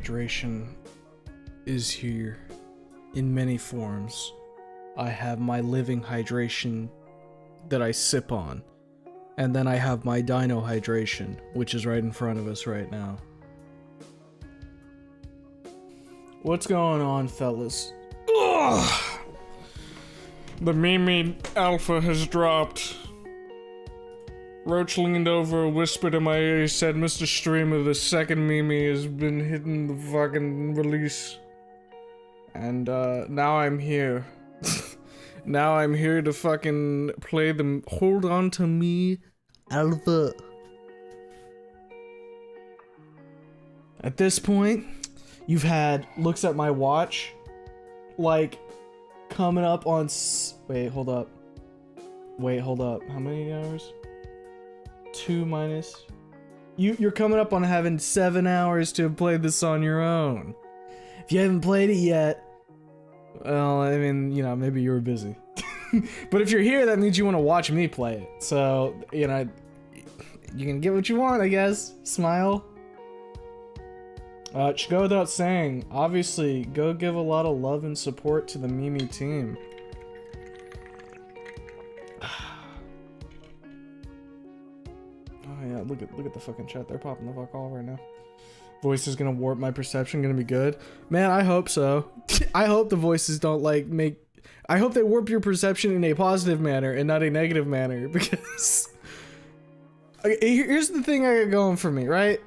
hydration is here in many forms. I have my living hydration that I sip on, and then I have my dino hydration, which is right in front of us right now. What's going on, fellas? Ugh! The Mimi Alpha has dropped. Roach leaned over, whispered in my ear, he said, Mr. Streamer, the second Mimi has been hitting the fucking release. And, now I'm here. Now I'm here to fucking play the Hold On To Me Alpha. At this point, you've had looks at my watch, like, coming up on wait, hold up. How many hours? 2 minus. You're coming up on having 7 hours to play this on your own. If you haven't played it yet, well, I mean, you know, maybe you were busy. But if you're here, that means you want to watch me play it. So, you know, you can get what you want, I guess. Smile. It should go without saying, obviously, go give a lot of love and support to the Mimi team. Oh yeah, look at the fucking chat. They're popping the fuck off right now. Voice is gonna warp my perception, gonna be good. Man, I hope so. I hope the voices don't like make... I hope they warp your perception in a positive manner and not a negative manner, because... Okay, here's the thing I got going for me, right?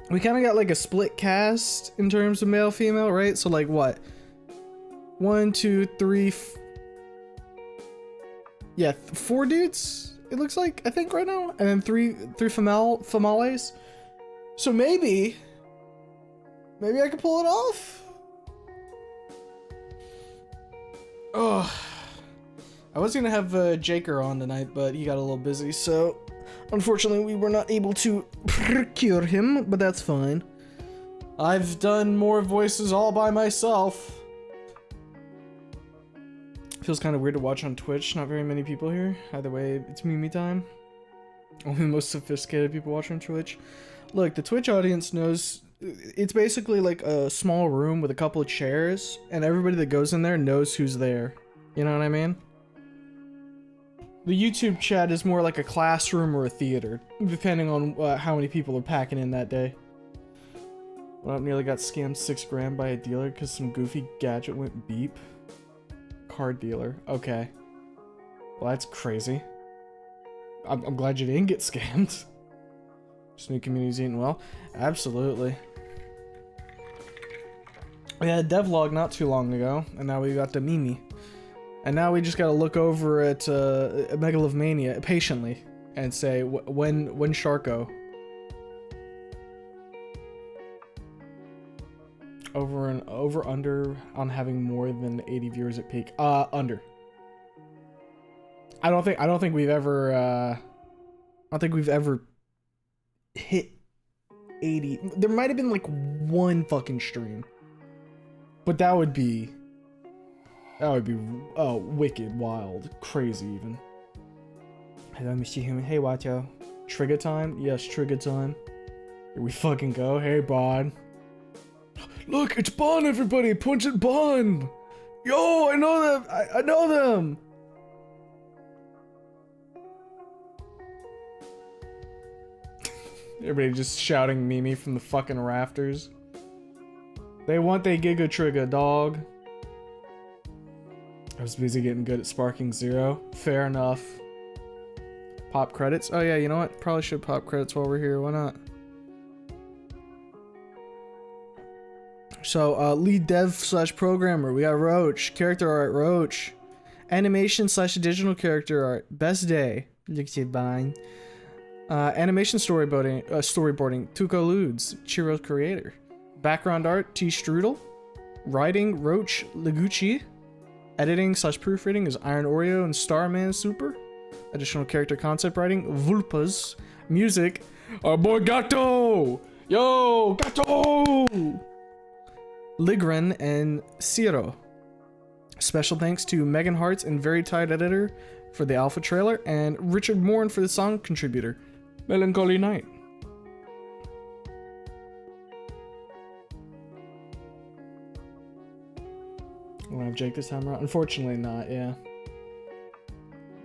We kind of got like a split cast in terms of male female, right? So like what? 1, 2, 3 yeah, 4 dudes it looks like, I think, right now, and then three females. So maybe I could pull it off. Oh, I was gonna have Jaker on tonight, but he got a little busy, so unfortunately we were not able to procure him, but that's fine. I've done more voices all by myself. Feels kind of weird to watch on Twitch, not very many people here. Either way, it's Mimi time. Only the most sophisticated people watch on Twitch. Look, the Twitch audience knows, it's basically like a small room with a couple of chairs, and everybody that goes in there knows who's there. You know what I mean? The YouTube chat is more like a classroom or a theater, depending on how many people are packing in that day. Well, nearly got scammed $6 grand by a dealer because some goofy gadget went beep. Card dealer. Okay. Well, that's crazy. I'm glad you didn't get scammed. This new community's eating well. Absolutely. We had a devlog not too long ago, and now we got the Mimi. And now we just gotta look over at Megalomania patiently and say, when Sharko? Over under on having more than 80 viewers at peak. Under. I don't think we've ever hit 80. There might have been like one fucking stream, but that would be wicked, wild, crazy even. Hello, Mr. Human. Hey, Watcho. Trigger time? Yes, trigger time. Here we fucking go. Hey, Bod. Look, it's Bon, everybody! Punch it, Bon! Yo, I know them! I know them! Everybody just shouting Mimi from the fucking rafters. They want they Giga Trigger, dog. I was busy getting good at Sparking Zero. Fair enough. Pop credits? Oh yeah, you know what? Probably should pop credits while we're here. Why not? So, lead dev / programmer, we got Roach. Character art, Roach. Animation / digital character art, Best Day. Looks fine. Animation storyboarding, Tuco Ludes, Chiro's creator. Background art, T Strudel. Writing, Roach Legucci. Editing / proofreading is Iron Oreo and Starman Super. Additional character concept writing, Vulpas. Music, our boy Gato! Yo, Gato! Ligren and Ciro. Special thanks to Megan Hartz and Very Tight Editor for the alpha trailer, and Richard Morn for the song contributor, Melancholy Night. want to have Jake this time around? Unfortunately not, yeah.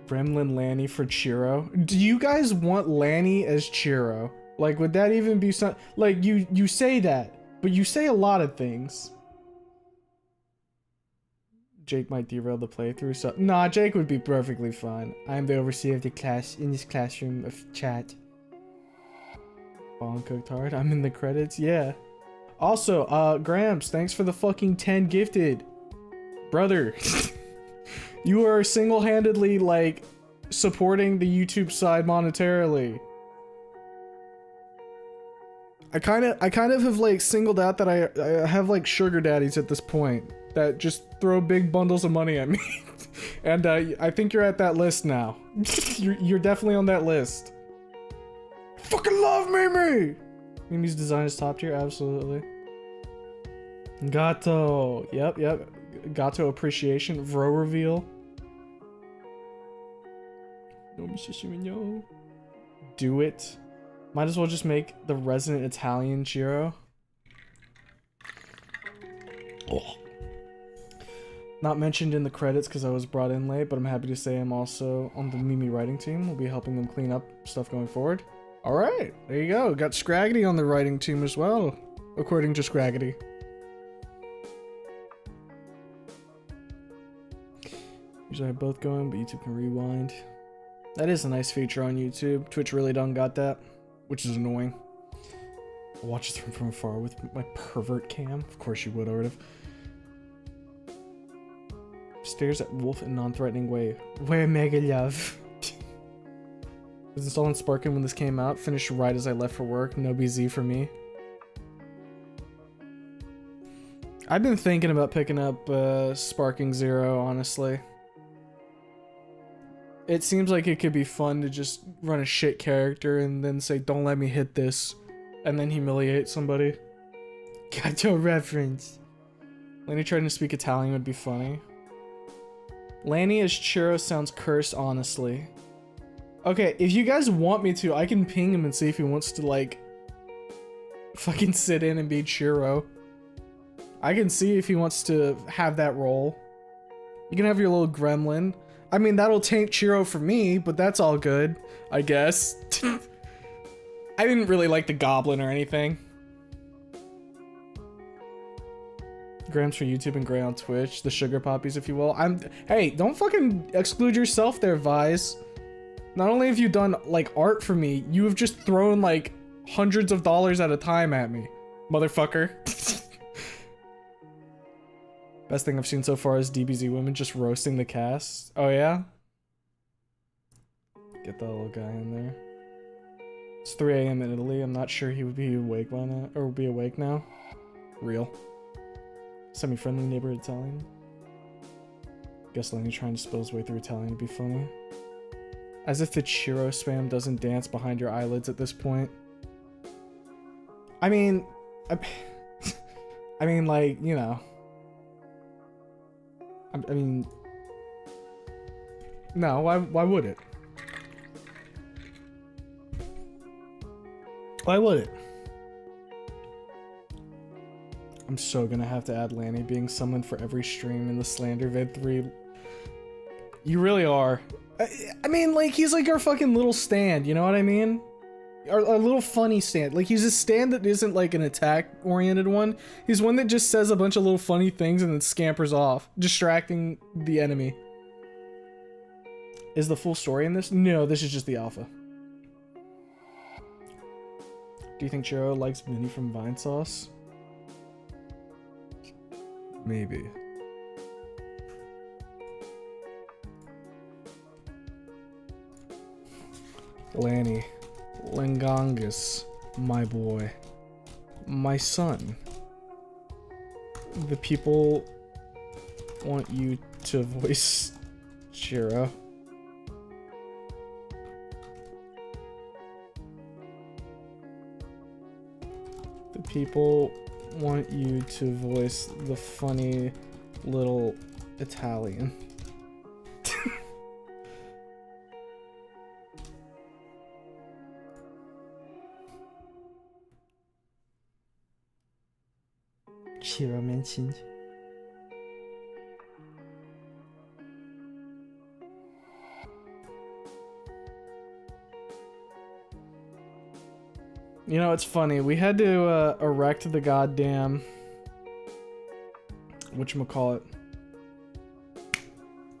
Gremlin Lanny for Chiro. Do you guys want Lanny as Chiro? Like, would that even be some... Like, you say that, but you say a lot of things. Jake might derail the playthrough, so... Nah, Jake would be perfectly fine. I am the overseer of the class in this classroom of chat. Ball cooked hard. I'm in the credits, yeah. Also, Gramps, thanks for the fucking 10 gifted. Brother. You are single-handedly, like, supporting the YouTube side monetarily. I kind of have, like, singled out that I have, like, sugar daddies at this point that just throw big bundles of money at me. And, I think you're at that list now. You're definitely on that list. Fucking love Mimi! Mimi's design is top tier, absolutely. Gato. Yep. Gato appreciation. Vro reveal. No, Mr. Do it. Might as well just make the resident Italian Chiro. Oh. Not mentioned in the credits because I was brought in late, but I'm happy to say I'm also on the Mimi writing team. We'll be helping them clean up stuff going forward. Alright, there you go. Got Scraggedy on the writing team as well, according to Scraggedy. Usually I have both going, but YouTube can rewind. That is a nice feature on YouTube. Twitch really done got that, which is annoying. I'll watch this from afar with my pervert cam. Of course you would, I would've. Stares at Wolf in non-threatening way. Where mega love. Was installing Sparkin when this came out. Finished right as I left for work. No BZ for me. I've been thinking about picking up Sparking Zero, honestly. It seems like it could be fun to just run a shit character and then say, don't let me hit this, and then humiliate somebody. Got no reference. Lanny trying to speak Italian would be funny. Lanny as Chiro sounds cursed, honestly. Okay, if you guys want me to, I can ping him and see if he wants to, like, fucking sit in and be Chiro. I can see if he wants to have that role. You can have your little gremlin. I mean, that'll taint Chiro for me, but that's all good, I guess. I didn't really like the goblin or anything. Grams for YouTube and Gray on Twitch. The sugar poppies, if you will. Hey, don't fucking exclude yourself there, Vise. Not only have you done, like, art for me, you have just thrown, like, hundreds of dollars at a time at me. Motherfucker. Best thing I've seen so far is DBZ women just roasting the cast. Oh, yeah? Get that little guy in there. It's 3 AM in Italy. I'm not sure he would be awake by now, or would be awake now. Real. Semi-friendly neighborhood Italian. Guess Lenny trying to spill his way through Italian would be funny. As if the Chiro spam doesn't dance behind your eyelids at this point. I mean, I mean, like, you know. I mean, no, why would it? Why would it? I'm so gonna have to add Lanny being summoned for every stream in the Slander Vid 3. You really are. I mean, like, he's like our fucking little stand, you know what I mean? Our little funny stand. Like, he's a stand that isn't like an attack-oriented one. He's one that just says a bunch of little funny things and then scampers off, distracting the enemy. Is the full story in this? No, this is just the alpha. Do you think Chiro likes Minnie from Vine Sauce? Maybe. Lanny. Lengongus. My boy. My son. The people want you to voice Chiro. The people want you to voice the funny little Italian. Chiro mentioned. You know, it's funny. We had to erect the goddamn whatchamacallit.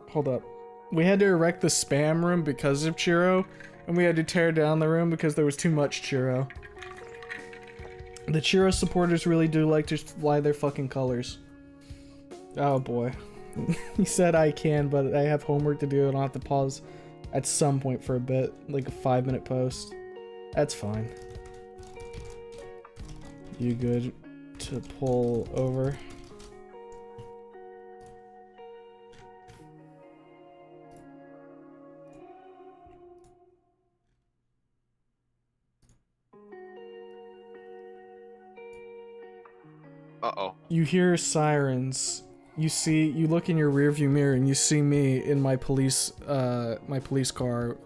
Hold up. We had to erect the spam room because of Chiro, and we had to tear down the room because there was too much Chiro. The Chiro supporters really do like to fly their fucking colors. Oh boy. He said I can, but I have homework to do and I'll have to pause at some point for a bit, like a 5-minute post. That's fine. You good to pull over? Uh-oh. You hear sirens. You look in your rearview mirror and you see me in my police car,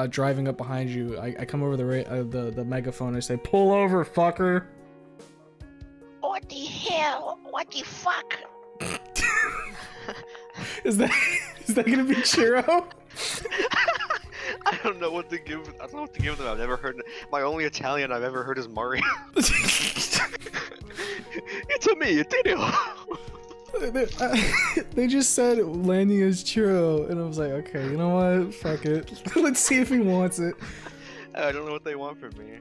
driving up behind you. I come over the megaphone. I say, "Pull over, fucker!" What the hell? What the fuck? Is that gonna be Chiro? I don't know what to give. I don't know what to give them. I've never heard. My only Italian I've ever heard is Mario. It's a me, Daniel. They just said Lanny is Chiro, and I was like, okay, you know what? Fuck it. Let's see if he wants it. I don't know what they want from me.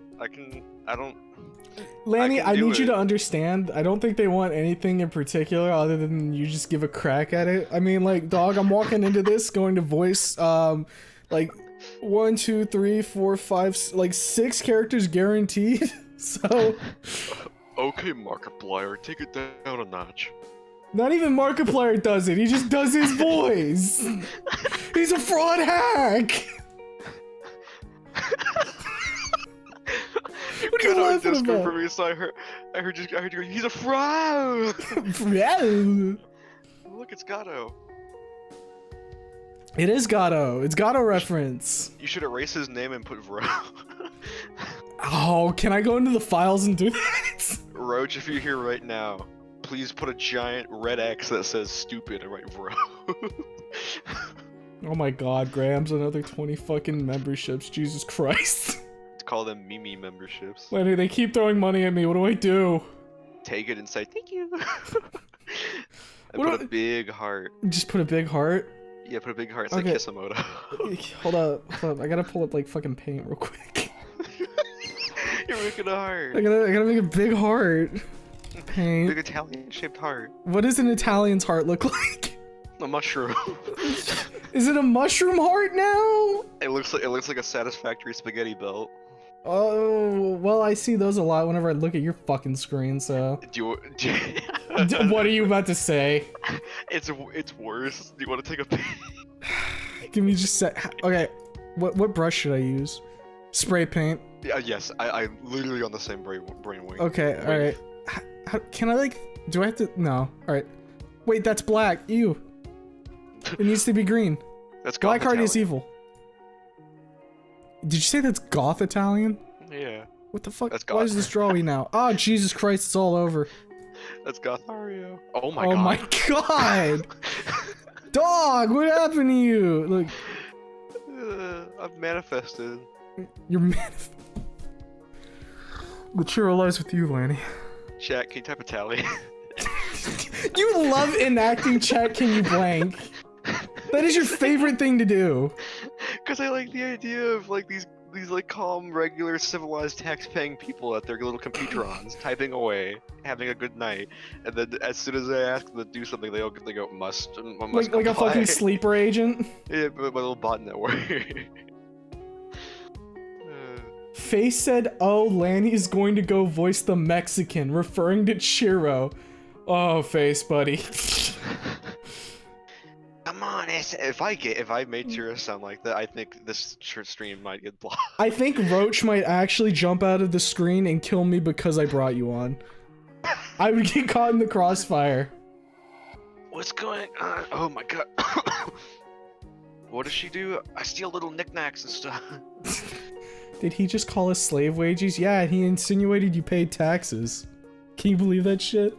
Lanny, I need you to understand, I don't think they want anything in particular other than you just give a crack at it. I mean, like, dog, I'm walking into this going to voice, like, 1, 2, 3, 4, 5, like, 6 characters guaranteed, so... Okay, Markiplier, take it down a notch. Not even Markiplier does it, he just does his voice! He's a fraud hack! What are you laughing about? For me, so I heard you go, he's a fraud! Look, it's Gato. It is Gato. It's Gato reference. You should erase his name and put Vro. Oh, can I go into the files and do that? Roach, if you're here right now, please put a giant red X that says stupid and write Vro. Oh my god, Graham's another 20 fucking memberships. Jesus Christ. Call them Mimi memberships. Lenny, they keep throwing money at me. What do I do? Take it and say thank you. And put a big heart. Just put a big heart? Yeah, put a big heart. It's like Kisamoto. Hold up. I gotta pull up like fucking paint real quick. You're making a heart. I gotta make a big heart. Paint. Big Italian shaped heart. What does an Italian's heart look like? A mushroom. Is it a mushroom heart now? It looks like a Satisfactory spaghetti belt. Oh, well, I see those a lot whenever I look at your fucking screen, so... What are you about to say? It's worse. Do you want to take a Give me just a sec. Okay, what brush should I use? Spray paint? Yes, I'm literally on the same brainwave. Okay, alright. Can I, like... Do I have to... No. Alright. Wait, that's black. Ew. It needs to be green. That's Black heart is evil. Did you say that's goth Italian? Yeah. What the fuck? That's goth. Why is this drawy now? Oh, Jesus Christ, it's all over. That's Gothario. Oh my god. Oh my god! Dog, what happened to you? Look. I've manifested. You're manifesting. The Chiro lies with you, Lanny. Chat, can you type Italian? You love enacting chat, can you blank? That is your favorite thing to do. Cause I like the idea of like these like calm, regular, civilized, tax-paying people at their little computerons, typing away, having a good night, and then as soon as I ask them to do something, they go must like a fucking sleeper agent. Yeah, my little bot network. Face said, "Oh, Lanny is going to go voice the Mexican," referring to Chiro. Oh, Face, buddy. Come on, if I made Chiro sound like that, I think this stream might get blocked. I think Roach might actually jump out of the screen and kill me because I brought you on. I would get caught in the crossfire. What's going on? Oh my god. What does she do? I steal little knickknacks and stuff. Did he just call us slave wages? Yeah, he insinuated you paid taxes. Can you believe that shit?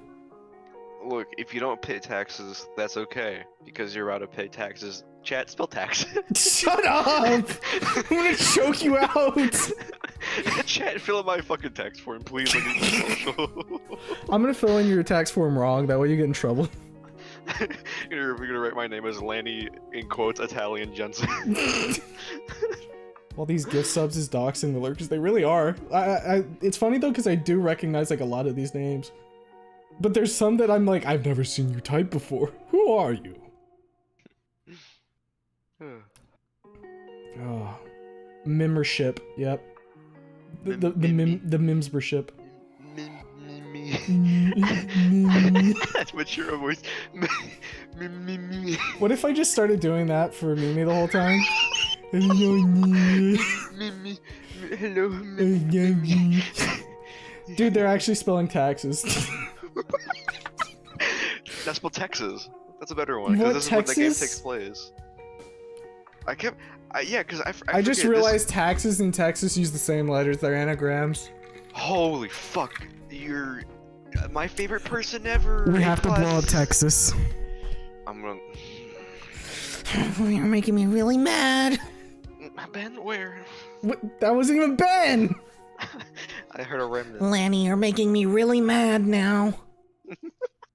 Look, if you don't pay taxes, that's okay, because you're about to pay taxes. Chat, spell taxes. Shut up! I'm gonna choke you out! Chat, fill in my fucking text form, please. Like, it's social. I'm gonna fill in your tax form wrong. That way you get in trouble. You're gonna write my name as Lanny in quotes Italian Jensen. All these gift subs is doxing the lurkers. They really are. It's funny though because I do recognize like a lot of these names, but there's some that I'm like, I've never seen you type before. Who are you? Oh, membership. Yep. The membership. That's mature voice. What if I just started doing that for Mimi the whole time? Hello. Dude, they're actually spelling taxes. That's spelled Texas. That's a better one. What, This is where the game Texas? takes place. Yeah, because I just forget realized taxes and Texas use the same letters. They're anagrams. Holy fuck! You're my favorite person ever. We A+. have to blow up Texas. I'm gonna. You're making me really mad. Ben, where? What? That wasn't even Ben! I heard a remnant. Lanny, you're making me really mad now.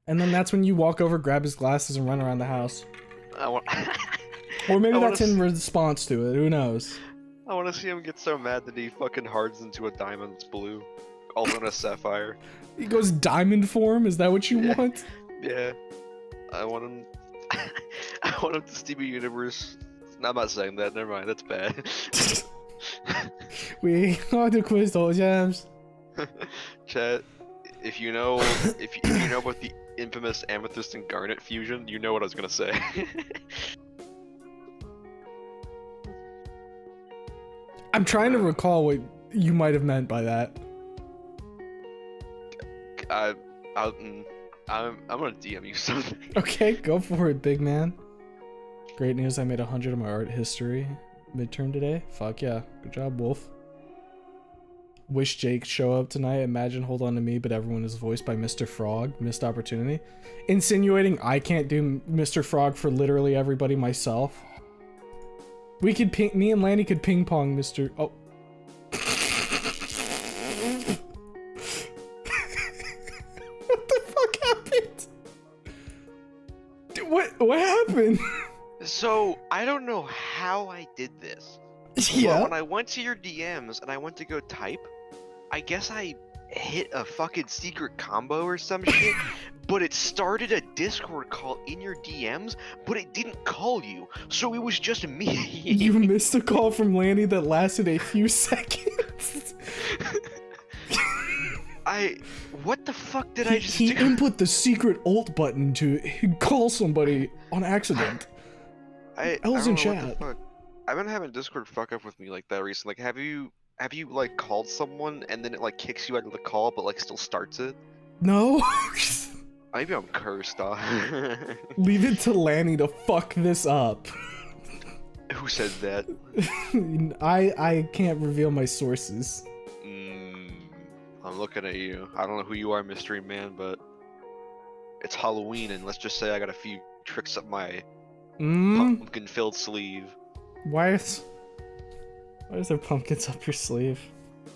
And then that's when you walk over, grab his glasses, and run around the house. I want. Or maybe I wanna that's in response to it. Who knows? I want to see him get so mad that he fucking hardens into a diamond that's blue, also known as sapphire. He goes diamond form. Is that what you Yeah. want? Yeah, I want him. I want him to Steamy Universe. No, I'm not saying that. Never mind. That's bad. We are the crystal gems. Chat. If you know about the infamous amethyst and garnet fusion, you know what I was gonna say. I'm trying to recall what you might have meant by that. I'm gonna DM you something. Okay, go for it, big man. Great news, I made 100 on my art history midterm today. Fuck yeah. Good job, Wolf. Wish Jake show up tonight. Imagine Hold On To Me, but everyone is voiced by Mr. Frog. Missed opportunity. Insinuating I can't do Mr. Frog for literally everybody myself. We could me and Lanny could ping pong Mr. Oh. What the fuck happened? Dude, what happened? So I don't know how I did this. Yeah. But when I went to your DMs and I went to go type, I guess I hit a fucking secret combo or some shit, but it started a Discord call in your DMs, but it didn't call you, so it was just me. You missed a call from Lanny that lasted a few seconds. What the fuck did I just He do? input the secret alt button to call somebody on accident. L's in I don't know what the chat. fuck. I've been having Discord fuck up with me like that recently. Like, have you like called someone and then it like kicks you out of the call, but like still starts it? No. Maybe I'm cursed, dog. Leave it to Lanny to fuck this up. Who said that? I can't reveal my sources. I'm looking at you. I don't know who you are, mystery man, but it's Halloween, and let's just say I got a few tricks up my pumpkin-filled sleeve. Why is there pumpkins up your sleeve?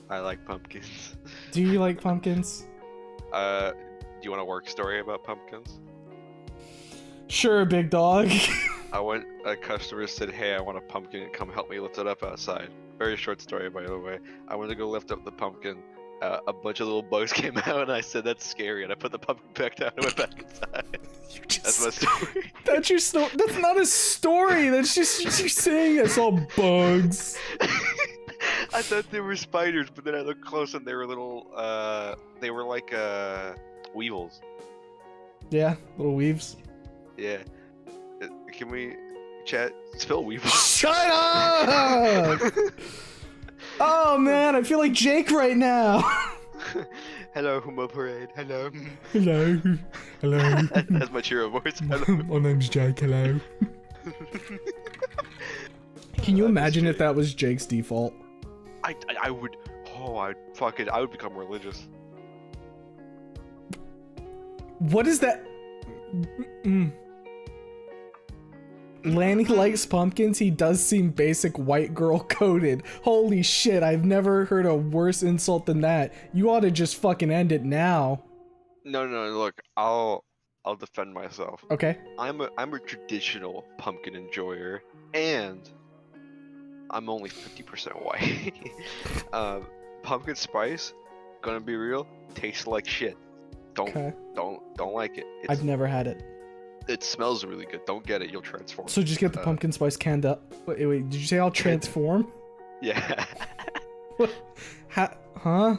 I like pumpkins. Do you like pumpkins? Do you want a work story about pumpkins? Sure, big dog. A customer said, hey, I want a pumpkin, come help me lift it up outside. Very short story, by the way. I went to go lift up the pumpkin. A bunch of little bugs came out, and I said, that's scary, and I put the pumpkin back down and went back inside. That's my story. That's your story. That's not a story. That's just you saying I saw bugs. I thought they were spiders, but then I looked close, and they were little, they were like, weevils. Yeah, little weaves. Yeah. Can we chat? Spell weevil. Shut up! Oh man, I feel like Jake right now. Hello, Humo Parade. Hello. Hello. Hello. That's my cheer voice. Hello. My name's Jake. Hello. Can you imagine if that was Jake's default? I would. Oh, I would become religious. What is that? Lanny likes pumpkins. He does seem basic white girl coded. Holy shit, I've never heard a worse insult than that. You ought to just fucking end it now. No, look, I'll defend myself. Okay. I'm a traditional pumpkin enjoyer, and I'm only 50% white. Pumpkin spice, gonna be real, tastes like shit. Don't like it. I've never had it. It smells really good. Don't get it. You'll transform. So just get the pumpkin spice canned up. Wait, did you say I'll transform? Yeah. What? Huh?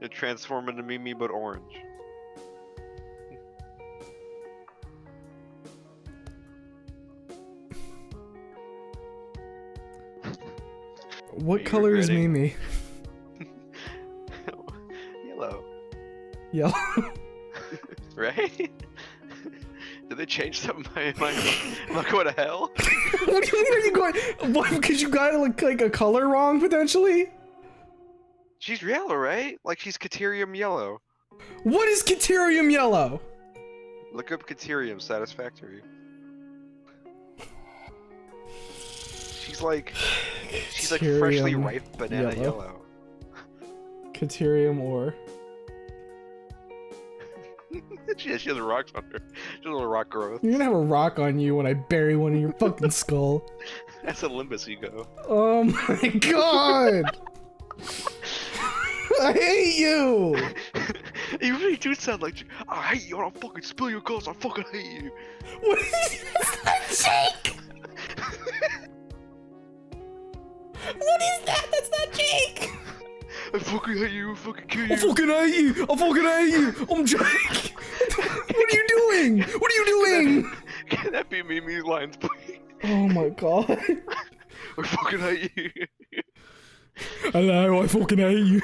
You transform into Mimi, but orange. What color is Mimi? Yellow. Yellow. Right? Did they change something? Am I going to hell? What do you mean are you going? What? Because you got like a color wrong potentially? She's yellow, right? Like she's Caterium yellow. What is Caterium yellow? Look up Caterium Satisfactory. She's like freshly ripe banana yellow. Caterium ore. she has rocks on her. She has a little rock growth. You're gonna have a rock on you when I bury one in your fucking skull. That's a Limbus ego. Oh my god! I hate you! You really do sound like I hate you. I don't fucking spill your guts. I fucking hate you. What is that, Jake? What is that? That's not Jake! I fucking hate you. I fucking kill you. I fucking hate you. I fucking hate you. I'm Jake. What are you doing? What are you doing? Can that be Mimi's lines, please? Oh my god. I fucking hate you. Hello, I fucking hate you.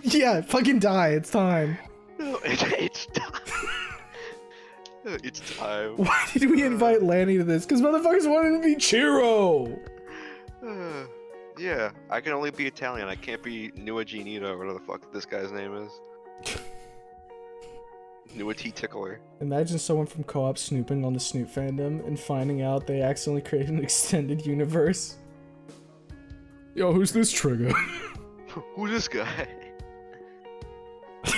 Yeah, fucking die. It's time. No, it's time. It's time. Why did we invite Lanny to this? Because motherfuckers wanted to be Chiro. Yeah, I can only be Italian. I can't be Nua Ginito or whatever the fuck this guy's name is. Nua T Tickler. Imagine someone from Co-op snooping on the Snoop fandom and finding out they accidentally created an extended universe. Yo, who's this trigger? Who's this guy? A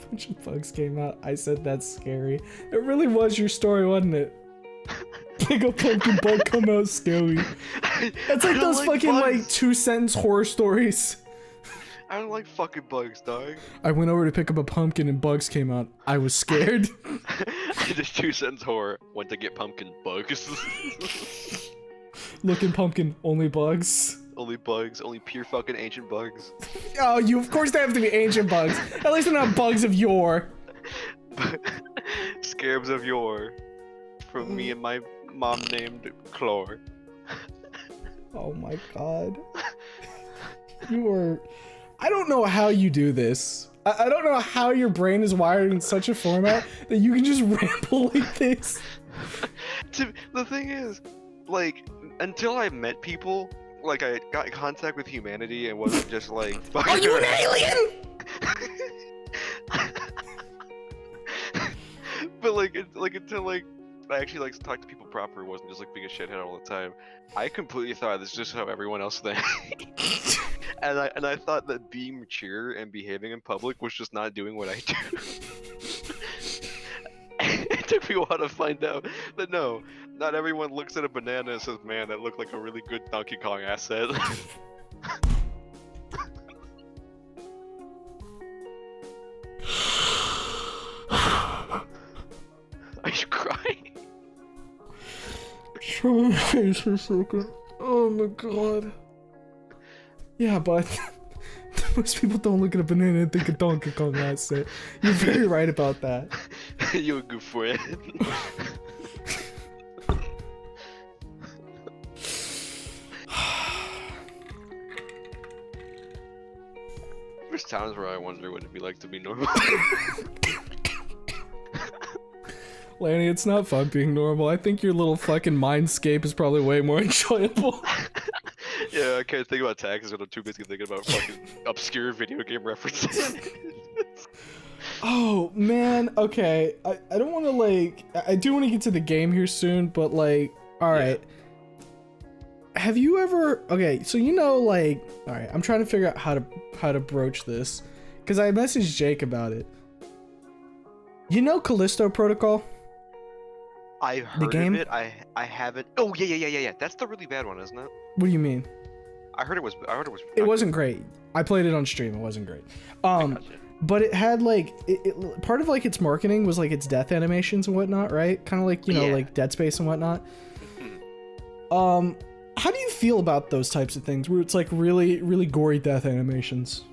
bunch of bugs came out. I said that's scary. It really was your story, wasn't it? Big a pumpkin bug come out scary. That's like those fucking bugs. Like 2-sentence horror stories. I don't like fucking bugs, dog. I went over to pick up a pumpkin and bugs came out. I was scared. Just 2-sentence horror. Went to get pumpkin bugs. Looking pumpkin, only bugs. Only bugs, only pure fucking ancient bugs. Oh, of course they have to be ancient bugs. At least they're not bugs of yore. Scarabs of yore. From me and my mom named Chlor. Oh my god. You are... I don't know how you do this. I don't know how your brain is wired in such a format that you can just ramble like this. The thing is, like, until I met people, like, I got in contact with humanity and wasn't just like, fucking... Are you an alien?! But until I actually like to talk to people proper, it wasn't just like being a shithead all the time. I completely thought this is just how everyone else thinks. and I thought that being mature and behaving in public was just not doing what I do. It took me a while to find out that no, not everyone looks at a banana and says, man, that looked like a really good Donkey Kong asset. Are you crying? Show my face for a second. Oh my god. Yeah, but most people don't look at a banana and think of Donkey Kong asset. You're very right about that. You're a good friend. There's times where I wonder what it'd be like to be normal. Lanny, it's not fun being normal. I think your little fucking mindscape is probably way more enjoyable. Yeah, I can't think about taxes when I'm too busy thinking about fucking obscure video game references. Oh man, okay. I don't want to like. I do want to get to the game here soon, but like, all right. Have you ever? Okay, so like, all right. I'm trying to figure out how to broach this, because I messaged Jake about it. You know Callisto Protocol? I've heard game? of it. I haven't. Oh yeah. That's the really bad one, isn't it? What do you mean? I heard it was. It wasn't great. I played it on stream. It wasn't great. Gotcha. But it had like part of like its marketing was like its death animations and whatnot, right? Kind of like like Dead Space and whatnot. How do you feel about those types of things where it's like really really gory death animations?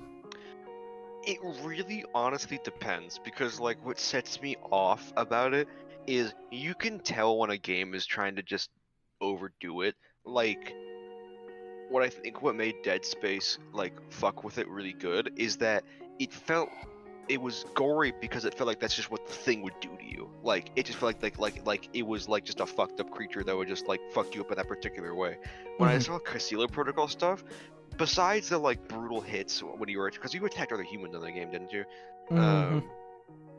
It really honestly depends, because like what sets me off about it is you can tell when a game is trying to just overdo it. Like what I think what made Dead Space like fuck with it really good is that it was gory because it felt like that's just what the thing would do to you. Like it just felt like it was like just a fucked up creature that would just like fuck you up in that particular way. When I saw Casilla Protocol stuff, besides the like brutal hits when you were, because you attacked other humans in the game, didn't you?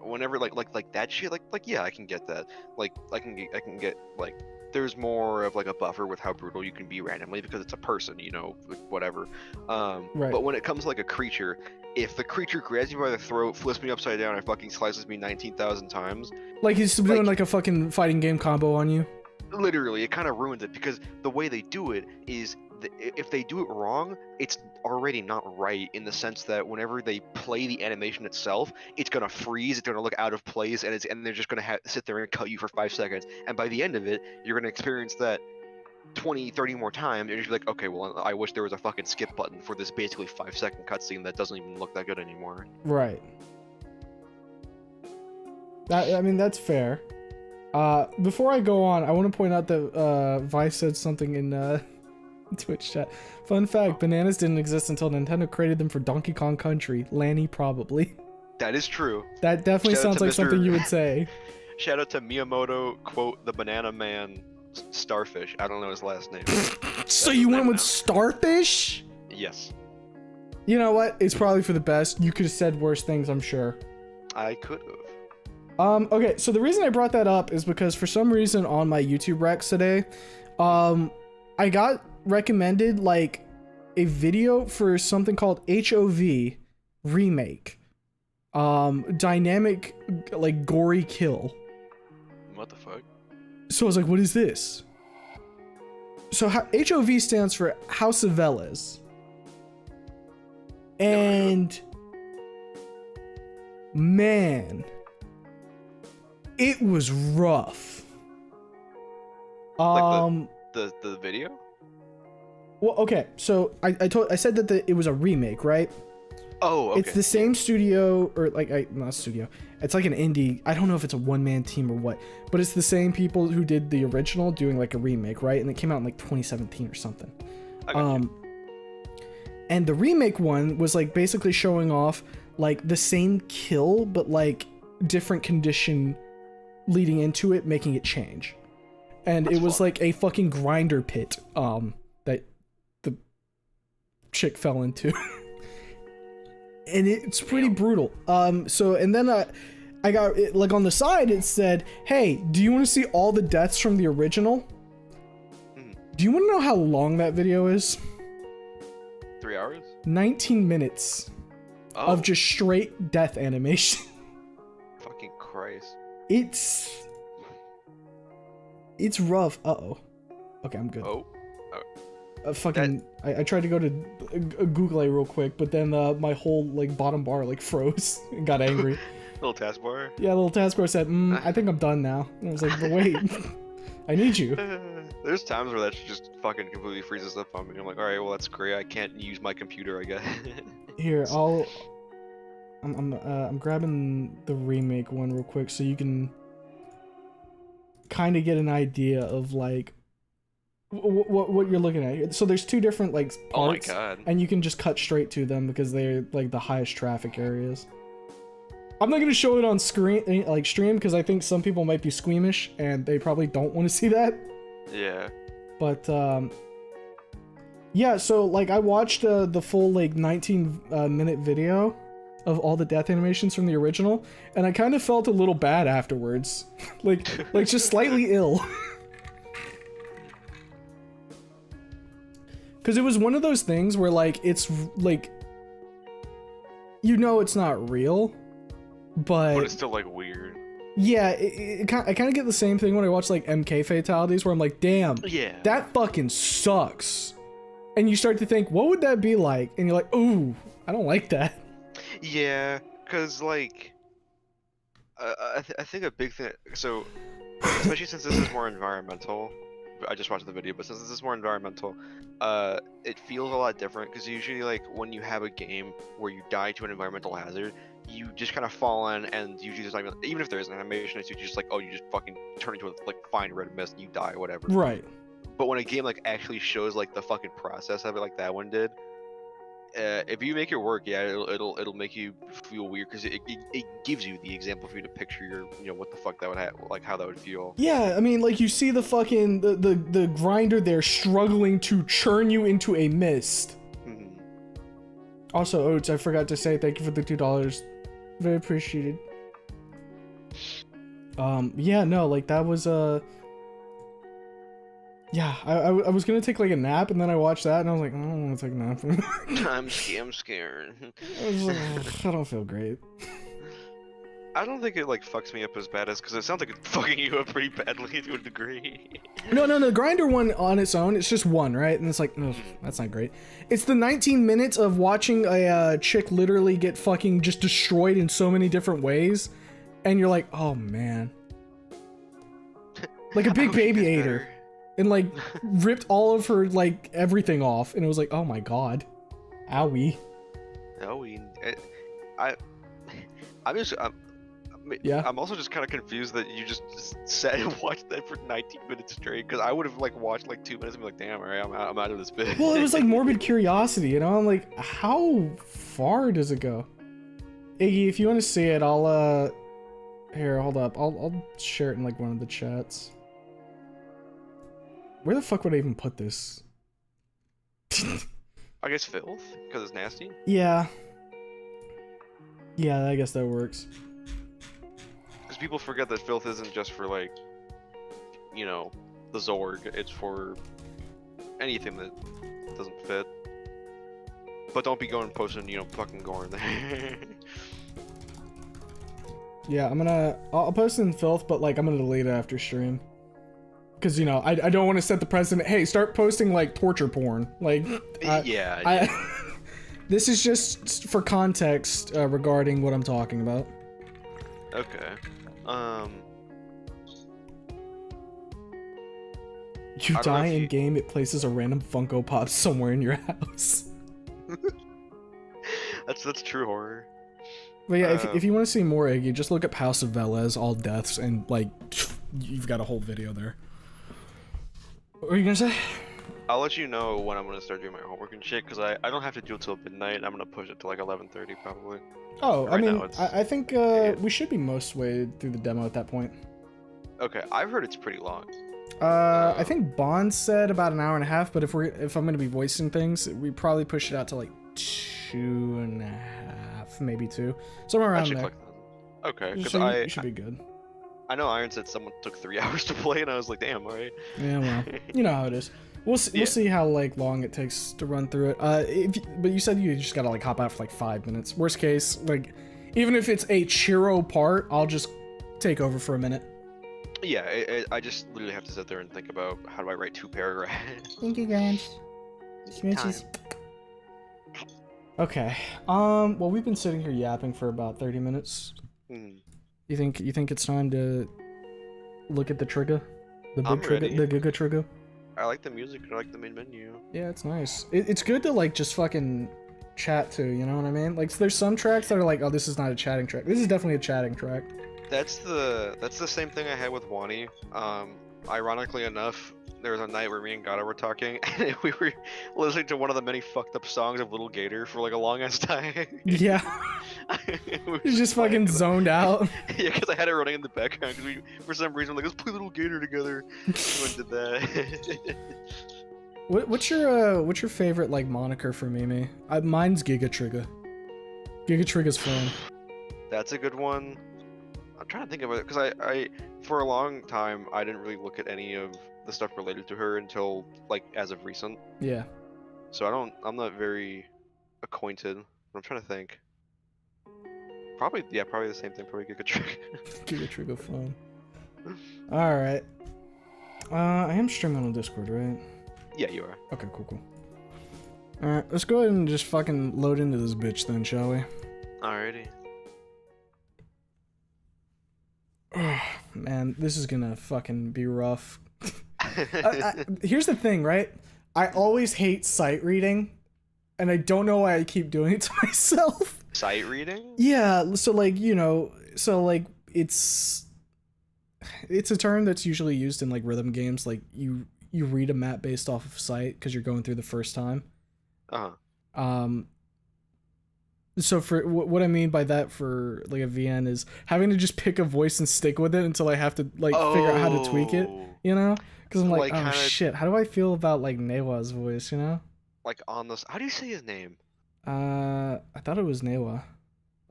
Whenever like that shit, like yeah, I can get that. Like I can get like there's more of like a buffer with how brutal you can be randomly because it's a person, whatever. Right. But when it comes to like a creature, if the creature grabs me by the throat, flips me upside down, and fucking slices me 19,000 times, like he's doing like a fucking fighting game combo on you. Literally, it kind of ruins it, because the way they do it is if they do it wrong, it's already not right, in the sense that whenever they play the animation itself, it's gonna freeze, it's gonna look out of place, and they're just gonna sit there and cut you for 5 seconds, and by the end of it, you're gonna experience that 20, 30 more times, and you're just like, okay, well, I wish there was a fucking skip button for this basically 5-second cutscene that doesn't even look that good anymore. Right. I mean, that's fair. Before I go on, I want to point out that Vice said something in Twitch chat. Fun fact, bananas didn't exist until Nintendo created them for Donkey Kong Country. Lanny, probably. That is true. That definitely sounds like something you would say. Shout out to Miyamoto, quote, the banana man, Starfish. I don't know his last name. So you went with Starfish? Yes. You know what? It's probably for the best. You could have said worse things, I'm sure. I could have. Okay, so the reason I brought that up is because for some reason on my YouTube Recs today, I got recommended like a video for something called HOV Remake. Dynamic, like, gory kill. What the fuck? So I was like, what is this? So HOV stands for House of Velez. And man, it was rough. Like the video? Well, okay, so I said that it was a remake, right? Oh, okay. It's the same studio, or like, not studio. It's like an indie. I don't know if it's a one-man team or what, but it's the same people who did the original doing like a remake, right? And it came out in like 2017 or something. And the remake one was like basically showing off like the same kill, but like different condition leading into it, making it change. And it was like a fucking grinder pit that the chick fell into. And it's pretty brutal. So, and then I got it, like, on the side it said, hey, do you want to see all the deaths from the original? Do you want to know how long that video is? 3 hours? 19 minutes of just straight death animation. Fucking Christ. It's rough. Uh-oh. Okay, I'm good. I tried to go to Google it real quick, but then my whole like bottom bar like froze and got angry. Little taskbar? Yeah, little taskbar said, I think I'm done now. And I was like, but wait, I need you. There's times where that just fucking completely freezes up on me. I'm like, alright, well that's great. I can't use my computer, I guess. Here, I'm grabbing the remake one real quick so you can kind of get an idea of like what you're looking at. So there's two different like parts, and you can just cut straight to them because they're like the highest traffic areas. I'm not gonna show it on screen, like stream, because I think some people might be squeamish and they probably don't want to see that. Yeah. But yeah, so like I watched the full like 19 minute video, of all the death animations from the original, and I kind of felt a little bad afterwards. like just slightly ill. Because it was one of those things where, like, it's, like, you know it's not real, but it's still, like, weird. Yeah, I kind of get the same thing when I watch, like, MK fatalities, where I'm like, damn, Yeah. that fucking sucks. And you start to think, what would that be like? And you're like, ooh, I don't like that. Yeah, because, like, I think a big thing, so, especially since this is more environmental, I just watched the video, but since this is more environmental, it feels a lot different, because usually, like, when you have a game where you die to an environmental hazard, you just kind of fall in, and usually there's not even if there's an animation, it's usually just like, oh, you just fucking turn into a, like, fine red mist, and you die, or whatever. Right. But when a game, like, actually shows, like, the fucking process of it, like that one did, if you make it work, yeah, it'll make you feel weird, because it gives you the example for you to picture your, you know, what the fuck that would like how that would feel. Yeah, I mean, like, you see the fucking the grinder there struggling to churn you into a mist. Mm-hmm. Also, Oates, I forgot to say thank you for the $2. Very appreciated. Yeah, no, like, that was yeah, I was gonna take, like, a nap, and then I watched that, and I was like, I don't want to take a nap. I'm scared. I was like, I don't feel great. I don't think it, like, fucks me up as bad as, because it sounds like it's fucking you up pretty badly to a degree. No, the grinder one on its own, it's just one, right? And it's like, ugh, that's not great. It's the 19 minutes of watching a chick literally get fucking just destroyed in so many different ways, and you're like, oh man. Like, a big baby ate her. And, like, ripped all of her, like, everything off, and it was like, oh my god. Owie. Yeah. I'm also just kind of confused that you just sat and watched that for 19 minutes straight, because I would have, like, watched, like, 2 minutes and be like, damn, alright, I'm out of this bit. Well, it was, like, morbid curiosity, you know? I'm like, how far does it go? Iggy, if you want to see it, I'll, here, hold up. I'll share it in, like, one of the chats. Where the fuck would I even put this? I guess filth, because it's nasty? Yeah. Yeah, I guess that works. Because people forget that filth isn't just for, like, you know, the Zorg, it's for anything that doesn't fit. But don't be going and posting, you know, fucking gore in there. Yeah, I'll post in filth, but, like, I'm gonna delete it after stream. Because, you know, I don't want to set the precedent, hey, start posting, like, torture porn. Like, yeah. This is just for context regarding what I'm talking about. Okay. You die in game, it places a random Funko Pop somewhere in your house. That's true horror. But yeah, if you want to see more Iggy, just look up House of Velez, all deaths, and, like, you've got a whole video there. What were you gonna say? I'll let you know when I'm gonna start doing my homework and shit, because I don't have to do it till midnight. I'm gonna push it to like 11:30 probably. Oh, right, I mean, I think we should be most way through the demo at that point. Okay, I've heard it's pretty long. I think Bond said about an hour and a half, but if I'm gonna be voicing things, we probably push it out to like 2.5, maybe 2, somewhere around there. Okay, because so you should be good. I know Iron said someone took 3 hours to play, and I was like, damn, alright. Yeah, well, you know how it is. We'll see how like long it takes to run through it. But you said you just gotta like hop out for like 5 minutes. Worst case, like even if it's a Chiro part, I'll just take over for a minute. Yeah, I just literally have to sit there and think about how do I write 2 paragraphs. Thank you, guys. Smooches. Okay. Well, we've been sitting here yapping for about 30 minutes. You think it's time to look at the trigger, the big trigger, the Giga trigger? I like the music. I like the main menu. Yeah, it's nice. It's good to like just fucking chat to. You know what I mean? Like, there's some tracks that are like, oh, this is not a chatting track. This is definitely a chatting track. That's the same thing I had with Wani. Ironically enough, there was a night where me and Gato were talking, and we were listening to one of the many fucked up songs of Little Gator for like a long ass time. Yeah. You just fucking zoned out. Yeah, because I had it running in the background. Because for some reason, like, let's play Little Gator together. We did that. What's your favorite like moniker for Mimi? Mine's Giga Trigger. Giga Trigger's fun. That's a good one. I'm trying to think of it because I for a long time I didn't really look at any of the stuff related to her until like as of recent. Yeah. So I'm not very acquainted. I'm trying to think. Probably the same thing. Probably Giga Trigger. Giga Trigger fun. All right. I am streaming on Discord, right? Yeah, you are. Okay, cool. Alright, let's go ahead and just fucking load into this bitch then, shall we? Alrighty. Oh, man, this is gonna fucking be rough. Here's the thing, right? I always hate sight reading, and I don't know why I keep doing it to myself. Sight reading? Yeah, so like, it's a term that's usually used in like rhythm games, like you read a map based off of sight because you're going through the first time. So for what I mean by that for like a VN is having to just pick a voice and stick with it until I have to like figure out how to tweak it, you know? Because I'm like, oh shit, how do I feel about like Newa's voice, you know? Like on this, how do you say his name? I thought it was Newa.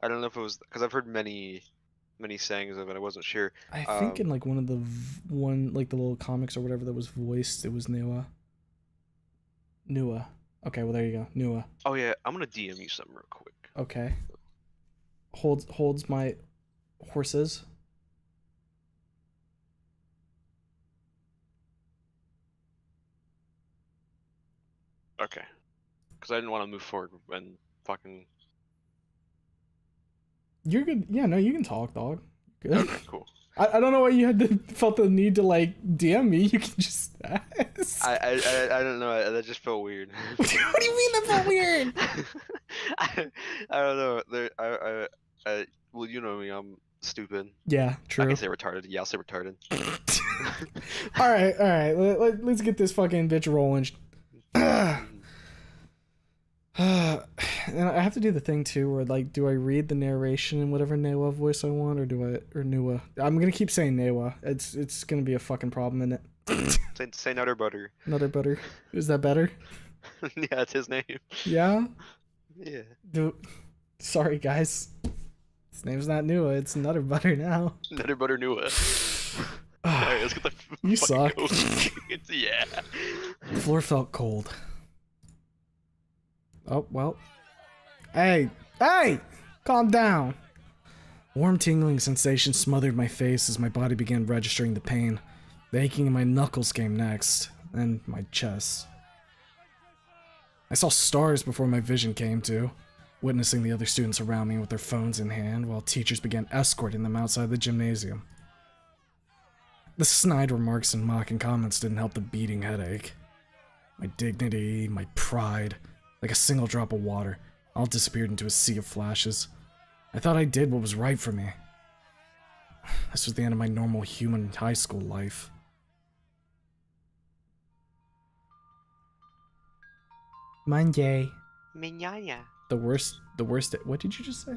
I don't know if it was because I've heard many sayings of it. I wasn't sure. I think in like one of the like the little comics or whatever that was voiced, it was Newa. Nua. Okay, well there you go, Nua. Oh yeah, I'm gonna DM you something real quick. Okay. Holds my horses. Okay. Because I didn't want to move forward when fucking. You're good. Yeah, no, you can talk, dog. Good. Okay, cool. I don't know why you felt the need to like DM me. You can just ask. I don't know. That just felt weird. What do you mean that felt weird? I don't know. Well, you know me. I'm stupid. Yeah, true. I can say retarded. Yeah, I'll say retarded. all right. Let's get this fucking bitch rolling. And I have to do the thing too where like, do I read the narration in whatever Newa voice I want, or Newa? I'm gonna keep saying Newa. It's gonna be a fucking problem, isn't it? Say Nutter Butter. Nutter Butter. Is that better? Yeah, it's his name. Yeah. Yeah. Sorry guys. His name's not Newa. It's Nutter Butter now. Nutter Butter Newa. Alright, let's get the. You suck. Yeah. The floor felt cold. Oh, well. Hey! Calm down! Warm tingling sensation smothered my face as my body began registering the pain. The aching in my knuckles came next, then my chest. I saw stars before my vision came to, witnessing the other students around me with their phones in hand while teachers began escorting them outside the gymnasium. The snide remarks and mocking comments didn't help the beating headache. My dignity, my pride, like a single drop of water, all disappeared into a sea of flashes. I thought I did what was right for me. This was the end of my normal human high school life. Monday. Minyanya. The worst, what did you just say?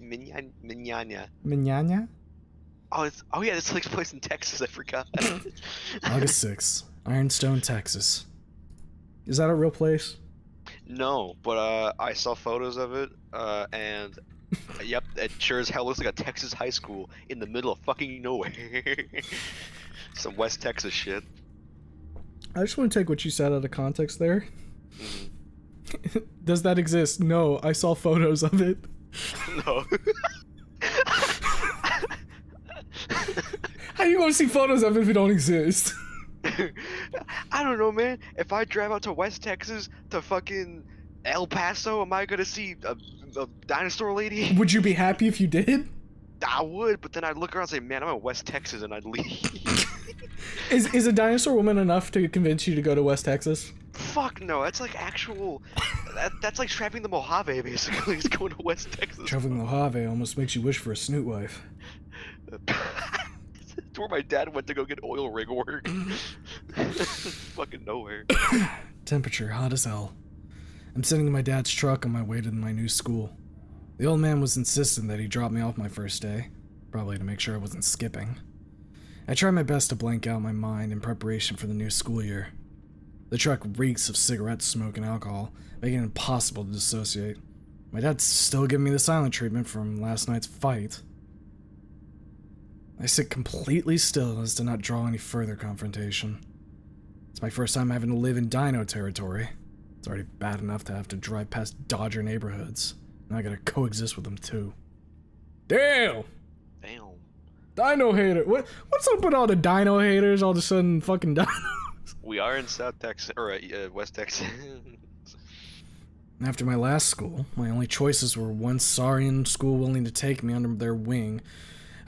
Minyanya. Minyanya? Oh yeah, this takes place in Texas, I forgot. August 6th, Ironstone, Texas. Is that a real place? No, but I saw photos of it, and yep, it sure as hell looks like a Texas high school in the middle of fucking nowhere. Some West Texas shit. I just want to take what you said out of context there. Mm-hmm. Does that exist? No, I saw photos of it. No. How you gonna see photos of it if it don't exist? I don't know, man. If I drive out to West Texas to fucking El Paso, am I gonna see a dinosaur lady? Would you be happy if you did? I would, but then I'd look around and say, man, I'm in West Texas, and I'd leave. Is a dinosaur woman enough to convince you to go to West Texas? Fuck no, that's like actual... that's like trapping the Mojave, basically. It's going to West Texas. Traveling the Mojave almost makes you wish for a snoot wife. It's where my dad went to go get oil rig work. Fucking nowhere. Temperature hot as hell. I'm sitting in my dad's truck on my way to my new school. The old man was insistent that he drop me off my first day, probably to make sure I wasn't skipping. I tried my best to blank out my mind in preparation for the new school year. The truck reeks of cigarette smoke and alcohol, making it impossible to dissociate. My dad's still giving me the silent treatment from last night's fight. I sit completely still as to not draw any further confrontation. It's my first time having to live in dino territory. It's already bad enough to have to drive past Dodger neighborhoods. Now I gotta coexist with them too. Damn! Damn. Dino hater. What's up with all the dino haters all of a sudden fucking dinos? We are in South Texas, or West Texas. After my last school, my only choices were one Saurian school willing to take me under their wing,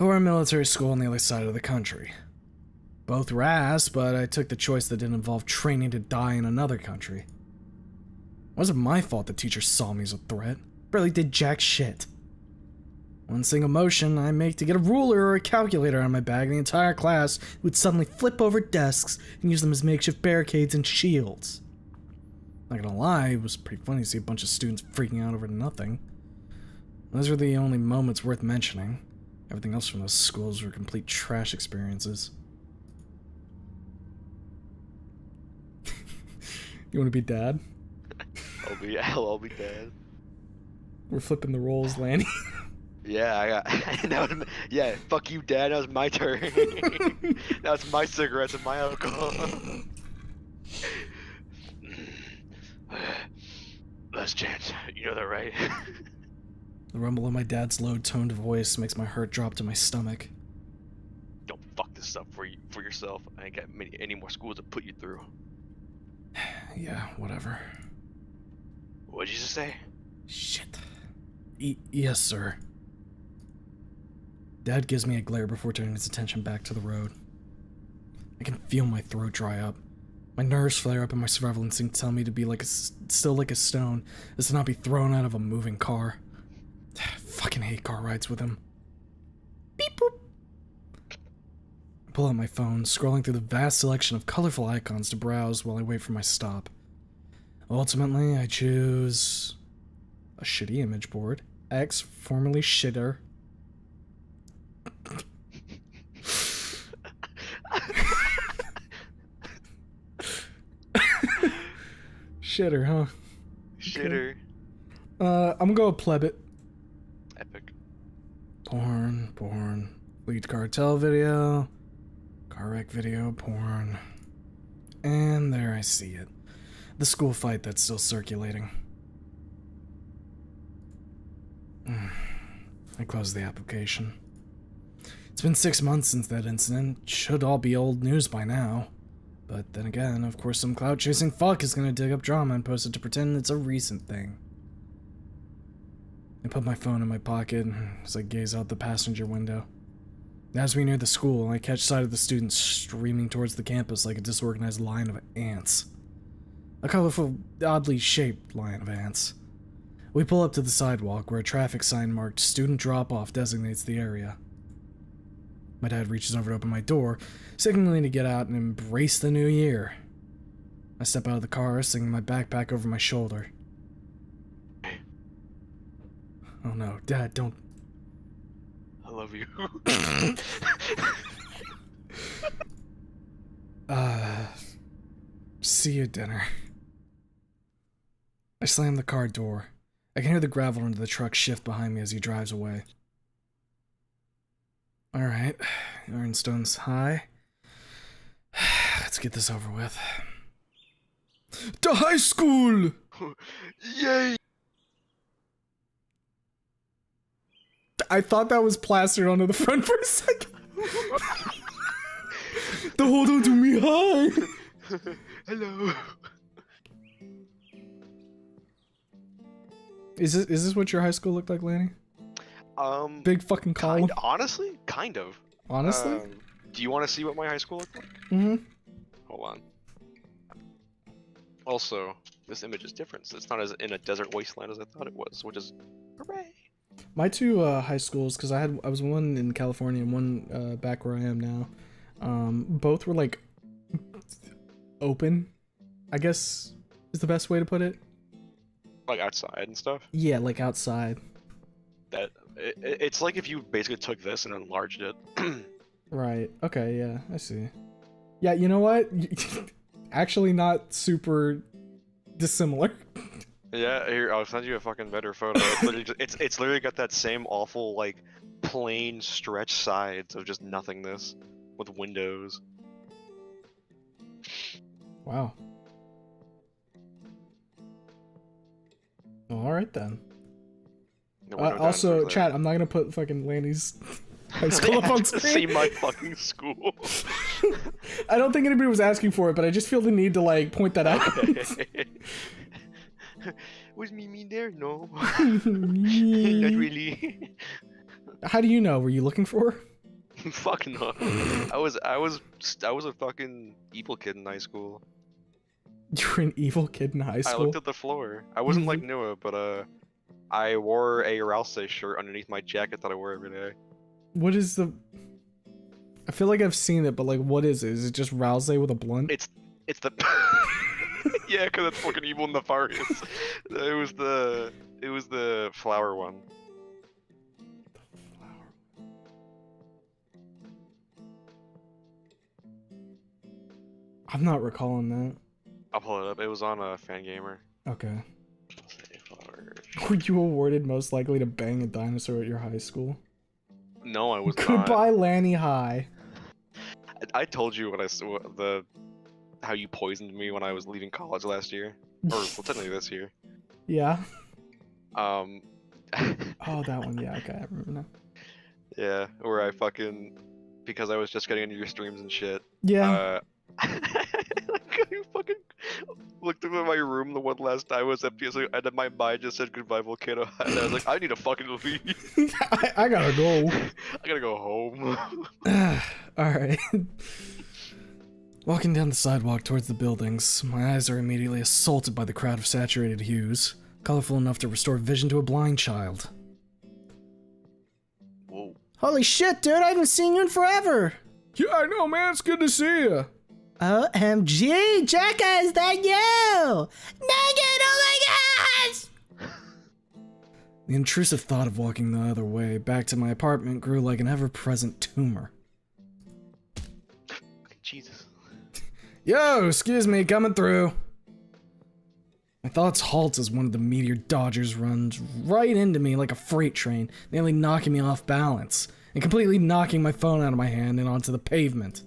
or a military school on the other side of the country. Both were ass, but I took the choice that didn't involve training to die in another country. It wasn't my fault the teacher saw me as a threat. Barely did jack shit. One single motion I make to get a ruler or a calculator out of my bag, and the entire class would suddenly flip over desks and use them as makeshift barricades and shields. Not gonna lie, it was pretty funny to see a bunch of students freaking out over nothing. Those were the only moments worth mentioning. Everything else from those schools were complete trash experiences. You wanna be dad? I'll be dead. We're flipping the roles, Lanny. Yeah, I got. Yeah, fuck you, Dad. That was my turn. Now it's my cigarettes and my alcohol. Last chance. You know that, right? The rumble of my dad's low-toned voice makes my heart drop to my stomach. Don't fuck this up for yourself. I ain't got any more schools to put you through. Yeah, whatever. What'd you just say? Shit. Yes, sir. Dad gives me a glare before turning his attention back to the road. I can feel my throat dry up. My nerves flare up and my survival instinct tell me to be still like a stone, as to not be thrown out of a moving car. Fucking hate car rides with him. Beep boop. I pull out my phone, scrolling through the vast selection of colorful icons to browse while I wait for my stop. Ultimately, I choose a shitty image board. X, formerly shitter. Shitter, huh? Shitter. I'm gonna go with plebit. Epic. Porn. Lead cartel video. Car wreck video, porn. And there I see it. The school fight that's still circulating. I closed the application. It's been 6 months since that incident. Should all be old news by now. But then again, of course some clout-chasing fuck is gonna dig up drama and post it to pretend it's a recent thing. I put my phone in my pocket as I gaze out the passenger window. As we near the school, I catch sight of the students streaming towards the campus like a disorganized line of ants. A colorful, oddly shaped line of ants. We pull up to the sidewalk where a traffic sign marked "Student Drop-Off" designates the area. My dad reaches over to open my door, signaling to get out and embrace the new year. I step out of the car, slinging my backpack over my shoulder. Oh no, Dad, don't... I love you. See you at dinner. I slam the car door. I can hear the gravel under the truck shift behind me as he drives away. Alright, Ironstone's high. Let's get this over with. To high school! Yay! I thought that was plastered onto the front for a second. The hold on to me high! Hello. Is this what your high school looked like, Lanny? Big fucking column? Honestly, kind of. Honestly? Do you want to see what my high school looked like? Mm-hmm. Hold on. Also, this image is different, so it's not as in a desert wasteland as I thought it was, which is hooray. My two high schools, because I was one in California and one back where I am now. Both were like open, I guess is the best way to put it. Like outside and stuff? Yeah, like outside. It's like if you basically took this and enlarged it. Right. Okay, yeah, I see. Yeah, you know what? Actually not super dissimilar. Yeah, here I'll send you a fucking better photo. It's literally it's literally got that same awful like plain stretched sides of just nothingness with windows. Wow. Well, all right then. There were no Also, dinosaurs there. chat, I'm not gonna put fucking Lanny's high school up on To screen. see my fucking school. I don't think anybody was asking for it, but I just feel the need to like point that out. Was Mimi there? No. Not Not really. How do you know? Were you looking for her? Fuck no. I was a fucking evil kid in high school. You were an evil kid in high I school. looked at the floor. I wasn't like Noah, but I wore a Rouse shirt underneath my jacket that I wear every day. What is the? I feel like I've seen it, but like, what is it? Is it just Rouse with a blunt? It's the yeah, cause it's fucking evil and nefarious. It was the flower one. I'm not recalling that. I'll pull it up. It was on a Fangamer. Okay. Were you awarded most likely to bang a dinosaur at your high school? No, I was not. Goodbye, Lanny High. I told you when I how you poisoned me when I was leaving college last year, or well, technically this year. Yeah. Oh, that one. Yeah. Okay, I remember now. Yeah, where I fucking because I was just getting into your streams and shit. Yeah. You fucking looked into my room the one last time I was empty, and then my mind just said goodbye volcano, and I was like, I need to fucking leave. I gotta go. I gotta go home. Alright. Walking down the sidewalk towards the buildings, my eyes are immediately assaulted by the crowd of saturated hues, colorful enough to restore vision to a blind child. Whoa. Holy shit, dude, I haven't seen you in forever! Yeah, I know, man, it's good to see you. OMG, Jacka, is that you? Naked, oh my gosh! The intrusive thought of walking the other way back to my apartment grew like an ever-present tumor. Jesus. Yo, excuse me, coming through. My thoughts halt as one of the meteor dodgers runs right into me like a freight train, nearly knocking me off balance, and completely knocking my phone out of my hand and onto the pavement.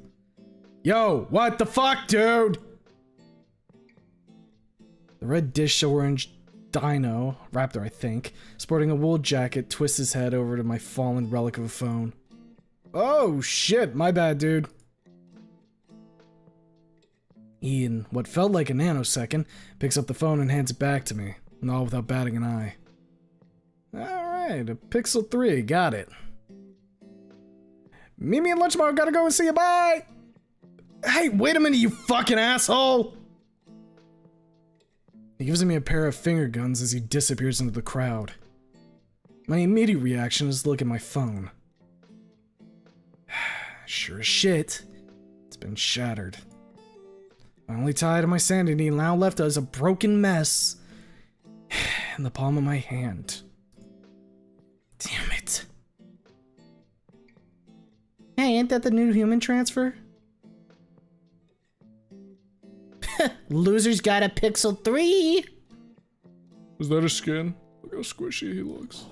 Yo, what the fuck, dude? The red dish orange dino, raptor I think, sporting a wool jacket, twists his head over to my fallen relic of a phone. Oh shit, my bad, dude. Ian, what felt like a nanosecond, picks up the phone and hands it back to me, and all without batting an eye. Alright, a Pixel 3, got it. Meet me at lunch tomorrow, gotta go and see you, bye! Hey, wait a minute, you fucking asshole! He gives me a pair of finger guns as he disappears into the crowd. My immediate reaction is to look at my phone. Sure as shit, it's been shattered. My only tie to my sanity now left is a broken mess in the palm of my hand. Damn it. Hey, ain't that the new human transfer? Loser's got a Pixel 3! Is that a skin? Look how squishy he looks.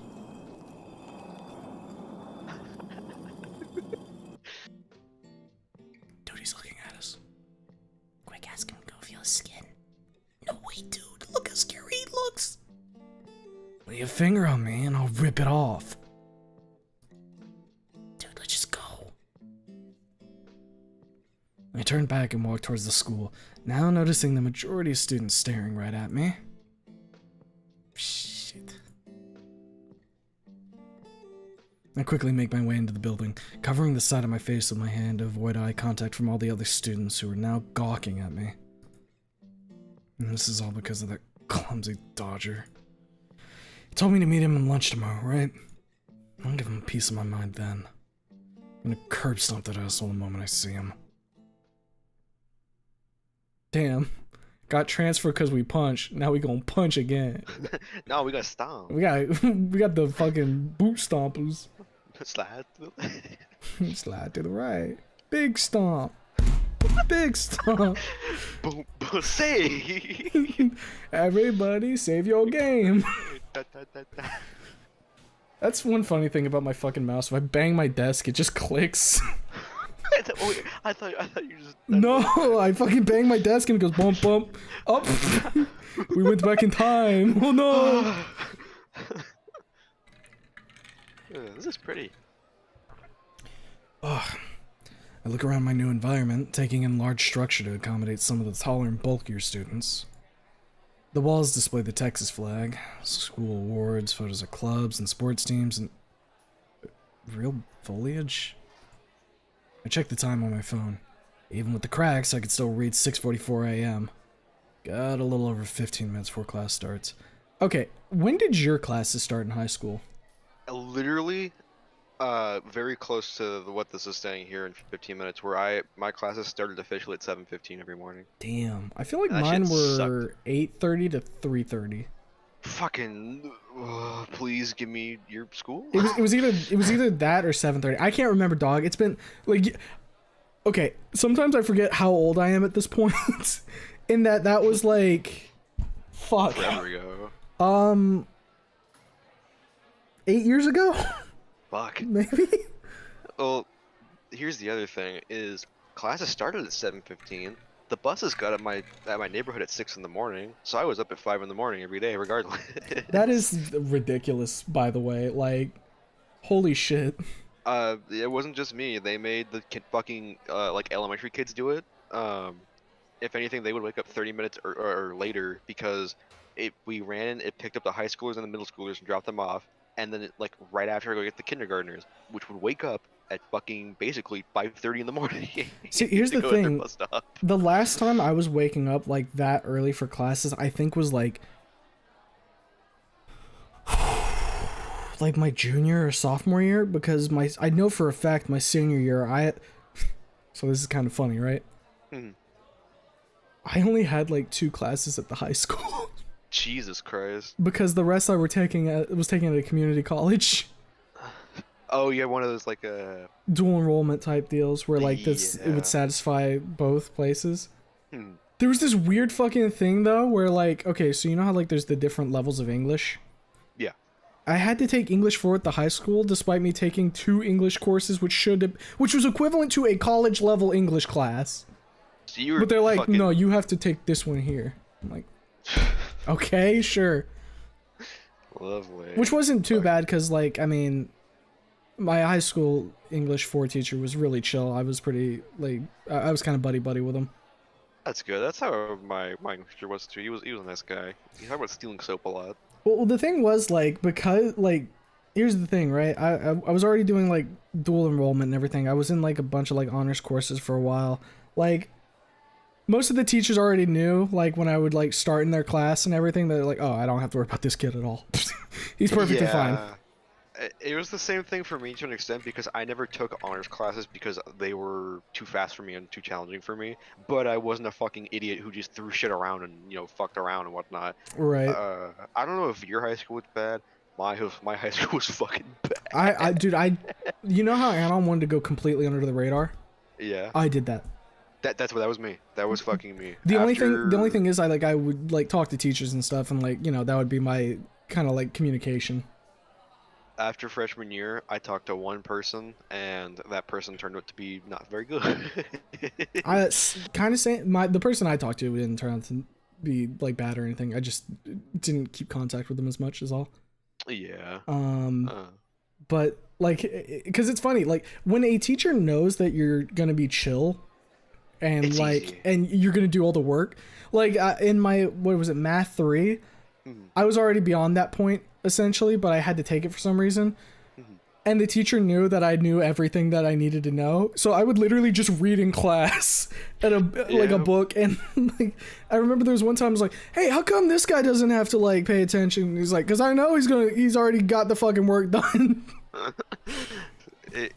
Dude, he's looking at us. Quick, ask him to go feel his skin. No way, dude. Look how scary he looks. Lay a finger on me and I'll rip it off. Dude, let's just go. I turned back and walked towards the school, now noticing the majority of students staring right at me. Shit. I quickly make my way into the building, covering the side of my face with my hand to avoid eye contact from all the other students who are now gawking at me. And this is all because of that clumsy dodger. He told me to meet him at lunch tomorrow, right? I'll give him a piece of my mind then. I'm gonna curb stomp that asshole the moment I see him. Damn. Got transferred because we punched. Now we gonna punch again. No, we got stomp. We got the fucking boot stompers. Slide. Slide to the right. Big stomp. Big stomp. Boom, boom, say. Everybody save your game. Da, da, da, da. That's one funny thing about my fucking mouse. If I bang my desk, it just clicks. I thought you just. No, I fucking bang my desk and it goes bump bump. Up. We went back in time. Oh no. This is pretty. Ugh. I look around my new environment, taking in large structure to accommodate some of the taller and bulkier students. The walls display the Texas flag, school awards, photos of clubs and sports teams, and real foliage. I check the time on my phone. Even with the cracks, I could still read 6:44 a.m. Got a little over 15 minutes before class starts. Okay, when did your classes start in high school? Literally, very close to what this is saying here in 15 minutes. Where my classes started officially at 7:15 every morning. Damn, I feel like That mine shit were 8:30 to 3:30. Fucking, please give me your school. It was either that or 7:30. I can't remember, dog. It's been like, okay. Sometimes I forget how old I am at this point. In that was like, fuck. Forever ago. 8 years ago. Fuck. Maybe. Well, here's the other thing: is classes started at 7:15. The buses got at my neighborhood at 6 in the morning, so I was up at 5 in the morning every day, regardless. That is ridiculous, by the way. Like, holy shit. It wasn't just me. They made the fucking like elementary kids do it. If anything, they would wake up 30 minutes or later because we ran. It picked up the high schoolers and the middle schoolers and dropped them off, and then like right after I go get the kindergartners, which would wake up at fucking basically 5:30 in the morning. See, here's to the go to their thing. bus stop. The last time I was waking up like that early for classes, I think was like my junior or sophomore year, because I know for a fact my senior year so this is kind of funny, right? I only had like 2 classes at the high school. Jesus Christ. Because the rest I was taking at a community college. Oh, you had one of those like Dual enrollment type deals where like this it would satisfy both places. There was this weird fucking thing though where like, okay, so you know how like there's the different levels of English? Yeah. I had to take English 4 at the high school despite me taking 2 English courses which was equivalent to a college level English class. So you were But they're like, fucking... no, you have to take this one here. I'm like, okay, sure. Lovely. Which wasn't too bad because, like, I mean, my high school English 4 teacher was really chill. I was pretty, like, I was kind of buddy-buddy with him. That's good. That's how my English teacher was too. He was a nice guy. He talked about stealing soap a lot. Well, the thing was, like, because, like, here's the thing, right? I was already doing, like, dual enrollment and everything. I was in, like, a bunch of, like, honors courses for a while. Like, most of the teachers already knew, like, when I would, like, start in their class and everything, they're like, oh, I don't have to worry about this kid at all. He's perfectly fine. It was the same thing for me to an extent because I never took honors classes because they were too fast for me and too challenging for me. But I wasn't a fucking idiot who just threw shit around and, you know, fucked around and whatnot. Right. I don't know if your high school was bad. My high school was fucking bad. Dude, you know how Anon wanted to go completely under the radar? Yeah. I did that. That was me. That was fucking me. The only thing is I would like talk to teachers and stuff, and like, you know, that would be my kind of like communication. After freshman year, I talked to one person, and that person turned out to be not very good. I kind of say the person I talked to didn't turn out to be like bad or anything. I just didn't keep contact with them as much, is all. Yeah. But like, because it's funny, like when a teacher knows that you're gonna be chill, and it's like, easy. and you're gonna do all the work, like in my math 3, I was already beyond that point essentially, but I had to take it for some reason. And the teacher knew that I knew everything that I needed to know, so I would literally just read in class at like a book. And like, I remember there was one time I was like, "Hey, how come this guy doesn't have to like pay attention?" And he's like, "Cause I know he's already got the fucking work done."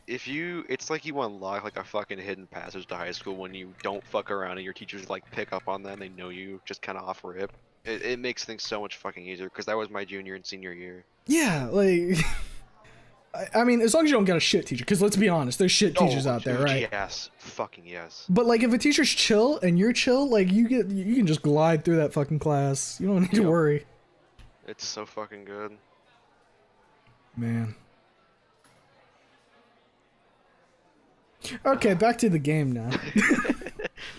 It's like you unlock like a fucking hidden passage to high school when you don't fuck around and your teachers like pick up on that and they know you just kind of off rip. It makes things so much fucking easier because that was my junior and senior year. Yeah, like. I mean, as long as you don't get a shit teacher, because let's be honest, there's shit teachers out there, dude, right? Yes, fucking yes. But like, if a teacher's chill and you're chill, like you can just glide through that fucking class. You don't need to worry. It's so fucking good. Man. Okay, back to the game now.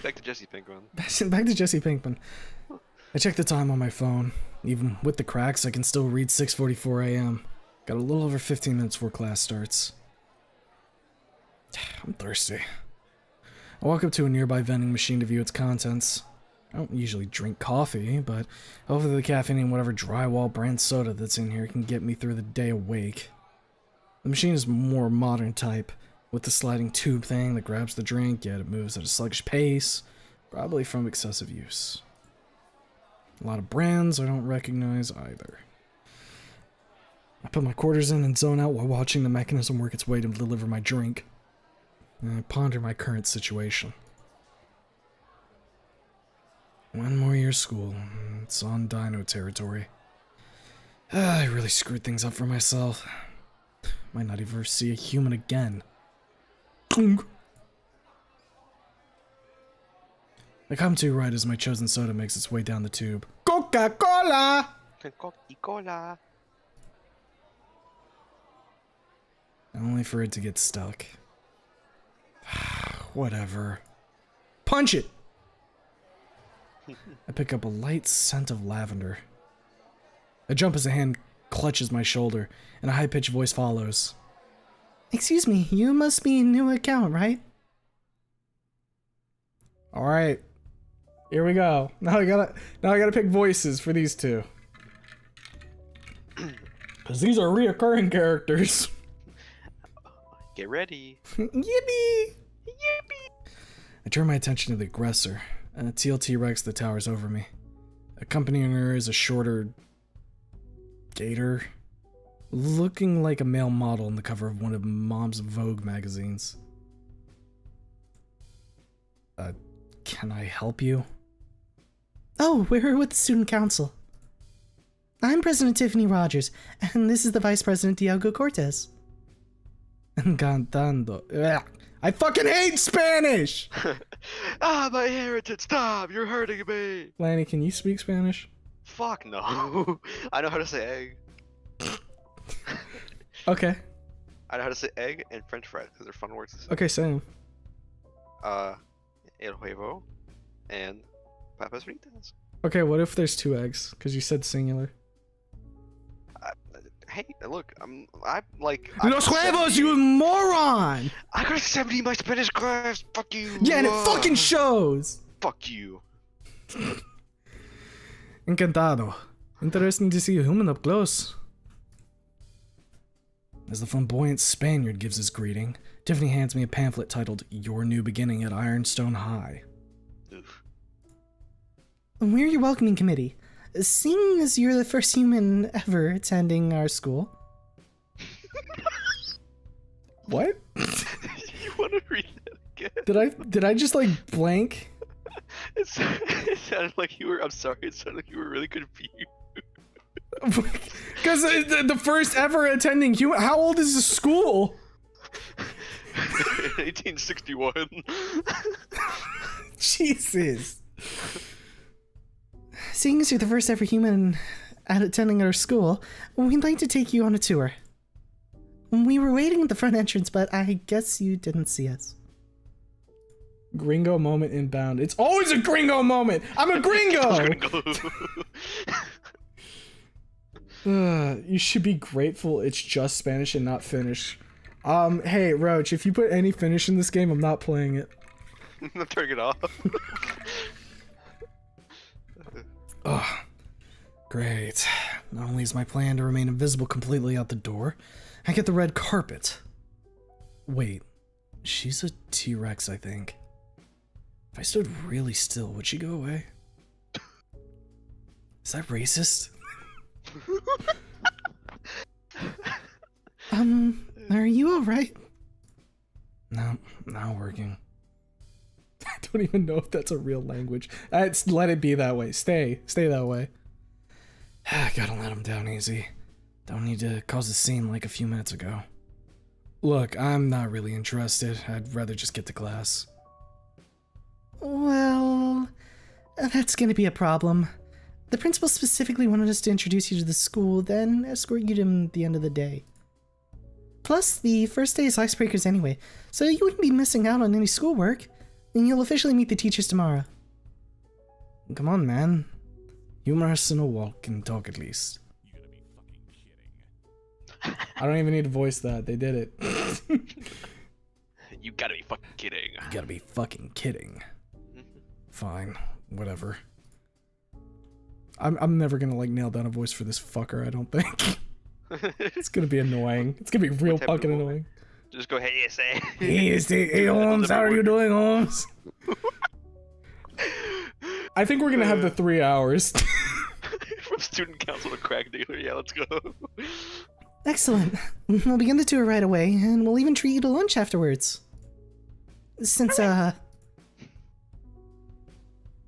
Back to Jesse Pinkman. Back to Jesse Pinkman. I checked the time on my phone. Even with the cracks, I can still read 6:44 a.m. Got a little over 15 minutes before class starts. I'm thirsty. I walk up to a nearby vending machine to view its contents. I don't usually drink coffee, but hopefully the caffeine and whatever drywall brand soda that's in here can get me through the day awake. The machine is more modern type, with the sliding tube thing that grabs the drink, yet it moves at a sluggish pace, probably from excessive use. A lot of brands I don't recognize either. I put my quarters in and zone out while watching the mechanism work its way to deliver my drink. And I ponder my current situation. One more year of school. It's on dino territory. I really screwed things up for myself. Might not ever see a human again. I come to right as my chosen soda makes its way down the tube. Coca-Cola! Coca-Cola. Only for it to get stuck. Whatever. Punch it! I pick up a light scent of lavender. I jump as a hand clutches my shoulder, and a high-pitched voice follows. Excuse me, you must be a new account, right? Alright. Here we go. Now I gotta pick voices for these two. Cause these are reoccurring characters. Get ready. Yippee! Yippee! I turn my attention to the aggressor, and a teal T-Rex that towers over me. Accompanying her is a shorter gator, looking like a male model on the cover of one of Mom's Vogue magazines. Can I help you? Oh, we're with the student council. I'm President Tiffany Rogers, and this is the Vice President Diego Cortez. Encantando. Ugh. I fucking hate Spanish! Ah, my heritage, stop! You're hurting me! Lanny, can you speak Spanish? Fuck no. I know how to say egg. Okay. I know how to say egg and french fries because they're fun words to say. Okay, same. El huevo and papas fritas. Okay, what if there's two eggs? Because you said singular. Hey, look, I'm like... Los huevos, you moron! I got a 70 in my Spanish class, fuck you! Yeah, and it fucking shows! Fuck you. Encantado. Interesting to see a human up close. As the flamboyant Spaniard gives his greeting, Tiffany hands me a pamphlet titled Your New Beginning at Ironstone High. Oof. We're your welcoming committee. Seeing as you're the first human ever attending our school. What? You want to read that again? Did I just like blank? It sounded like you were... I'm sorry, it sounded like you were really confused. Because the first ever attending human. How old is the school? 1861. Jesus. Seeing as you're the first ever human at attending our school, we'd like to take you on a tour. We were waiting at the front entrance, but I guess you didn't see us. Gringo moment inbound. It's always a gringo moment! I'm a gringo! You should be grateful it's just Spanish and not Finnish. Hey, Roach, if you put any Finnish in this game, I'm not playing it. I'm turning it off. Ugh. Great. Not only is my plan to remain invisible completely out the door, I get the red carpet. Wait, she's a T-Rex, I think. If I stood really still, would she go away? Is that racist? Are you alright? No, not working. I don't even know if that's a real language. Let it be that way. Stay that way. Gotta let him down easy. Don't need to cause a scene like a few minutes ago. Look, I'm not really interested. I'd rather just get to class. Well, that's gonna be a problem. The principal specifically wanted us to introduce you to the school, then escort you to him at the end of the day. Plus, the first day is icebreakers anyway, so you wouldn't be missing out on any schoolwork, and you'll officially meet the teachers tomorrow. Come on, man. Humor us in a walk and talk at least. I don't even need to voice that. They did it. You gotta be fucking kidding. You gotta be fucking kidding. Fine. Whatever. I'm never gonna like nail down a voice for this fucker, I don't think. It's gonna be annoying. It's gonna be real fucking annoying. Just go, hey, say. Hey, Holmes, how are you doing, Holmes? I think we're gonna have the 3 hours. From student council to crack dealer, yeah, let's go. Excellent. We'll begin the tour right away, and we'll even treat you to lunch afterwards. Since,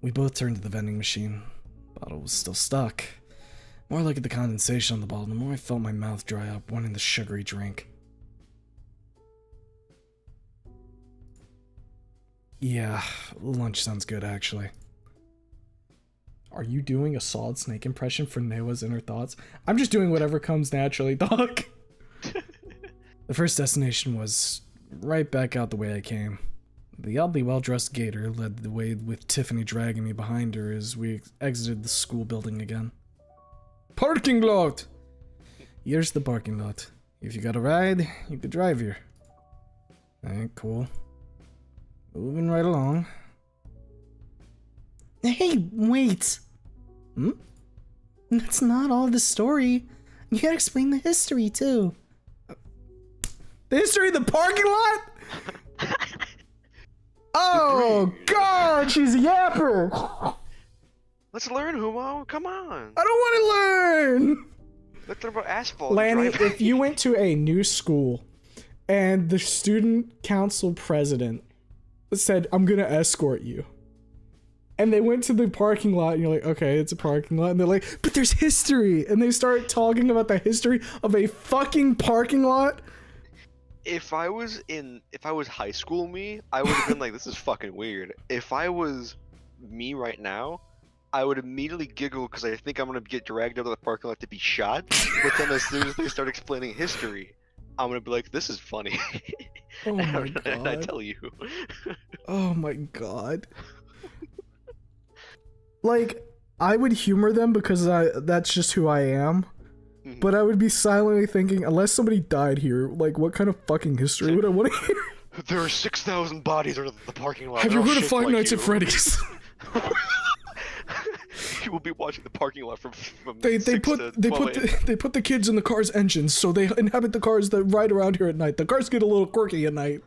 We both turned to the vending machine. Bottle was still stuck. More like the condensation on the bottle, the more I felt my mouth dry up, wanting the sugary drink. Yeah, lunch sounds good, actually. Are you doing a Solid Snake impression for Newa's Inner Thoughts? I'm just doing whatever comes naturally, dog. The first destination was right back out the way I came. The oddly well-dressed Gator led the way with Tiffany dragging me behind her as we exited the school building again. Parking lot! Here's the parking lot. If you got a ride, you could drive here. Alright, cool. Moving right along. hey, wait! Hmm? That's not all the story. You gotta explain the history, too. The history of the parking lot? Oh, God, she's a yapper! Let's learn, Humo. Come on. I don't want to learn! Let's learn about asphalt. Lanny, driving. if you went to a new school and the student council president said, I'm gonna escort you, and they went to the parking lot and you're like, okay, it's a parking lot, and they're like, but there's history, and they start talking about the history of a fucking parking lot. If I was high school me, I would have been like, this is fucking weird. If I was me right now, I would immediately giggle because I think I'm gonna get dragged out of the parking lot to be shot. But then as soon as they start explaining history, I'm gonna be like, this is funny. Oh my And I God. tell you. Oh my God. Like, I would humor them because that's just who I am. But I would be silently thinking, unless somebody died here, like, what kind of fucking history would I want to hear? There are 6,000 bodies under the parking lot. Have They're you all heard of shaped Five like Nights at you. Freddy's? You will be watching the parking lot from They 6 put to they 12 put a.m. they put the kids in the car's engines, so they inhabit the cars that ride around here at night. The cars get a little quirky at night.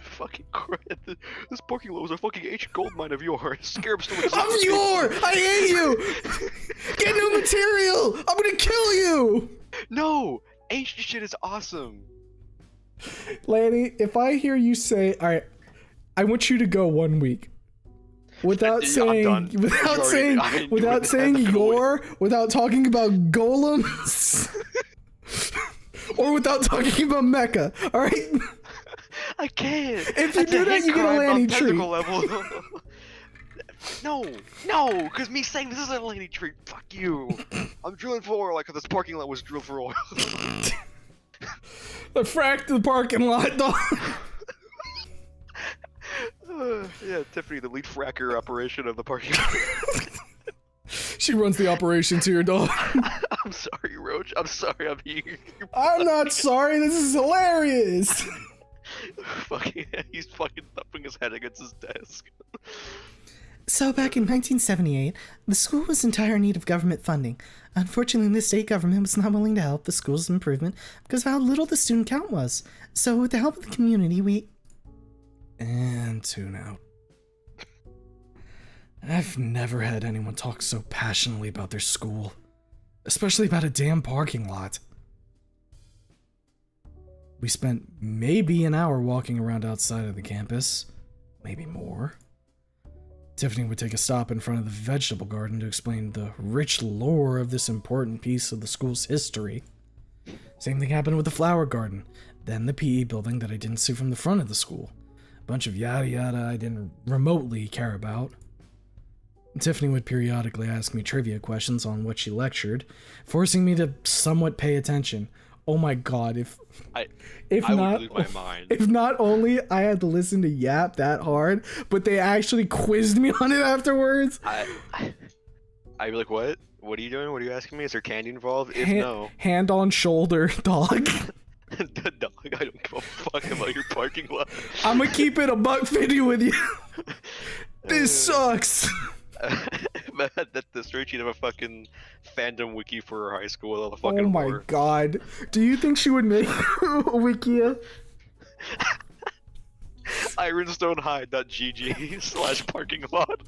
Fucking crap. This parking lot was a fucking ancient gold mine of yours. Scarab still exists. I hate you! Get new material! I'm gonna kill you! No! Ancient shit is awesome. Lanny, if I hear you say, alright, I want you to go 1 week. Without I'm saying, done. without You already- saying, I knew without it. saying That's cool. your, without talking about golems, or without talking about Mecha, alright? I can't. If you That's do a that, hate you get a crime on Lanny technical treat. level. No, because me saying this isn't a Lanny treat. Fuck you. I'm drilling for oil like this parking lot was drilled for oil. The frack to the parking lot, dog. Yeah, Tiffany, the lead fracker operation of the parking lot. She runs the operations here, dog. I'm sorry, Roach. I'm sorry I'm here. I'm not sorry, this is hilarious. He's fucking thumping his head against his desk. So back in 1978, the school was in dire need of government funding. Unfortunately, the state government was not willing to help the school's improvement because of how little the student count was. So with the help of the community, we... And tune out. I've never had anyone talk so passionately about their school. Especially about a damn parking lot. We spent maybe an hour walking around outside of the campus. Maybe more. Tiffany would take a stop in front of the vegetable garden to explain the rich lore of this important piece of the school's history. Same thing happened with the flower garden, then the PE building that I didn't see from the front of the school. A bunch of yada yada I didn't remotely care about. Tiffany would periodically ask me trivia questions on what she lectured, forcing me to somewhat pay attention. Oh my god, I not, would lose my mind. if not only I had to listen to Yap that hard, but they actually quizzed me on it afterwards. I'd be like, what? What are you doing? What are you asking me? Is there candy involved? If no. Hand on shoulder, dog. The dog, I don't give a fuck about your parking lot. I'm gonna keep it a $150 with you. This sucks. That the straight she'd have a fucking fandom wiki for her high school with all the fucking Oh my lore. god. Do you think she would make a Wikia? IronstoneHigh.gg/parking lot.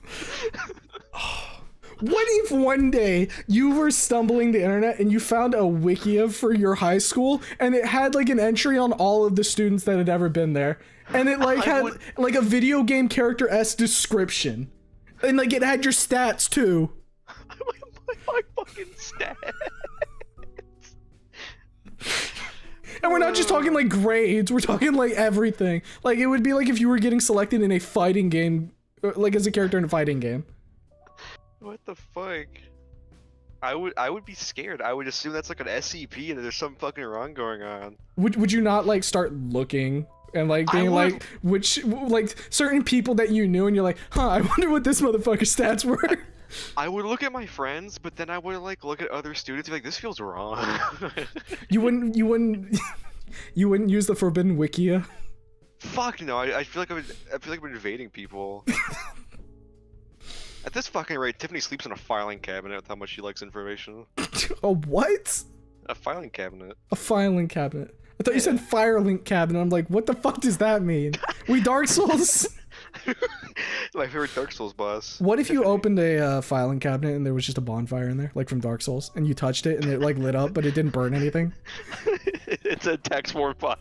What if one day you were stumbling the internet and you found a Wikia for your high school and it had like an entry on all of the students that had ever been there, and it like had like a video game character-esque description, and like it had your stats too. my fucking stats. And we're not just talking like grades, we're talking like everything. Like it would be like if you were getting selected in a fighting game, like as a character in a fighting game. What the fuck? I would be scared. I would assume that's like an SCP and there's something fucking wrong going on. Would you not like start looking and like being like which like certain people that you knew and you're like, huh, I wonder what this motherfucker's stats were? I would look at my friends, but then I would like look at other students and be like, this feels wrong. You wouldn't you wouldn't use the forbidden wikia? Fuck no, I feel like I'm invading people. At this fucking rate, Tiffany sleeps in a filing cabinet with how much she likes information. A what? A filing cabinet. A filing cabinet. I thought you said Firelink cabinet. I'm like, what the fuck does that mean? We Dark Souls? My favorite Dark Souls boss. What if you opened a filing cabinet and there was just a bonfire in there, like from Dark Souls, and you touched it and it like lit up, but it didn't burn anything? It's a text form file.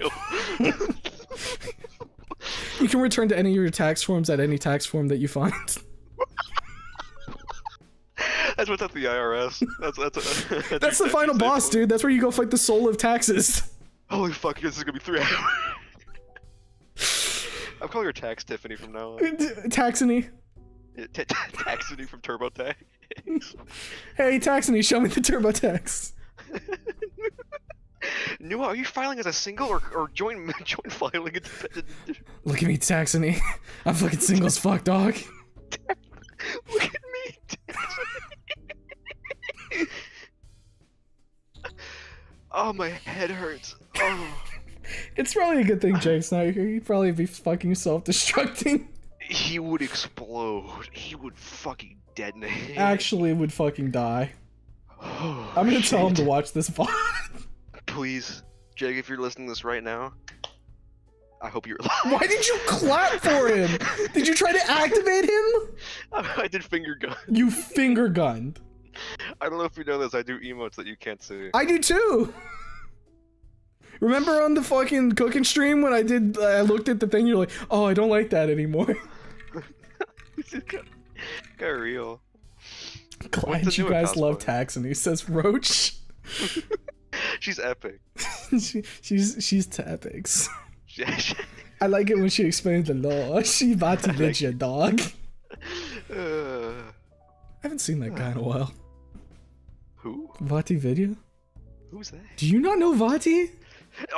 You can return to any of your tax forms at any tax form that you find. That's what's at the IRS. That's the final boss, dude. That's where you go fight the soul of taxes. Holy fuck, this is gonna be 3 hours. I'm calling her Tax Tiffany from now on. Taxony. Taxony from TurboTax. Hey, Taxony, show me the TurboTax. Nua, are you filing as a single or joint filing independent? Look at me, Taxony. I'm fucking single as fuck, dog. Look at me, Taxony. Oh, my head hurts. Oh. It's probably a good thing Jake's not here. He'd probably be fucking self-destructing. He would explode. He would fucking detonate. Actually would fucking die. Oh, I'm gonna tell him to shit. watch this VOD. Please, Jake, if you're listening to this right now, I hope you're alive. Why did you clap for him? Did you try to activate him? I did finger gun. You finger gunned. I don't know if you know this, I do emotes that you can't see. I do too. Remember on the fucking cooking stream when I looked at the thing, you're like, oh, I don't like that anymore. Got real. Glad you guys love tax, and he says Roach. She's epic. she's Tapix. I like it when she explains the law. She Vati Vidya, dog. I haven't seen that guy in a while. Who? Vati Vidya? Who's that? Do you not know Vati?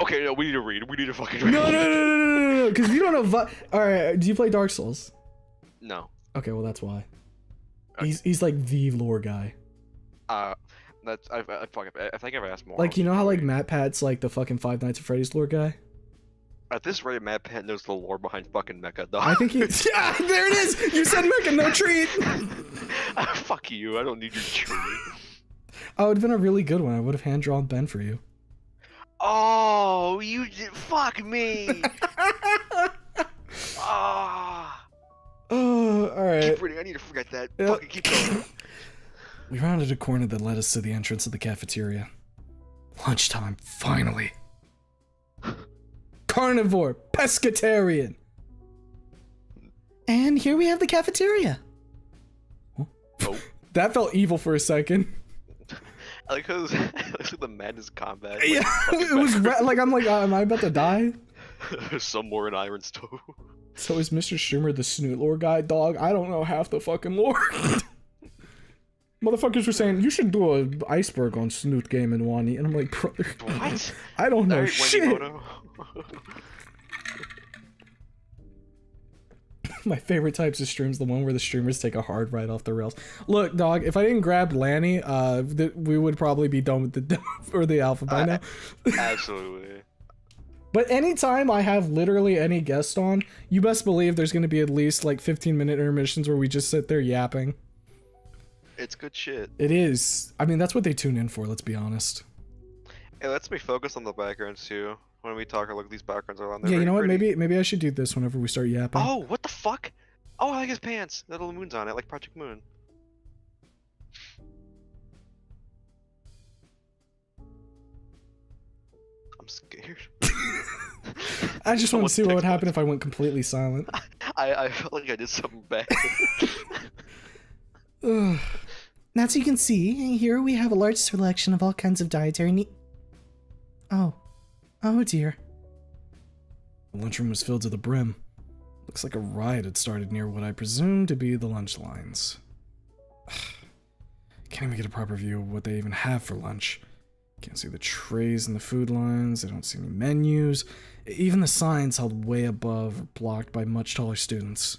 Okay, no, we need to read. We need to fucking read. No, because if you don't know Vati... Alright, do you play Dark Souls? No. Okay, well that's why. Okay. He's like the lore guy. That's... I think I've asked more. Like, you know how like Matt Pat's like the fucking Five Nights at Freddy's lore guy? At this rate, Matt Pat knows the lore behind fucking Mecha, dog. I think he... Yeah, there it is! You said Mecha, no treat! Fuck you, I don't need your treat. Oh, it would have been a really good one. I would have hand-drawn Ben for you. Oh, you did... Fuck me! Ah. Oh, alright. Keep reading, I need to forget that. Yep. Fucking keep going. We rounded a corner that led us to the entrance of the cafeteria. Lunchtime, finally. Carnivore, pescatarian. And here we have the cafeteria. That felt evil for a second. I like how it was like the madness combat. Yeah, it was like I'm like, am I about to die? Some more in Iron Stove. So is Mr. Streamer the snoot lore guy? Dog, I don't know half the fucking lore. Motherfuckers were saying you should do an iceberg on Snoot Game and Wani, and I'm like, brother, What? I don't know Alright, shit. Wendymoto. My favorite types of streams, the one where the streamers take a hard ride off the rails. Look, dog, if I didn't grab Lanny, we would probably be done with the or the alpha by now. Absolutely. But anytime I have literally any guest on, you best believe there's going to be at least like 15-minute intermissions where we just sit there yapping. It's good shit. It is. I mean, that's what they tune in for, let's be honest. It lets me focus on the backgrounds too. When we talk, look, these backgrounds are on there. Yeah, you know what? Pretty. Maybe I should do this whenever we start yapping. Oh, what the fuck? Oh, I like his pants. That little moon's on it, like Project Moon. I'm scared. I just want to see what would happen if I went completely silent. I felt like I did something bad. Ugh. As you can see, here we have a large selection of all kinds of dietary Oh dear. The lunchroom was filled to the brim. Looks like a riot had started near what I presume to be the lunch lines. Can't even get a proper view of what they even have for lunch. Can't see the trays in the food lines, I don't see any menus. Even the signs held way above are blocked by much taller students.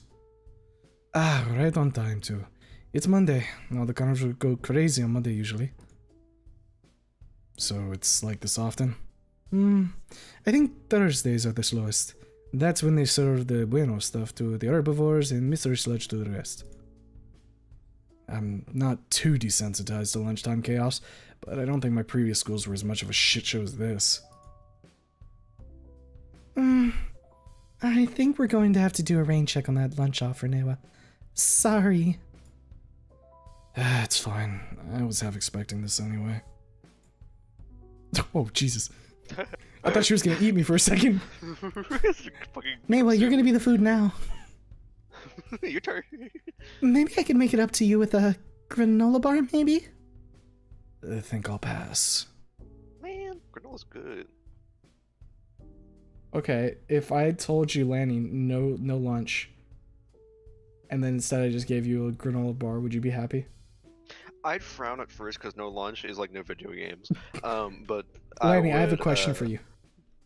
Right on time too. It's Monday. Now the carnivores go crazy on Monday usually. So it's like this often? I think Thursdays are the slowest. That's when they serve the bueno stuff to the herbivores and mystery sludge to the rest. I'm not too desensitized to lunchtime chaos, but I don't think my previous schools were as much of a shit show as this. I think we're going to have to do a rain check on that lunch offer, Newa. Sorry. It's fine. I was half expecting this anyway. Oh, Jesus. I thought she was gonna eat me for a second. Newa, you're gonna be the food now. Your turn. Maybe I could make it up to you with a granola bar, maybe? I think I'll pass. Man, granola's good. Okay, if I told you, Lanny, no lunch, and then instead I just gave you a granola bar, would you be happy? I'd frown at first because no lunch is like no video games. But Lanny, I have a question for you.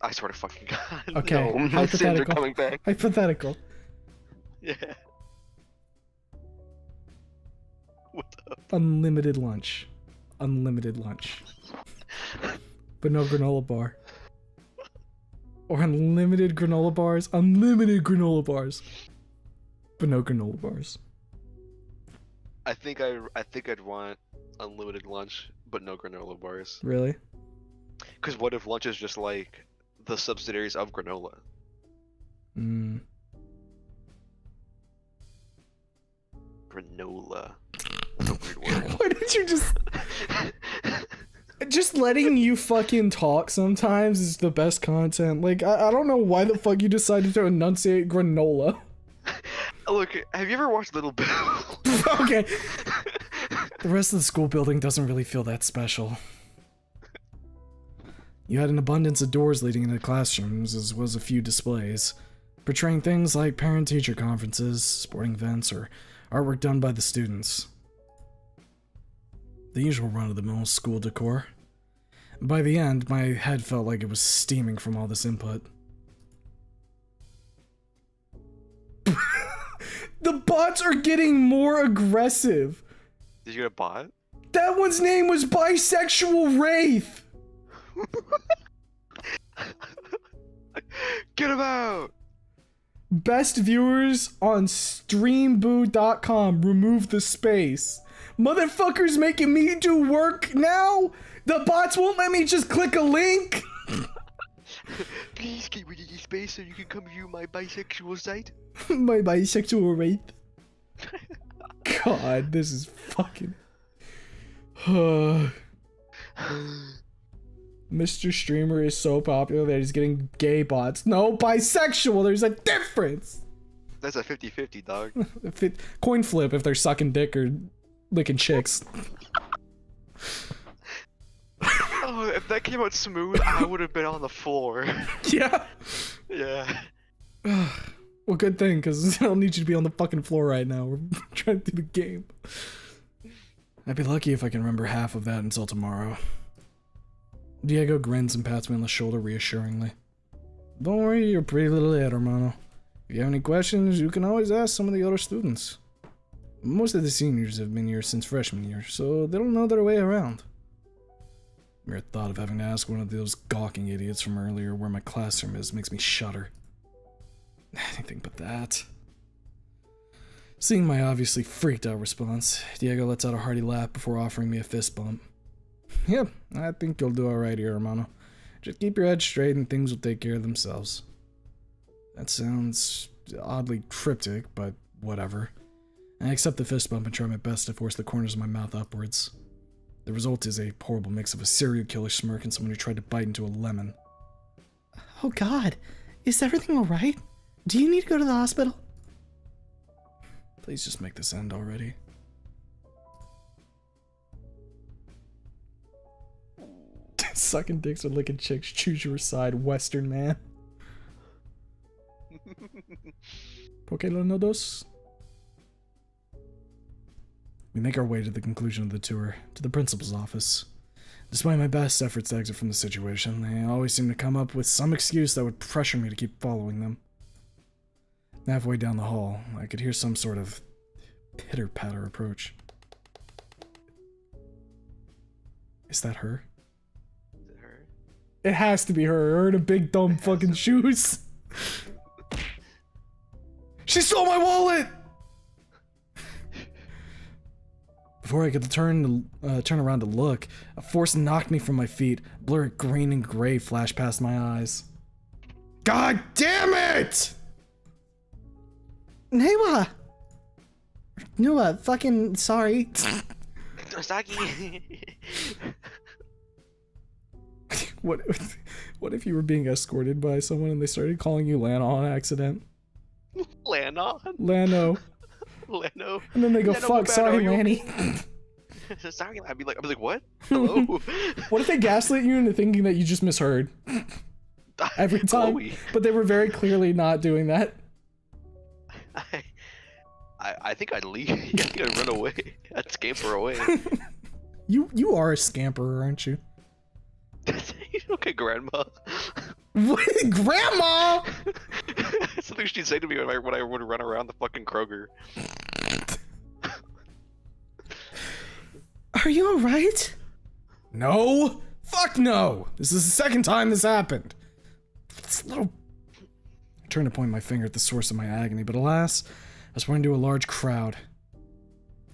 I swear to fucking God. Okay, No, my sins are hypothetical. coming back. Hypothetical. Yeah. What up? Unlimited lunch. Unlimited lunch. But no granola bar. Or unlimited granola bars. Unlimited granola bars. But no granola bars. I think I'd want unlimited lunch, but no granola bars. Really? Because what if lunch is just like the subsidiaries of granola? Granola. That's a weird word. Why did you just... Just letting you fucking talk sometimes is the best content. Like, I don't know why the fuck you decided to enunciate granola. Look, have you ever watched Little Bill? Okay. The rest of the school building doesn't really feel that special. You had an abundance of doors leading into classrooms, as well as a few displays, portraying things like parent-teacher conferences, sporting events, or artwork done by the students. The usual run-of-the-mill school decor. By the end, my head felt like it was steaming from all this input. The bots are getting more aggressive. Did you get a bot? That one's name was Bisexual Wraith. Get him out! Best viewers on streamboot.com. Remove the space. Motherfuckers making me do work now? The bots won't let me just click a link? Please get rid of the space so you can come view my bisexual site. My bisexual wraith. God, this is fucking... Mr. Streamer is so popular that he's getting gay bots. No, bisexual, there's a difference! That's a 50-50, dog. Coin flip if they're sucking dick or licking chicks. Oh, if that came out smooth, I would have been on the floor. Yeah. Yeah. Well, good thing, because I don't need you to be on the fucking floor right now. We're trying to do the game. I'd be lucky if I can remember half of that until tomorrow. Diego grins and pats me on the shoulder reassuringly. Don't worry, you're a pretty little head, hermano. If you have any questions, you can always ask some of the other students. Most of the seniors have been here since freshman year, so they don't know their way around. Mere thought of having to ask one of those gawking idiots from earlier where my classroom is makes me shudder. Anything but that. Seeing my obviously freaked out response, Diego lets out a hearty laugh before offering me a fist bump. Yep, I think you'll do alright here, hermano. Just keep your head straight and things will take care of themselves. That sounds oddly cryptic, but whatever. I accept the fist bump and try my best to force the corners of my mouth upwards. The result is a horrible mix of a serial killer smirk and someone who tried to bite into a lemon. Oh God, is everything alright? Do you need to go to the hospital? Please just make this end already. Sucking dicks or licking chicks, choose your side, Western man. ¿Por qué no dos? We make our way to the conclusion of the tour, to the principal's office. Despite my best efforts to exit from the situation, they always seem to come up with some excuse that would pressure me to keep following them. Halfway down the hall, I could hear some sort of pitter-patter approach. Is that her? Is it her? It has to be her in a big dumb fucking shoes. She stole my wallet! Before I could turn around to look, a force knocked me from my feet. Blurry green and gray flashed past my eyes. God damn it! Newa! Nua, fucking sorry. Saki. What if you were being escorted by someone and they started calling you Lana on accident? Lana? Lano. Lano. And then they go, Lano, fuck, sorry, Lanny. Sorry, I'd be like, what? Hello? What if they gaslit you into thinking that you just misheard? Every time. Chloe. But they were very clearly not doing that. I think I'd leave. I think I'd run away. I'd scamper away. You are a scamperer, aren't you? Okay, Grandma. What? Grandma? Something she'd say to me when I would run around the fucking Kroger. Are you alright? No. Fuck no. This is the second time this happened. This little... I turned to point my finger at the source of my agony, but alas, I was pointing to a large crowd.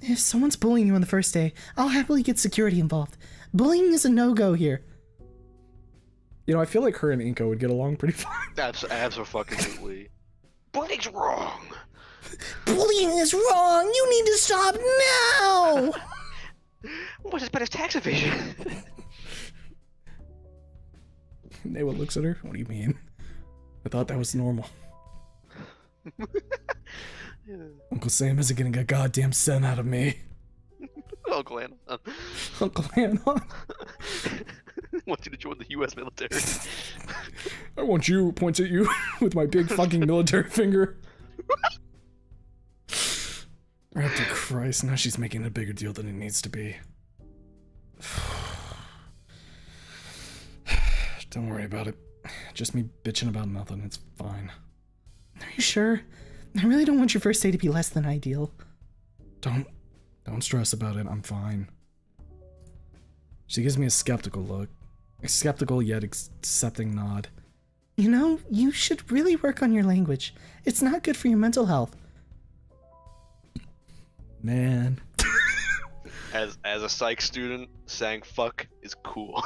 If someone's bullying you on the first day, I'll happily get security involved. Bullying is a no-go here. You know, I feel like her and Inko would get along pretty fine. That's absolutely. Bullying's wrong. Bullying is wrong! You need to stop now! What's as bad as tax evasion? Newa looks at her. What do you mean? I thought that was normal. Yeah. Uncle Sam isn't getting a goddamn cent out of me. Uncle Anna. Uncle Anna. I want you to join the U.S. military. I want you, points at you with my big fucking military finger. Raptor Christ, now she's making a bigger deal than it needs to be. Don't worry about it. Just me bitching about nothing, it's fine. Are you sure? I really don't want your first day to be less than ideal. Don't stress about it, I'm fine. She gives me a skeptical look. A skeptical yet accepting nod. You know, you should really work on your language. It's not good for your mental health. Man. As a psych student, saying fuck is cool.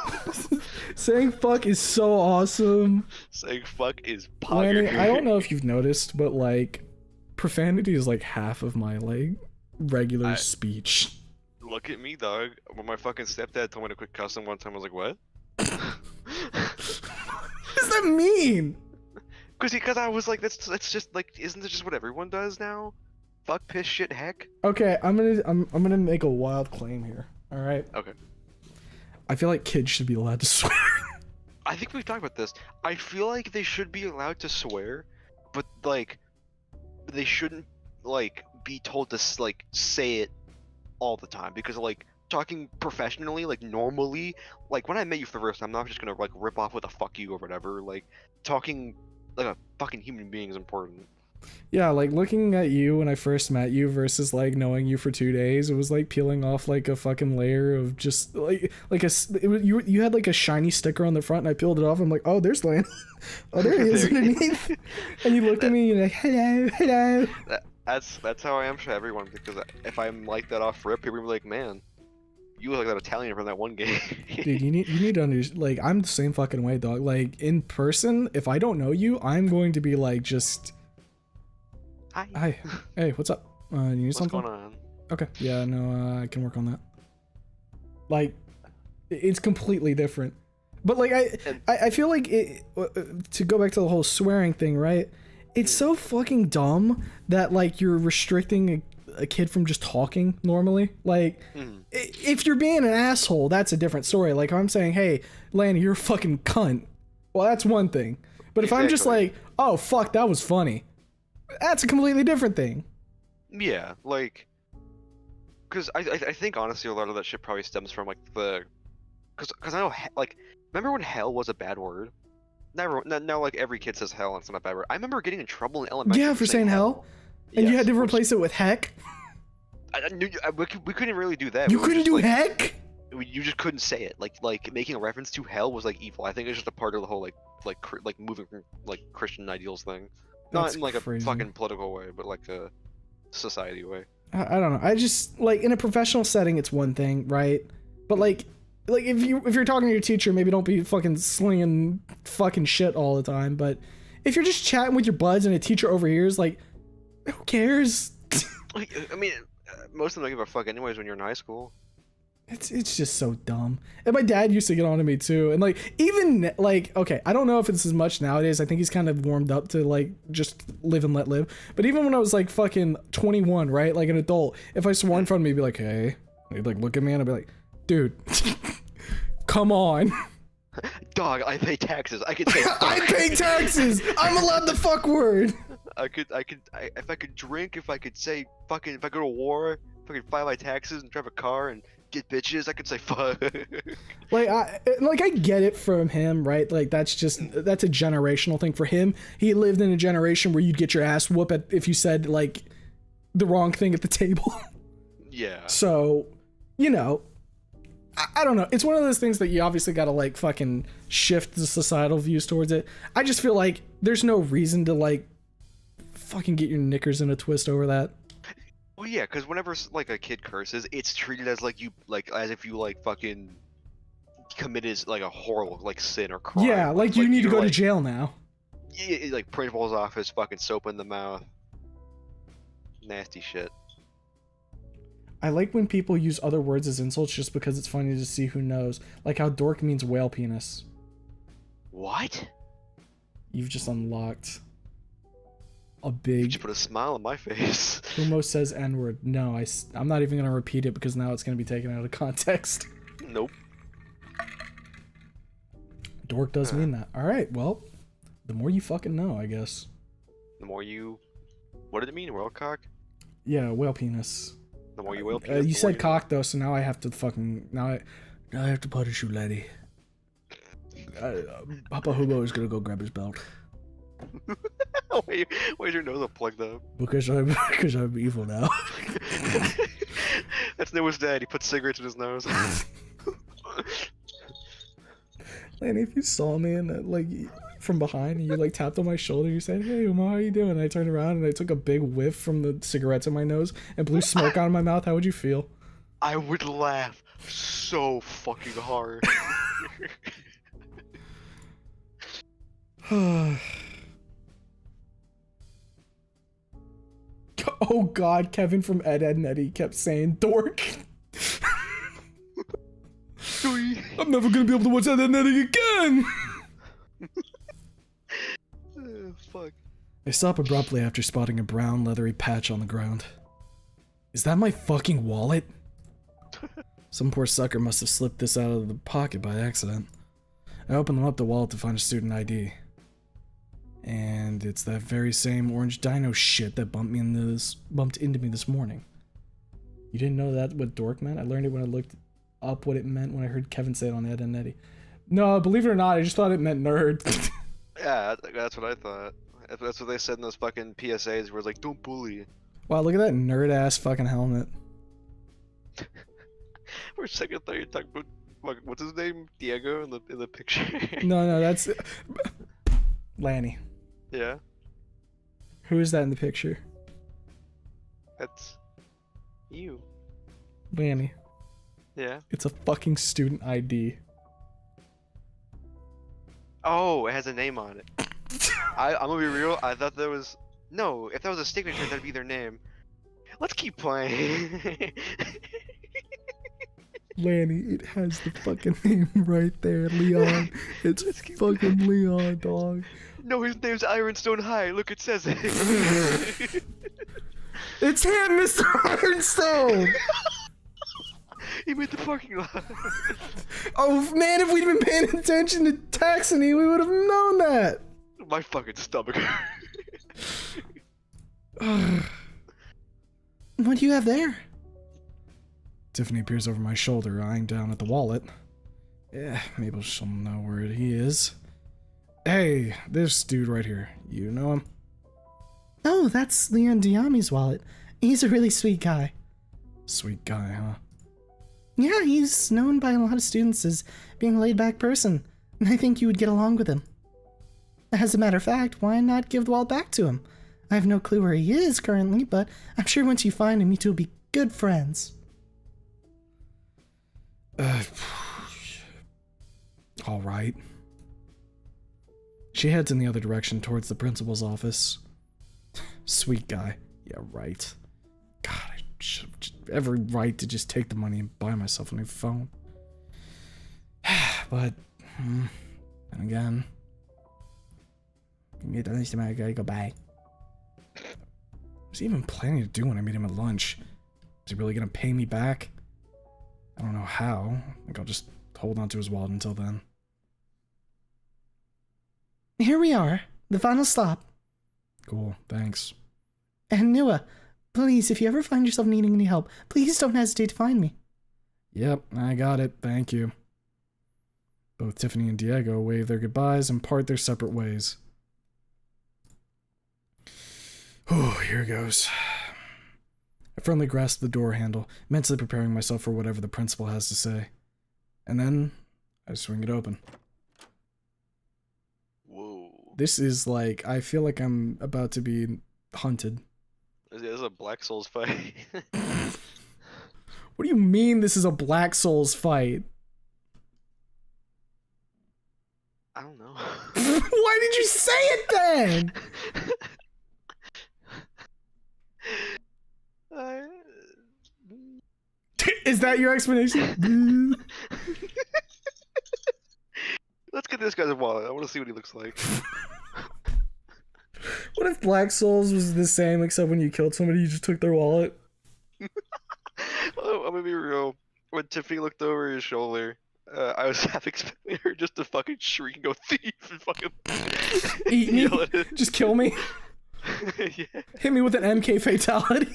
Saying fuck is so awesome. Saying fuck is Lanny, pogger. I don't know if you've noticed, but like, profanity is like half of my like regular speech. Look at me, dog. When my fucking stepdad told me to quit cussing one time, I was like, what? What does that mean? Because I was like, that's just like, isn't this just what everyone does now? fuck, piss, shit, heck. Okay, I'm gonna make a wild claim here. All right. Okay. I feel like kids should be allowed to swear. I think we've talked about this. I feel like they should be allowed to swear, but like, they shouldn't like be told to like say it all the time because like talking professionally, like normally, like when I met you for the first time, I'm not just gonna like rip off with a fuck you or whatever. Like talking like a fucking human being is important. Yeah, like looking at you when I first met you versus like knowing you for 2 days, it was like peeling off like a fucking layer of just you had like a shiny sticker on the front and I peeled it off. I'm like, oh, there's Lane. Oh, there he is underneath. And you looked at me and you're like, hello, hello. That's how I am to everyone because if I'm like that off rip, people will be like, man, you look like that Italian from that one game. Dude, you need to understand. Like, I'm the same fucking way, dog. Like in person, if I don't know you, I'm going to be like just. Hi. Hey, what's up? You need What's something? going on? Okay. Yeah, no, I can work on that. Like, it's completely different. But like, I feel like to go back to the whole swearing thing, right? It's so fucking dumb that like you're restricting a kid from just talking normally. Like, if you're being an asshole, that's a different story. Like, if I'm saying, hey, Lanny, you're a fucking cunt. Well, that's one thing. But if I'm just like, oh, fuck, that was funny. That's a completely different thing. Yeah, like, because I think honestly a lot of that shit probably stems from like because I know like remember when hell was a bad word? Now like every kid says hell and it's not a bad word. I remember getting in trouble in elementary. Yeah, for saying hell. And you had to replace it with heck. We couldn't really do that. You couldn't do heck. You just couldn't say it. Like making a reference to hell was like evil. I think it's just a part of the whole like moving from like Christian ideals thing. Not in like crazy. A fucking political way, but like a society way. I don't know. I just like in a professional setting, it's one thing, right? But like if you're talking to your teacher, maybe don't be fucking slinging fucking shit all the time. But if you're just chatting with your buds and a teacher overhears, like, who cares? Like, I mean, most of them don't give a fuck anyways when you're in high school. It's just so dumb. And my dad used to get on to me too. And like even like okay, I don't know if it's as much nowadays. I think he's kind of warmed up to like just live and let live. But even when I was like fucking 21, right? Like an adult, if I swore in front of me, he'd be like, hey. And he'd like look at me and I'd be like, dude, come on. Dog, I pay taxes. I could say fuck. I pay taxes. I'm allowed the fuck word. If I could drink, if I could say fucking, if I go to war, if I could file my taxes and drive a car and get bitches, I could say fuck. Like I get it from him, right? Like that's a generational thing for him. He lived in a generation where you'd get your ass whooped if you said like the wrong thing at the table. Yeah. So, you know, I don't know. It's one of those things that you obviously got to like fucking shift the societal views towards it. I just feel like there's no reason to like fucking get your knickers in a twist over that. Well, yeah, because whenever like a kid curses, it's treated as like you like as if you like fucking committed like a horrible like sin or crime. Yeah, like you need to go to jail now. Yeah, like principal's office, fucking soap in the mouth, nasty shit. I like when people use other words as insults just because it's funny to see who knows. Like how dork means whale penis. What? You've just unlocked a big... You just put a smile on my face. Humo says N-word. No, I'm not even going to repeat it because now it's going to be taken out of context. Nope. Dork does mean that. Alright, well, the more you fucking know, I guess. The more you... What did it mean? Whale cock? Yeah, whale penis. The more you whale penis, you said cock though, so now I have to fucking... Now I have to punish you, laddie. Papa Hugo is going to go grab his belt. Why's your nose all plugged up? Because I'm evil now. That's Noah's dad. He put cigarettes in his nose. Lanny, if you saw me and like from behind and you like tapped on my shoulder, you said, "Hey, Uma, how you doing?" And I turned around and I took a big whiff from the cigarettes in my nose and blew smoke out of my mouth. How would you feel? I would laugh so fucking hard. Oh God, Kevin from Ed, Edd n Eddy kept saying dork. I'm never gonna be able to watch Ed, Edd n Eddy again. Fuck. I stop abruptly after spotting a brown, leathery patch on the ground. Is that my fucking wallet? Some poor sucker must have slipped this out of the pocket by accident. I open them up the wallet to find a student ID. And it's that very same orange dino shit that bumped into me this morning. You didn't know that what dork meant? I learned it when I looked up what it meant when I heard Kevin say it on Ed and Eddie. No, believe it or not, I just thought it meant nerd. Yeah, that's what I thought. That's what they said in those fucking PSAs where it's like, don't bully. Wow, look at that nerd-ass fucking helmet. For a second, I thought you were talking about, what's his name? Diego in the picture? No, that's... Lanny. Yeah, Who is that in the picture? that's you. Lanny. Yeah. It's a fucking student ID. Oh, it has a name on it. I'm gonna be real, I thought there was... No, if that was a signature, that'd be their name. Let's keep playing. Lanny, it has the fucking name right there, Leon. It's fucking Leon, dog. No, his name's Ironstone High. Look, it says it. It's him, Mr. Ironstone! He made the parking lot. Oh man, if we'd been paying attention to Taxony, we would have known that! My fucking stomach. What do you have there? Tiffany peers over my shoulder, eyeing down at the wallet. Yeah, maybe she'll know where he is. Hey, this dude right here. You know him? Oh, that's Leon Diami's wallet. He's a really sweet guy. Sweet guy, huh? Yeah, he's known by a lot of students as being a laid-back person, and I think you would get along with him. As a matter of fact, why not give the wallet back to him? I have no clue where he is currently, but I'm sure once you find him, you two will be good friends. Alright. She heads in the other direction towards the principal's office. Sweet guy. Yeah, right. God, I should have every right to just take the money and buy myself a new phone. But, and again, I gotta go buy. What's he even planning to do when I meet him at lunch? Is he really gonna pay me back? I don't know how. I think I'll just hold on to his wallet until then. Here we are, the final stop. Cool, thanks. And Nua, please, if you ever find yourself needing any help, please don't hesitate to find me. Yep, I got it, thank you. Both Tiffany and Diego wave their goodbyes and part their separate ways. Oh, here goes. I firmly grasp the door handle, mentally preparing myself for whatever the principal has to say. And then, I swing it open. Whoa. This is like, I feel like I'm about to be hunted. This is a Black Souls fight. What do you mean this is a Black Souls fight? I don't know. Why did you say it then? Is that your explanation? Let's get this guy's wallet. I want to see what he looks like. What if Black Souls was the same except when you killed somebody you just took their wallet? I'm gonna be real. When Tiffany looked over his shoulder, I was half expecting her just to fucking shriek and go thief and fucking Eat me? yell at it. Just kill me? Yeah. Hit me with an MK fatality?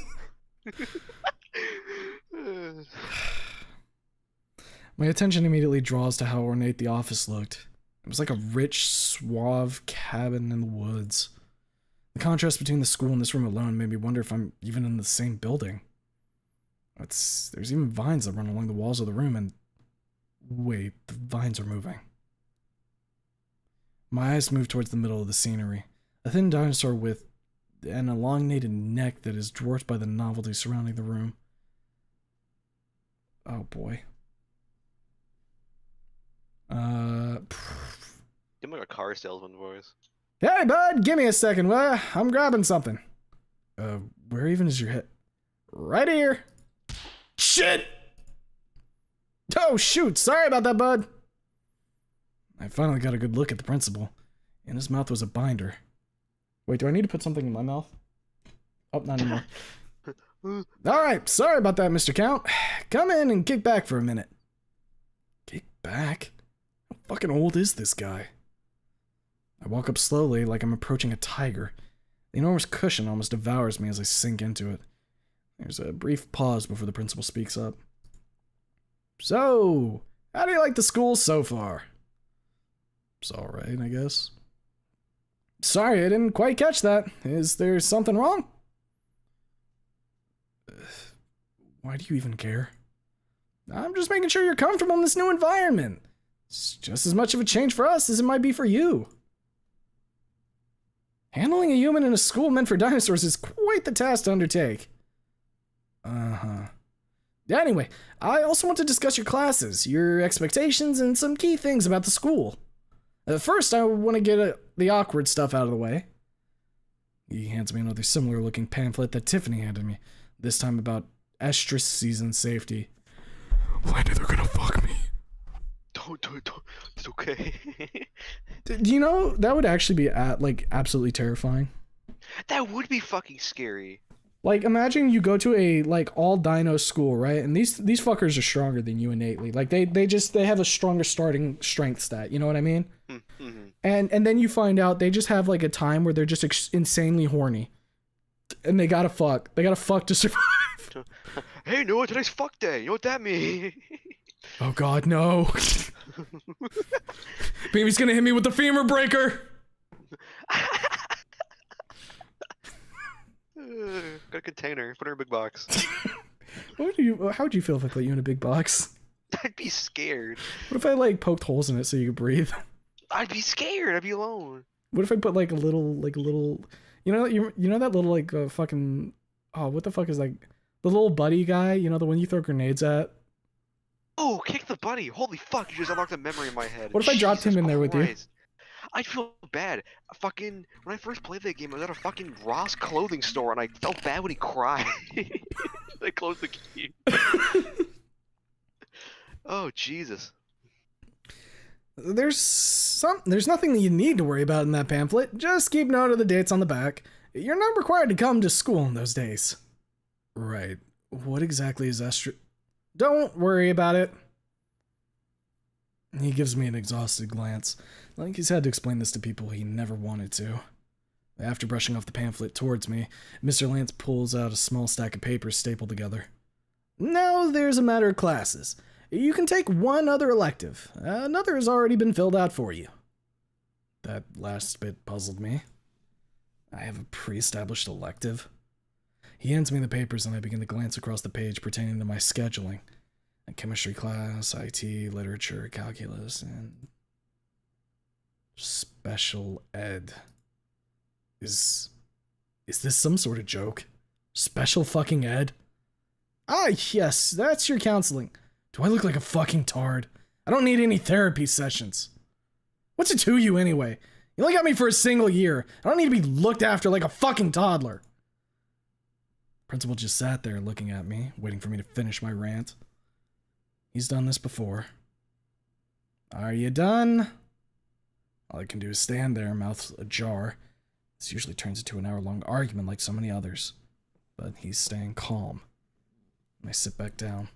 My attention immediately draws to how ornate the office looked. It was like a rich, suave cabin in the woods. The contrast between the school and this room alone made me wonder if I'm even in the same building. There's even vines that run along the walls of the room and... Wait, the vines are moving. My eyes move towards the middle of the scenery. A thin dinosaur with an elongated neck that is dwarfed by the novelty surrounding the room. Oh boy. Give him like a car salesman voice. Hey bud, give me a second, will ya? I'm grabbing something. Where even is your head? Right here. Shit! Oh shoot, sorry about that, bud. I finally got a good look at the principal. In his mouth was a binder. Wait, do I need to put something in my mouth? Oh, not anymore. Alright, sorry about that, Mr. Count. Come in and kick back for a minute. Kick back? How fucking old is this guy? I walk up slowly like I'm approaching a tiger. The enormous cushion almost devours me as I sink into it. There's a brief pause before the principal speaks up. So, how do you like the school so far? It's alright, I guess. Sorry, I didn't quite catch that. Is there something wrong? Why do you even care? I'm just making sure you're comfortable in this new environment. It's just as much of a change for us as it might be for you. Handling a human in a school meant for dinosaurs is quite the task to undertake. Anyway, I also want to discuss your classes, your expectations, and some key things about the school. First, I want to get the awkward stuff out of the way. He hands me another similar-looking pamphlet that Tiffany handed me, this time about estrus season safety. When are they gonna fuck me? Don't. It's okay. Do you know, that would actually be, absolutely terrifying. That would be fucking scary. Like, imagine you go to a, all dino school, right? And these fuckers are stronger than you innately. Like, they have a stronger starting strength stat, you know what I mean? Mm-hmm. And then you find out they just have, a time where they're just insanely horny. And they gotta fuck. They gotta fuck to survive. Hey, Noah, today's fuck day. You know what that means? Oh god, no. Baby's gonna hit me with the femur breaker. Got a container. Put her in a big box. How would you feel if I put you in a big box? I'd be scared. What if I poked holes in it so you could breathe? I'd be scared. I'd be alone. What if I put a little, you know that little fucking, oh, what the fuck is the little buddy guy? You know, the one you throw grenades at? Oh, kick the buddy. Holy fuck, you just unlocked a memory in my head. What if I dropped him in there with you? I'd feel bad. When I first played that game, I was at a fucking Ross clothing store and I felt bad when he cried. They closed the key. Oh, Jesus. There's nothing that you need to worry about in that pamphlet. Just keep note of the dates on the back. You're not required to come to school in those days. Right. What exactly is estrus? Don't worry about it. He gives me an exhausted glance, like he's had to explain this to people he never wanted to. After brushing off the pamphlet towards me, Mr. Lance pulls out a small stack of papers stapled together. Now there's a matter of classes. You can take one other elective. Another has already been filled out for you. That last bit puzzled me. I have a pre-established elective? He hands me the papers and I begin to glance across the page pertaining to my scheduling. A chemistry class, IT, literature, calculus, and special ed. Is this some sort of joke? Special fucking ed? Ah, yes, that's your counseling. Do I look like a fucking tard? I don't need any therapy sessions. What's it to you anyway? You only got me for a single year. I don't need to be looked after like a fucking toddler. Principal just sat there looking at me, waiting for me to finish my rant. He's done this before. Are you done? All I can do is stand there, mouth ajar. This usually turns into an hour-long argument like so many others. But he's staying calm. I sit back down.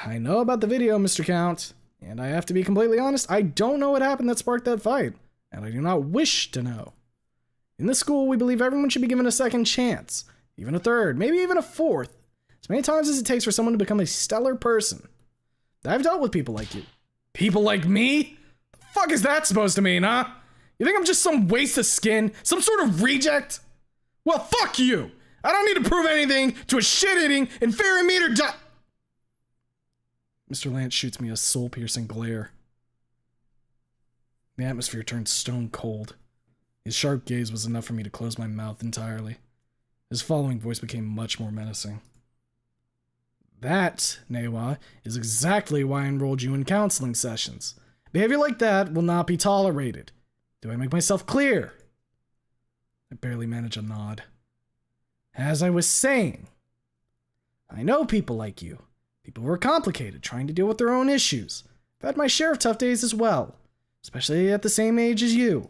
I know about the video, Mr. Count. And I have to be completely honest, I don't know what happened that sparked that fight. And I do not wish to know. In this school, we believe everyone should be given a second chance. Even a third, maybe even a fourth. As many times as it takes for someone to become a stellar person. I've dealt with people like you. People like me? The fuck is that supposed to mean, huh? You think I'm just some waste of skin? Some sort of reject? Well, fuck you! I don't need to prove anything to a shit-eating, inferior meter Mr. Lance shoots me a soul-piercing glare. The atmosphere turned stone cold. His sharp gaze was enough for me to close my mouth entirely. His following voice became much more menacing. That, Newa, is exactly why I enrolled you in counseling sessions. Behavior like that will not be tolerated. Do I make myself clear? I barely manage a nod. As I was saying, I know people like you. People who are complicated, trying to deal with their own issues. I've had my share of tough days as well, especially at the same age as you.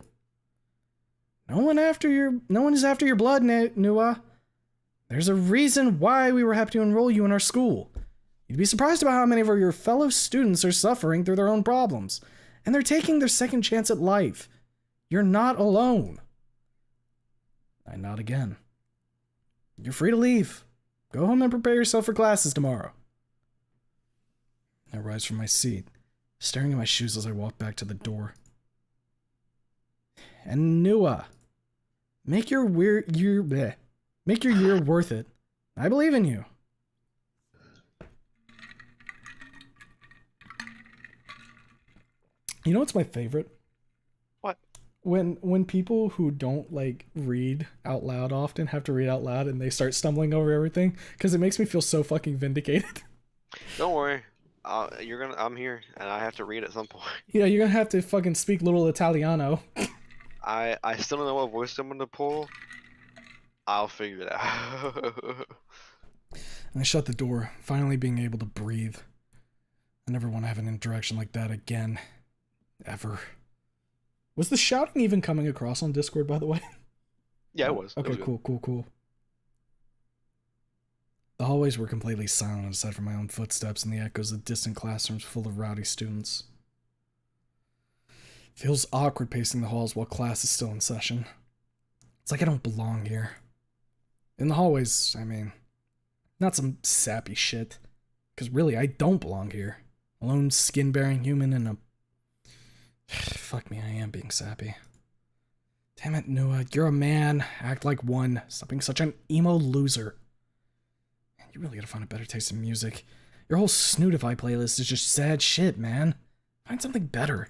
No one is after your blood, Nua. There's a reason why we were happy to enroll you in our school. You'd be surprised about how many of your fellow students are suffering through their own problems, and they're taking their second chance at life. You're not alone. I nod again. You're free to leave. Go home and prepare yourself for classes tomorrow. I rise from my seat, staring at my shoes as I walk back to the door. And Nua, make your year worth it. I believe in you. You know what's my favorite? What? When people who don't like read out loud often have to read out loud and they start stumbling over everything, because it makes me feel so fucking vindicated. Don't worry. I'm here, and I have to read at some point. Yeah, you're gonna have to fucking speak little Italiano. I still don't know what voice I'm gonna pull. I'll figure it out. I shut the door, finally being able to breathe. I never want to have an interaction like that again. Ever. Was the shouting even coming across on Discord, by the way? Yeah, it was. Okay, It was cool. The hallways were completely silent aside from my own footsteps and the echoes of distant classrooms full of rowdy students. Feels awkward pacing the halls while class is still in session. It's like I don't belong here. In the hallways, I mean. Not some sappy shit. Because really, I don't belong here. A lone skin-bearing human in a... Fuck me, I am being sappy. Damn it, Noah, you're a man. Act like one. Stop being such an emo loser. Man, you really gotta find a better taste in music. Your whole Snootify playlist is just sad shit, man. Find something better.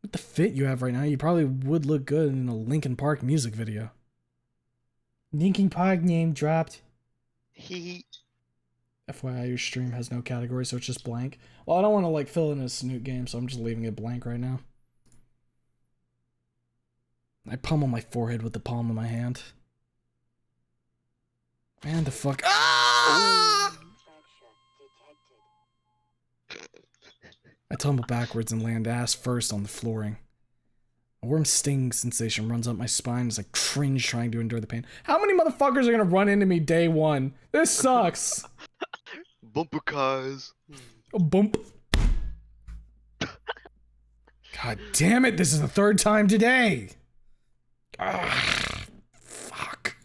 With the fit you have right now, you probably would look good in a Linkin Park music video. Linkin Park name dropped. He. FYI, your stream has no category, so it's just blank. Well, I don't want to like fill in a Snoot game, so I'm just leaving it blank right now. I pummel my forehead with the palm of my hand. Man, the fuck. Ah! I tumble backwards and land ass first on the flooring. A warm sting sensation runs up my spine as I cringe trying to endure the pain. How many motherfuckers are gonna run into me day one? This sucks! Bumper cars. A bump. God damn it, this is the third time today! Ah, fuck.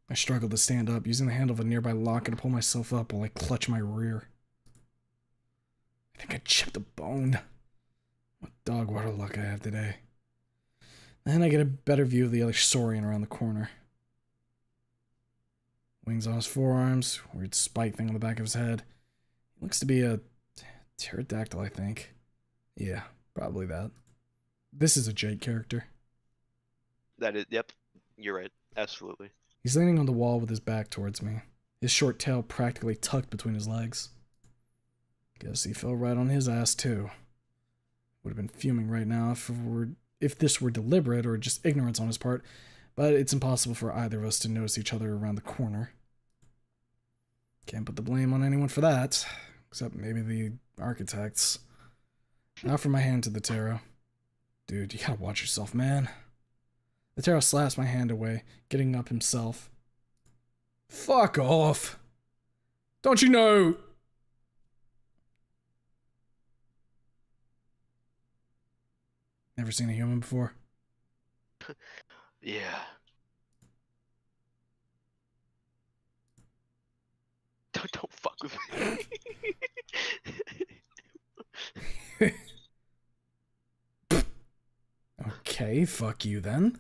I struggle to stand up, using the handle of a nearby locker to pull myself up while I clutch my rear. I think I chipped a bone. What dog water luck I have today. Then I get a better view of the other saurian around the corner. Wings on his forearms, weird spike thing on the back of his head. Looks to be a pterodactyl, I think. Yeah, probably that. This is a Jake character. That is, yep. You're right. Absolutely. He's leaning on the wall with his back towards me, his short tail practically tucked between his legs. Guess he fell right on his ass, too. Would have been fuming right now if this were deliberate or just ignorance on his part, but it's impossible for either of us to notice each other around the corner. Can't put the blame on anyone for that, except maybe the architects. I offer my hand to the tarot. Dude, you gotta watch yourself, man. The tarot slaps my hand away, getting up himself. Fuck off! Don't you know? Never seen a human before? Yeah. Don't fuck with me. Okay, fuck you then.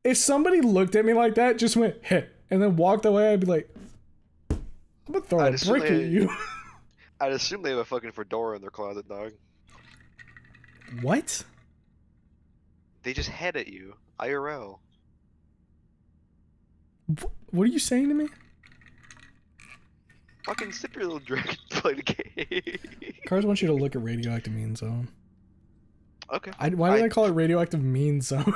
If somebody looked at me like that, just went, heh, and then walked away, I'd be like, I'm gonna throw a brick at you. I'd assume they have a fucking fedora in their closet, dog. What? They just head at you. IRL. What are you saying to me? Fucking sip your little drink and play the game. Cars want you to look at Radioactive Mean Zone. Okay. Why did I call it Radioactive Mean Zone?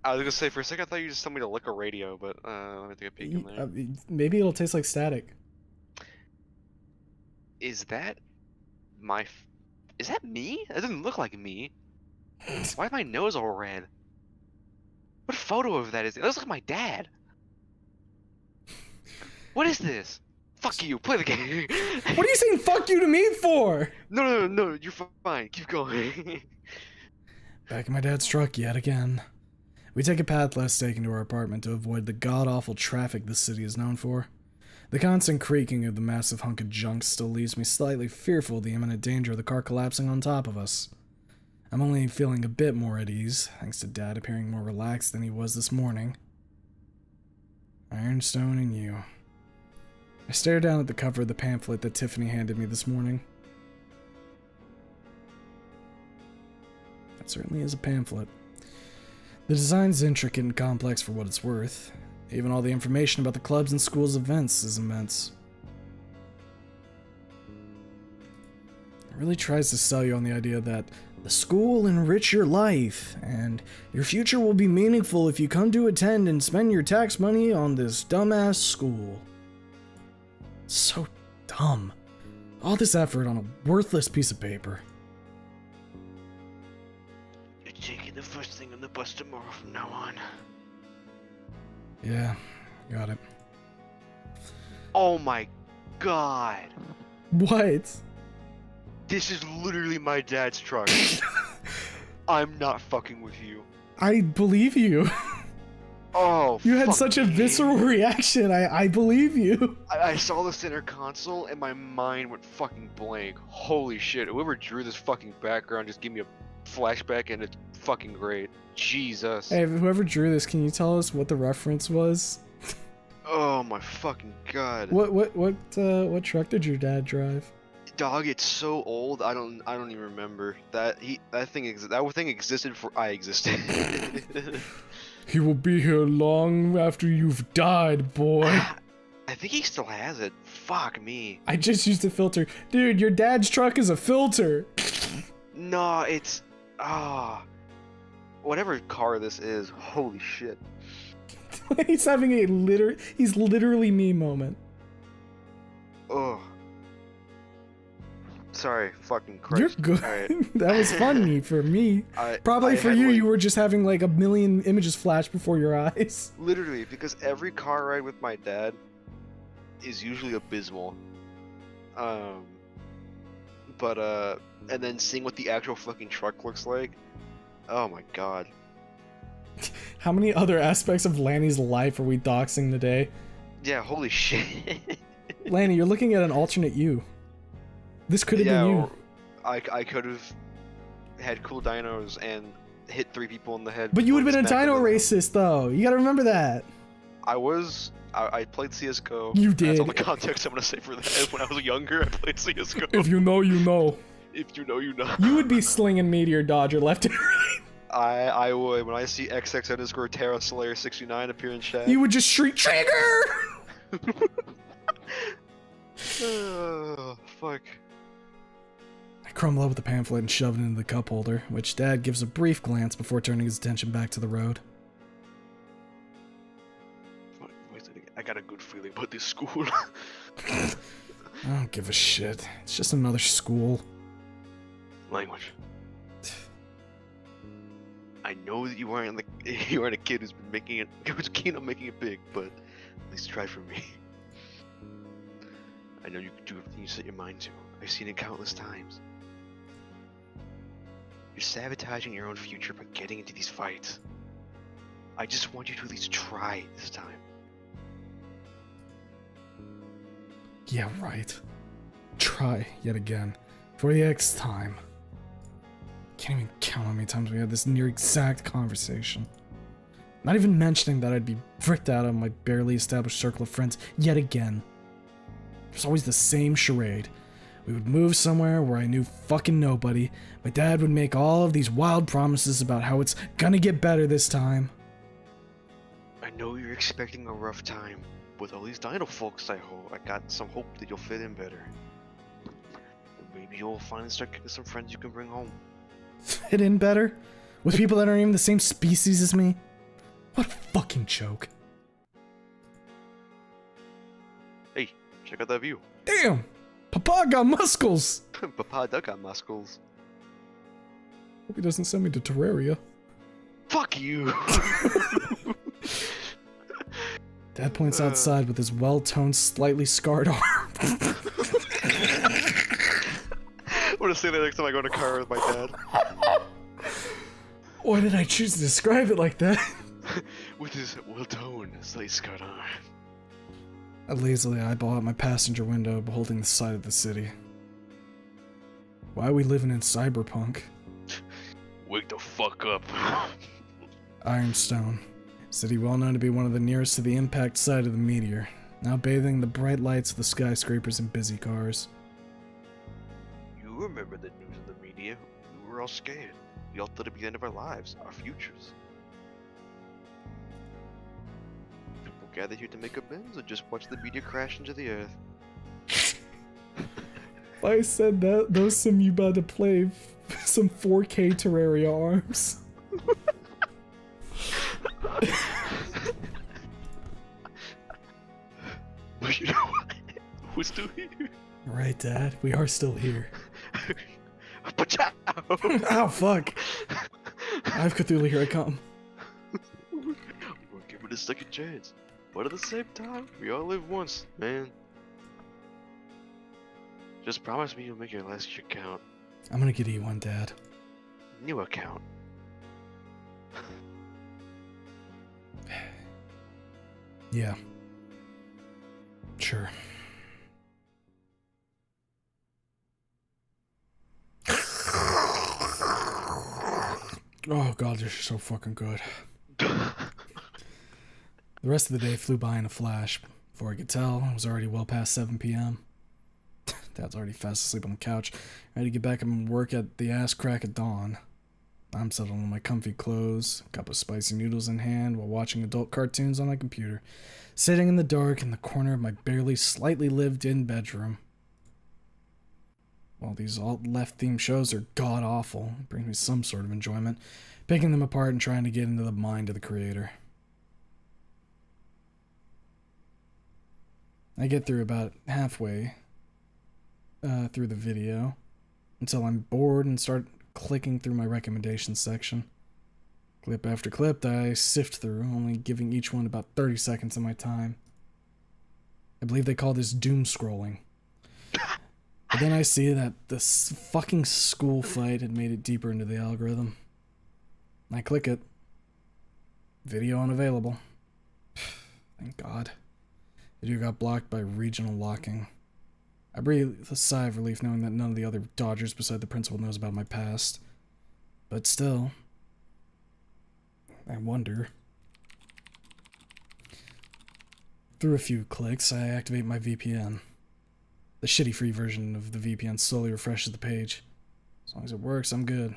I was gonna say, for a second I thought you just told me to lick a radio, but let me take a peek in there. Maybe it'll taste like static. Is that my... Is that me? That doesn't look like me. Why is my nose all red? What photo of that is it? It looks like my dad. What is this? Fuck you, play the game. What are you saying fuck you to me for? No, you're fine. Keep going. Back in my dad's truck yet again. We take a path less taken to our apartment to avoid the god-awful traffic this city is known for. The constant creaking of the massive hunk of junk still leaves me slightly fearful of the imminent danger of the car collapsing on top of us. I'm only feeling a bit more at ease, thanks to Dad appearing more relaxed than he was this morning. Ironstone and you. I stare down at the cover of the pamphlet that Tiffany handed me this morning. That certainly is a pamphlet. The design's intricate and complex for what it's worth. Even all the information about the club's and school's events is immense. It really tries to sell you on the idea that the school will enrich your life, and your future will be meaningful if you come to attend and spend your tax money on this dumbass school. So dumb. All this effort on a worthless piece of paper. You're taking the first thing on the bus tomorrow from now on. Yeah, got it. Oh my god. What? This is literally my dad's truck. I'm not fucking with you. I believe you. Oh, You had fuck such a me. visceral reaction. I believe you. I saw the center console and my mind went fucking blank. Holy shit, whoever drew this fucking background just gave me a flashback and it's fucking great. Jesus. Hey, whoever drew this, can you tell us what the reference was? Oh my fucking god. What truck did your dad drive? Dog, it's so old. I don't even remember that thing existed before I existed. He will be here long after you've died, boy. I think he still has it. Fuck me. I just used a filter. Dude, your dad's truck is a filter. No, it's whatever car this is. Holy shit. He's having he's literally me moment. Oh. Sorry, fucking You're Christ. good. Alright. That was funny for me. Probably I for had, you, like, you were just having like a million images flash before your eyes. Literally, because every car ride with my dad is usually abysmal. And then seeing what the actual fucking truck looks like, oh my god. How many other aspects of Lanny's life are we doxing today? Yeah, holy shit. Lanny, you're looking at an alternate you. This could have been you. or I could have had cool dinos and hit 3 people in the head. But you would have been a smacked dino them. racist, though. You gotta remember that. I played CSGO. You That's all did. the context I'm gonna say for that. When I was younger, I played CSGO. If you know, you know. If you know, you know. You would be slinging Meteor Dodger left and right. I would. When I see XX_TerraSlayer69 appear in chat. You would just shriek, Trigger! Oh, fuck. I crumble up with the pamphlet and shove it into the cup holder, which Dad gives a brief glance before turning his attention back to the road. I got a good feeling about this school. I don't give a shit. It's just another school. Language. I know that you aren't a kid who's been making it, who's keen on making it big, but at least try for me. I know you can do everything you set your mind to. I've seen it countless times. You're sabotaging your own future by getting into these fights. I just want you to at least try this time. Yeah, right. Try yet again. For the X time. Can't even count how many times we had this near exact conversation. Not even mentioning that I'd be fricked out of my barely established circle of friends yet again. It was always the same charade. We would move somewhere where I knew fucking nobody. My dad would make all of these wild promises about how it's gonna get better this time. I know you're expecting a rough time. With all these dino folks, I got some hope that you'll fit in better. Maybe you'll finally start getting some friends you can bring home. Fit in better? With people that aren't even the same species as me? What a fucking joke. Hey, check out that view. Damn! Papa got muscles! Papa Duck got muscles. Hope he doesn't send me to Terraria. Fuck you! Dad points outside with his well-toned, slightly scarred arm. I'm gonna say that next time I go in a car with my dad. Why did I choose to describe it like that? With his well-toned, slightly scarred arm. I lazily eyeball out my passenger window, beholding the sight of the city. Why are we living in cyberpunk? Wake the fuck up. Ironstone. City well known to be one of the nearest to the impact site of the meteor, now bathing in the bright lights of the skyscrapers and busy cars. You remember the news of the media? We were all scared. We all thought it'd be the end of our lives, our futures. People gather here to make amends or just watch the meteor crash into the earth. If I said that, those some you about to play some 4K Terraria arms. But you know what? We're still here. Right, Dad. We are still here. Pachow! Ow, fuck. I have Cthulhu, here I come. We'll give it a second chance. But at the same time, we all live once, man. Just promise me you'll make your last year count. I'm gonna get E1, Dad. New account. Yeah. Sure. Oh god, this is so fucking good. The rest of the day flew by in a flash. Before I could tell, it was already well past 7 p.m. Dad's already fast asleep on the couch, ready to get back and work at the ass crack at dawn. I'm settled in my comfy clothes, a cup of spicy noodles in hand, while watching adult cartoons on my computer, sitting in the dark in the corner of my barely slightly lived-in bedroom. While these alt-left themed shows are god-awful, it brings me some sort of enjoyment, picking them apart and trying to get into the mind of the creator. I get through about halfway through the video until I'm bored and start clicking through my recommendations section. Clip after clip I sift through, only giving each one about 30 seconds of my time. I believe they call this doom scrolling. But then I see that this fucking school fight had made it deeper into the algorithm. I click it. Video unavailable. Thank God. Video got blocked by regional locking. I breathe a sigh of relief knowing that none of the other Dodgers beside the principal knows about my past. But still, I wonder. Through a few clicks, I activate my VPN. The shitty free version of the VPN slowly refreshes the page. As long as it works, I'm good.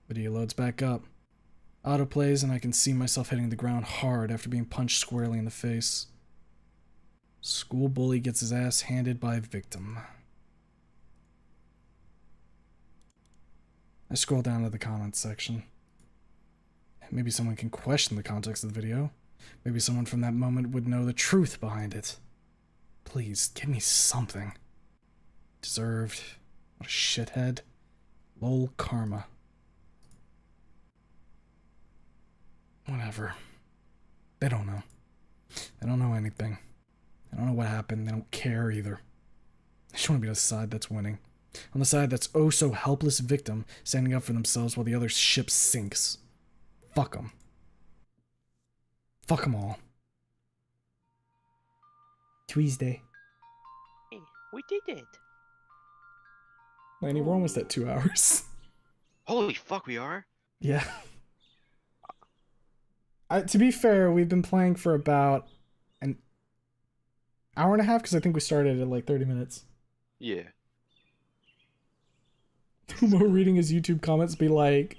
Video loads back up. Autoplays and I can see myself hitting the ground hard after being punched squarely in the face. School bully gets his ass handed by victim. I scroll down to the comments section. Maybe someone can question the context of the video. Maybe someone from that moment would know the truth behind it. Please, give me something. Deserved. What a shithead. Lol karma. Whatever. They don't know. They don't know anything. They don't know what happened. They don't care either. I just want to be on the side that's winning. On the side that's oh so helpless victim standing up for themselves while the other ship sinks. Fuck them. Fuck them all. Tuesday. We did it. Lanny, we're almost at 2 hours. Holy fuck, we are? Yeah. To be fair, we've been playing for about an hour and a half because I think we started at like 30 minutes. Yeah. Tumo reading his YouTube comments be like,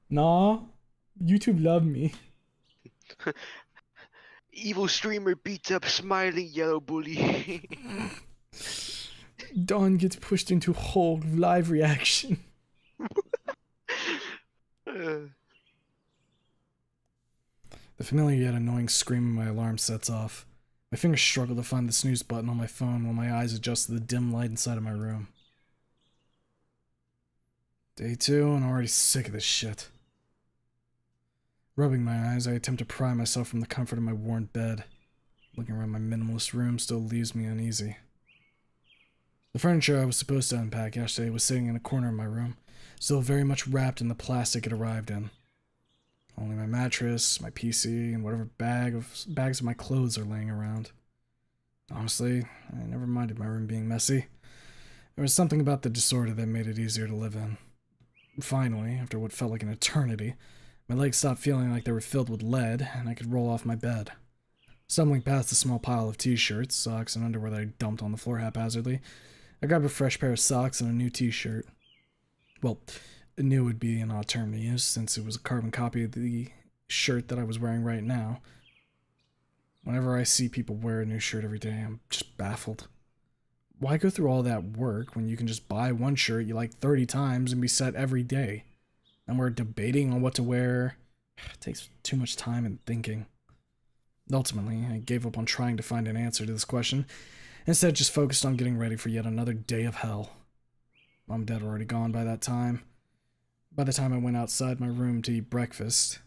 nah, YouTube love me. Evil streamer beats up smiling yellow bully. Dawn gets pushed into hole live reaction. The familiar yet annoying scream of my alarm sets off. My fingers struggle to find the snooze button on my phone while my eyes adjust to the dim light inside of my room. Day 2, and I'm already sick of this shit. Rubbing my eyes, I attempt to pry myself from the comfort of my worn bed. Looking around my minimalist room still leaves me uneasy. The furniture I was supposed to unpack yesterday was sitting in a corner of my room, still very much wrapped in the plastic it arrived in. Only my mattress, my PC, and whatever bags of my clothes are laying around. Honestly, I never minded my room being messy. There was something about the disorder that made it easier to live in. Finally, after what felt like an eternity, my legs stopped feeling like they were filled with lead, and I could roll off my bed. Stumbling past the small pile of t-shirts, socks, and underwear that I dumped on the floor haphazardly, I grabbed a fresh pair of socks and a new t-shirt. Well, new would be an odd term to use, since it was a carbon copy of the shirt that I was wearing right now. Whenever I see people wear a new shirt every day, I'm just baffled. Why go through all that work when you can just buy one shirt you like 30 times and be set every day? And we're debating on what to wear. It takes too much time and thinking. Ultimately, I gave up on trying to find an answer to this question. Instead, just focused on getting ready for yet another day of hell. Mom and Dad were already gone by that time. By the time I went outside my room to eat breakfast.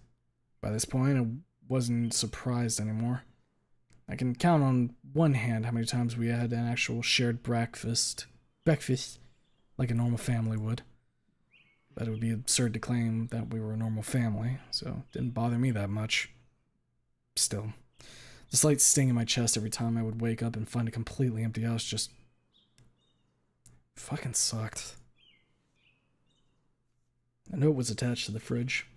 By this point, I wasn't surprised anymore. I can count on one hand how many times we had an actual shared breakfast, like a normal family would. But it would be absurd to claim that we were a normal family, so it didn't bother me that much. Still, the slight sting in my chest every time I would wake up and find a completely empty house just fucking sucked. A note was attached to the fridge.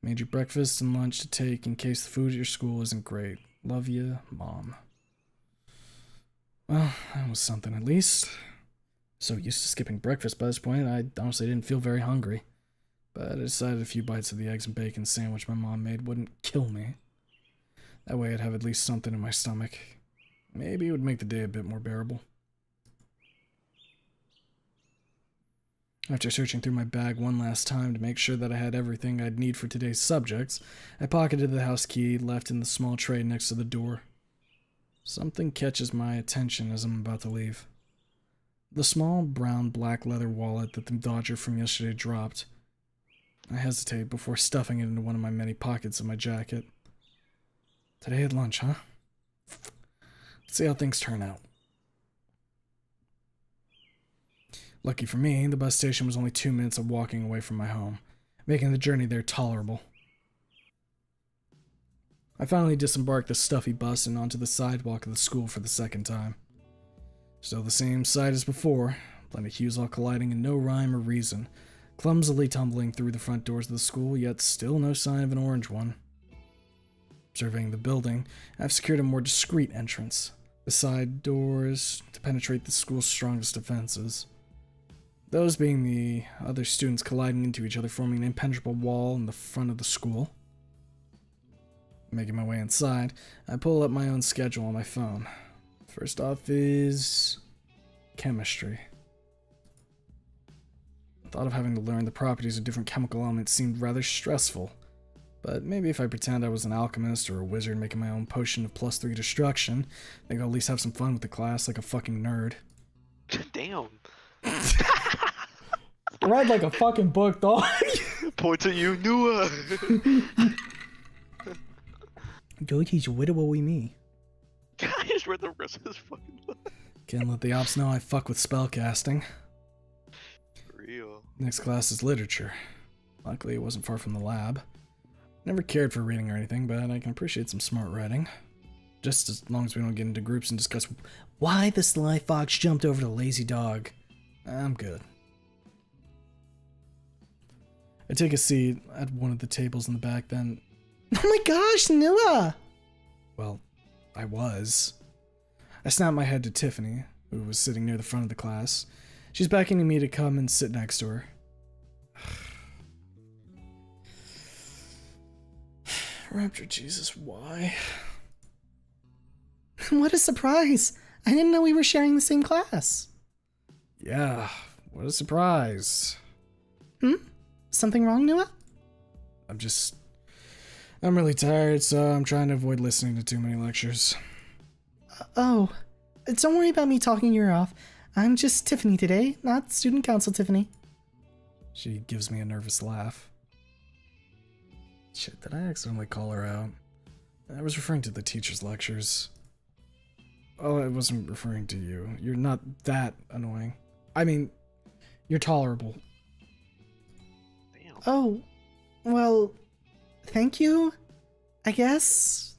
Made you breakfast and lunch to take in case the food at your school isn't great. Love you, Mom. Well, that was something at least. So used to skipping breakfast by this point, I honestly didn't feel very hungry. But I decided a few bites of the eggs and bacon sandwich my mom made wouldn't kill me. That way I'd have at least something in my stomach. Maybe it would make the day a bit more bearable. After searching through my bag one last time to make sure that I had everything I'd need for today's subjects, I pocketed the house key left in the small tray next to the door. Something catches my attention as I'm about to leave. The small brown black leather wallet that the Dodger from yesterday dropped. I hesitate before stuffing it into one of my many pockets of my jacket. Today at lunch, huh? Let's see how things turn out. Lucky for me, the bus station was only 2 minutes of walking away from my home, making the journey there tolerable. I finally disembarked the stuffy bus and onto the sidewalk of the school for the second time. Still the same sight as before, plenty of hues all colliding in no rhyme or reason, clumsily tumbling through the front doors of the school, yet still no sign of an orange one. Surveying the building, I've secured a more discreet entrance, the side doors, to penetrate the school's strongest defenses. Those being the other students colliding into each other, forming an impenetrable wall in the front of the school. Making my way inside, I pull up my own schedule on my phone. First off is chemistry. The thought of having to learn the properties of different chemical elements seemed rather stressful, but maybe if I pretend I was an alchemist or a wizard making my own potion of +3 destruction, I think I'll at least have some fun with the class like a fucking nerd. Damn. Read like a fucking book, dog. Point at you, Nua. Go teach widow we me. I just read the rest of this fucking book. Can't let the ops know I fuck with spellcasting. Real. Next class is literature. Luckily, it wasn't far from the lab. Never cared for reading or anything, but I can appreciate some smart writing. Just as long as we don't get into groups and discuss why the sly fox jumped over the lazy dog. I'm good. I take a seat at one of the tables in the back, then... Oh my gosh, Noah! Well, I was. I snapped my head to Tiffany, who was sitting near the front of the class. She's beckoning me to come and sit next to her. Rapture Jesus, why? What a surprise! I didn't know we were sharing the same class. Yeah, what a surprise. Something wrong, Noah? I'm really tired, so I'm trying to avoid listening to too many lectures. Oh, don't worry about me talking your ear off. I'm just Tiffany today, not student council Tiffany. She gives me a nervous laugh. Shit, did I accidentally call her out? I was referring to the teacher's lectures. Oh, I wasn't referring to you. You're not that annoying. I mean, you're tolerable. Damn. Oh, well, thank you, I guess.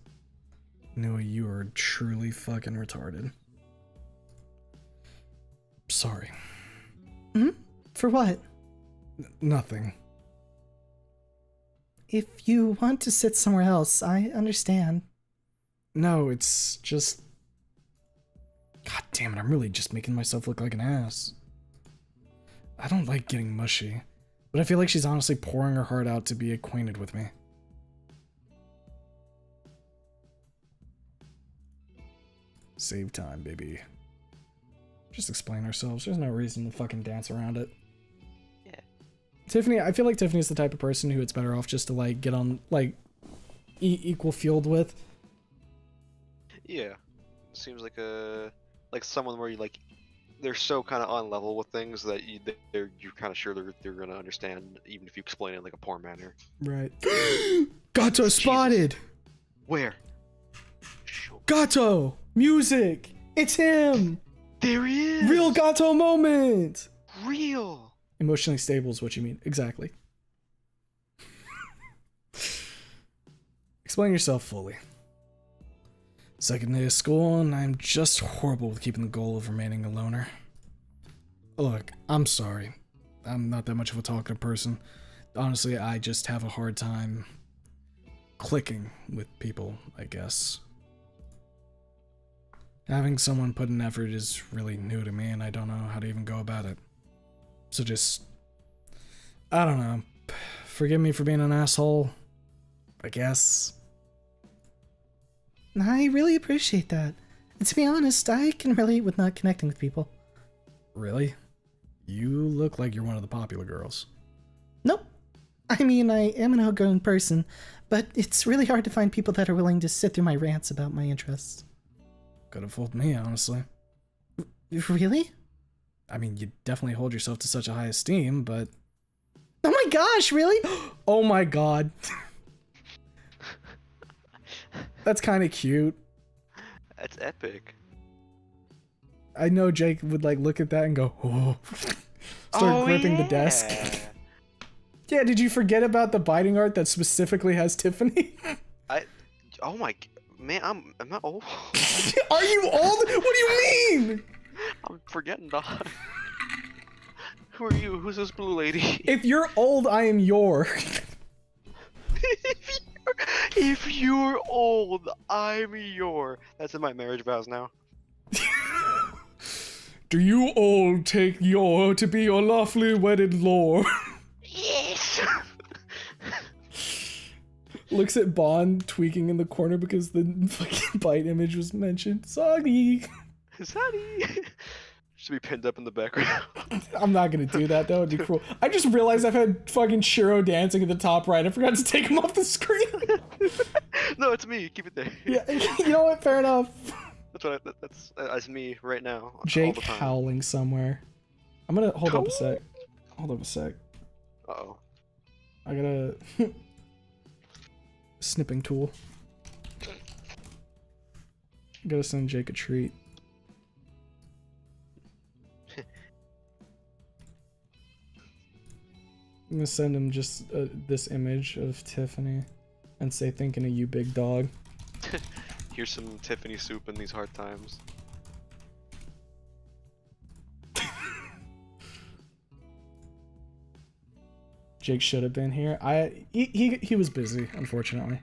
Noah, you are truly fucking retarded. Sorry. For what? Nothing. If you want to sit somewhere else, I understand. No, it's just... God damn it, I'm really just making myself look like an ass. I don't like getting mushy, but I feel like she's honestly pouring her heart out to be acquainted with me. Save time, baby. Just explain ourselves. There's no reason to fucking dance around it. Yeah. Tiffany, I feel like Tiffany's the type of person who it's better off just to like get on like equal field with. Yeah. Seems like someone where you like they're so kind of on level with things that you're kind of sure they're gonna understand even if you explain it in like a poor manner. Right. Gato spotted. Where? Sure. Gato music. It's him. There he is. Real Gato moment. Real. Emotionally stable is what you mean. Exactly. Explain yourself fully. Second day of school, and I'm just horrible with keeping the goal of remaining a loner. Look, I'm sorry. I'm not that much of a talkative person. Honestly, I just have a hard time clicking with people, I guess. Having someone put in effort is really new to me, and I don't know how to even go about it. So just... I don't know. Forgive me for being an asshole, I guess. I really appreciate that. And to be honest, I can relate with not connecting with people. Really? You look like you're one of the popular girls. Nope. I mean, I am an outgoing person, but it's really hard to find people that are willing to sit through my rants about my interests. Could have fooled me, honestly. Really? I mean, you definitely hold yourself to such a high esteem, but... Oh my gosh, really? Oh my god. That's kind of cute. That's epic. I know Jake would like look at that and go, oh. Start gripping the desk. Yeah, did you forget about the biting art that specifically has Tiffany? Oh my, man, I'm not old. Are you old? What do you mean? I'm forgetting, dog. Who are you? Who's this blue lady? If you're old, I am your. If you're old, I'm your. That's in my marriage vows now. Do you old take your to be your lawfully wedded lord? Yes. Looks at Bond tweaking in the corner because the fucking bite image was mentioned. Sorry. Sorry. Should be pinned up in the background. I'm not gonna do that. That would be cruel. I just realized I've had fucking Shiro dancing at the top right. I forgot to take him off the screen. No, it's me. Keep it there. Yeah, you know what? Fair enough. That's me right now. Jake all the time. howling somewhere. I'm gonna hold up a sec. Hold up a sec. Uh-oh. I got a snipping tool. Gotta send Jake a treat. I'm gonna send him just this image of Tiffany and say, thinking of you, big dog. Here's some Tiffany soup in these hard times. Jake should have been here. He was busy, unfortunately.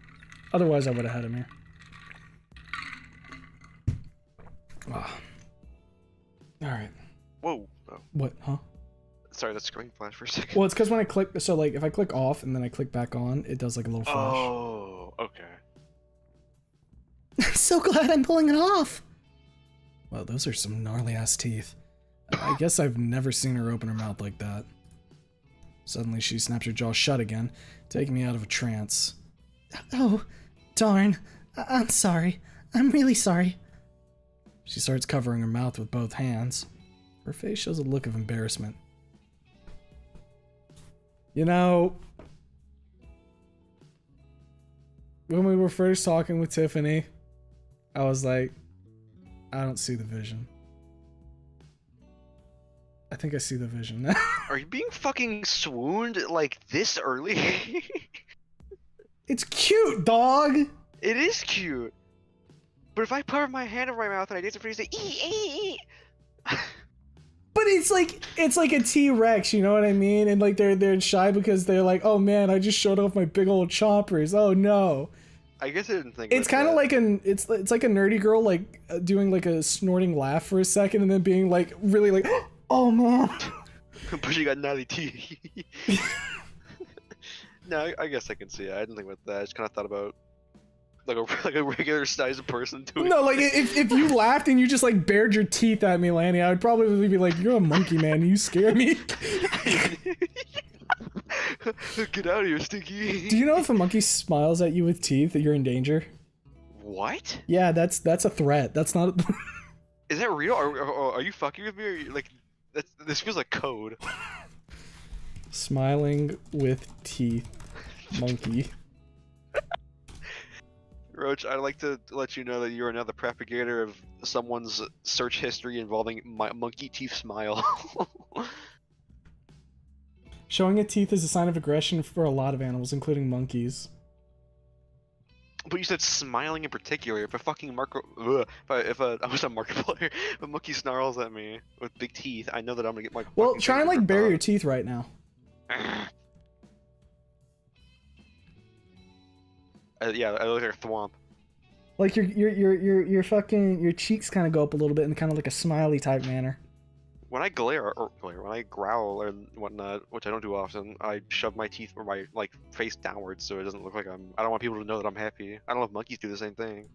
Otherwise, I would have had him here. Ah. All right. Whoa. Oh. What? Huh? Sorry, the screen flashed for a second. Well, it's because when I click, so like if I click off and then I click back on, it does like a little flash. Oh, okay. I'm so glad I'm pulling it off. Well, those are some gnarly ass teeth. I guess I've never seen her open her mouth like that. Suddenly she snaps her jaw shut again, taking me out of a trance. Oh, darn. I'm sorry. I'm really sorry. She starts covering her mouth with both hands. Her face shows a look of embarrassment. You know, when we were first talking with Tiffany, I was like, I don't see the vision. I think I see the vision now. Are you being fucking swooned like this early? It's cute, dog! It is cute. But if I put my hand over my mouth and I did it for you, say ee. But it's like a T-Rex, you know what I mean? And like they're shy because they're like, oh man, I just showed off my big old chompers. Oh no. I guess I didn't think It's kind of like it's like a nerdy girl like doing like a snorting laugh for a second and then being like really like, oh man. But you got naughty teeth. No, I guess I can see it. I didn't think about that. I just kind of thought about like a regular sized person doing. No, like if you laughed and you just like bared your teeth at me, Lanny, I would probably be like, you're a monkey, man. You scare me. Get out of here, Stinky. Do you know if a monkey smiles at you with teeth that you're in danger? What? Yeah, that's a threat. That's not. Is that real? Are you fucking with me? Or like, this feels like code. Smiling with teeth, monkey. Roach, I'd like to let you know that you're another propagator of someone's search history involving my monkey teeth smile. Showing a teeth is a sign of aggression for a lot of animals, including monkeys. But you said smiling in particular. If a fucking I was a Markiplier, if a monkey snarls at me with big teeth, I know that I'm gonna get my. Well, try and like bury your teeth right now. Yeah, I look like a thwomp. Like your fucking your cheeks kind of go up a little bit in kind of like a smiley type manner. When I when I growl and whatnot, which I don't do often, I shove my teeth or my like face downwards so it doesn't look like I don't want people to know that I'm happy. I don't know if monkeys do the same thing.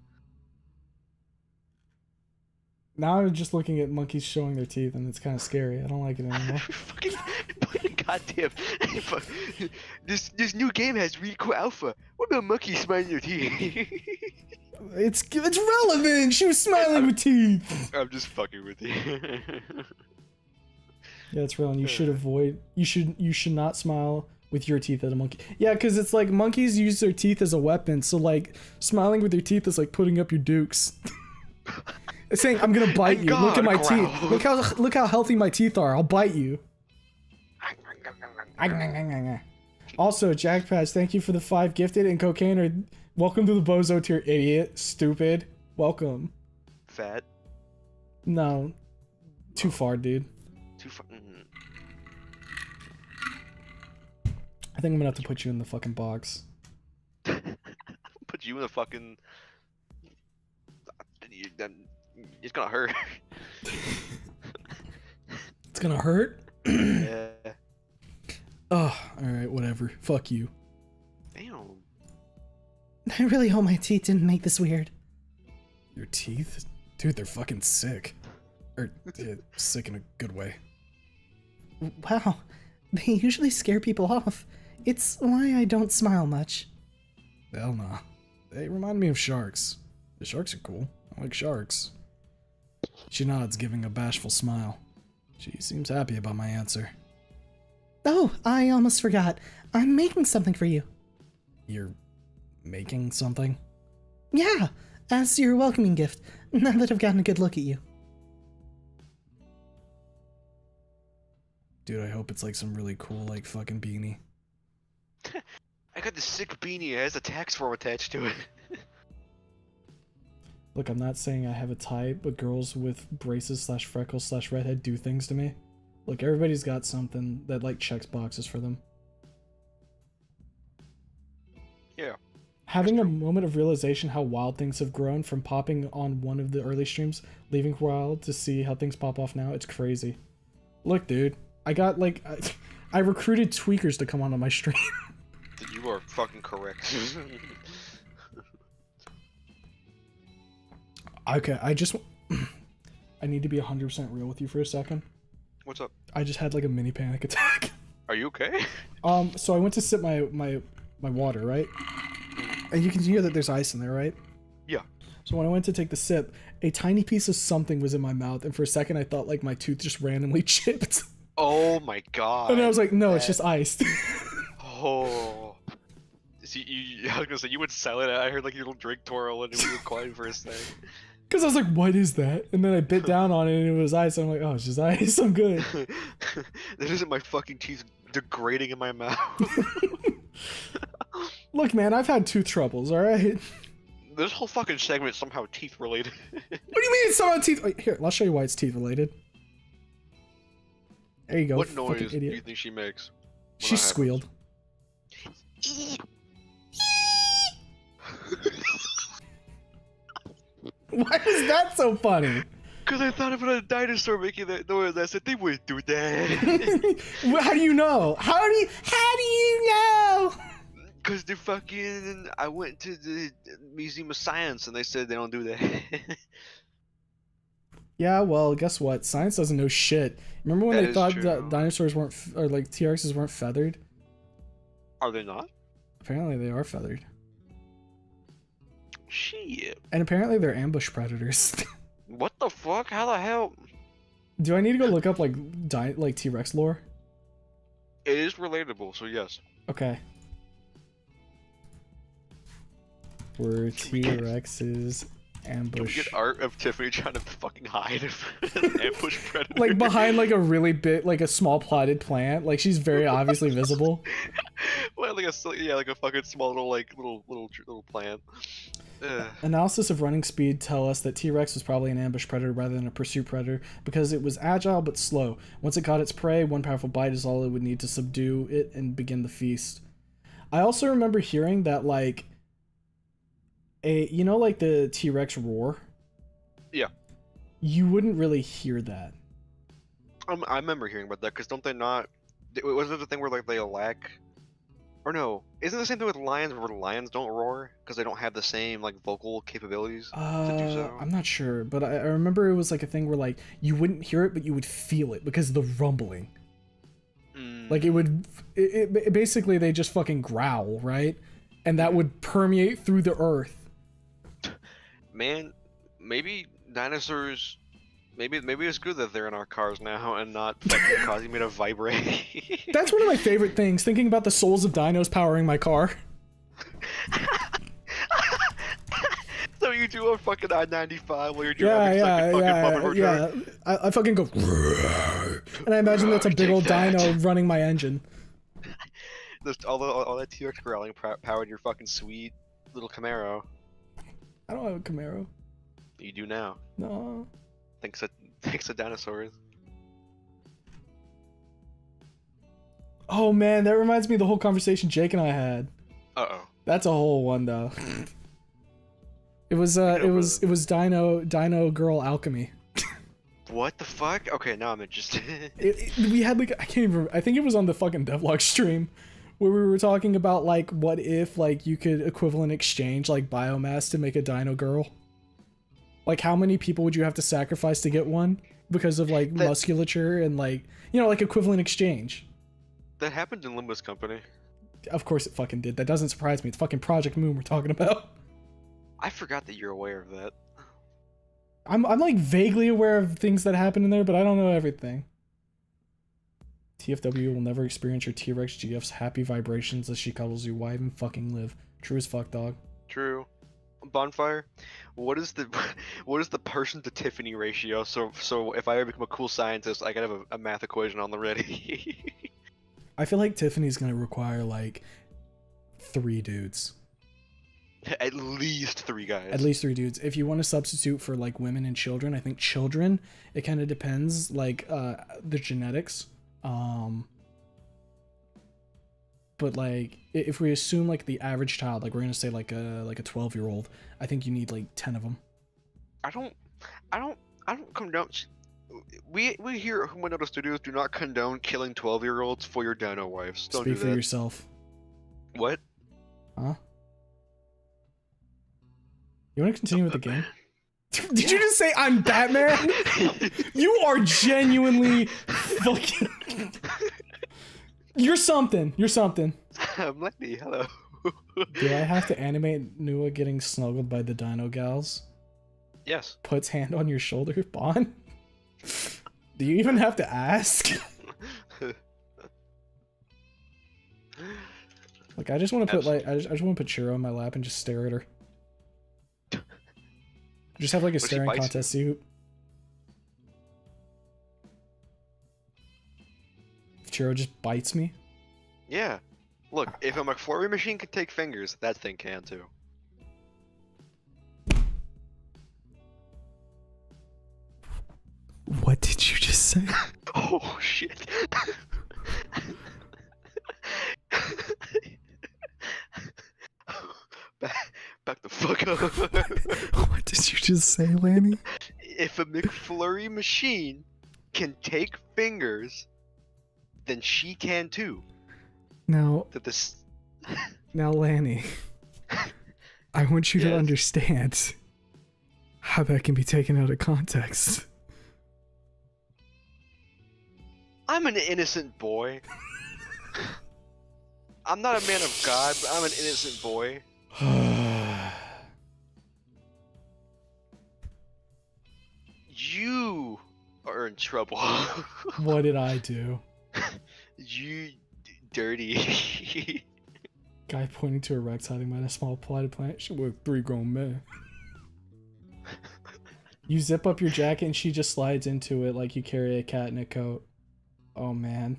Now I'm just looking at monkeys showing their teeth and it's kind of scary. I don't like it anymore. Fucking goddamn! This new game has really cool alpha. What about monkeys smiling their teeth? It's relevant. She was smiling with teeth. I'm just fucking with you. Yeah, it's real, and you should avoid. You should not smile with your teeth at a monkey. Yeah, because it's like monkeys use their teeth as a weapon. So like smiling with your teeth is like putting up your dukes. It's saying, "I'm gonna bite you. Look at my teeth. Look how healthy my teeth are. I'll bite you." Also, Jack Pass, thank you for the 5 gifted, and cocaine or welcome to the bozo tier, idiot, stupid. Welcome. Fat. No, too far, dude. Too far. I think I'm gonna have to put you in the fucking box. Put you in the fucking. It's gonna hurt. It's gonna hurt? Yeah. Oh, alright, whatever. Fuck you. Damn. I really hope my teeth didn't make this weird. Your teeth? Dude, they're fucking sick. Or, yeah, sick in a good way. Wow, they usually scare people off. It's why I don't smile much. Hell nah. They remind me of sharks. The sharks are cool. I like sharks. She nods, giving a bashful smile. She seems happy about my answer. Oh, I almost forgot. I'm making something for you. You're making something? Yeah, as your welcoming gift, now that I've gotten a good look at you. Dude, I hope it's like some really cool, like, fucking beanie. I got this sick beanie. It has a tax form attached to it. Look, I'm not saying I have a type, but girls with braces / freckles / redhead do things to me. Look, everybody's got something that, like, checks boxes for them. Yeah. Having a moment of realization how wild things have grown from popping on one of the early streams, leaving for a while to see how things pop off now, it's crazy. Look, dude, I got, like, I recruited tweakers to come onto my stream. You are fucking correct. Okay, I need to be 100% real with you for a second. What's up? I just had, like, a mini panic attack. Are you okay? So I went to sip my water, right? And you can hear that there's ice in there, right? Yeah. So when I went to take the sip, a tiny piece of something was in my mouth, and for a second I thought like my tooth just randomly chipped. Oh my god. And I was like, no, it's just iced. Oh. See, I was gonna say, you would sell it. I heard like your little drink twirl and we were quiet for a second. Because I was like, what is that? And then I bit down on it and it was ice. I'm like, oh, it's just ice. I'm good. That isn't my fucking teeth degrading in my mouth. Look, man, I've had tooth troubles, alright? This whole fucking segment is somehow teeth related. What do you mean it's somehow teeth? Wait, here, I'll show you why it's teeth related. There you go. What noise do idiot. you think she makes? She squealed. Why is that so funny? Because I thought about a dinosaur making that noise. I said they wouldn't do that. Well, how do you know? How do you know? Because they're fucking. I went to the Museum of Science and they said they don't do that. Yeah, well, guess what? Science doesn't know shit. Remember when That they is thought true. that dinosaurs weren't, or like T-Rexes weren't feathered? Are they not? Apparently they are feathered. Shit. And apparently they're ambush predators. What the fuck? How the hell? Do I need to go look up like T-Rex lore? It is relatable, so yes. Okay. Were T-Rexes Can we ambush? get art of Tiffany trying to fucking hide an ambush predator? Like behind like a really big, like a small plotted plant. Like she's very obviously visible. Well, like like a fucking small little plant. Ugh. Analysis of running speed tell us that T-Rex was probably an ambush predator rather than a pursuit predator because it was agile but slow. Once it caught its prey, one powerful bite is all it would need to subdue it and begin the feast. I also remember hearing that like like the T-Rex roar? Yeah. You wouldn't really hear that. I remember hearing about that because don't they not? Wasn't it the thing where like they lack? Or no, isn't it the same thing with lions where lions don't roar because they don't have the same like vocal capabilities to do so? I'm not sure, but I remember it was like a thing where like you wouldn't hear it, but you would feel it because of the rumbling. Like it basically they just fucking growl, right? And that would permeate through the earth. Man, maybe dinosaurs. Maybe it's good that they're in our cars now and not fucking causing me to vibrate. That's one of my favorite things, thinking about the souls of dinos powering my car. So you do a fucking I-95 while you're driving I fucking go and I imagine that's a big old dino running my engine. All that T-Rex growling powered your fucking sweet little Camaro. I don't have a Camaro. You do now. No. Thanks to dinosaurs. Oh man, that reminds me of the whole conversation Jake and I had. Uh-oh. That's a whole one though. It was Dino Girl Alchemy. What the fuck? Okay, now I'm interested. We had like I can't even. I think it was on the fucking devlog stream where we were talking about like what if like you could equivalent exchange like biomass to make a Dino Girl. Like how many people would you have to sacrifice to get one because of like musculature and like like equivalent exchange. That happened in Limbo's company. Of course it fucking did. That doesn't surprise me. It's fucking Project Moon we're talking about. I forgot that you're aware of that. I'm like vaguely aware of things that happen in there, but I don't know everything. TFW will never experience your T-Rex GF's happy vibrations as she cuddles you. Why even fucking live? True as fuck, dog. True. Bonfire, what is the person to Tiffany ratio? So if I ever become a cool scientist, I can have a math equation on the ready. I feel like Tiffany's gonna require like 3 dudes. At least 3 guys. At least 3 dudes. If you want to substitute for like women and children, I think children, it kind of depends like the genetics. But like if we assume like the average child, like we're gonna say like a 12-year-old, I think you need like 10 of them. I don't condone. We here at Humanoto Studios do not condone killing 12-year-olds for your dino wives. Don't Speak do for that. yourself. What? Huh? You want to continue with the game? Did you just say I'm Batman? You are genuinely fucking. You're something. You're something. I'm Lenny. Hello. Do I have to animate Nua getting snuggled by the dino gals? Yes. puts hand on your shoulder, Bon? Do you even have to ask? Like, I just want to put like I just want to put Chiro in my lap and just stare at her. Just have like a What if she staring bites contest. See who... If Chiro just bites me. Yeah. Look, if a McFlurry machine could take fingers, that thing can too. What did you just say? Oh shit. back the fuck up. What did you just say, Lanny? If a McFlurry machine can take fingers, then she can too. Now, That this. now, Lanny, I want you to Yes. understand how that can be taken out of context. I'm an innocent boy. I'm not a man of God, but I'm an innocent boy. You are in trouble. What did I do? You dirty. Guy pointing to a Rex hiding behind a small potted plant. She with 3 grown men. You zip up your jacket and she just slides into it like you carry a cat in a coat. Oh man.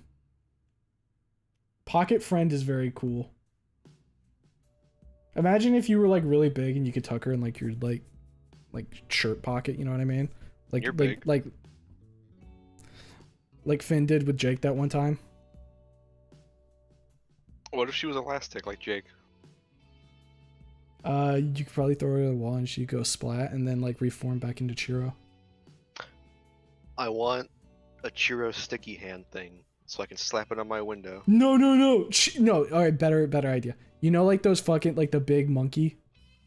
Pocket friend is very cool. Imagine if you were like really big and you could tuck her in like your like shirt pocket, you know what I mean? Like You're big. like Finn did with Jake that one time. What if she was elastic like Jake? You could probably throw her at the wall and she'd go splat and then like reform back into Chiro. I want a churro sticky hand thing so I can slap it on my window. No. No. All right, better idea. You know, like those fucking like the big monkey,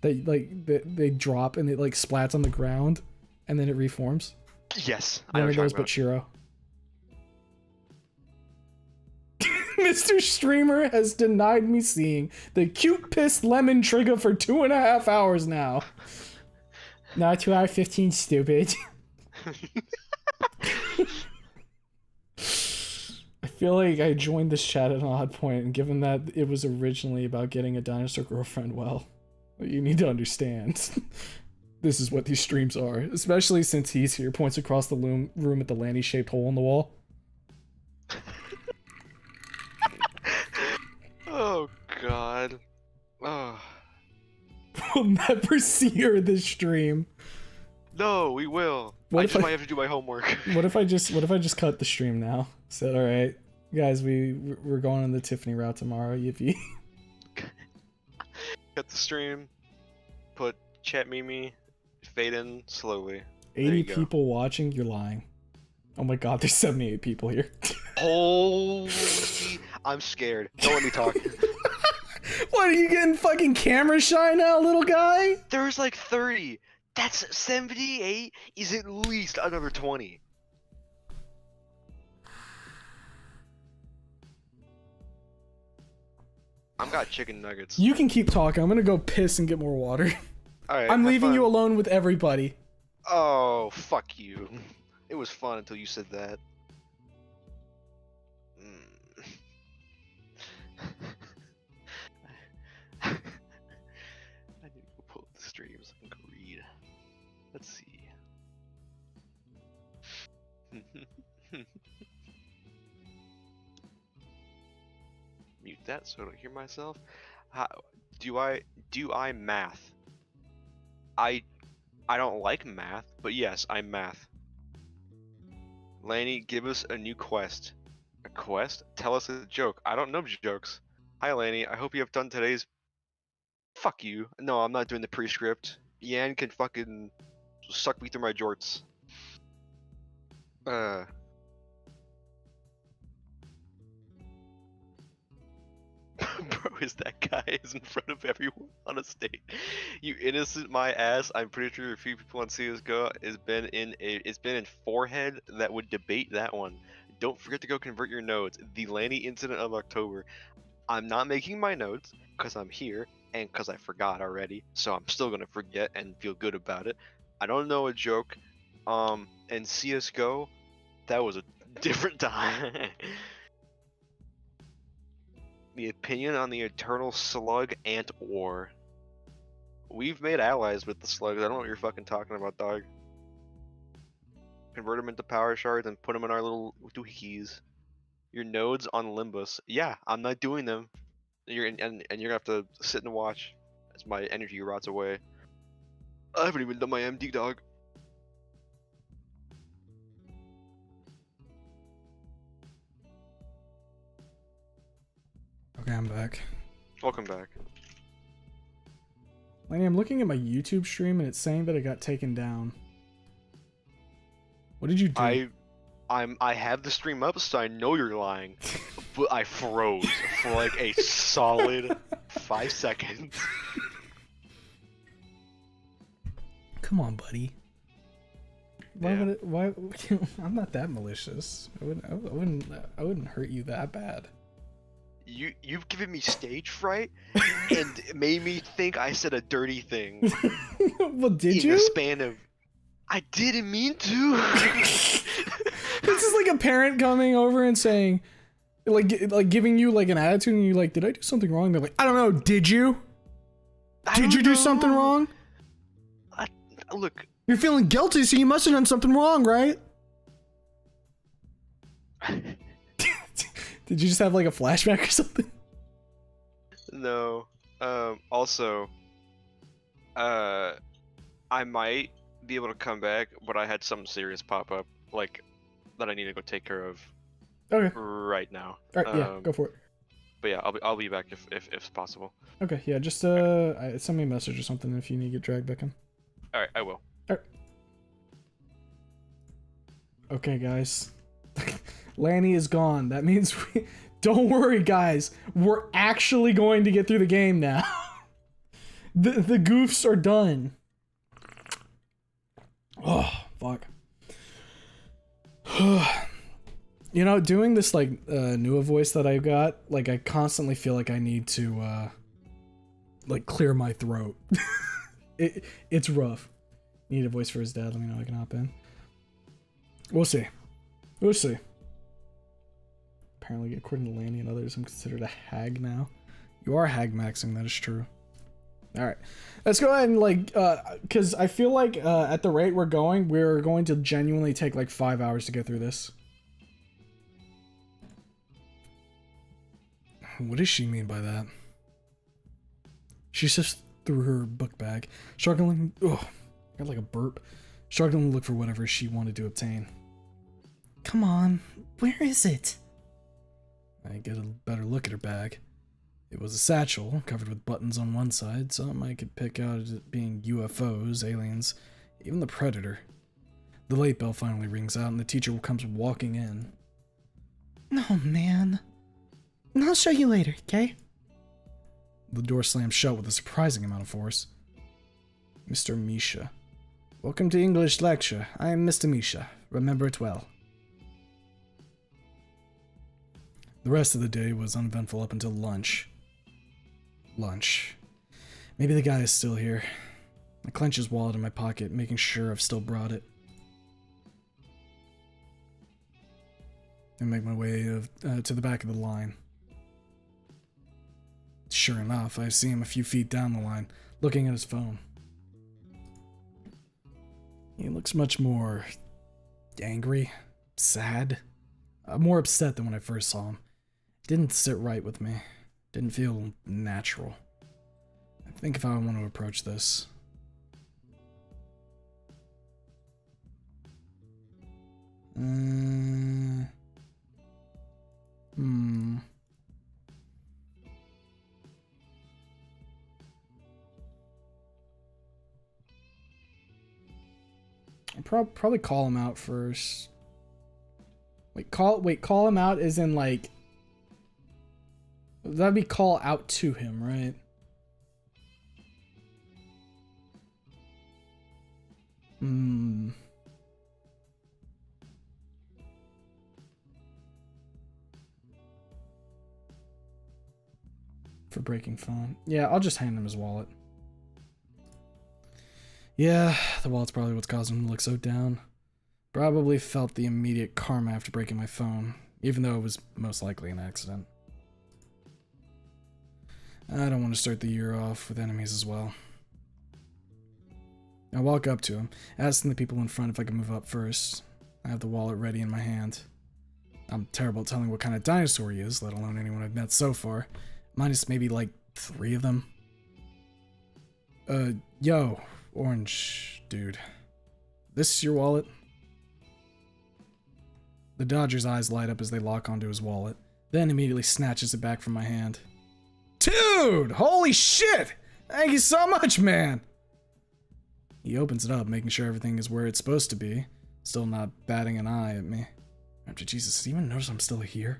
that like they drop and it like splats on the ground, and then it reforms. Yes, I know One what of you're those, talking but Chiro. Mr. Streamer has denied me seeing the cute piss lemon trigger for 2.5 hours now. No, 2 hour 15, stupid. I feel like I joined this chat at an odd point, and given that it was originally about getting a dinosaur girlfriend, well, you need to understand. This is what these streams are, especially since he's here, points across the room at the Lanny-shaped hole in the wall. Oh god. Oh. We'll never see her this stream. No, we will. What I if just I- might have to do my homework. What if I just cut the stream now? Said, all right, guys, we're going on the Tiffany route tomorrow. Yippee. Cut the stream. Put chat Mimi. Fade in slowly. There 80 you go. people watching. You're lying. Oh my god, there's 78 people here. Holy! I'm scared. Don't let me talk. What, are you getting fucking camera shy now, little guy? There's like 30. That's 78 is at least another 20. I've got chicken nuggets. You can keep talking. I'm gonna go piss and get more water. Alright, I'm have leaving fun. you alone with everybody. Oh, fuck you. It was fun until you said that. Mm. I need to go pull up the streams and go read. Let's see. Mute that so I don't hear myself. How, do I math? I don't like math, but yes, I math. Lanny, give us a new quest. A quest? Tell us a joke. I don't know jokes. Hi Lanny, I hope you have done today's. Fuck you. No, I'm not doing the pre-script. Yan can fucking suck me through my jorts. Bro, is that guy is in front of everyone on a stage? You innocent my ass. I'm pretty sure a few people on CSGO it's been in forehead that would debate that one. Don't forget to go convert your nodes. The Lanny incident of October. I'm not making my notes because I'm here and because I forgot already. So I'm still gonna forget and feel good about it. I don't know a joke. In CS:GO, that was a different time. The opinion on the eternal slug ant war. We've made allies with the slugs. I don't know what you're fucking talking about, dog. Convert them into power shards and put them in our little doohickeys. Your nodes on Limbus. Yeah, I'm not doing them. And you're gonna have to sit and watch as my energy rots away. I haven't even done my MD, dog. Okay, I'm back. Welcome back. Laney, I'm looking at my YouTube stream and it's saying that it got taken down. What did you do? I have the stream up, so I know you're lying. But I froze for like a solid 5 seconds. Come on, buddy. Why Yeah. would it? Why? I'm not that malicious. I wouldn't hurt you that bad. You've given me stage fright and made me think I said a dirty thing Well, did in you? a span of. I didn't mean to. This is like a parent coming over and saying, like giving you like an attitude, and you're like, "Did I do something wrong?" They're like, "I don't know. Did you? Did you do something wrong? Look, You're feeling guilty, so you must have done something wrong, right?" Did you just have like a flashback or something? no. Also, I might be able to come back, but I had something serious pop up, like that I need to go take care of Okay. right now. All right. Yeah. Go for it. But yeah, I'll be back if possible. Okay. Yeah. Just send me a message or something if you need to get dragged back in. All right, I will. Okay, guys. Lanny is gone. That means don't worry, guys. We're actually going to get through the game now. The goofs are done. Oh, fuck. You know, doing this like Nua voice that I got, like I constantly feel like I need to like clear my throat. It's rough. Need a voice for his dad. Let me know I can hop in. We'll see. We'll see. Apparently, according to Lanny and others, I'm considered a hag now. You are hag maxing, that is true. Alright. Let's go ahead and, like, because I feel like at the rate we're going to genuinely take, like, 5 hours to get through this. What does she mean by that? She sifts through her book bag, struggling. Oh, got like a burp. Struggling to look for whatever she wanted to obtain. Come on, where is it? I get a better look at her bag. It was a satchel covered with buttons on one side, something I could pick out as it being UFOs, aliens, even the Predator. The late bell finally rings out and the teacher comes walking in. Oh man. I'll show you later, okay? The door slams shut with a surprising amount of force. Mr. Misha. Welcome to English lecture. I am Mr. Misha. Remember it well. The rest of the day was uneventful up until lunch. Maybe the guy is still here. I clench his wallet in my pocket, making sure I've still brought it. I make my way to the back of the line. Sure enough, I see him a few feet down the line, looking at his phone. He looks much more angry, sad, more upset than when I first saw him. Didn't sit right with me. Didn't feel natural. I think if I want to approach this. I'll probably call him out first. Call him out as in like. That'd be call out to him, right? For breaking phone. Yeah, I'll just hand him his wallet. Yeah, the wallet's probably what's causing him to look so down. Probably felt the immediate karma after breaking my phone, even though it was most likely an accident. I don't want to start the year off with enemies as well. I walk up to him, asking the people in front if I can move up first. I have the wallet ready in my hand. I'm terrible at telling what kind of dinosaur he is, let alone anyone I've met so far. Minus maybe like 3 of them. Yo, orange dude. This your wallet? The Dodger's eyes light up as they lock onto his wallet, then immediately snatches it back from my hand. Dude! Holy shit! Thank you so much, man! He opens it up, making sure everything is where it's supposed to be, still not batting an eye at me. After Jesus, does he even notice I'm still here?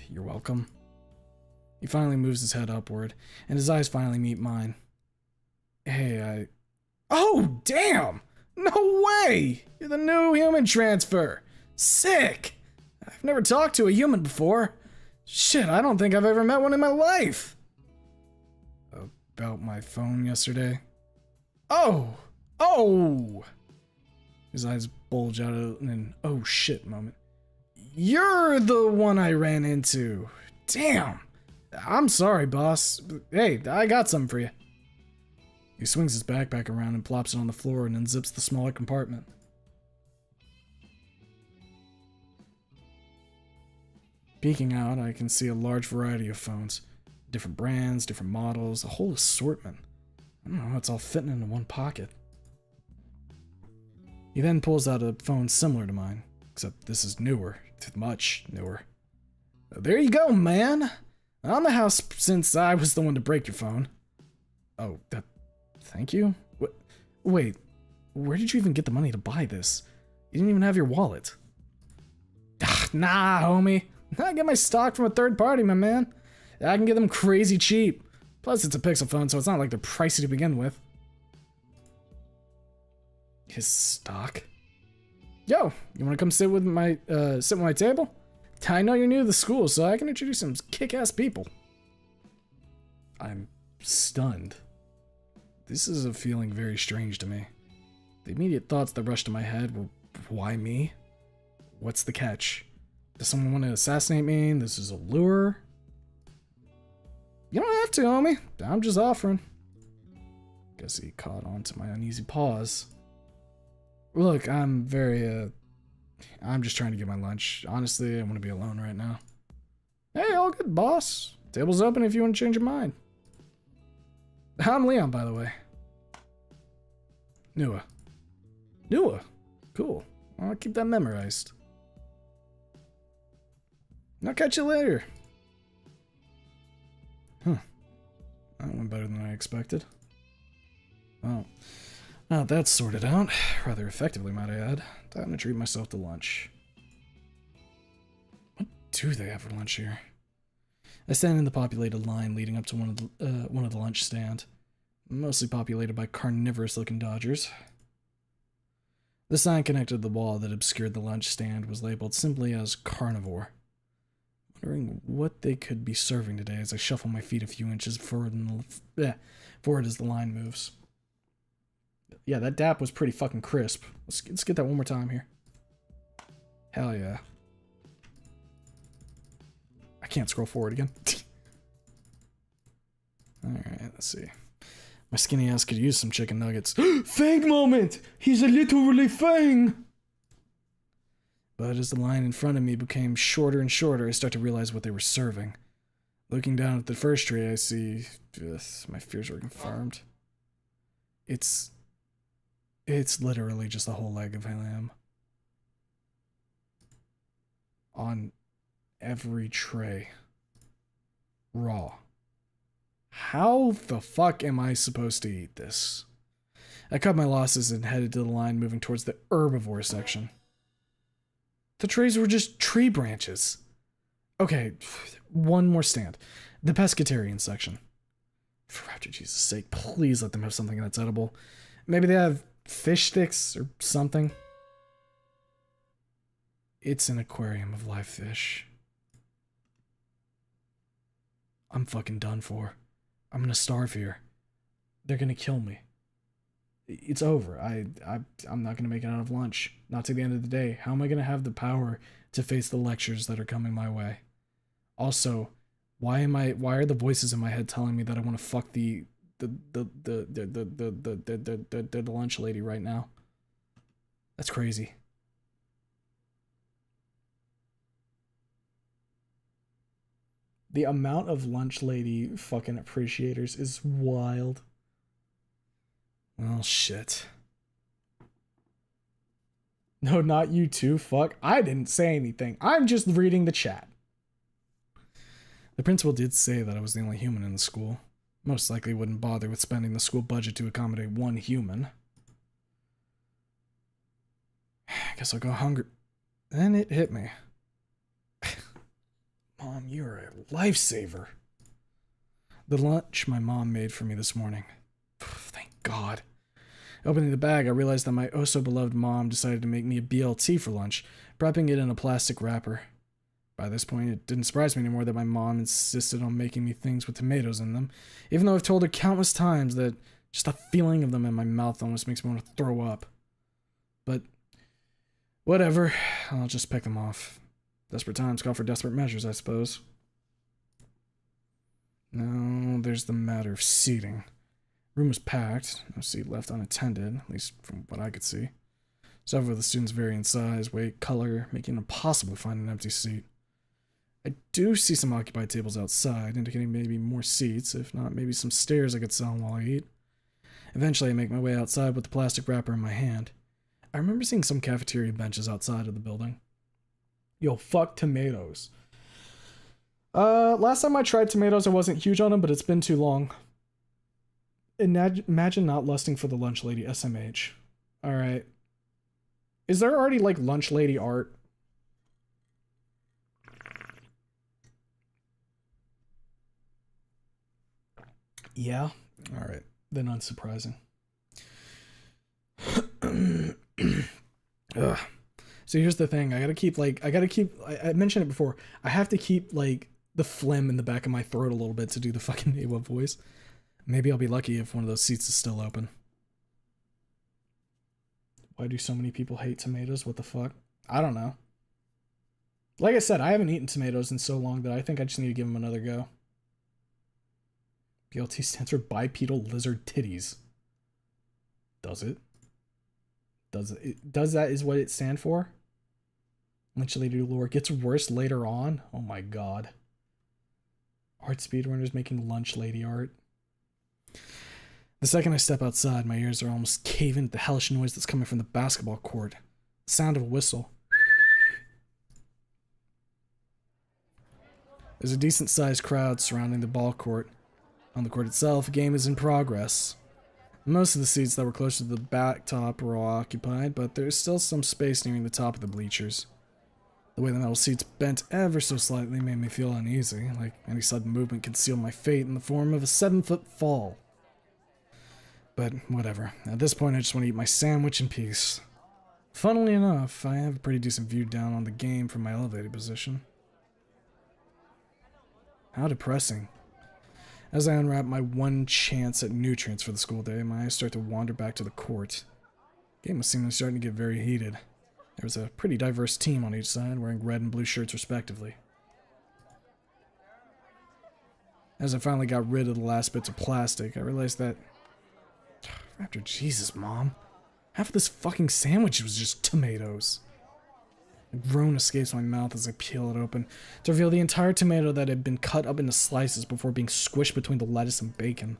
You're welcome. He finally moves his head upward, and his eyes finally meet mine. Hey, Oh, damn! No way! You're the new human transfer! Sick! I've never talked to a human before. Shit, I don't think I've ever met one in my life. About my phone yesterday? Oh! His eyes bulge out in an oh shit moment. You're the one I ran into. Damn! I'm sorry, boss. Hey, I got something for you. He swings his backpack around and plops it on the floor and unzips the smaller compartment. Peeking out, I can see a large variety of phones. Different brands, different models, a whole assortment. I don't know how it's all fitting into one pocket. He then pulls out a phone similar to mine, except this is newer, much newer. There you go, man! On the house since I was the one to break your phone. Oh, thank you? Wait, where did you even get the money to buy this? You didn't even have your wallet. Nah, homie. I get my stock from a third party, my man. I can get them crazy cheap. Plus, it's a Pixel phone, so it's not like they're pricey to begin with. His stock? Yo, you wanna come sit with my table? I know you're new to the school, so I can introduce some kick-ass people. I'm stunned. This is a feeling very strange to me. The immediate thoughts that rushed to my head were, why me? What's the catch? Does someone want to assassinate me? This is a lure? You don't have to, homie. I'm just offering. Guess he caught on to my uneasy pause. Look, I'm just trying to get my lunch. Honestly, I want to be alone right now. Hey, all good, boss. Table's open if you want to change your mind. I'm Leon, by the way. Nua. Cool. I'll keep that memorized. I'll catch you later. Huh. That went better than I expected. Well, now that that's sorted out, rather effectively, might I add, time to treat myself to lunch. What do they have for lunch here? I stand in the populated line leading up to one of the lunch stand, mostly populated by carnivorous-looking dodgers. The sign connected to the wall that obscured the lunch stand was labeled simply as carnivore. Wondering what they could be serving today as I shuffle my feet a few inches forward as the line moves. Yeah, that dap was pretty fucking crisp. Let's get that one more time here. Hell yeah. I can't scroll forward again. Alright, let's see. My skinny ass could use some chicken nuggets. Fang moment! He's a literally fang! But as the line in front of me became shorter and shorter, I start to realize what they were serving. Looking down at the first tray, I see... my fears were confirmed. It's literally just a whole leg of lamb. On every tray. Raw. How the fuck am I supposed to eat this? I cut my losses and headed to the line moving towards the herbivore section. The trays were just tree branches. Okay, one more stand. The pescatarian section. For after Jesus' sake, please let them have something that's edible. Maybe they have fish sticks or something. It's an aquarium of live fish. I'm fucking done for. I'm gonna starve here. They're gonna kill me. It's over. I'm not gonna make it out of lunch. Not to the end of the day. How am I gonna have the power to face the lectures that are coming my way? Also, why are the voices in my head telling me that I want to fuck the lunch lady right now? That's crazy. The amount of lunch lady fucking appreciators is wild. Oh shit. No, not you too. Fuck. I didn't say anything. I'm just reading the chat. The principal did say that I was the only human in the school. Most likely wouldn't bother with spending the school budget to accommodate one human. Guess I'll go hungry. Then it hit me. Mom, you're a lifesaver. The lunch my mom made for me this morning. Thank God. Opening the bag, I realized that my oh-so-beloved mom decided to make me a BLT for lunch, prepping it in a plastic wrapper. By this point, it didn't surprise me anymore that my mom insisted on making me things with tomatoes in them, even though I've told her countless times that just the feeling of them in my mouth almost makes me want to throw up. But whatever, I'll just pick them off. Desperate times call for desperate measures, I suppose. Now, there's the matter of seating. Room was packed, no seat left unattended, at least from what I could see. Several of the students vary in size, weight, color, making it impossible to find an empty seat. I do see some occupied tables outside, indicating maybe more seats, if not maybe some stairs I could sit on while I eat. Eventually, I make my way outside with the plastic wrapper in my hand. I remember seeing some cafeteria benches outside of the building. Yo, fuck tomatoes. Last time I tried tomatoes, I wasn't huge on them, but it's been too long. Imagine not lusting for the lunch lady SMH. Alright. Is there already, like, lunch lady art? Yeah? Alright. Then unsurprising. Ugh. So here's the thing. I mentioned it before. I have to keep, like, the phlegm in the back of my throat a little bit to do the fucking Awa voice. Maybe I'll be lucky if one of those seats is still open. Why do so many people hate tomatoes? What the fuck? I don't know. Like I said, I haven't eaten tomatoes in so long that I think I just need to give them another go. BLT stands for bipedal lizard titties. Does it? Does that is what it stand for? Lunch lady lore gets worse later on? Oh my god. Art speedrunners making lunch lady art. The second I step outside, my ears are almost caving at the hellish noise that's coming from the basketball court. The sound of a whistle. There's a decent-sized crowd surrounding the ball court. On the court itself, a game is in progress. Most of the seats that were closer to the back top were all occupied, but there's still some space nearing the top of the bleachers. The way the metal seats bent ever so slightly made me feel uneasy, like any sudden movement could seal my fate in the form of a 7-foot fall. But whatever. At this point, I just want to eat my sandwich in peace. Funnily enough, I have a pretty decent view down on the game from my elevated position. How depressing. As I unwrap my one chance at nutrients for the school day, my eyes start to wander back to the court. The game was seemingly starting to get very heated. There was a pretty diverse team on each side, wearing red and blue shirts respectively. As I finally got rid of the last bits of plastic, I realized that... Raptor, Jesus, Mom. Half of this fucking sandwich was just tomatoes. A groan escapes my mouth as I peel it open, to reveal the entire tomato that had been cut up into slices before being squished between the lettuce and bacon.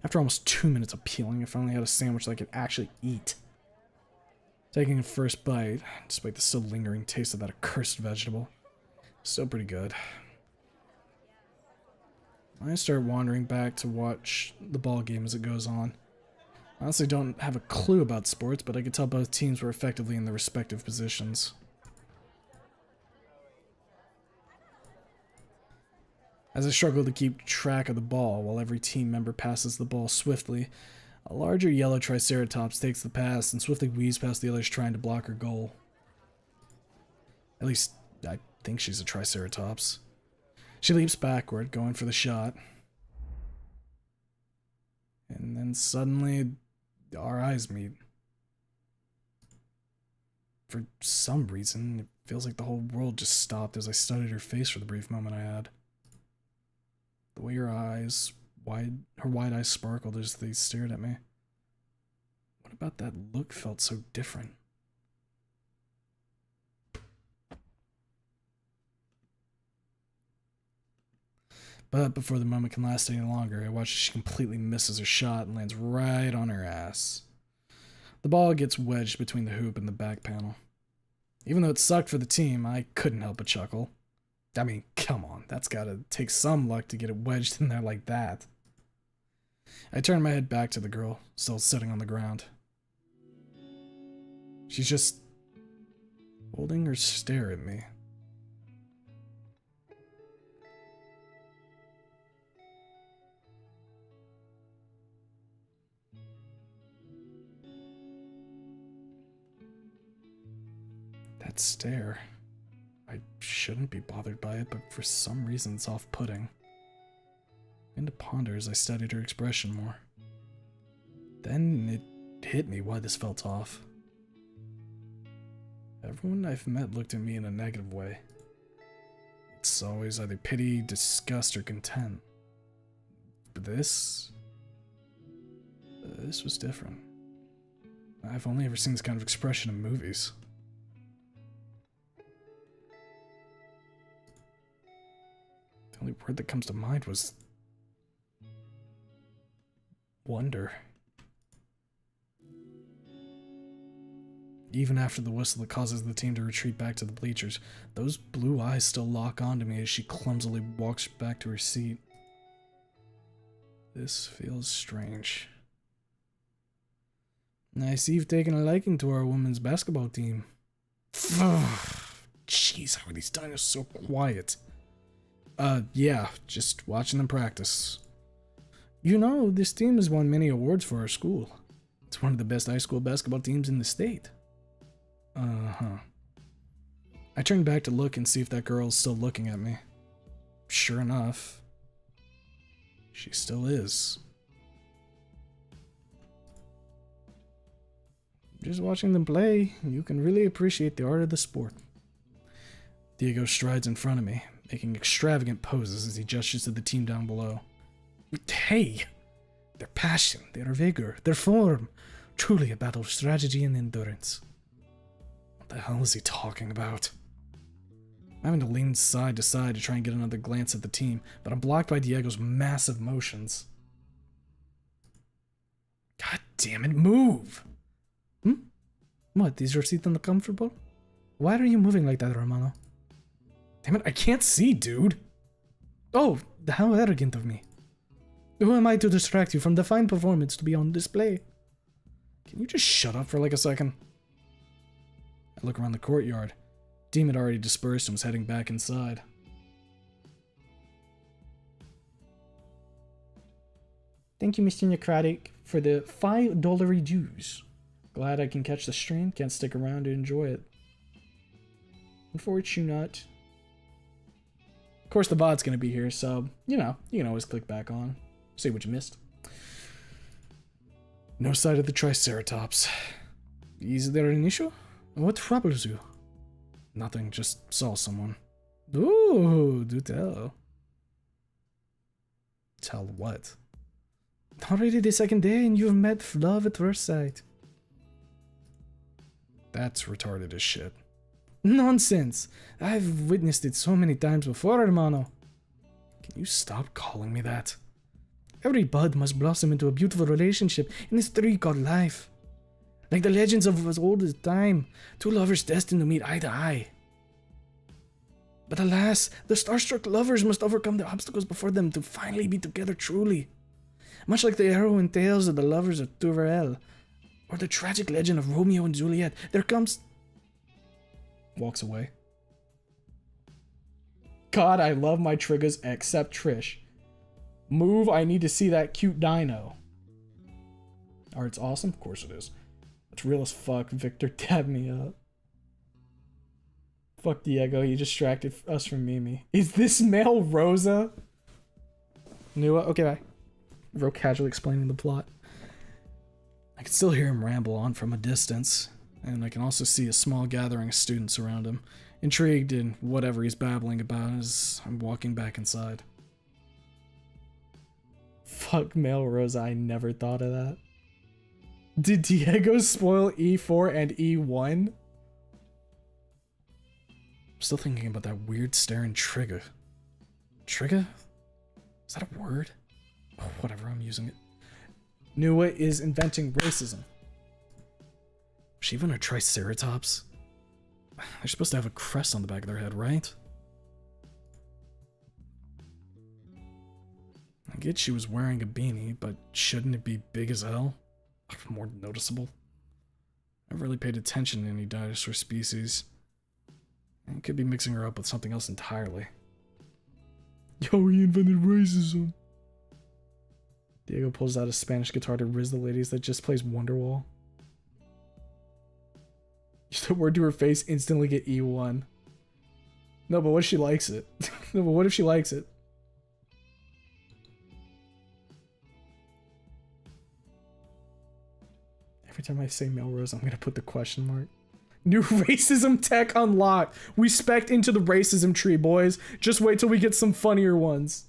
After almost 2 minutes of peeling, I finally had a sandwich that I could actually eat. Taking a first bite, despite the still lingering taste of that accursed vegetable, still pretty good. I start wandering back to watch the ball game as it goes on. I honestly don't have a clue about sports, but I could tell both teams were effectively in their respective positions. As I struggle to keep track of the ball while every team member passes the ball swiftly, a larger yellow triceratops takes the pass and swiftly weaves past the others trying to block her goal. At least, I think she's a triceratops. She leaps backward, going for the shot. And then suddenly, our eyes meet. For some reason, it feels like the whole world just stopped as I studied her face for the brief moment I had. The way her wide eyes sparkled as they stared at me. What about that look felt so different? But before the moment can last any longer, I watch as she completely misses her shot and lands right on her ass. The ball gets wedged between the hoop and the back panel. Even though it sucked for the team, I couldn't help but chuckle. I mean, come on, that's gotta take some luck to get it wedged in there like that. I turned my head back to the girl, still sitting on the ground. She's just holding her stare at me. That stare. I shouldn't be bothered by it, but for some reason it's off-putting. I began to ponder as I studied her expression more. Then it hit me why this felt off. Everyone I've met looked at me in a negative way. It's always either pity, disgust, or content. But this was different. I've only ever seen this kind of expression in movies. The only word that comes to mind was wonder. Even after the whistle that causes the team to retreat back to the bleachers, those blue eyes still lock onto me as she clumsily walks back to her seat. This feels strange. I see you've taken a liking to our women's basketball team. Jeez, how are these dinos so quiet? Yeah, just watching them practice. You know, this team has won many awards for our school. It's one of the best high school basketball teams in the state. Uh-huh. I turned back to look and see if that girl's still looking at me. Sure enough, she still is. Just watching them play, you can really appreciate the art of the sport. Diego strides in front of me, making extravagant poses as he gestures to the team down below. Hey! Their passion, their vigor, their form. Truly a battle of strategy and endurance. What the hell is he talking about? I'm having to lean side to side to try and get another glance at the team, but I'm blocked by Diego's massive motions. God damn it, move! What, is your seat uncomfortable? Why are you moving like that, Romano? Damn it, I can't see, dude! Oh, how arrogant of me. Who am I to distract you from the fine performance to be on display? Can you just shut up for like a second? I look around the courtyard. Deem had already dispersed and was heading back inside. Thank you, Mr. Necrotic, for the $5 dues. Glad I can catch the stream, can't stick around to enjoy it. Unfortunately not. Of course the VOD's gonna be here, so, you know, you can always click back on. See what you missed. No sight of the Triceratops. Is there an issue? What troubles you? Nothing, just saw someone. Ooh, do tell. Tell what? Already the second day and you've met love at first sight. That's retarded as shit. Nonsense! I've witnessed it so many times before, hermano. Can you stop calling me that? Every bud must blossom into a beautiful relationship in this tree called life. Like the legends of as old as time, two lovers destined to meet eye to eye. But alas, the starstruck lovers must overcome the obstacles before them to finally be together truly. Much like the heroine tales of the lovers of Tuverel, or the tragic legend of Romeo and Juliet, there comes... Walks away. God, I love my triggers except Trish. Move, I need to see that cute dino. Art's awesome? Of course it is. It's real as fuck. Victor tabbed me up. Fuck Diego, he distracted us from Mimi. Is this male Rosa? Nua? Okay, bye. Real casually explaining the plot. I can still hear him ramble on from a distance, and I can also see a small gathering of students around him, intrigued in whatever he's babbling about as I'm walking back inside. Fuck Melrose, I never thought of that. Did Diego spoil E4 and E1? I'm still thinking about that weird staring trigger. Trigger? Is that a word? Oh, whatever, I'm using it. Nua is inventing racism. Was she even a triceratops? They're supposed to have a crest on the back of their head, right? I get she was wearing a beanie, but shouldn't it be big as hell? More noticeable? I never really paid attention to any dinosaur species. I could be mixing her up with something else entirely. Yo, he invented racism. Diego pulls out a Spanish guitar to riz the ladies that just plays Wonderwall. Just a word to her face, instantly get E1. No, but what if she likes it? No, but what if she likes it? Every time I say Melrose, I'm gonna put the question mark. New racism tech unlocked. We spec'd into the racism tree, boys. Just wait till we get some funnier ones.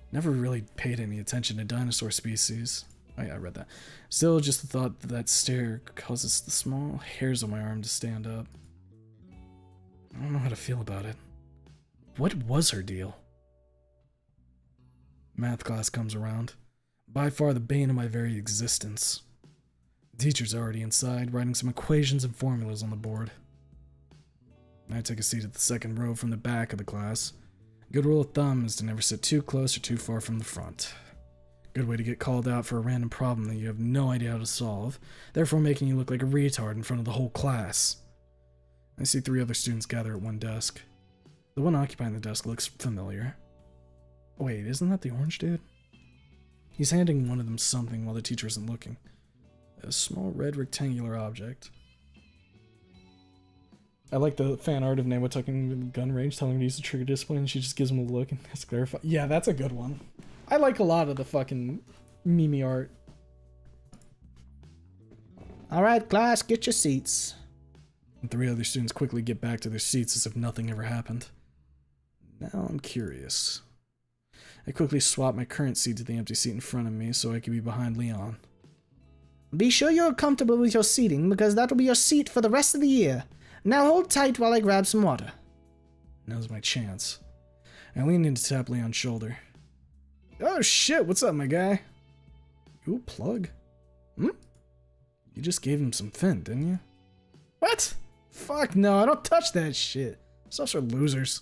Never really paid any attention to dinosaur species. Oh yeah, I read that. Still, just the thought that stare causes the small hairs on my arm to stand up. I don't know how to feel about it. What was her deal? Math class comes around. By far the bane of my very existence. The teacher's already inside, writing some equations and formulas on the board. I take a seat at the second row from the back of the class. A good rule of thumb is to never sit too close or too far from the front. Good way to get called out for a random problem that you have no idea how to solve, therefore making you look like a retard in front of the whole class. I see 3 other students gather at one desk. The one occupying the desk looks familiar. Wait, isn't that the orange dude? He's handing one of them something while the teacher isn't looking. A small red rectangular object. I like the fan art of Nemo tucking in the gun range, telling him to use the trigger discipline, and she just gives him a look and has to clarify. Yeah, that's a good one. I like a lot of the fucking meme art. Alright, class, get your seats. And 3 other students quickly get back to their seats as if nothing ever happened. Now I'm curious. I quickly swap my current seat to the empty seat in front of me so I can be behind Leon. Be sure you're comfortable with your seating, because that'll be your seat for the rest of the year. Now hold tight while I grab some water. Now's my chance. I lean in to tap Leon's shoulder. Oh shit, what's up, my guy? You a plug? Hmm? You just gave him some fin, didn't you? What? Fuck no, I don't touch that shit. Stuff's for losers.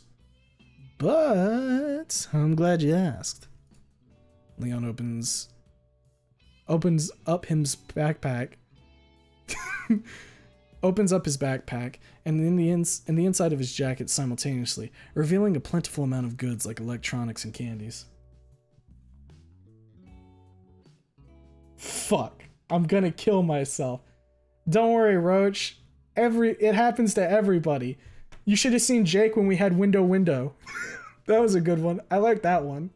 But I'm glad you asked. Leon opens up his backpack. Opens up his backpack and the inside of his jacket simultaneously, revealing a plentiful amount of goods like electronics and candies. Fuck. I'm gonna kill myself. Don't worry, Roach. It happens to everybody. You should have seen Jake when we had window. That was a good one. I like that one.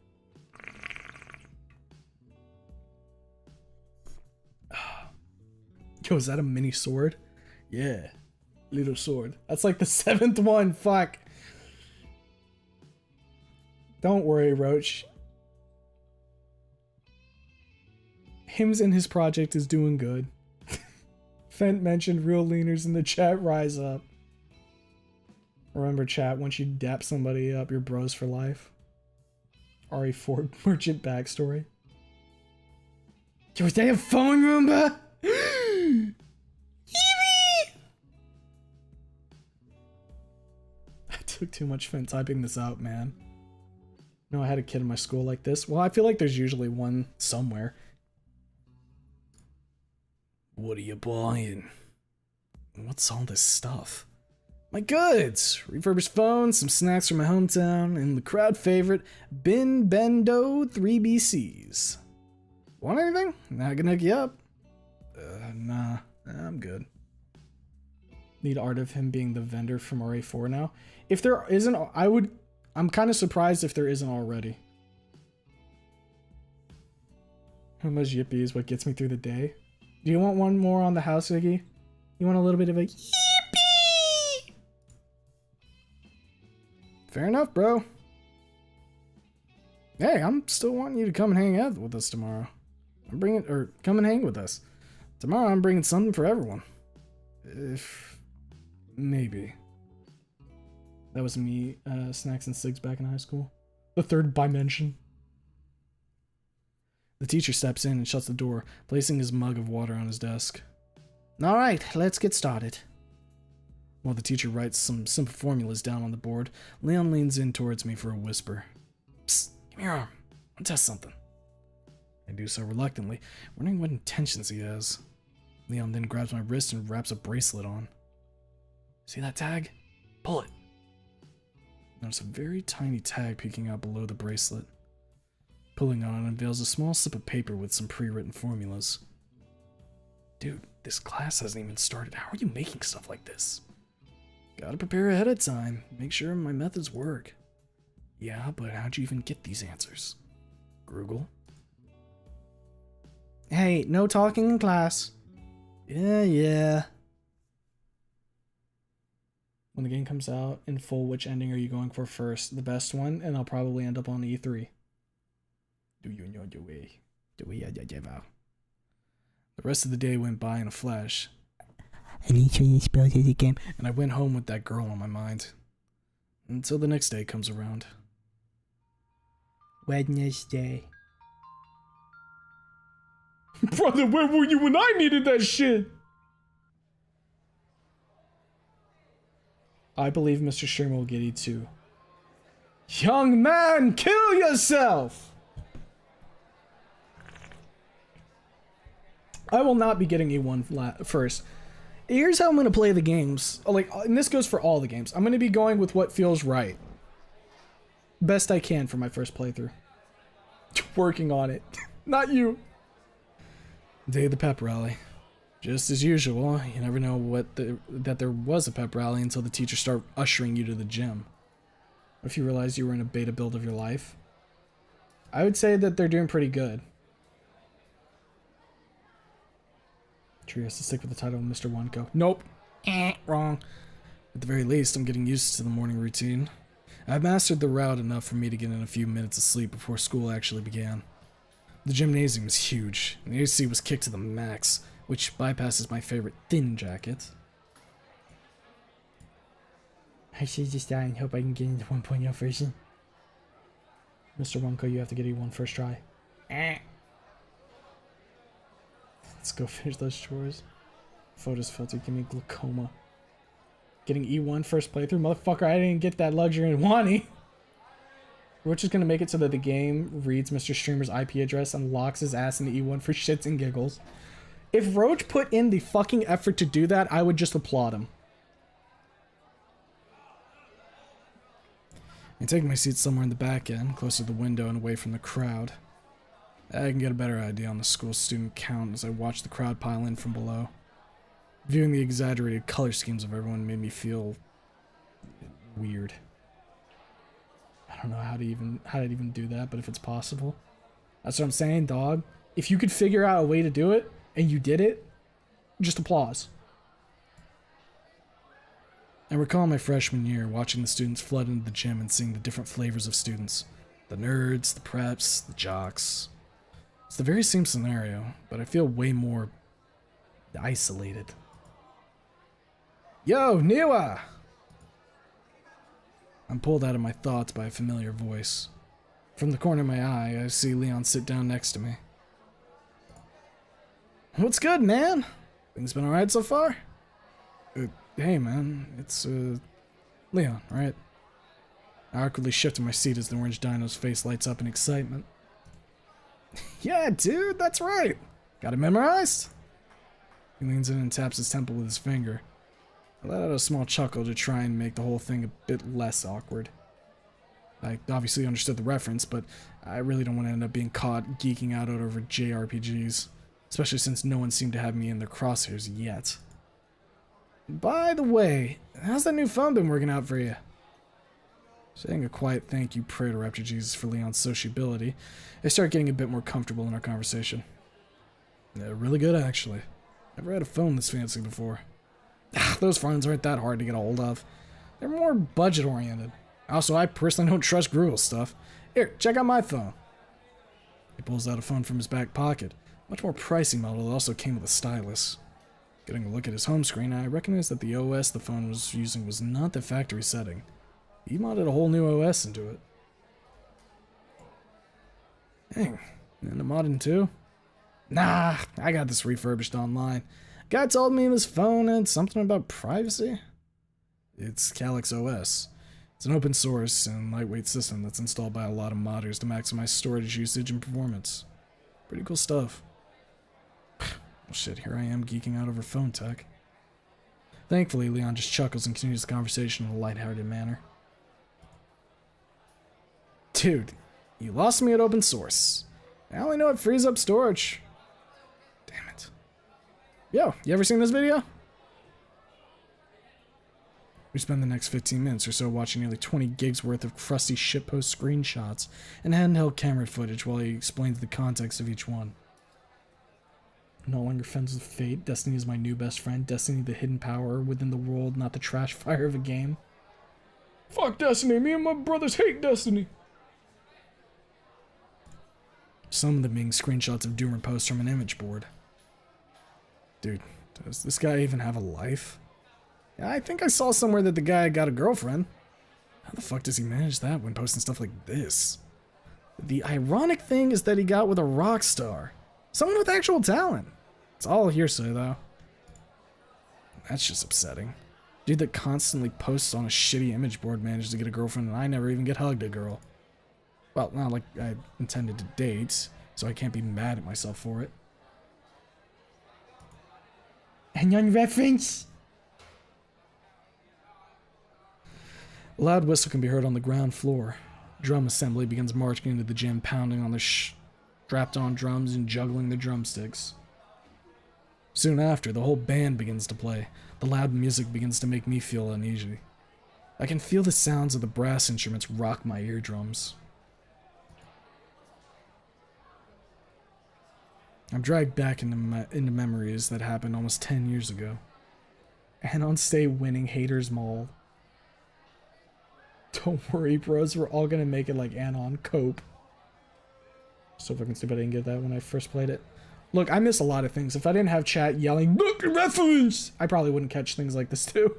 Yo, is that a mini sword? Yeah. Little sword. That's like the 7th one. Fuck. Don't worry, Roach. Hims and his project is doing good. Fent mentioned real leaners in the chat. Rise up. Remember, chat, once you dap somebody up, you're bros for life. RE4 merchant backstory. Yo, is that a phone, Roomba? I took too much Fent typing this out, man. No, I had a kid in my school like this. Well, I feel like there's usually one somewhere. What are you buying? What's all this stuff? My goods! Refurbished phones, some snacks from my hometown, and the crowd favorite, Bin Bendo 3BCs. Want anything? Not gonna hook you up? Nah, I'm good. Need art of him being the vendor from RA4 now. If there isn't, I'm kind of surprised if there isn't already. How much yippee is what gets me through the day. Do you want one more on the house, Iggy? You want a little bit of a yippee? Fair enough, bro. Hey, I'm still wanting you to come and hang out with us tomorrow. Come and hang with us. Tomorrow I'm bringing something for everyone. Maybe. That was me, Snacks and Sigs back in high school. The third dimension. The teacher steps in and shuts the door, placing his mug of water on his desk. Alright, let's get started. While the teacher writes some simple formulas down on the board, Leon leans in towards me for a whisper. Psst, give me your arm. I'll test something. I do so reluctantly, wondering what intentions he has. Leon then grabs my wrist and wraps a bracelet on. See that tag? Pull it. Notice a very tiny tag peeking out below the bracelet. Pulling on it unveils a small slip of paper with some pre-written formulas. Dude, this class hasn't even started. How are you making stuff like this? Gotta prepare ahead of time. Make sure my methods work. Yeah, but how'd you even get these answers? Google? Hey, no talking in class. Yeah. When the game comes out in full, which ending are you going for first? The best one, and I'll probably end up on E3. Do you know your way? The rest of the day went by in a flash. I need to spell the game. And I went home with that girl on my mind. Until the next day comes around. Wednesday. Brother, where were you when I needed that shit? I believe Mr. Sherman will get E2. Young man, kill yourself! I will not be getting E1 first. Here's how I'm going to play the games. And this goes for all the games. I'm going to be going with what feels right. Best I can for my first playthrough. Working on it. Not you. Day of the pep rally. Just as usual, you never know that there was a pep rally until the teachers start ushering you to the gym. What if you realize you were in a beta build of your life? I would say that they're doing pretty good. Tree has to stick with the title of Mr. Wonko. Nope. Wrong. At the very least, I'm getting used to the morning routine. I've mastered the route enough for me to get in a few minutes of sleep before school actually began. The gymnasium was huge, and the AC was kicked to the max, which bypasses my favorite thin jacket. I should just die and hope I can get into 1.0 version. Mr. Wonko, you have to get E1 first try. Let's go finish those chores. Photos filter, give me glaucoma. Getting E1 first playthrough? Motherfucker, I didn't get that luxury in Wani. We're just gonna make it so that the game reads Mr. Streamer's IP address and locks his ass into E1 for shits and giggles. If Roach put in the fucking effort to do that, I would just applaud him. I take my seat somewhere in the back end, close to the window and away from the crowd. I can get a better idea on the school student count as I watch the crowd pile in from below. Viewing the exaggerated color schemes of everyone made me feel weird. I don't know how to even do that, but if it's possible. That's what I'm saying, dog. If you could figure out a way to do it, and you did it, just applause. I recall my freshman year watching the students flood into the gym and seeing the different flavors of students. The nerds, the preps, the jocks. It's the very same scenario, but I feel way more isolated. Yo, Niwa! I'm pulled out of my thoughts by a familiar voice. From the corner of my eye, I see Leon sit down next to me. What's good, man? Things been alright so far? Hey, man, it's, Leon, right? I awkwardly shift in my seat as the orange dino's face lights up in excitement. Yeah, dude, that's right. Got it memorized? He leans in and taps his temple with his finger. I let out a small chuckle to try and make the whole thing a bit less awkward. I obviously understood the reference, but I really don't want to end up being caught geeking out over JRPGs, especially since no one seemed to have me in their crosshairs yet. By the way, how's that new phone been working out for you? Saying a quiet thank you prayer to Raptor Jesus for Leon's sociability, I start getting a bit more comfortable in our conversation. Yeah, really good, actually. Never had a phone this fancy before. Those phones aren't that hard to get a hold of. They're more budget-oriented. Also, I personally don't trust Gruel's stuff. Here, check out my phone. He pulls out a phone from his back pocket. Much more pricey model that also came with a stylus. Getting a look at his home screen, I recognized that the OS the phone was using was not the factory setting. He modded a whole new OS into it. Dang, and a modding too? Nah, I got this refurbished online. Guy told me this phone had something about privacy. It's Calyx OS. It's an open source and lightweight system that's installed by a lot of modders to maximize storage usage and performance. Pretty cool stuff. Well, shit, here I am geeking out over phone tech. Thankfully, Leon just chuckles and continues the conversation in a lighthearted manner. Dude, you lost me at open source. I only know it frees up storage. Damn it. Yo, you ever seen this video? We spend the next 15 minutes or so watching nearly 20 gigs worth of crusty shitpost screenshots and handheld camera footage while he explains the context of each one. No longer friends with fate, Destiny is my new best friend, Destiny the hidden power within the world, not the trash fire of a game. Fuck Destiny, me and my brothers hate Destiny! Some of them being screenshots of doomer posts from an image board. Dude, does this guy even have a life? Yeah, I think I saw somewhere that the guy got a girlfriend. How the fuck does he manage that when posting stuff like this? The ironic thing is that he got with a rock star. Someone with actual talent. It's all hearsay, though. That's just upsetting. Dude that constantly posts on a shitty image board managed to get a girlfriend and I never even get hugged a girl. Well, not like I intended to date, so I can't be mad at myself for it. And on reference? A loud whistle can be heard on the ground floor. Drum assembly begins marching into the gym, pounding on the strapped-on drums and juggling the drumsticks. Soon after, the whole band begins to play. The loud music begins to make me feel uneasy. I can feel the sounds of the brass instruments rock my eardrums. I'm dragged back into memories that happened almost 10 years ago. Anon Stay winning Haters Mall. Don't worry, bros, we're all gonna make it like Anon. Cope. So fucking stupid I didn't get that when I first played it. Look, I miss a lot of things. If I didn't have chat yelling, "Look, reference!" I probably wouldn't catch things like this too.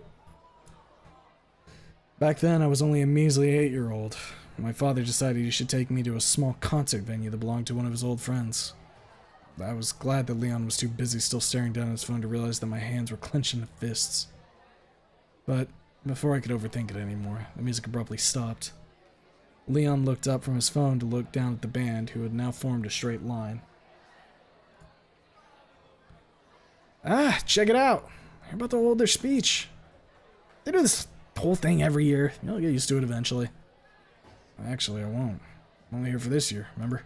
Back then, I was only a measly 8-year-old. My father decided he should take me to a small concert venue that belonged to one of his old friends. I was glad that Leon was too busy still staring down at his phone to realize that my hands were clenched into fists. But before I could overthink it anymore, the music abruptly stopped. Leon looked up from his phone to look down at the band, who had now formed a straight line. Ah, check it out! They're about to hold their speech. They do this whole thing every year. You'll get used to it eventually. Actually, I won't. I'm only here for this year, remember?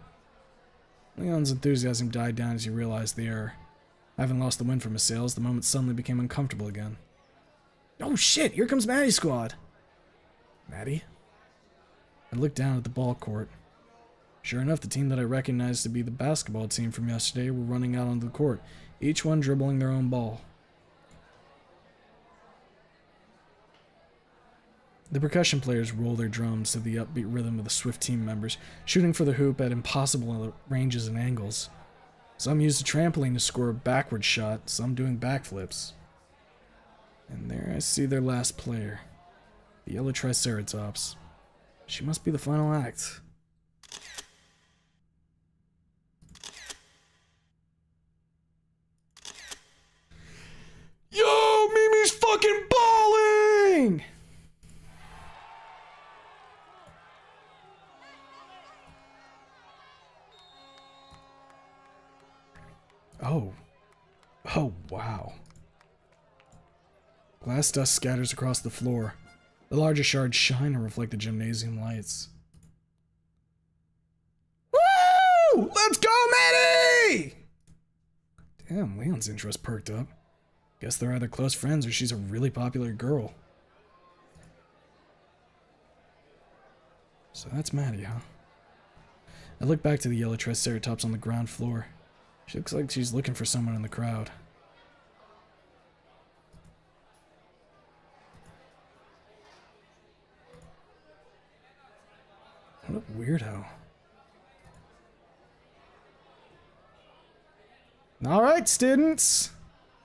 Leon's enthusiasm died down as he realized the error. Having lost the wind from his sails, the moment suddenly became uncomfortable again. Oh shit, here comes Maddie's squad! Maddie? I looked down at the ball court. Sure enough, the team that I recognized to be the basketball team from yesterday were running out onto the court, each one dribbling their own ball. The percussion players roll their drums to the upbeat rhythm of the swift team members, shooting for the hoop at impossible ranges and angles. Some used a trampoline to score a backward shot, some doing backflips. And there I see their last player, the yellow Triceratops. She must be the final act. Yo, Mimi's fucking balling! Oh, wow. Glass dust scatters across the floor. The larger shards shine and reflect the gymnasium lights. Woo! Let's go, Maddie! Damn, Leon's interest perked up. Guess they're either close friends or she's a really popular girl. So that's Maddie, huh? I look back to the yellow triceratops on the ground floor. She looks like she's looking for someone in the crowd. What a weirdo. Alright, students!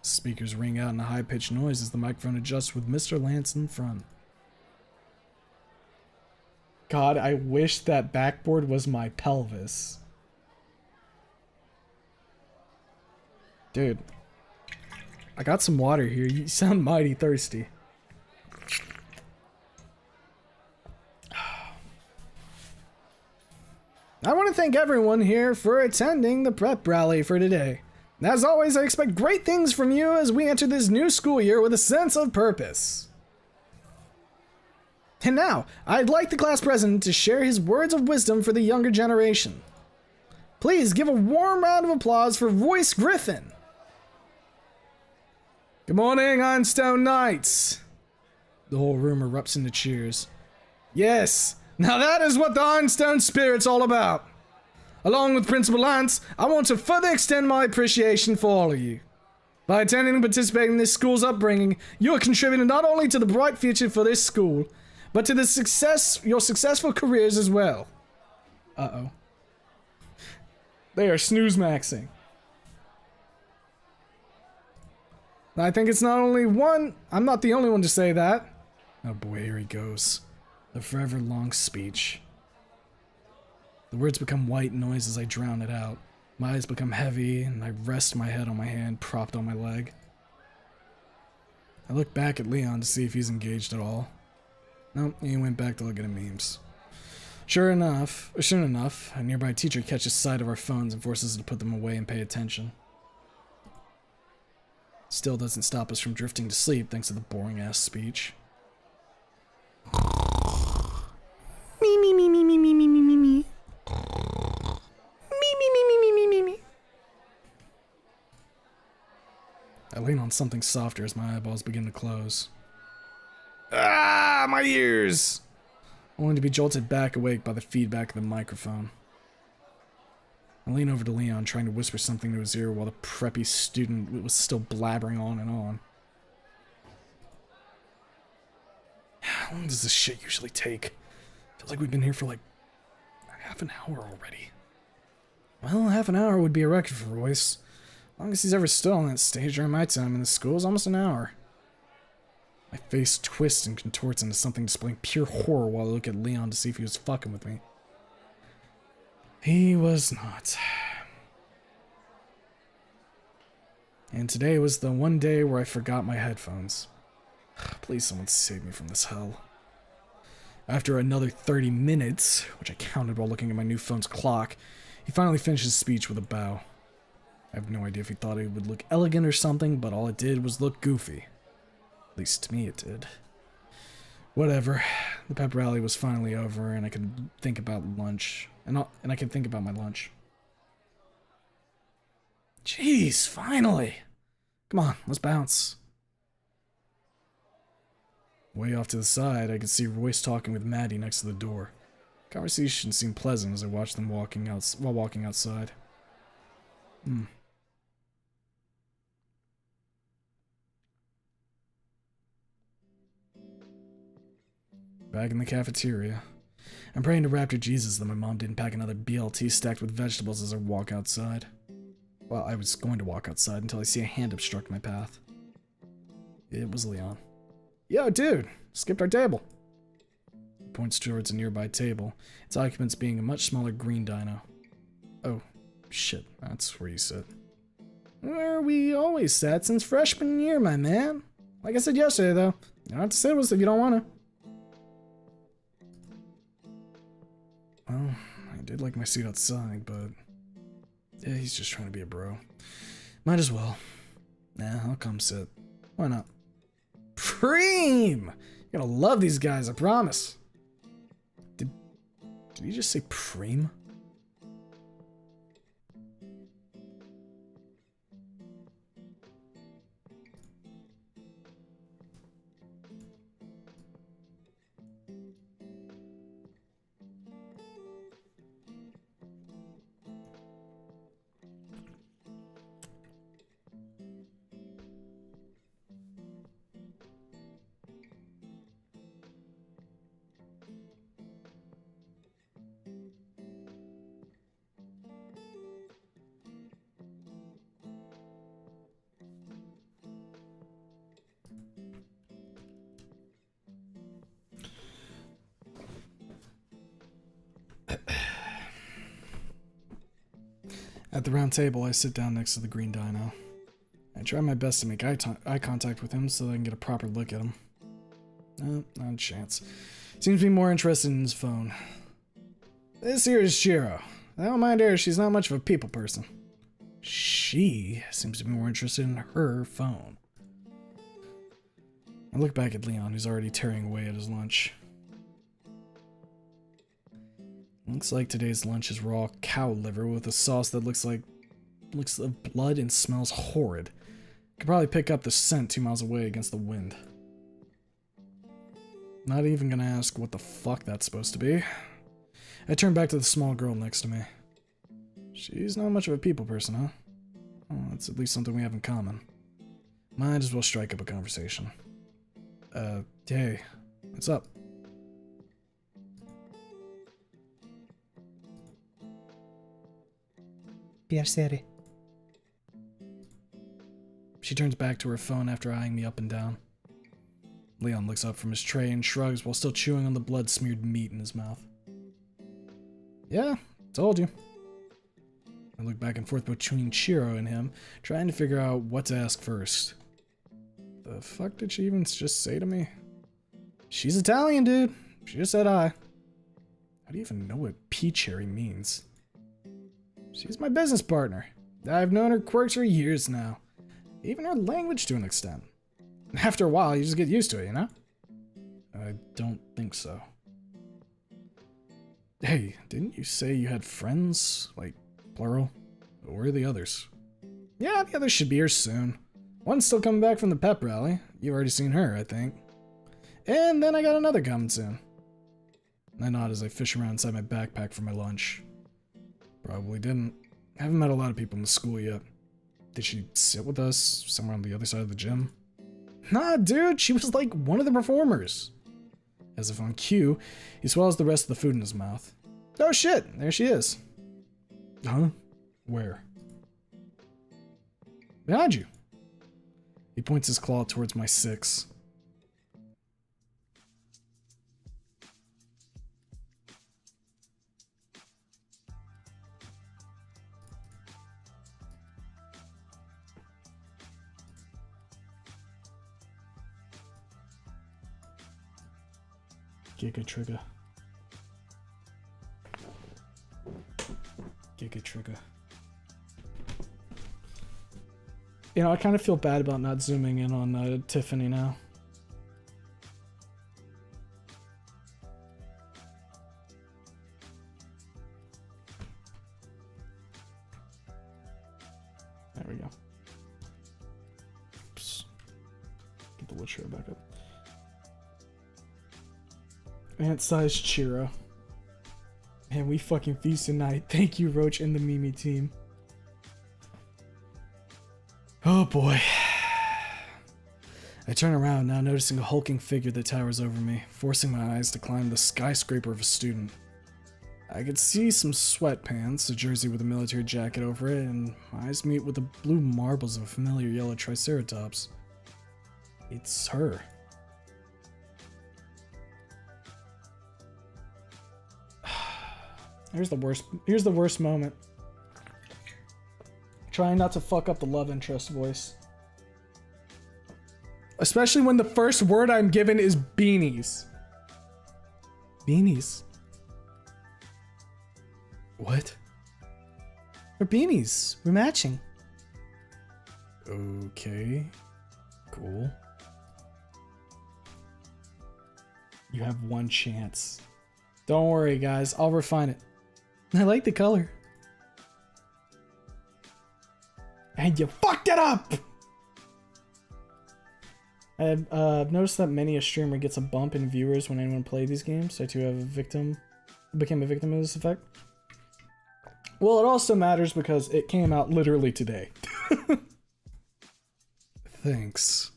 Speakers ring out in a high-pitched noise as the microphone adjusts with Mr. Lance in front. God, I wish that backboard was my pelvis. Dude, I got some water here. You sound mighty thirsty. I want to thank everyone here for attending the prep rally for today. As always, I expect great things from you as we enter this new school year with a sense of purpose. And now, I'd like the class president to share his words of wisdom for the younger generation. Please give a warm round of applause for Royce Griffin. Good morning, Ironstone Knights. The whole room erupts into cheers. Yes, now that is what the Ironstone spirit's all about. Along with Principal Lance, I want to further extend my appreciation for all of you. By attending and participating in this school's upbringing, you are contributing not only to the bright future for this school, but to the your successful careers as well. Uh-oh. They are snooze-maxing. I think it's not only one... I'm not the only one to say that. Oh boy, here he goes. The forever long speech. The words become white noise as I drown it out. My eyes become heavy, and I rest my head on my hand, propped on my leg. I look back at Leon to see if he's engaged at all. Nope, he went back to looking at memes. Sure enough, a nearby teacher catches sight of our phones and forces us to put them away and pay attention. Still doesn't stop us from drifting to sleep thanks to the boring-ass speech. Me, me, me, me, me, me, me, me, me, me. I lean on something softer as my eyeballs begin to close. Ah, my ears! Only to be jolted back awake by the feedback of the microphone. I lean over to Leon, trying to whisper something to his ear while the preppy student was still blabbering on and on. How long does this shit usually take? Feels like we've been here for like half an hour already. Well, half an hour would be a record for Royce. Longest he's ever stood on that stage during my time in the school is almost an hour. My face twists and contorts into something displaying pure horror while I look at Leon to see if he was fucking with me. He was not. And today was the one day where I forgot my headphones. Please someone save me from this hell. After another 30 minutes, which I counted while looking at my new phone's clock, he finally finished his speech with a bow. I have no idea if he thought it would look elegant or something, but all it did was look goofy. At least to me it did. Whatever. The pep rally was finally over, and I could think about lunch. And I can think about my lunch. Jeez, finally! Come on, let's bounce. Way off to the side, I could see Royce talking with Maddie next to the door. Conversation seemed pleasant as I watched them walking outside. Back in the cafeteria. I'm praying to Raptor Jesus that my mom didn't pack another BLT stacked with vegetables as I walk outside. Well, I was going to walk outside until I see a hand obstruct my path. It was Leon. Yo, dude! Skipped our table! He points towards a nearby table, its occupants being a much smaller green dino. Oh, shit, that's where you sit. Where we always sat since freshman year, my man. Like I said yesterday, though, you don't have to sit with us if you don't want to. Well, I did like my seat outside, but... yeah, he's just trying to be a bro. Might as well. Nah, I'll come sit. Why not? Preem! You're gonna love these guys, I promise. Did he just say Preem? At the round table, I sit down next to the green dino. I try my best to make eye contact with him so that I can get a proper look at him. No, not a chance. Seems to be more interested in his phone. This here is Shiro. I don't mind her, she's not much of a people person. She seems to be more interested in her phone. I look back at Leon, who's already tearing away at his lunch. Looks like today's lunch is raw cow liver with a sauce that looks like blood and smells horrid. Could probably pick up the scent 2 miles away against the wind. Not even gonna ask what the fuck that's supposed to be. I turn back to the small girl next to me. She's not much of a people person, huh? Oh, that's at least something we have in common. Might as well strike up a conversation. Hey, what's up? Piacere. She turns back to her phone after eyeing me up and down. Leon looks up from his tray and shrugs while still chewing on the blood-smeared meat in his mouth. Yeah, told you. I look back and forth between Shiro and him, trying to figure out what to ask first. The fuck did she even just say to me? She's Italian, dude. She just said hi. How do you even know what pea cherry means? She's my business partner. I've known her quirks for years now. Even her language to an extent. After a while, you just get used to it, you know? I don't think so. Hey, didn't you say you had friends? Like, plural? Where are the others? Yeah, the others should be here soon. One's still coming back from the pep rally. You've already seen her, I think. And then I got another coming soon. I nod as I fish around inside my backpack for my lunch. Probably didn't. I haven't met a lot of people in the school yet. Did she sit with us somewhere on the other side of the gym? Nah, dude, she was like one of the performers. As if on cue, he swallows the rest of the food in his mouth. Oh shit, there she is. Huh? Where? Behind you. He points his claw towards my 6. Giga trigger. Giga trigger. You know, I kind of feel bad about not zooming in on Tiffany now. There we go. Oops. Get the wheelchair back up. Ant-sized Chiro. Man, we fucking feast tonight. Thank you, Roach and the Mimi team. Oh boy. I turn around, now noticing a hulking figure that towers over me, forcing my eyes to climb the skyscraper of a student. I could see some sweatpants, a jersey with a military jacket over it, and my eyes meet with the blue marbles of a familiar yellow triceratops. It's her. Here's the worst moment. Trying not to fuck up the love interest voice. Especially when the first word I'm given is beanies. Beanies. What? We're beanies. We're matching. Okay. Cool. You have one chance. Don't worry, guys. I'll refine it. I like the color. And you fucked it up! I've noticed that many a streamer gets a bump in viewers when anyone plays these games. I too have became a victim of this effect. Well, it also matters because it came out literally today. Thanks.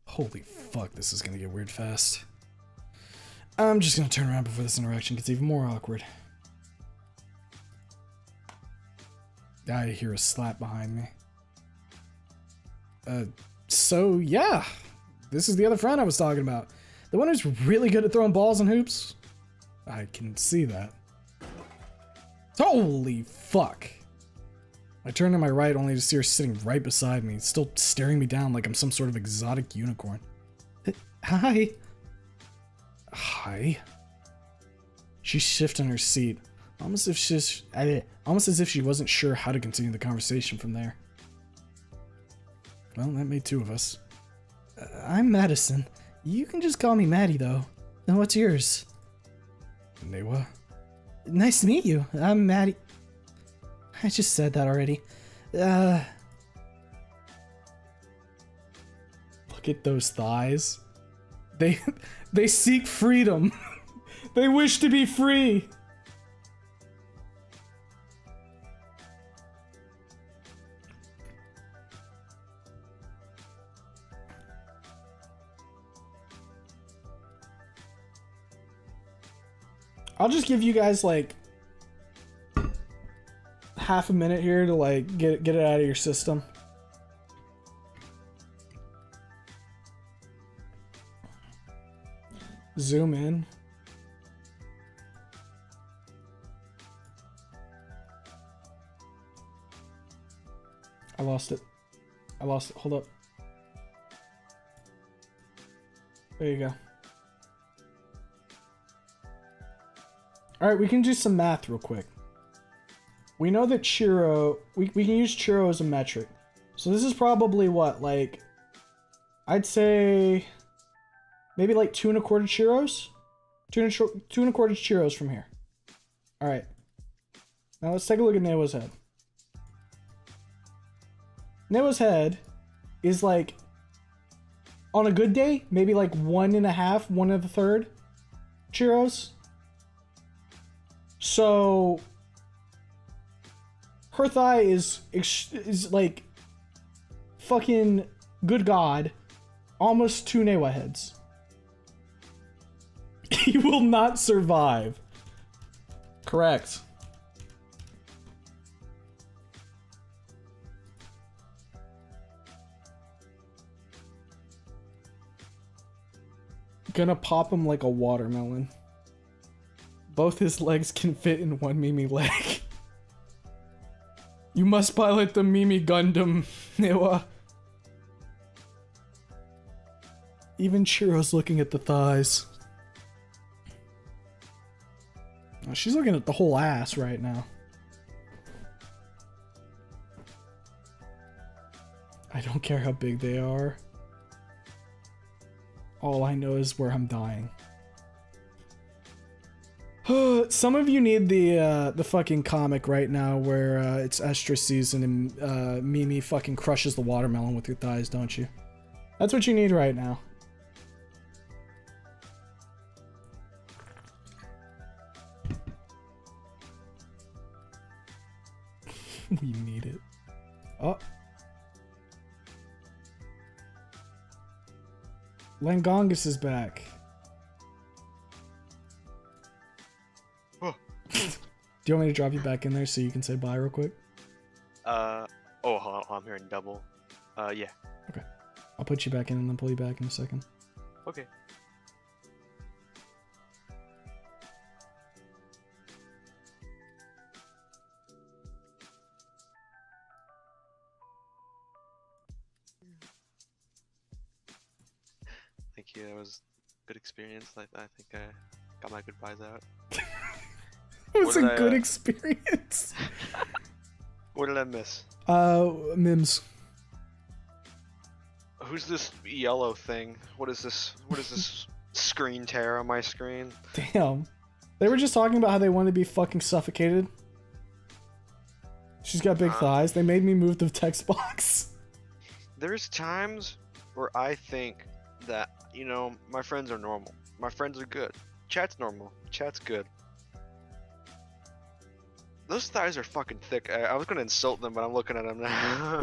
Holy fuck, this is gonna get weird fast. I'm just gonna turn around before this interaction gets even more awkward. I hear a slap behind me. So yeah, this is the other friend I was talking about. The one who's really good at throwing balls and hoops. I can see that. Holy fuck. I turn to my right only to see her sitting right beside me, still staring me down like I'm some sort of exotic unicorn. Hi. Hi? She shifted in her seat, almost as if she wasn't sure how to continue the conversation from there. Well, that made two of us. I'm Madison. You can just call me Maddie, though. And what's yours? Newa? Nice to meet you. I'm Maddie. I just said that already. Look at those thighs. They seek freedom. They wish to be free. I'll just give you guys like half a minute here to like get it out of your system. Zoom in. I lost it. Hold up. There you go. Alright, we can do some math real quick. We know that Churro... We can use Churro as a metric. So this is probably what, like... I'd say... Maybe like 2 1/4 Churros? 2 1/4 Churros from here. Alright. Now let's take a look at Newa's head. Newa's head is like... On a good day, maybe like 1 1/2, 1 1/3 Churros. So... Her thigh is like... Fucking... Good God. Almost 2 Newa heads. He will not survive. Correct. Gonna pop him like a watermelon. Both his legs can fit in one Mimi leg. You must pilot the Mimi Gundam, Newa. Even Churro's looking at the thighs. Oh, she's looking at the whole ass right now. I don't care how big they are. All I know is where I'm dying. Some of you need the fucking comic right now where it's estrus season and Mimi fucking crushes the watermelon with your thighs, don't you? That's what you need right now. We need it. Oh. Langongus is back. Oh. Do you want me to drop you back in there so you can say bye real quick? Oh, hold on, I'm hearing double. Yeah. Okay. I'll put you back in and then pull you back in a second. Okay. Thank you, that was a good experience. I think I got my goodbyes out. It was What a did I, good experience. What did I miss? Mims. Who's this yellow thing? What is this? What is this screen tear on my screen? Damn. They were just talking about how they want to be fucking suffocated. She's got big thighs. They made me move the text box. There's times where I think that, you know, my friends are normal. My friends are good. Chat's normal. Chat's good. Those thighs are fucking thick. I was gonna insult them, but I'm looking at them now.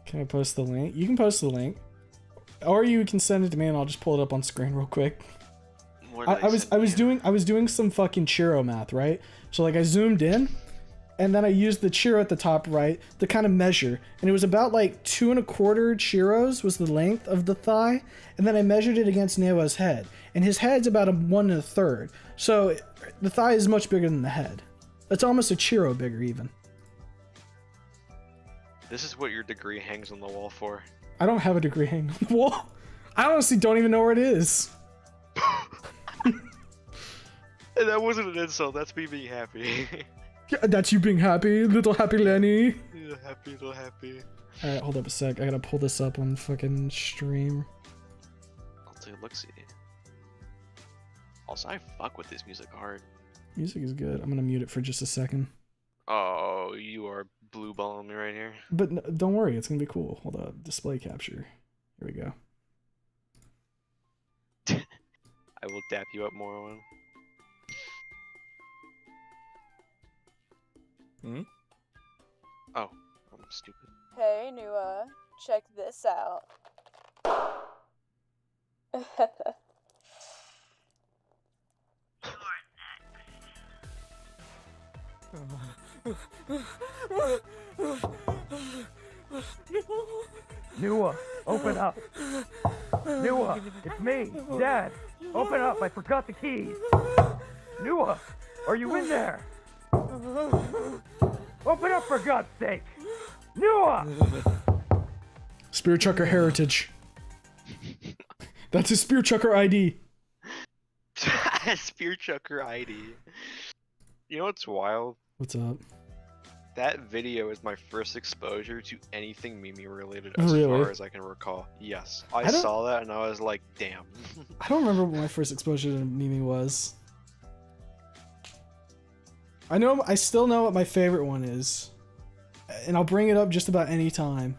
Can I post the link? You can post the link. Or you can send it to me and I'll just pull it up on screen real quick. I was doing some fucking Churro math, right? So like I zoomed in and then I used the Churro at the top right to kind of measure. And it was about like 2 1/4 Churros was the length of the thigh. And then I measured it against Newa's head. And his head's about a 1 1/3. So the thigh is much bigger than the head. It's almost a Churro bigger even. This is what your degree hangs on the wall for. I don't have a degree hanging on the wall. I honestly don't even know where it is. And that wasn't an insult, that's me being happy. Yeah, that's you being happy, little happy Lenny. Little happy. Alright, hold up a sec. I gotta pull this up on fucking stream. I'll take a look-see. Also, I fuck with this music hard. Music is good. I'm gonna mute it for just a second. Oh, you are blue balling me right here. But don't worry, it's gonna be cool. Hold up, display capture. Here we go. I will dap you up more on. Hmm? Oh, I'm stupid. Hey, Nua, check this out. Nua, open up. Nua, it's me, Dad. Open up, I forgot the keys. Nua, are you in there? Open up for God's sake. Nua! Spear Chucker Heritage. That's his Spear Chucker ID. Spear Chucker ID. You know what's wild? What's up? That video is my first exposure to anything Mimi related as Really? far as I can recall. Yes. I don't- saw that and I was like, damn. I don't remember what my first exposure to Mimi was. I still know what my favorite one is. And I'll bring it up just about any time.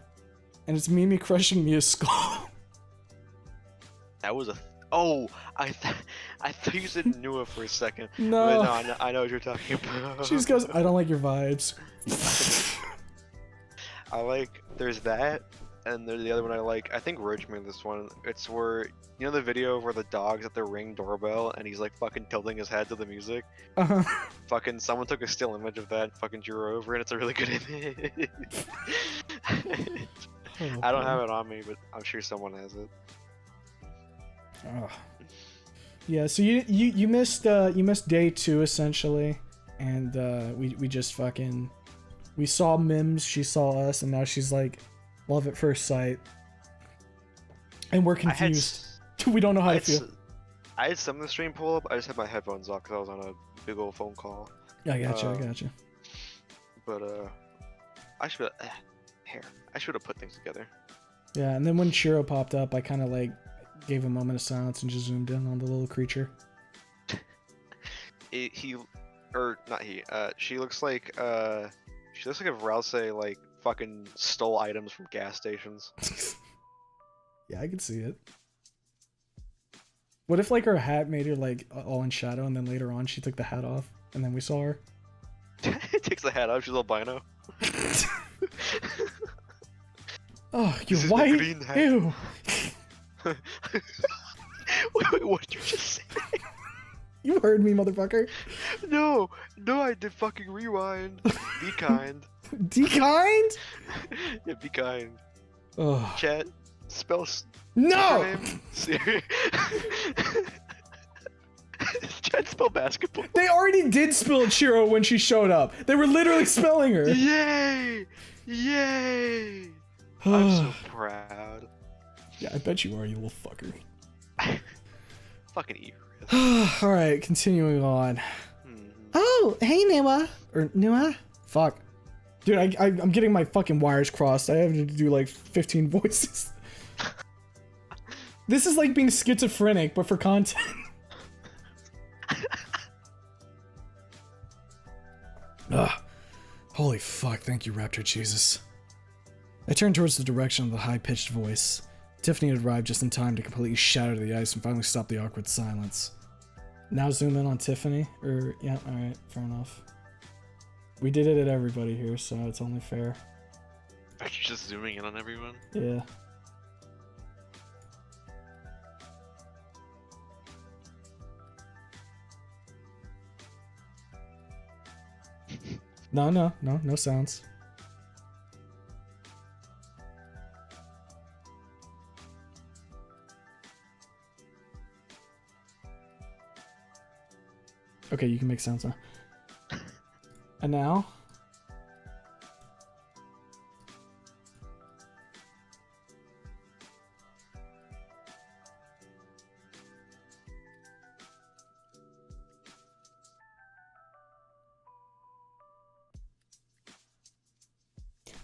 And it's Mimi crushing Mia's skull. That was a... Oh! I thought you said Nua for a second. No. But no, I know what you're talking about. She just goes, I don't like your vibes. I like... There's that. And there's the other one I like. I think Ridge made this one. It's where... You know the video where the dog's at the Ring doorbell and he's like fucking tilting his head to the music? Uh-huh. Fucking someone took a still image of that and fucking drew over and it's a really good image. I don't have it on me, but I'm sure someone has it. Oh. Yeah, so you missed day 2 essentially, and we just fucking we saw Mims, she saw us, and now she's like love at first sight, and we're confused. We don't know how to feel. I had some of the stream pull up. I just had my headphones off because I was on a big old phone call. I gotcha. But I should have put things together. Yeah, and then when Shiro popped up, I kind of like gave a moment of silence and just zoomed in on the little creature. She looks like if Rouse like fucking stole items from gas stations. Yeah, I could see it. What if like her hat made her like all in shadow, and then later on she took the hat off, and then we saw her? Takes the hat off. She's albino. Oh, This you're is the white. green hat. Ew. wait, what did you just say? You heard me, motherfucker. No, I did fucking rewind. Be kind. Dekind? Yeah, be kind. Oh. Chat, spell No! name. Chat, spell basketball. They already did spell Chiro when she showed up. They were literally spelling her. Yay! Yay! I'm so proud. Yeah, I bet you are, you little fucker. Fucking eager. Alright, continuing on. Oh, hey, Nua. Or Nua? Fuck. Dude, I'm getting my fucking wires crossed. I have to do like 15 voices. This is like being schizophrenic, but for content. Ugh. Holy fuck, thank you, Raptor Jesus. I turned towards the direction of the high-pitched voice. Tiffany had arrived just in time to completely shatter the ice and finally stop the awkward silence. Now zoom in on Tiffany, yeah, alright, fair enough. We did it at everybody here, so it's only fair. Are you just zooming in on everyone? Yeah. No sounds. Okay, you can make sounds now. And now?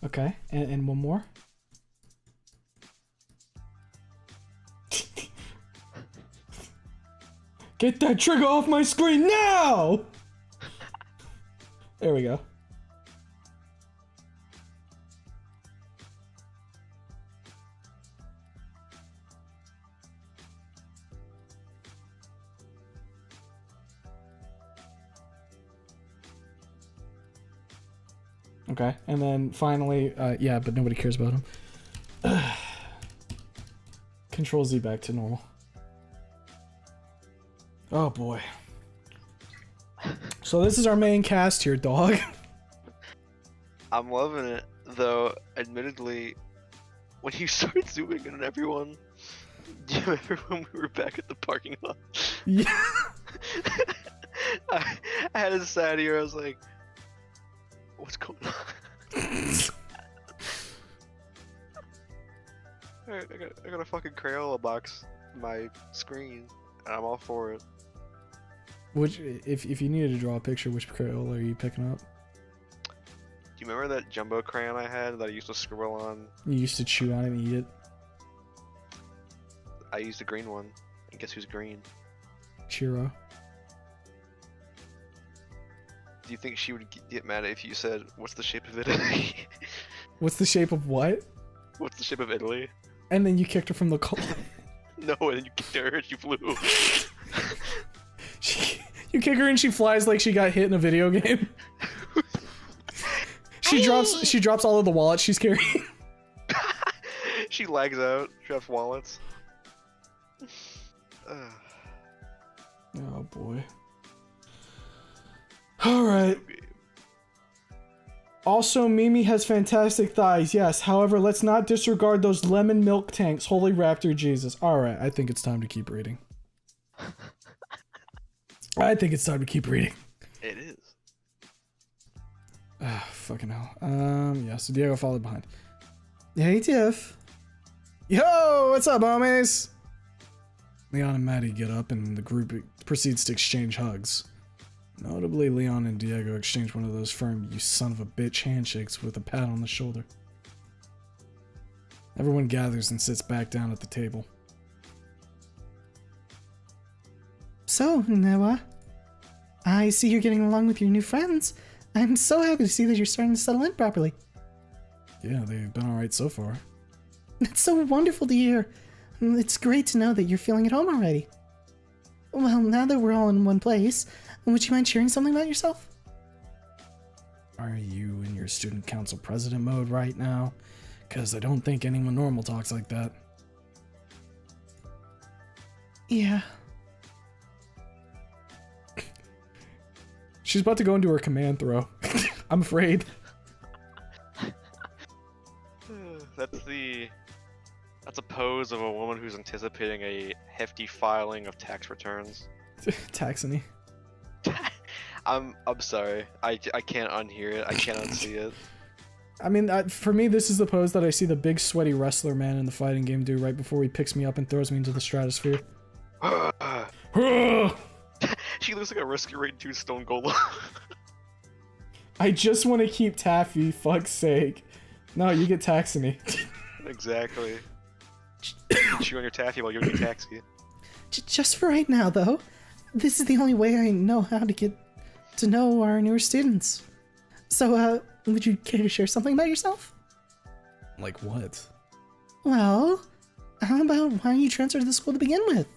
Okay, and one more. Get that trigger off my screen now! There we go. Okay, and then finally, yeah, but nobody cares about him. Control Z back to normal. Oh boy. So this is our main cast here, dog. I'm loving it, though. Admittedly, when you started zooming in on everyone, do you remember when we were back at the parking lot? Yeah. I had a side here. I was like, "What's going on?" Alright, I got a fucking Crayola box in my screen, and I'm all for it. Which, if you needed to draw a picture, which Crayola are you picking up? Do you remember that jumbo crayon I had that I used to scribble on? You used to chew on it and eat it. I used the green one. And guess who's green? Chiro. Do you think she would get mad if you said, "What's the shape of Italy?" What's the shape of what? What's the shape of Italy? And then you kicked her from the car. No, and then you kicked her and she flew. You kick her and she flies like she got hit in a video game. She drops all of the wallets she's carrying. She lags out, drops wallets. Oh boy. Alright. Also, Mimi has fantastic thighs, yes. However, let's not disregard those lemon milk tanks. Holy Raptor Jesus. Alright, I think it's time to keep reading. I think it's time to keep reading. It is. Ah, fucking hell. Yeah, so Diego followed behind. Hey, Tiff. Yo, what's up, homies? Leon and Maddie get up and the group proceeds to exchange hugs. Notably, Leon and Diego exchange one of those firm "you son of a bitch" handshakes with a pat on the shoulder. Everyone gathers and sits back down at the table. So, Noah, I see you're getting along with your new friends. I'm so happy to see that you're starting to settle in properly. Yeah, they've been alright so far. That's so wonderful to hear. It's great to know that you're feeling at home already. Well, now that we're all in one place, would you mind sharing something about yourself? Are you in your student council president mode right now? Because I don't think anyone normal talks like that. Yeah. She's about to go into her command throw. I'm afraid. That's a pose of a woman who's anticipating a hefty filing of tax returns. Taxony. I'm sorry. I can't unhear it. I can't unsee it. I mean, for me, this is the pose that I see the big sweaty wrestler man in the fighting game do right before he picks me up and throws me into the stratosphere. She looks like a Rescue Rate 2 Stone Golem. I just want to keep Taffy, fuck's sake. No, you get Taxony. Exactly. You can chew on your taffy while you're in your taxi. Just for right now, though, this is the only way I know how to get to know our newer students. So, would you care to share something about yourself? Like what? Well, how about why you transferred to the school to begin with?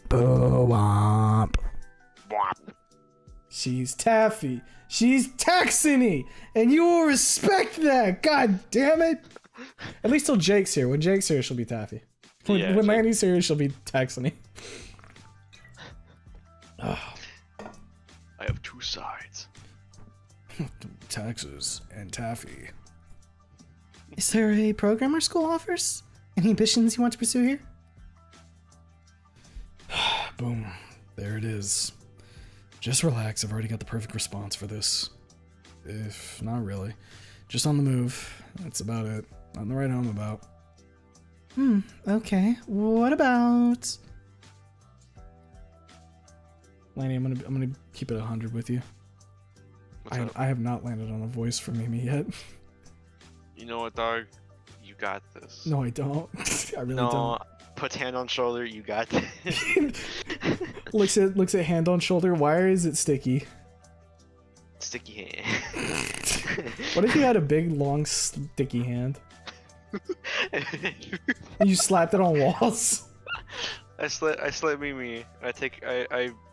Bo-womp. She's Taffy. She's Taxony! And you will respect that! God damn it! At least till Jake's here. When Jake's here, she'll be Taffy. When Lanny's here, she'll be Taxony. I have two sides. Taxes and Taffy. Is there a program our school offers? Any ambitions you want to pursue here? Boom. There it is. Just relax, I've already got the perfect response for this. If not really. Just on the move. That's about it. Nothing to write home about. Okay. What about... Lanny, I'm gonna keep it 100 with you. What's up? I have not landed on a voice for Mimi yet. You know what, dog? You got this. No, I don't. I really No, put hand on shoulder. You got this. don't. Looks at hand on shoulder. Why is it sticky? Sticky hand. What if you had a big, long, sticky hand? And you slapped it on walls? I slap Mimi. I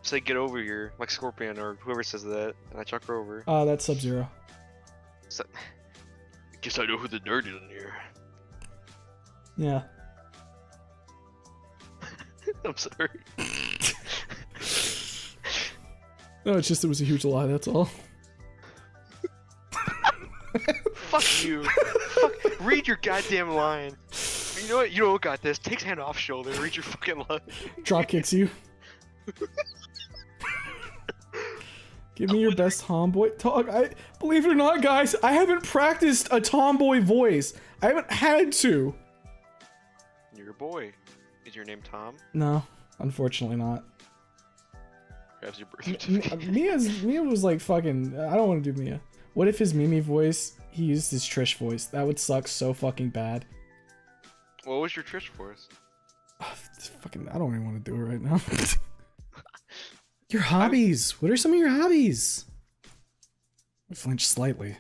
say get over here, like Scorpion or whoever says that, and I chuck her over. That's Sub-Zero. So, guess I know who the nerd is in here. Yeah. I'm sorry. No, it's just it was a huge lie, that's all. Fuck you. Fuck. Read your goddamn line. You know what? You don't got this. Takes hand off shoulder. Read your fucking line. Drop kicks you. Give me your best tomboy talk. I believe it or not, guys, I haven't practiced a tomboy voice. I haven't had to. You're a boy. Is your name Tom? No, unfortunately not. Grabs your birth certificate. Mia was like fucking. I don't want to do Mia. What if his Mimi voice? He used his Trish voice. That would suck so fucking bad. What was your Trish voice? Fucking. I don't even want to do it right now. Your hobbies. What are some of your hobbies? I flinched slightly.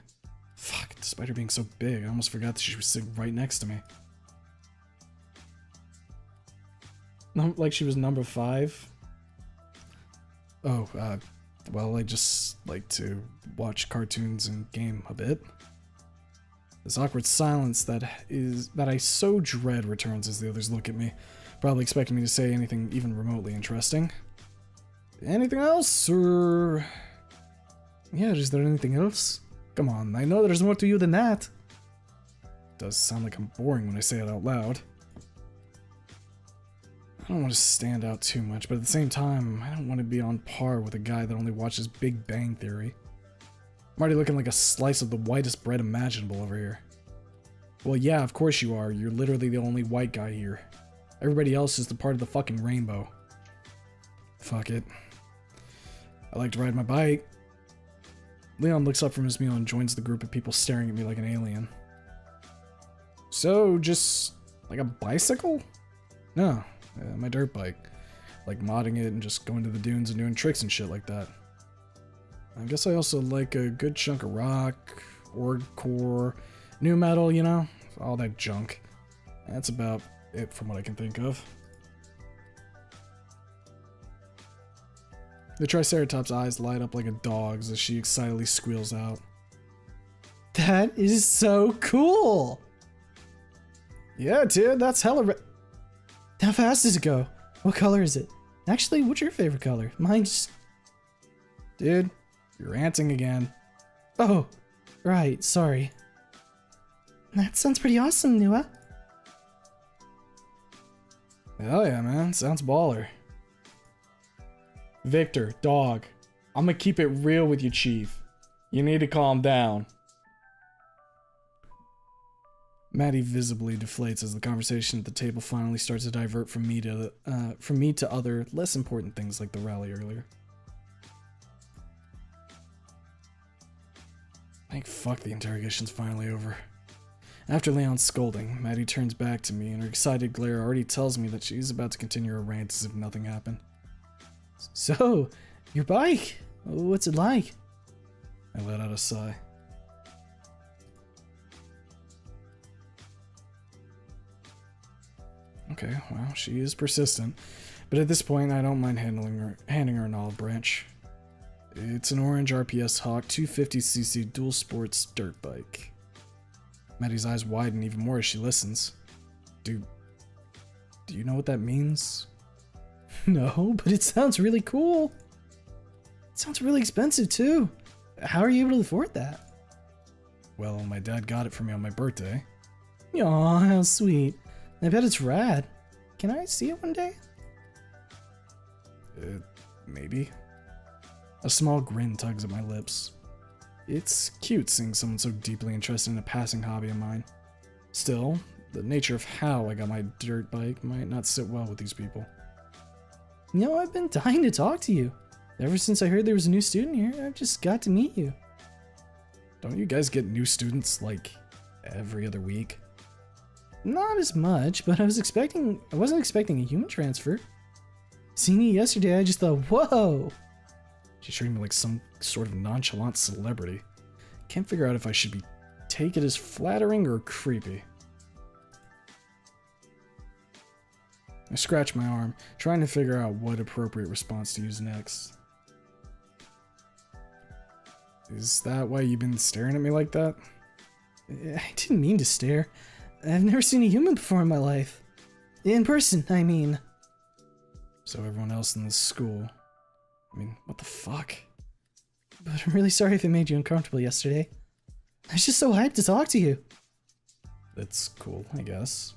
Fuck. Despite her being so big, I almost forgot that she was sitting right next to me. Like she was number 5. Oh, well, I just like to watch cartoons and game a bit. This awkward silence that I so dread returns as the others look at me, probably expecting me to say anything even remotely interesting. Anything else, or... Yeah, is there anything else? Come on, I know there's more to you than that. It does sound like I'm boring when I say it out loud. I don't want to stand out too much, but at the same time, I don't want to be on par with a guy that only watches Big Bang Theory. I'm already looking like a slice of the whitest bread imaginable over here. Well, yeah, of course you are. You're literally the only white guy here. Everybody else is the part of the fucking rainbow. Fuck it. I like to ride my bike. Leon looks up from his meal and joins the group of people staring at me like an alien. So, just like a bicycle? No, my dirt bike. Like modding it and just going to the dunes and doing tricks and shit like that. I guess I also like a good chunk of rock, org core, new metal, you know? All that junk. That's about it from what I can think of. The Triceratop's eyes light up like a dog's as she excitedly squeals out. That is so cool! Yeah, dude, that's hella How fast does it go? What color is it? Actually, what's your favorite color? Mine's... Dude, you're ranting again. Oh, right, sorry. That sounds pretty awesome, Nua. Hell yeah, man. Sounds baller. Victor, dog. I'm gonna keep it real with you, Chief. You need to calm down. Maddie visibly deflates as the conversation at the table finally starts to divert from me to other, less important things like the rally earlier. Thank fuck the interrogation's finally over. After Leon's scolding, Maddie turns back to me and her excited glare already tells me that she's about to continue her rant as if nothing happened. So, your bike? What's it like? I let out a sigh. Okay, well, she is persistent, but at this point I don't mind handing her an olive branch. It's an orange RPS Hawk 250cc dual sports dirt bike. Maddie's eyes widen even more as she listens. Do you know what that means? No, but it sounds really cool. It sounds really expensive too. How are you able to afford that? Well, my dad got it for me on my birthday. Aw, how sweet. I bet it's rad. Can I see it one day? Maybe. A small grin tugs at my lips. It's cute seeing someone so deeply interested in a passing hobby of mine. Still, the nature of how I got my dirt bike might not sit well with these people. You know, I've been dying to talk to you. Ever since I heard there was a new student here, I've just got to meet you. Don't you guys get new students, like, every other week? Not as much, but I wasn't expecting a human transfer. Seeing you yesterday, I just thought, whoa! She's treating me like some sort of nonchalant celebrity. Can't figure out if I should take it as flattering or creepy. I scratch my arm, trying to figure out what appropriate response to use next. Is that why you've been staring at me like that? I didn't mean to stare. I've never seen a human before in my life. In person, I mean. So everyone else in the school. I mean, what the fuck? But I'm really sorry if it made you uncomfortable yesterday. I was just so hyped to talk to you. That's cool, I guess.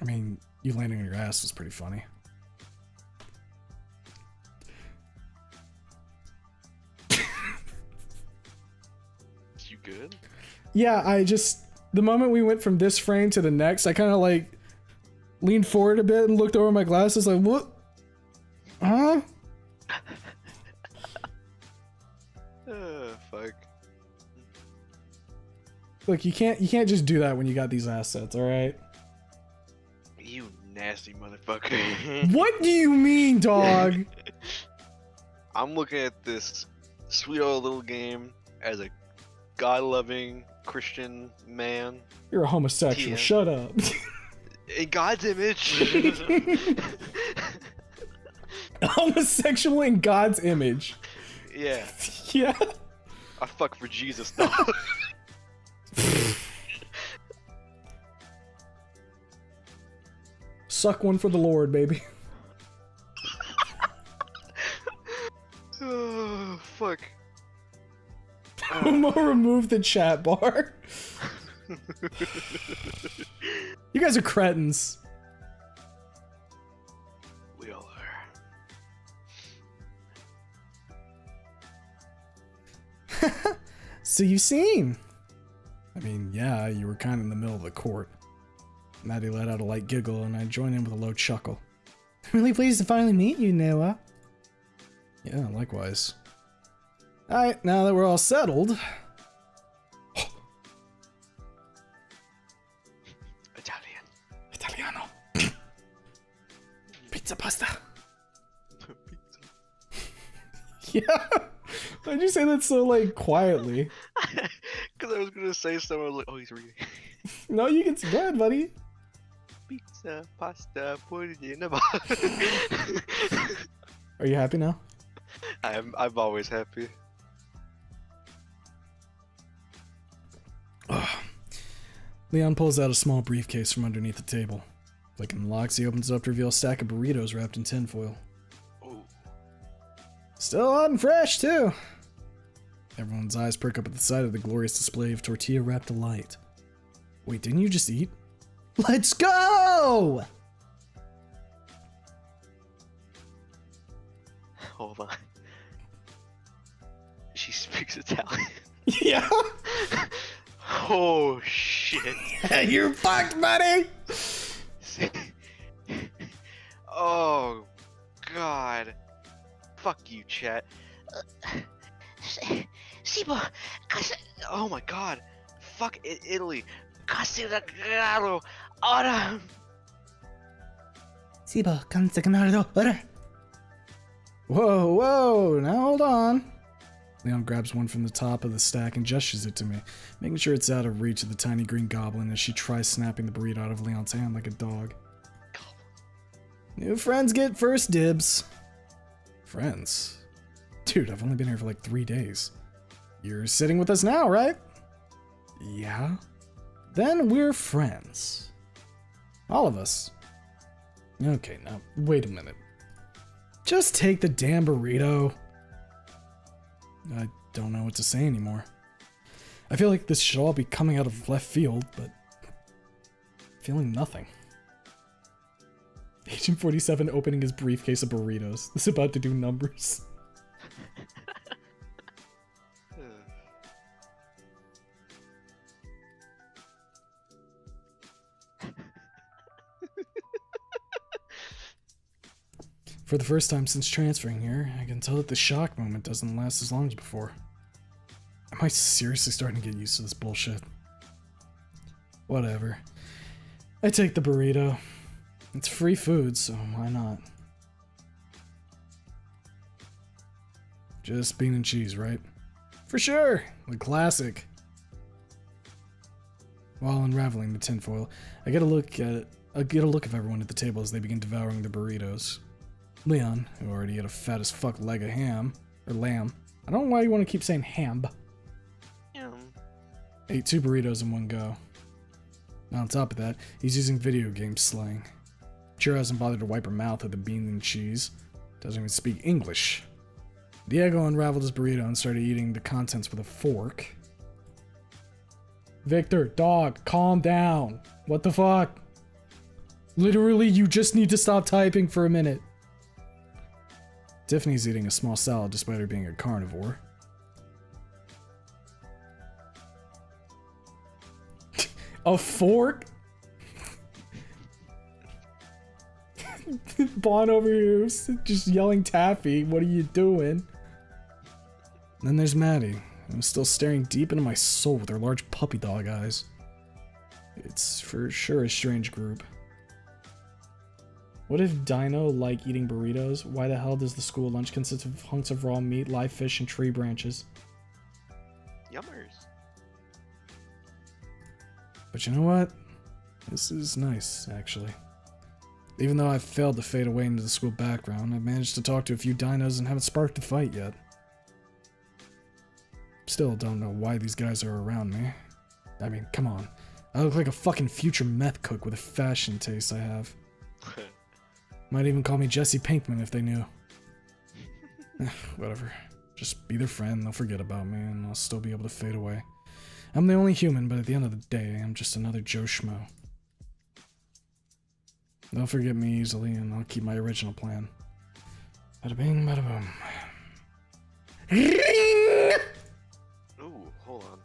I mean, you landing on your ass was pretty funny. You good? Yeah, the moment we went from this frame to the next, I kind of like leaned forward a bit and looked over my glasses like, what? Huh? Fuck. Look, you can't just do that when you got these assets, alright? You nasty motherfucker. What do you mean, dog? I'm looking at this sweet old little game as a God-loving Christian man. You're a homosexual, Yeah. shut up. In God's image. Homosexual in God's image. Yeah. Yeah. I fuck for Jesus, dog. Suck one for the Lord, baby. Oh, fuck. Homo, remove the chat bar. You guys are cretins. We all are. So you've seen. I mean, yeah, you were kind of in the middle of the court. Maddie let out a light giggle, and I joined in with a low chuckle. I'm really pleased to finally meet you, Noah. Yeah, likewise. Alright, now that we're all settled... Italian. Italiano. Pizza pasta. Yeah. Why'd you say that so, like, quietly? Because I was gonna say something, I was like, oh, he's reading. No, you can... Go ahead, buddy. Pizza, pasta, put it in a box. Are you happy now? I'm always happy. Leon pulls out a small briefcase from underneath the table. Clicking the locks, he opens it up to reveal a stack of burritos wrapped in tinfoil. Ooh. Still hot and fresh, too. Everyone's eyes perk up at the sight of the glorious display of tortilla wrapped delight. Wait, didn't you just eat? Let's go! Hold on. She speaks Italian. Yeah. Oh shit. You're fucked, buddy. Oh god. Fuck you, chat. Sibo. Oh my god. Fuck Italy. Castiglaro. Ora. Sibo, Cantacanardo, ora. Whoa, whoa, now hold on. Leon grabs one from the top of the stack and gestures it to me, making sure it's out of reach of the tiny green goblin as she tries snapping the burrito out of Leon's hand like a dog. New friends get first dibs. Friends? Dude, I've only been here for like 3 days. You're sitting with us now, right? Yeah? Then we're friends. All of us. Okay, now, wait a minute. Just take the damn burrito. I don't know what to say anymore. I feel like this should all be coming out of left field, but... feeling nothing. Agent 47 opening his briefcase of burritos. This is about to do numbers. For the first time since transferring here, I can tell that the shock moment doesn't last as long as before. Am I seriously starting to get used to this bullshit? Whatever. I take the burrito. It's free food, so why not? Just bean and cheese, right? For sure! The classic. While unraveling the tinfoil, I get a look of everyone at the table as they begin devouring their burritos. Leon, who already had a fat as fuck leg of ham, or lamb. I don't know why you want to keep saying ham. Ate 2 burritos in one go. Now on top of that, he's using video game slang. Chira hasn't bothered to wipe her mouth with the bean and cheese. Doesn't even speak English. Diego unraveled his burrito and started eating the contents with a fork. Victor, dog, calm down. What the fuck? Literally, you just need to stop typing for a minute. Tiffany's eating a small salad despite her being a carnivore. A fork? Bon over here just yelling Taffy, what are you doing? Then there's Maddie, who's still staring deep into my soul with her large puppy dog eyes. It's for sure a strange group. What if Dino like eating burritos? Why the hell does the school lunch consist of hunks of raw meat, live fish, and tree branches? Yummers. But you know what? This is nice, actually. Even though I've failed to fade away into the school background, I've managed to talk to a few dinos and haven't sparked a fight yet. Still don't know why these guys are around me. I mean, come on. I look like a fucking future meth cook with a fashion taste I have. Might even call me Jesse Pinkman if they knew. Whatever. Just be their friend, they'll forget about me, and I'll still be able to fade away. I'm the only human, but at the end of the day, I'm just another Joe Schmo. They'll forget me easily, and I'll keep my original plan. Bada bing, bada boom. Ooh, hold on.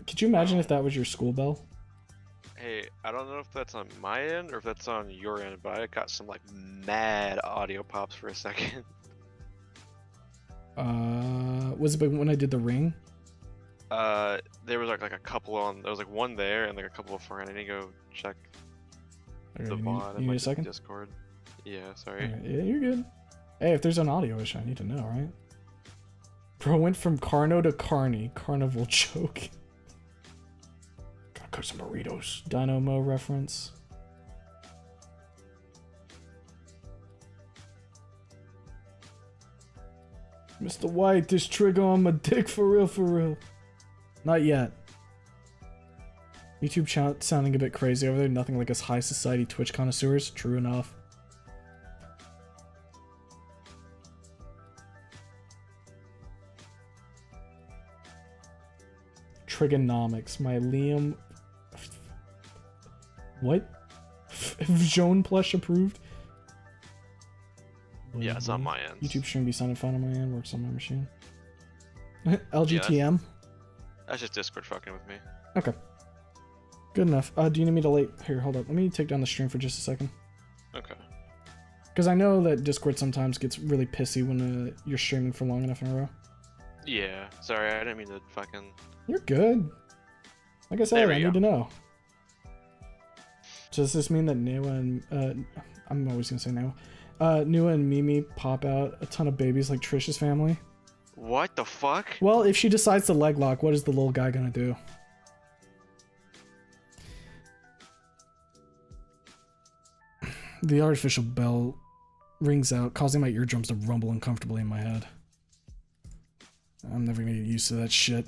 Could you imagine if that was your school bell? Hey, I don't know if that's on my end or if that's on your end, but I got some like mad audio pops for a second. Was it when I did the ring? There was like a couple on. There was like one there and like a couple of front. I need to go check Okay, the VOD. you need a second? Discord. Yeah, sorry. Alright, yeah, you're good. Hey, if there's an audio issue, I need to know, right? Bro went from Carno to Carney. Carnival joke. Gotta cook some burritos. Dynamo reference. Mr. White, this trigger on my dick for real, for real. Not yet. YouTube sounding a bit crazy over there. Nothing like us high society Twitch connoisseurs. True enough. Trigonomics. My Liam... What? Joan plush approved? Yeah, it's on my end. YouTube stream be sounding fine on my end. Works on my machine. LGTM? That's just Discord fucking with me. Okay. Good enough. Do you need me to Here, hold up. Let me take down the stream for just a second. Okay. Because I know that Discord sometimes gets really pissy when you're streaming for long enough in a row. Yeah, sorry, I didn't mean to fucking... You're good. Like I said, I need to know. Does this mean that Newa and... I'm always gonna say Newa. Newa and Mimi pop out a ton of babies like Trish's family? What the fuck? Well, if she decides to leg lock, what is the little guy gonna do? The artificial bell rings out, causing my eardrums to rumble uncomfortably in my head. I'm never gonna get used to that shit.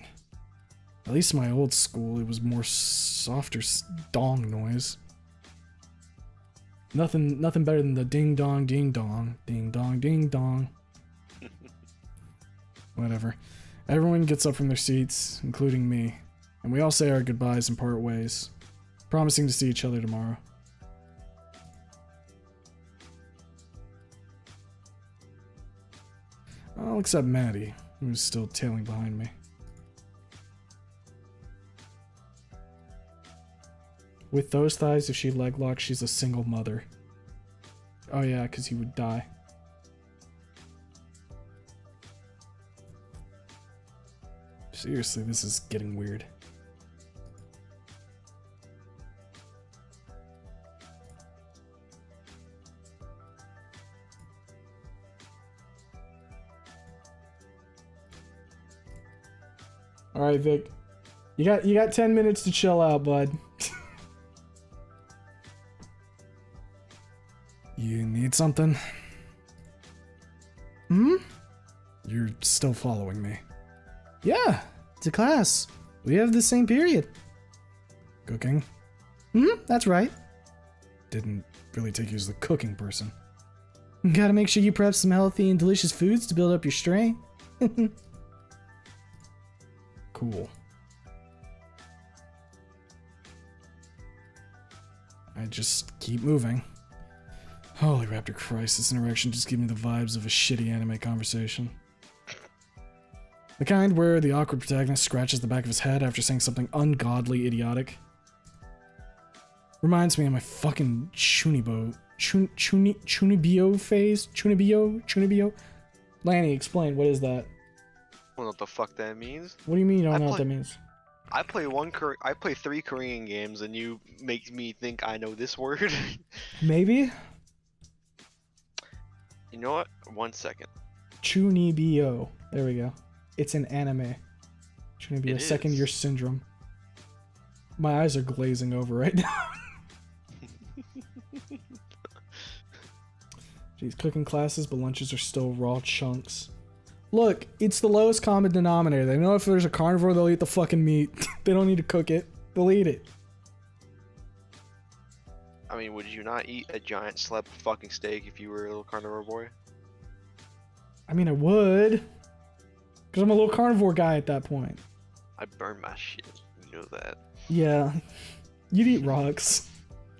At least in my old school, it was more softer dong noise. Nothing better than the ding dong, ding dong, ding dong, ding dong. Whatever. Everyone gets up from their seats, including me, and we all say our goodbyes and part ways, promising to see each other tomorrow. All except Maddie, who's still tailing behind me. With those thighs, if she leg locks, she's a single mother. Oh yeah, because he would die. Seriously, this is getting weird. All right, Vic. You got 10 minutes to chill out, bud. You need something? Hmm? You're still following me. Yeah, it's a class. We have the same period. Cooking? Hmm? That's right. Didn't really take you as the cooking person. Gotta make sure you prep some healthy and delicious foods to build up your strength. Cool. I just keep moving. Holy Raptor Christ, this interaction just gave me the vibes of a shitty anime conversation. The kind where the awkward protagonist scratches the back of his head after saying something ungodly idiotic. Reminds me of my fucking Chunibyo phase? Chunibyo? Lanny, explain, what is that? I don't know what the fuck that means. What do you mean you don't I know what play- that means? I play 3 Korean games, and you make me think I know this word. Maybe? You know what? 1 second. Chunibyo. There we go. It's an anime. Chunibyo, It second is. year syndrome. My eyes are glazing over right now. Jeez, cooking classes, but lunches are still raw chunks. Look, it's the lowest common denominator. They know if there's a carnivore, they'll eat the fucking meat. They don't need to cook it. They'll eat it. I mean, would you not eat a giant slab of fucking steak if you were a little carnivore boy? I mean, I would. Because I'm a little carnivore guy at that point. I burn my shit. You know that. Yeah. You'd eat rocks.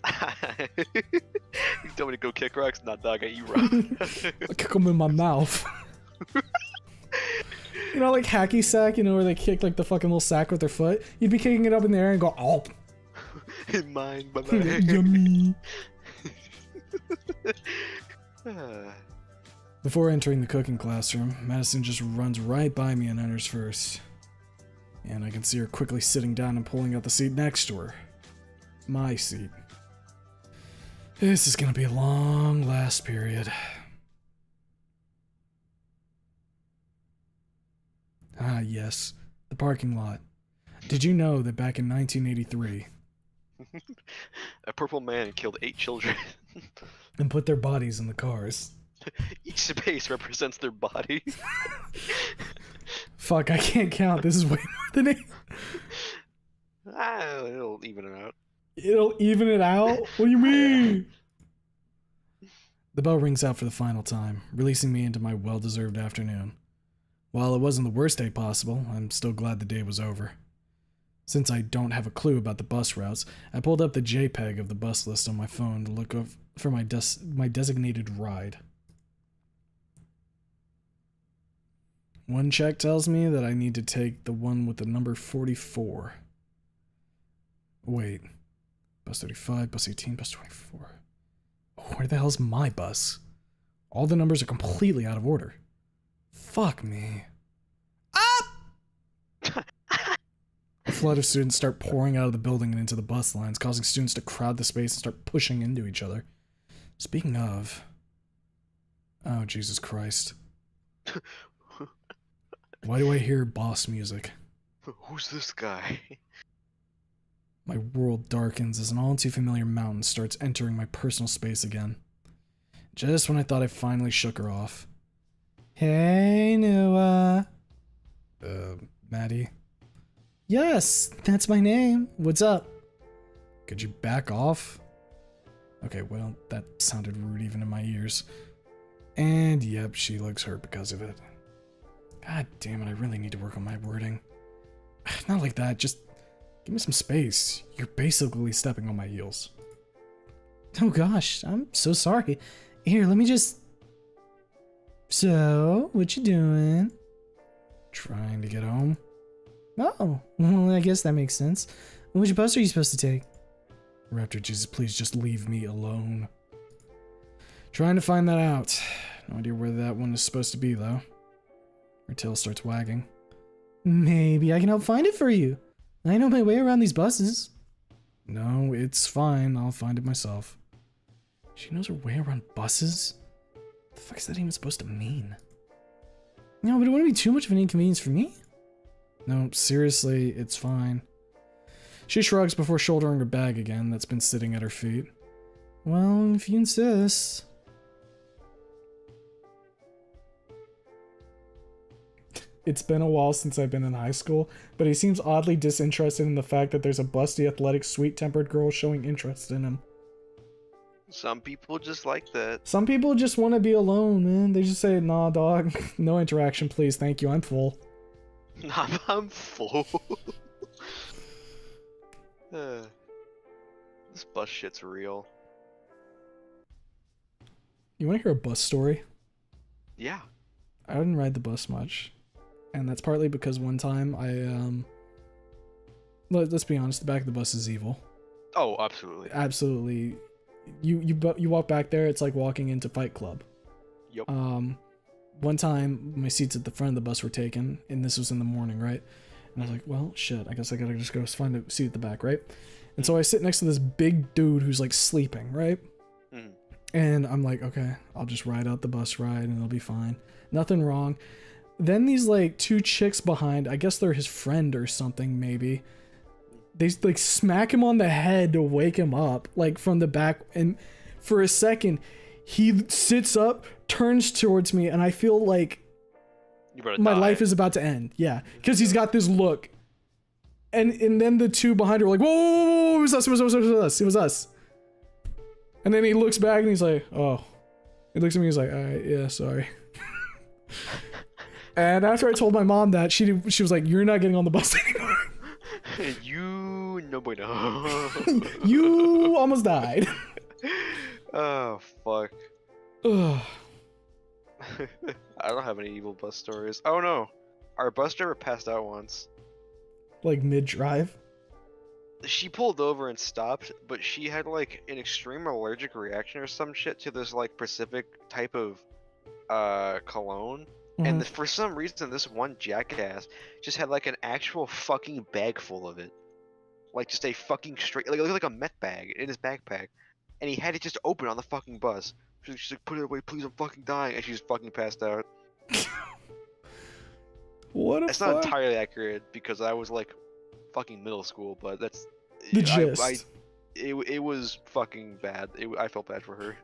You told me to go kick rocks? Nah, dog, I eat rocks. I kick them in my mouth. You know, like hacky sack, you know, where they kick like the fucking little sack with their foot? You'd be kicking it up in the air and go, oh. In mine, bye-bye. Yummy. Before entering the cooking classroom, Madison just runs right by me and enters first. And I can see her quickly sitting down and pulling out the seat next to her. My seat. This is gonna be a long last period. Ah, yes. The parking lot. Did you know that back in 1983, A purple man killed 8 children. and put their bodies in the cars? Each space represents their body. Fuck, I can't count. This is way more than 8. It'll even it out. It'll even it out? What do you mean? The bell rings out for the final time, releasing me into my well-deserved afternoon. While it wasn't the worst day possible, I'm still glad the day was over. Since I don't have a clue about the bus routes, I pulled up the JPEG of the bus list on my phone to look for my designated ride. One check tells me that I need to take the one with the number 44. Wait. Bus 35, bus 18, bus 24. Where the hell's my bus? All the numbers are completely out of order. Fuck me. Up! A flood of students start pouring out of the building and into the bus lines, causing students to crowd the space and start pushing into each other. Speaking of... Oh, Jesus Christ. Why do I hear boss music? Who's this guy? My world darkens as an all too familiar mountain starts entering my personal space again. Just when I thought I finally shook her off. Hey, Noah. Maddie? Yes, that's my name. What's up? Could you back off? Okay, well, that sounded rude even in my ears. And yep, she looks hurt because of it. God damn it, I really need to work on my wording. Not like that, just give me some space. You're basically stepping on my heels. Oh gosh, I'm so sorry. Here, let me just... So, what you doing? Trying to get home? Oh, well, I guess that makes sense. Which bus are you supposed to take? Raptor, Jesus, please just leave me alone. Trying to find that out. No idea where that one is supposed to be, though. Her tail starts wagging. Maybe I can help find it for you. I know my way around these buses. No, it's fine. I'll find it myself. She knows her way around buses? What the fuck is that even supposed to mean? No, but it wouldn't be too much of an inconvenience for me. No, seriously, it's fine. She shrugs before shouldering her bag again that's been sitting at her feet. Well, if you insist. It's been a while since I've been in high school, but he seems oddly disinterested in the fact that there's a busty, athletic, sweet-tempered girl showing interest in him. Some people just like that. Some people just want to be alone, man. They just say, nah, dog. No interaction, please. Thank you. I'm full. I'm full. This bus shit's real. You want to hear a bus story? Yeah. I didn't ride the bus much. And that's partly because one time let's be honest, the back of the bus is evil. Oh, absolutely. Absolutely. You walk back there, it's like walking into Fight Club. Yep. One time my seats at the front of the bus were taken, and this was in the morning, right? And I was like, well, shit, I guess I gotta just go find a seat at the back, right? And so I sit next to this big dude who's like sleeping, right? Mm. And I'm like, okay, I'll just ride out the bus ride and it'll be fine. Nothing wrong. Then these like two chicks behind, I guess they're his friend or something, maybe. They like smack him on the head to wake him up, like from the back. And for a second, he sits up, turns towards me, and I feel like my life is about to end. Yeah, because he's got this look. And then the two behind her were like, whoa, whoa, whoa, it was us, it was us, it was us, it was us. And then he looks back and he's like, oh. He looks at me and he's like, alright, yeah, sorry. And after I told my mom that, she was like, you're not getting on the bus anymore. You no bueno. You almost died. Oh, fuck. Ugh. I don't have any evil bus stories. Oh no. Our bus driver passed out once. Like mid-drive? She pulled over and stopped, but she had like an extreme allergic reaction or some shit to this like specific type of cologne. And for some reason, this one jackass just had like an actual fucking bag full of it. Like just a fucking straight, like a meth bag in his backpack. And he had it just open on the fucking bus. She's like, put it away, please, I'm fucking dying. And she just fucking passed out. What a That's fuck? not entirely accurate because I was like fucking middle school, but that's The gist. It was fucking bad. I felt bad for her.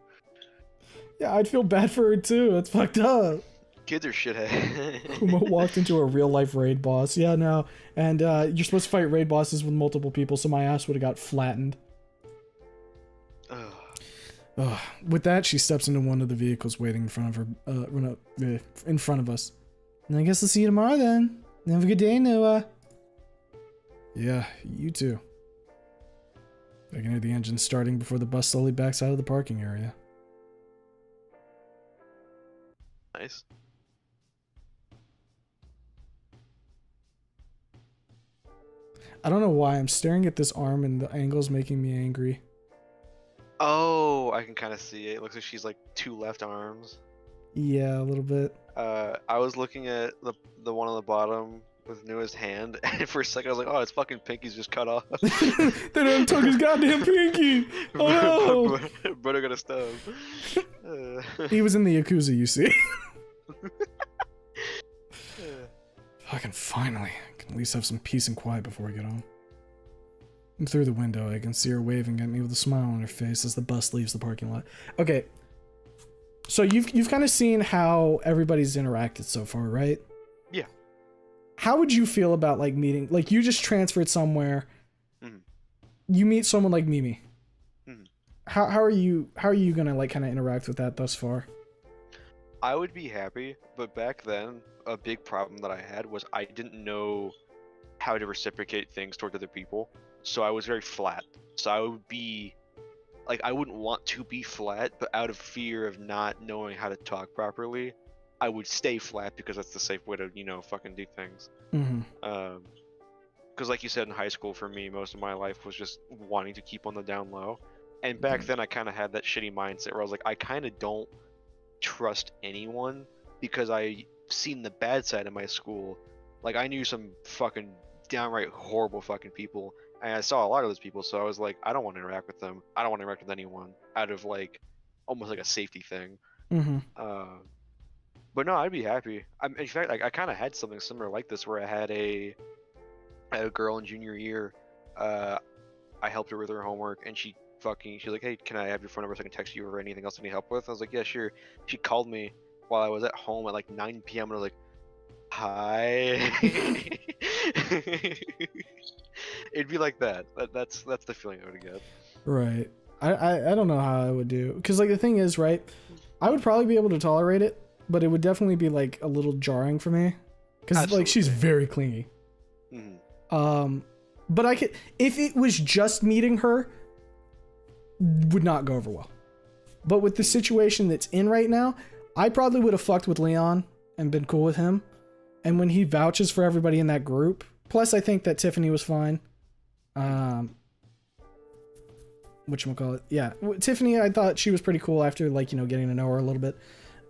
Yeah, I'd feel bad for her too. That's fucked up. Kids are shithead. Who walked into a real life raid boss. Yeah, no. And you're supposed to fight raid bosses with multiple people, so my ass would have got flattened. Ugh. With that, she steps into one of the vehicles waiting in front of her, in front of us. And I guess I'll see you tomorrow then. Have a good day, Noah. Yeah, you too. I can hear the engine starting before the bus slowly backs out of the parking area. Nice. I don't know why I'm staring at this arm and the angle's making me angry. Oh, I can kind of see it. It looks like she's like two left arms. Yeah, a little bit. I was looking at the one on the bottom with Noah's hand, and for a second I was like, oh, it's fucking pinky's just cut off. They done took his goddamn pinky! Oh no! Brother got a stub. He was in the Yakuza, you see. Fucking finally. I can at least have some peace and quiet before we get home. And through the window, I can see her waving at me with a smile on her face as the bus leaves the parking lot. Okay. So you've kind of seen how everybody's interacted so far, right? Yeah. How would you feel about like meeting, like you just transferred somewhere, you meet someone like Mimi. How are you gonna like kind of interact with that thus far? I would be happy, but back then, a big problem that I had was I didn't know how to reciprocate things toward other people. So I was very flat. So I would be, like, I wouldn't want to be flat, but out of fear of not knowing how to talk properly, I would stay flat because that's the safe way to, you know, fucking do things. Because like you said in high school, for me, most of my life was just wanting to keep on the down low. And back then, I kind of had that shitty mindset where I was like, I kind of don't trust anyone because I seen the bad side of my school. Like I knew some fucking downright horrible fucking people, and I saw a lot of those people. So I was like, I don't want to interact with them. I don't want to interact with anyone out of like almost like a safety thing. Mm-hmm. But no, I'd be happy. In fact, like I kind of had something similar like this where I had a girl in junior year. I helped her with her homework, and she's like, hey, can I have your phone number so I can text you or anything else I need help with? I was like, yeah, sure. She called me while I was at home at like 9 p.m. and I was like, hi. It'd be like that. That's the feeling I would get. Right. I don't know how I would do, because like the thing is, right, I would probably be able to tolerate it, but it would definitely be like a little jarring for me, because like she's very clingy. Mm-hmm. But I could, if it was just meeting her, would not go over well. But with the situation that's in right now, I probably would have fucked with Leon and been cool with him. And when he vouches for everybody in that group, plus I think that Tiffany was fine. Whatchamacallit? Yeah, Tiffany, I thought she was pretty cool after like, you know, getting to know her a little bit.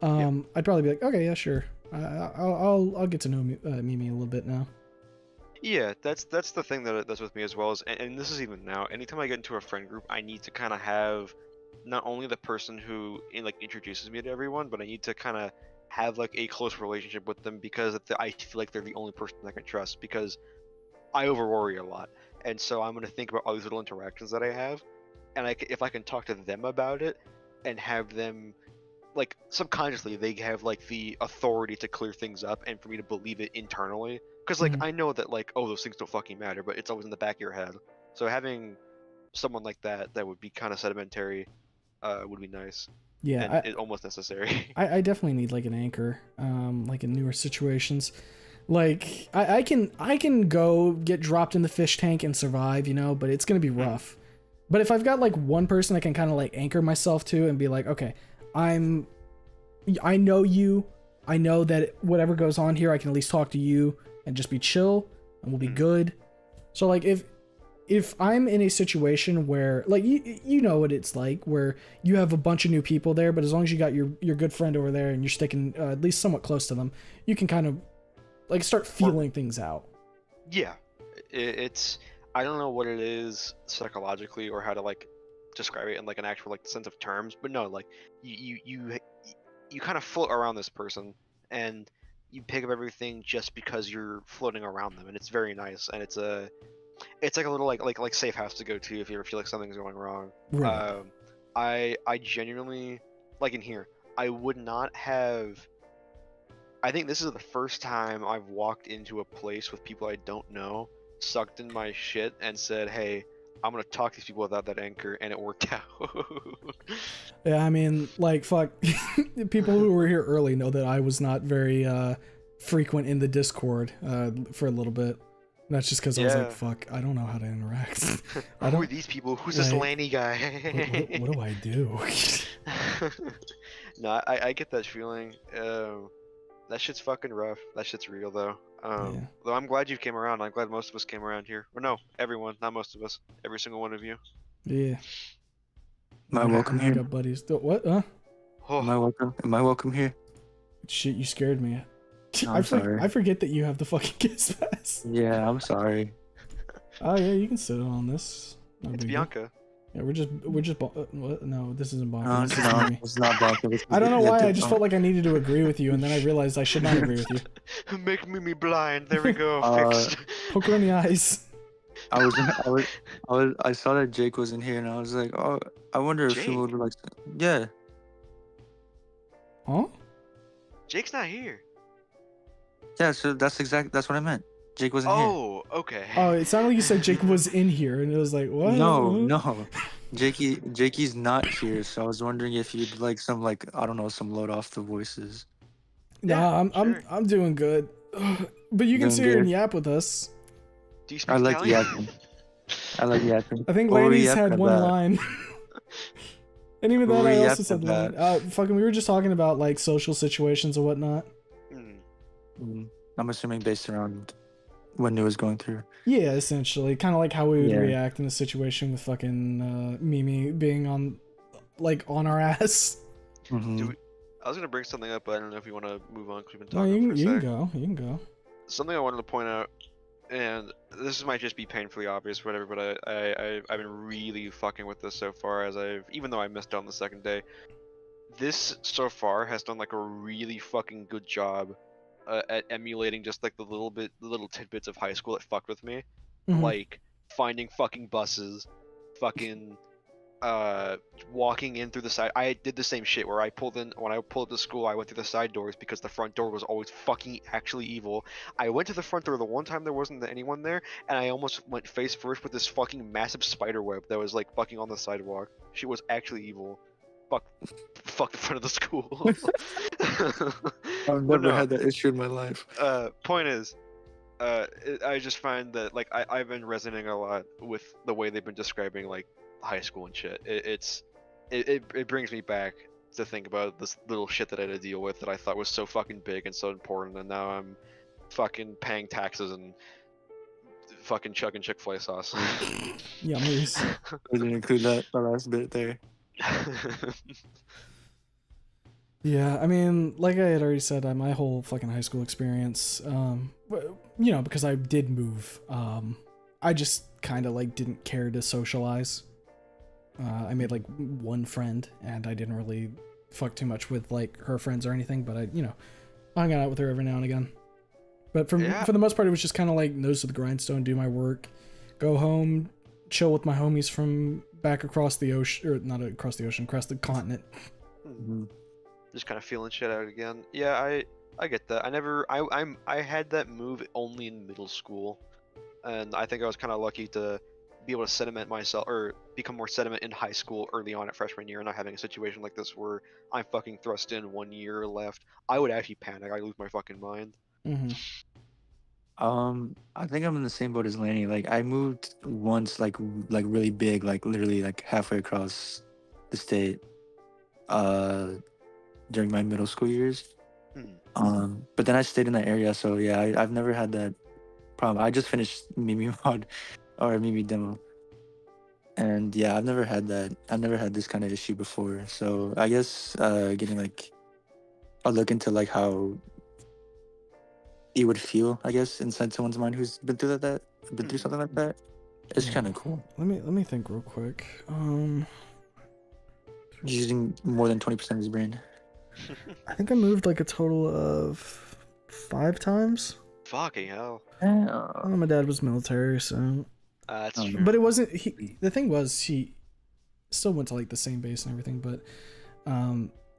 I'd probably be like, okay, yeah, sure. I'll get to know Mimi a little bit now. Yeah, that's the thing that's with me as well, and this is even now. Anytime I get into a friend group, I need to kind of have not only the person who introduces me to everyone, but I need to kind of have like a close relationship with them, because I feel like they're the only person I can trust, because I over worry a lot, and so I'm gonna think about all these little interactions that I have, and if I can talk to them about it and have them like subconsciously they have like the authority to clear things up and for me to believe it internally, because like I know that like, oh, those things don't fucking matter, but it's always in the back of your head. So having someone like that would be kind of sedimentary would be nice. Yeah, and almost necessary. I definitely need like an anchor, like in newer situations. Like I can go get dropped in the fish tank and survive, you know, but it's gonna be rough. But if I've got like one person I can kind of like anchor myself to and be like, okay, I know you, I know that whatever goes on here, I can at least talk to you and just be chill and we'll be good. So like if I'm in a situation where like you know what it's like, where you have a bunch of new people there, but as long as you got your good friend over there and you're sticking at least somewhat close to them, you can kind of like start feeling things out. Yeah, it's I don't know what it is psychologically or how to like describe it in like an actual like sense of terms, but no, like you kind of float around this person and you pick up everything just because you're floating around them, and it's very nice, and it's like a little like safe house to go to if you ever feel like something's going wrong. Right. I genuinely, like in here, I would not have. I think this is the first time I've walked into a place with people I don't know, sucked in my shit, and said, hey, I'm gonna talk to these people without that anchor, and it worked out. Yeah, I mean, like, fuck. People who were here early know that I was not very frequent in the Discord for a little bit. And that's just because I was like, fuck, I don't know how to interact. Who are these people? Who's this Lanny guy? What do I do? No, I get that feeling. That shit's fucking rough. That shit's real though. Though I'm glad you came around. I'm glad most of us came around here. Or no, everyone, not most of us. Every single one of you. Yeah. Am I welcome here? Got buddies. What? Huh? Oh. Am I welcome here? Shit, you scared me. I'm sorry. I forget that you have the fucking guest pass. Yeah, I'm sorry. Oh yeah, you can sit on this. No It's big Bianca. deal. Yeah, we're just what? No, this isn't Bonker. No, This is me. it's not Bonker. I don't know why. I just felt like I needed to agree with you, and then I realized I should not agree with you. Make Mimi blind. There we go. Fixed. Poke her in the eyes. I saw that Jake was in here, and I was like, oh, I wonder if he would like. Yeah. Huh? Jake's not here. Yeah, so that's what I meant. Jake wasn't here. Oh, okay. Oh, it sounded like you said Jake was in here, and it was like, what? No. Jakey's not here, so I was wondering if you'd like some I don't know, some load off the voices. Nah, I'm doing good. But you can sit here and yap with us. Do you speak I like Italian? yapping. I think Laney's had one line. And even then, I also said line. Fucking, we were just talking about like social situations and whatnot. I'm assuming based around what New was going through. Yeah, essentially, kind of like how we would Yeah. react in a situation with fucking Mimi being on our ass. Hmm. I was gonna bring something up, but I don't know if you want to move on because we've been No, talking for a you can sec. go. You can go. Something I wanted to point out, and this might just be painfully obvious, whatever, but I've been really fucking with this so far, even though I missed out on the second day. This so far has done like a really fucking good job at emulating just like the little tidbits of high school that fucked with me, Mhm. like finding fucking buses, fucking walking in through the side. I did the same shit where when I pulled up to school, I went through the side doors because the front door was always fucking actually evil. I went to the front door the one time there wasn't anyone there, and I almost went face first with this fucking massive spider web that was like fucking on the sidewalk. Shit was actually evil. Fuck the front of the school. I've But never no, had that issue in my life. point is, I just find that like I've been resonating a lot with the way they've been describing like high school and shit. It brings me back to think about this little shit that I had to deal with that I thought was so fucking big and so important, and now I'm fucking paying taxes and fucking chugging Chick-fil-A sauce. Yummies. I didn't include the last bit there. Yeah, I mean, like I had already said, my whole fucking high school experience, because I did move, I just kind of like didn't care to socialize. I made like one friend, and I didn't really fuck too much with like her friends or anything, but I hung out with her every now and again. But for the most part, it was just kind of like nose to the grindstone, do my work, go home, chill with my homies from back across the ocean, or not across the ocean, across the continent. Mhm. Just kind of feeling shit out again. Yeah, I get that. I had that move only in middle school, and I think I was kind of lucky to be able to sediment myself or become more sediment in high school early on at freshman year, and not having a situation like this where I'm fucking thrust in 1 year left. I would actually panic. I'd lose my fucking mind. Mm-hmm. I think I'm in the same boat as Lanny. Like I moved once, like really big, like literally like halfway across the state, during my middle school years. But then I stayed in that area, so yeah, I've never had that problem. I just finished Mimi mod or Mimi demo, and yeah, I've never had that. I've never had this kind of issue before. So I guess getting like a look into like how it would feel, I guess, inside someone's mind who's been through been through something like that. It's Yeah. kind of cool. Let me think real quick. Using more than 20% of his brain. I think I moved like a total of 5 times. Fucking hell. My dad was military, so. That's Um, true. But it wasn't. The thing was, he still went to like the same base and everything, but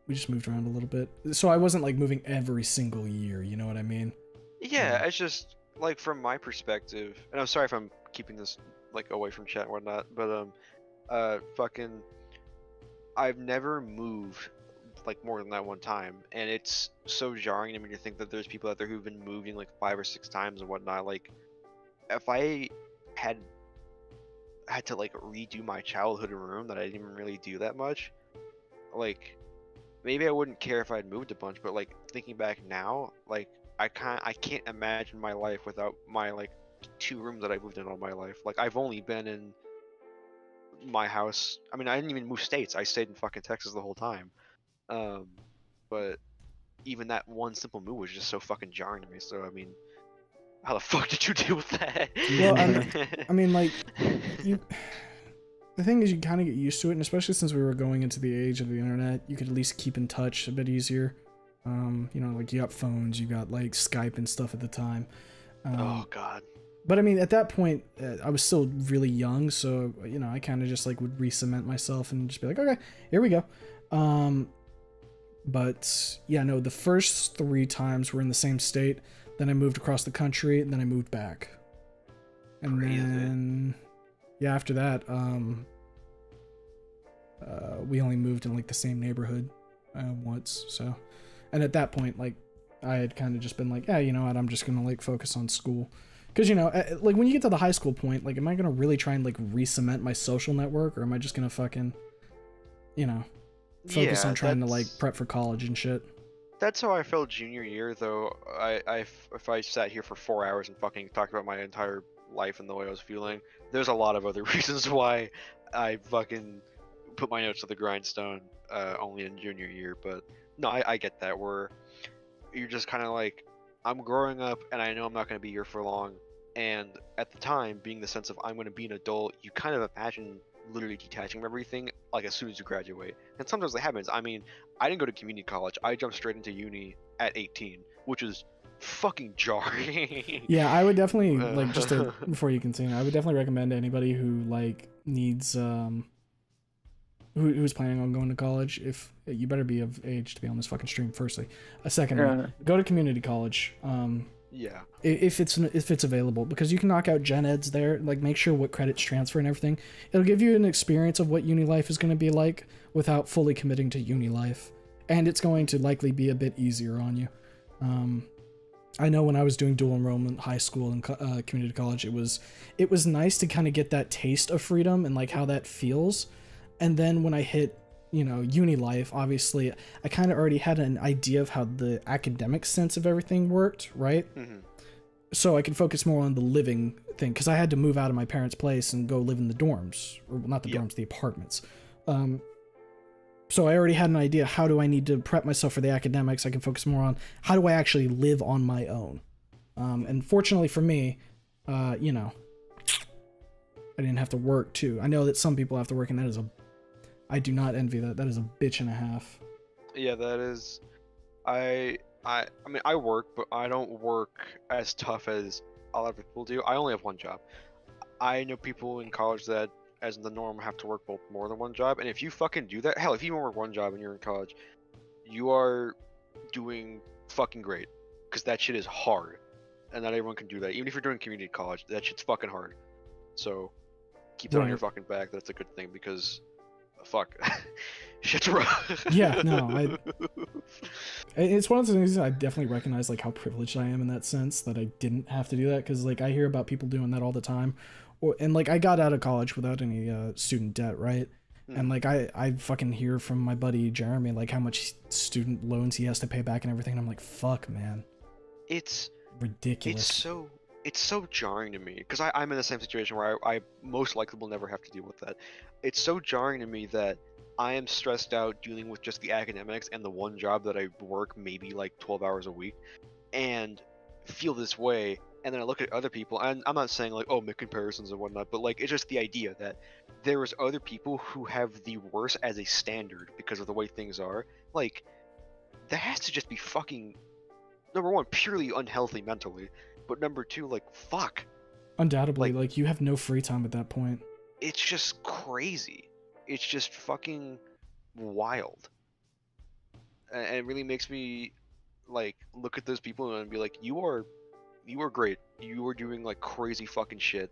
we just moved around a little bit. So I wasn't like moving every single year. You know what I mean? Yeah, it's just like from my perspective, and I'm sorry if I'm keeping this like away from chat and whatnot, but fucking, I've never moved like more than that one time, and it's so jarring to me to think that there's people out there who've been moving like 5 or 6 times and whatnot. Like, if I had to like redo my childhood room that I didn't even really do that much, like maybe I wouldn't care if I'd moved a bunch, but like thinking back now, like I can't imagine my life without my like 2 rooms that I moved in all my life. Like I've only been in my house. I mean, I didn't even move states. I stayed in fucking Texas the whole time. But even that one simple move was just so fucking jarring to me. So I mean, how the fuck did you deal with that? Well, I mean, like the thing is, you kind of get used to it, and especially since we were going into the age of the internet, you could at least keep in touch a bit easier. Like you got phones, you got like Skype and stuff at the time. Oh god. But I mean, at that point, I was still really young, so I kind of just like would re-cement myself and just be like, okay, here we go. But yeah, no, the first 3 times were in the same state. Then I moved across the country, and then I moved back. And Crazy. then, yeah, after that, we only moved in like the same neighborhood once. So, and at that point, like, I had kind of just been like, yeah, you know what, I'm just gonna like focus on school. Because, like when you get to the high school point, like, am I gonna really try and like re-cement my social network, or am I just gonna fucking, focus on trying to like prep for college and shit? That's how I felt junior year, though. If I sat here for 4 hours and fucking talked about my entire life and the way I was feeling, there's a lot of other reasons why I fucking put my notes to the grindstone only in junior year. But no, I get that. Where you're just kind of like, I'm growing up and I know I'm not going to be here for long. And at the time, being the sense of I'm going to be an adult, you kind of imagine literally detaching from everything like as soon as you graduate. And sometimes that happens. I mean, I didn't go to community college. I jumped straight into uni at 18, which is fucking jarring. Yeah, I would definitely like Uh, before you continue, I would definitely recommend to anybody who like needs who's planning on going to college, if you better be of age to be on this fucking stream. Firstly, secondly, go to community college. yeah. If it's available, because you can knock out gen eds there. Like, make sure what credits transfer and everything. It'll give you an experience of what uni life is going to be like without fully committing to uni life, and it's going to likely be a bit easier on you. I know when I was doing dual enrollment high school and community college, it was nice to kind of get that taste of freedom and like how that feels. And then when I hit, uni life, obviously I kind of already had an idea of how the academic sense of everything worked, right? Mm-hmm. So I could focus more on the living thing, because I had to move out of my parents' place and go live in the dorms, or not the dorms, the apartments. So I already had an idea, how do I need to prep myself for the academics? I can focus more on how do I actually live on my own. And fortunately for me, I didn't have to work too. I know that some people have to work, and I do not envy that. That is a bitch and a half. Yeah, that is. I mean, I work, but I don't work as tough as a lot of people do. I only have one job. I know people in college that, as the norm, have to work both more than one job. And if you fucking do that, hell, if you even work one job and you're in college, you are doing fucking great, because that shit is hard, and not everyone can do that. Even if you're doing community college, that shit's fucking hard. So keep that on your Right. fucking back. That's a good thing, because fuck, shit's rough. Yeah, no, it's one of those things that I definitely recognize, like, how privileged I am in that sense, that I didn't have to do that, because like I hear about people doing that all the time, and like I got out of college without any student debt, right? And like I fucking hear from my buddy Jeremy like how much student loans he has to pay back and everything, and I'm like, fuck, man, It's ridiculous. it's so jarring to me, because I'm in the same situation where I most likely will never have to deal with that. It's so jarring to me that I am stressed out dealing with just the academics and the one job that I work maybe like 12 hours a week, and feel this way. And then I look at other people, and I'm not saying like, oh, make comparisons and whatnot, but like, it's just the idea that there is other people who have the worst as a standard because of the way things are. Like, that has to just be fucking, number one, purely unhealthy mentally, but number two, like, fuck, Undoubtedly, like, like you have no free time at that point. it's just crazy. It's just fucking wild. And it really makes me like look at those people and be like, you are great. You are doing like crazy fucking shit.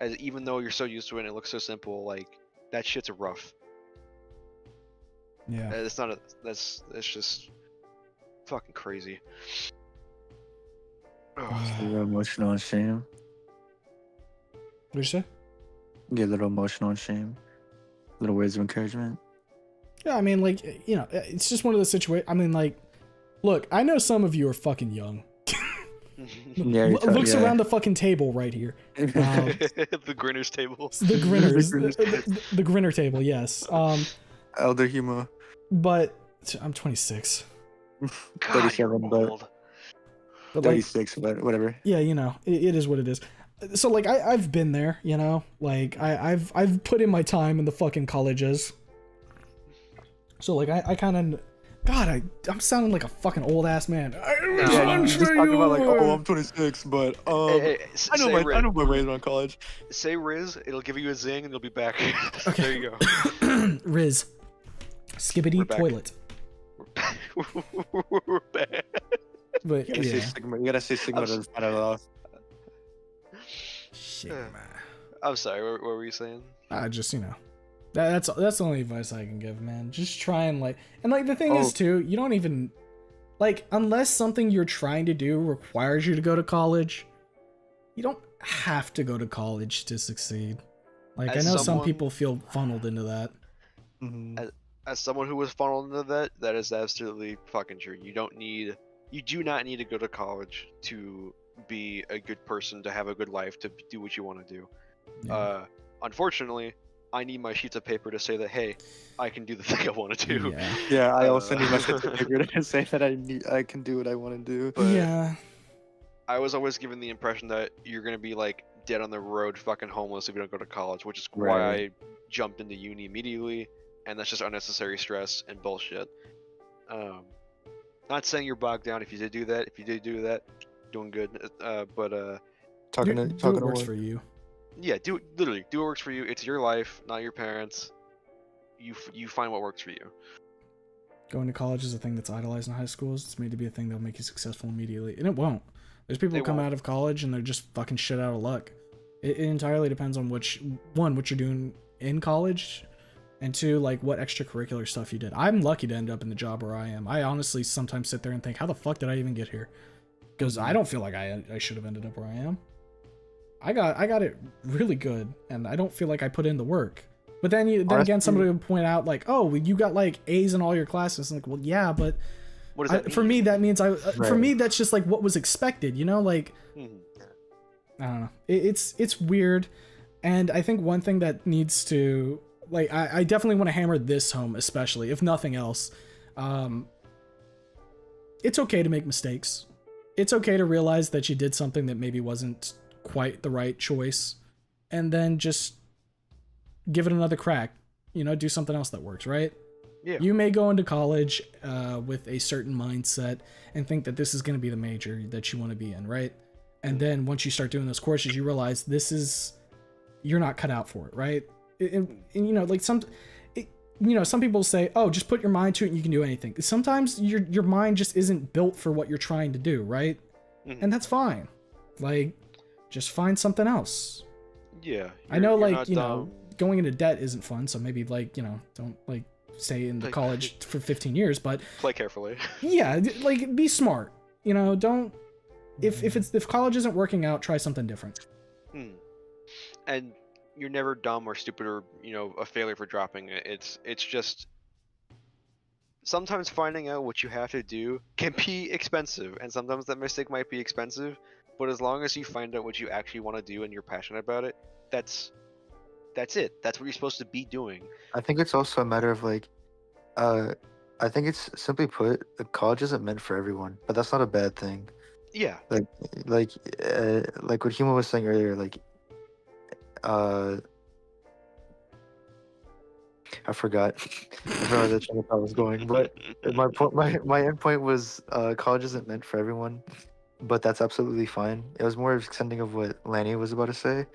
As even though you're so used to it and it looks so simple, like that shit's rough. Yeah. It's not a that's just fucking crazy. Ugh. A little emotional and shame. What'd you say? Get a little emotional and shame. Little words of encouragement. Yeah, I mean, like, it's just one of those situations. I mean, like, look, I know some of you are fucking young. Yeah, Looks around the fucking table right here. The Grinner's table. The grinners. The grinner table, yes. Elder humor. But I'm 26. God, 37, you're but old. But like, 36, but whatever. yeah, it is what it is. So like, I've been there, like I've put in my time in the fucking colleges. So like, I kind of, God, I'm sounding like a fucking old ass man. Yeah, you just talking about like, oh, I'm 26, but Hey, I know my ways around college. Say Riz, it'll give you a zing and you'll be back. Okay. There you go. Riz, skibbity We're back. toilet. We're back. But You gotta say yeah, Sigma. You gotta say Sigma to find it off. shit, man. I'm sorry, what were you saying? Just that's the only advice I can give, man. Just try and like the thing is too, you don't even like, unless something you're trying to do requires you to go to college, you don't have to go to college to succeed. Like, As I know some someone- people feel funneled into that. Mhm. as someone who was funneled into that, that is absolutely fucking true. You do not need to go to college to be a good person, to have a good life, to do what you want to do. Yeah. Unfortunately, I need my sheets of paper to say that, hey, I can do the thing I want to do. Yeah. Yeah, I also need my sheets of Uh, paper to say that I can do what I want to do. But Yeah. I was always given the impression that you're gonna be like dead on the road, fucking homeless if you don't go to college, which is why Right. I jumped into uni immediately, and that's just unnecessary stress and bullshit. Not saying you're bogged down if you did do that. If you did do that, doing good. But Talking do to what talking to works one. for you. yeah, do it. Literally, do what works for you. It's your life, not your parents. You find what works for you. Going to college is a thing that's idolized in high schools. It's made to be a thing that'll make you successful immediately, and it won't. There's people who It come won't. out of college and they're just fucking shit out of luck. It entirely depends on what you're doing in college, and two, like what extracurricular stuff you did. I'm lucky to end up in the job where I am. I honestly sometimes sit there and think, how the fuck did I even get here? Because I don't feel like I should have ended up where I am. I got it really good, and I don't feel like I put in the work. But then again, Honestly- somebody would point out like, oh, well, you got like A's in all your classes. I'm like, well, yeah, but What does that mean? for me that means for Right. me that's just like what was expected, you know? Like Mhm. I don't know. It's weird, and I think one thing that needs to like I definitely want to hammer this home, especially if nothing else. It's okay to make mistakes. It's okay to realize that you did something that maybe wasn't quite the right choice, and then just give it another crack. You know, do something else that works, right? Yeah. You may go into college with a certain mindset and think that this is going to be the major that you want to be in, right? And then once you start doing those courses, you realize you're not cut out for it, right? And you know, like some people say, oh, just put your mind to it and you can do anything. Sometimes your mind just isn't built for what you're trying to do, right? Mhm. And that's fine. Like, just find something else. Yeah. I know, you're like, not you know, dumb. going into debt isn't fun, so maybe, like, you know, don't, like, stay in the Like- college for 15 years, but Play carefully. yeah, like, be smart. You know, don't, if college isn't working out, try something different. And you're never dumb or stupid or a failure for dropping it. It's just sometimes finding out what you have to do can be expensive, and sometimes that mistake might be expensive. But as long as you find out what you actually want to do and you're passionate about it, that's it. That's what you're supposed to be doing. I think it's also a matter of like, I think it's simply put, college isn't meant for everyone, but that's not a bad thing. Yeah. Like, like, like what Huma was saying earlier, like, I forgot, I forgot where the train of thought was going, but my point, my end point was, college isn't meant for everyone, but that's absolutely fine. It was more extending of what Lanny was about to say,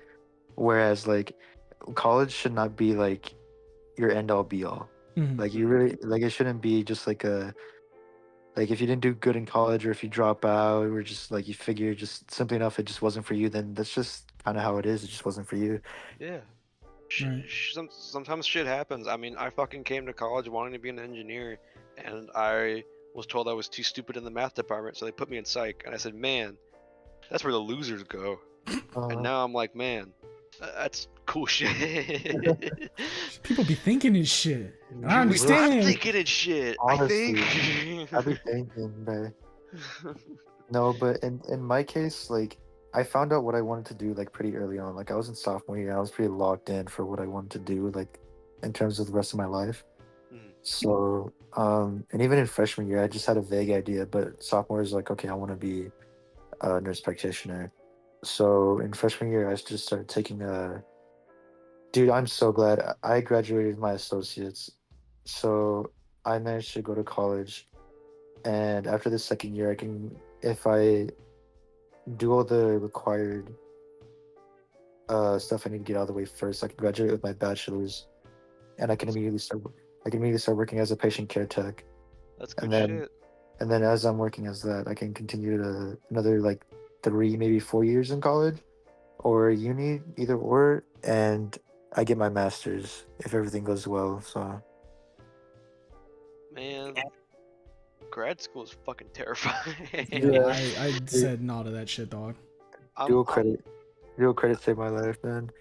whereas like, college should not be like your end all be all. Mhm. Like you really like it shouldn't be just like like if you didn't do good in college or if you drop out or just like you figure just simply enough it just wasn't for you, then that's just kind of how it is. It just wasn't for you. Yeah. Right. Sometimes shit happens. I mean, I fucking came to college wanting to be an engineer, and I was told I was too stupid in the math department, so they put me in psych. And I said, man, that's where the losers go. And now I'm like, man, that's cool shit. People be thinking this shit. I I'm understand. thinking it shit. Honestly, I think. I'd be thinking, but no, but in my case, like I found out what I wanted to do like pretty early on. Like I was in sophomore year, I was pretty locked in for what I wanted to do, like in terms of the rest of my life. Mhm. So, and even in freshman year, I just had a vague idea, but sophomore is like, okay, I want to be a nurse practitioner. So in freshman year, I just started taking a. Dude, I'm so glad I graduated my associates. So I managed to go to college, and after the second year, I can, if I do all the required stuff I need to get out of the way first, I can graduate with my bachelor's, and I can immediately start working as a patient care tech. That's good And then shit. and then as I'm working as that, I can continue to another like 3, maybe 4 years in college or uni, either or, and I get my master's if everything goes well. So Man, grad school is fucking terrifying. Yeah, I said no to that shit, dog. dual credit, dual credit saved my life, man.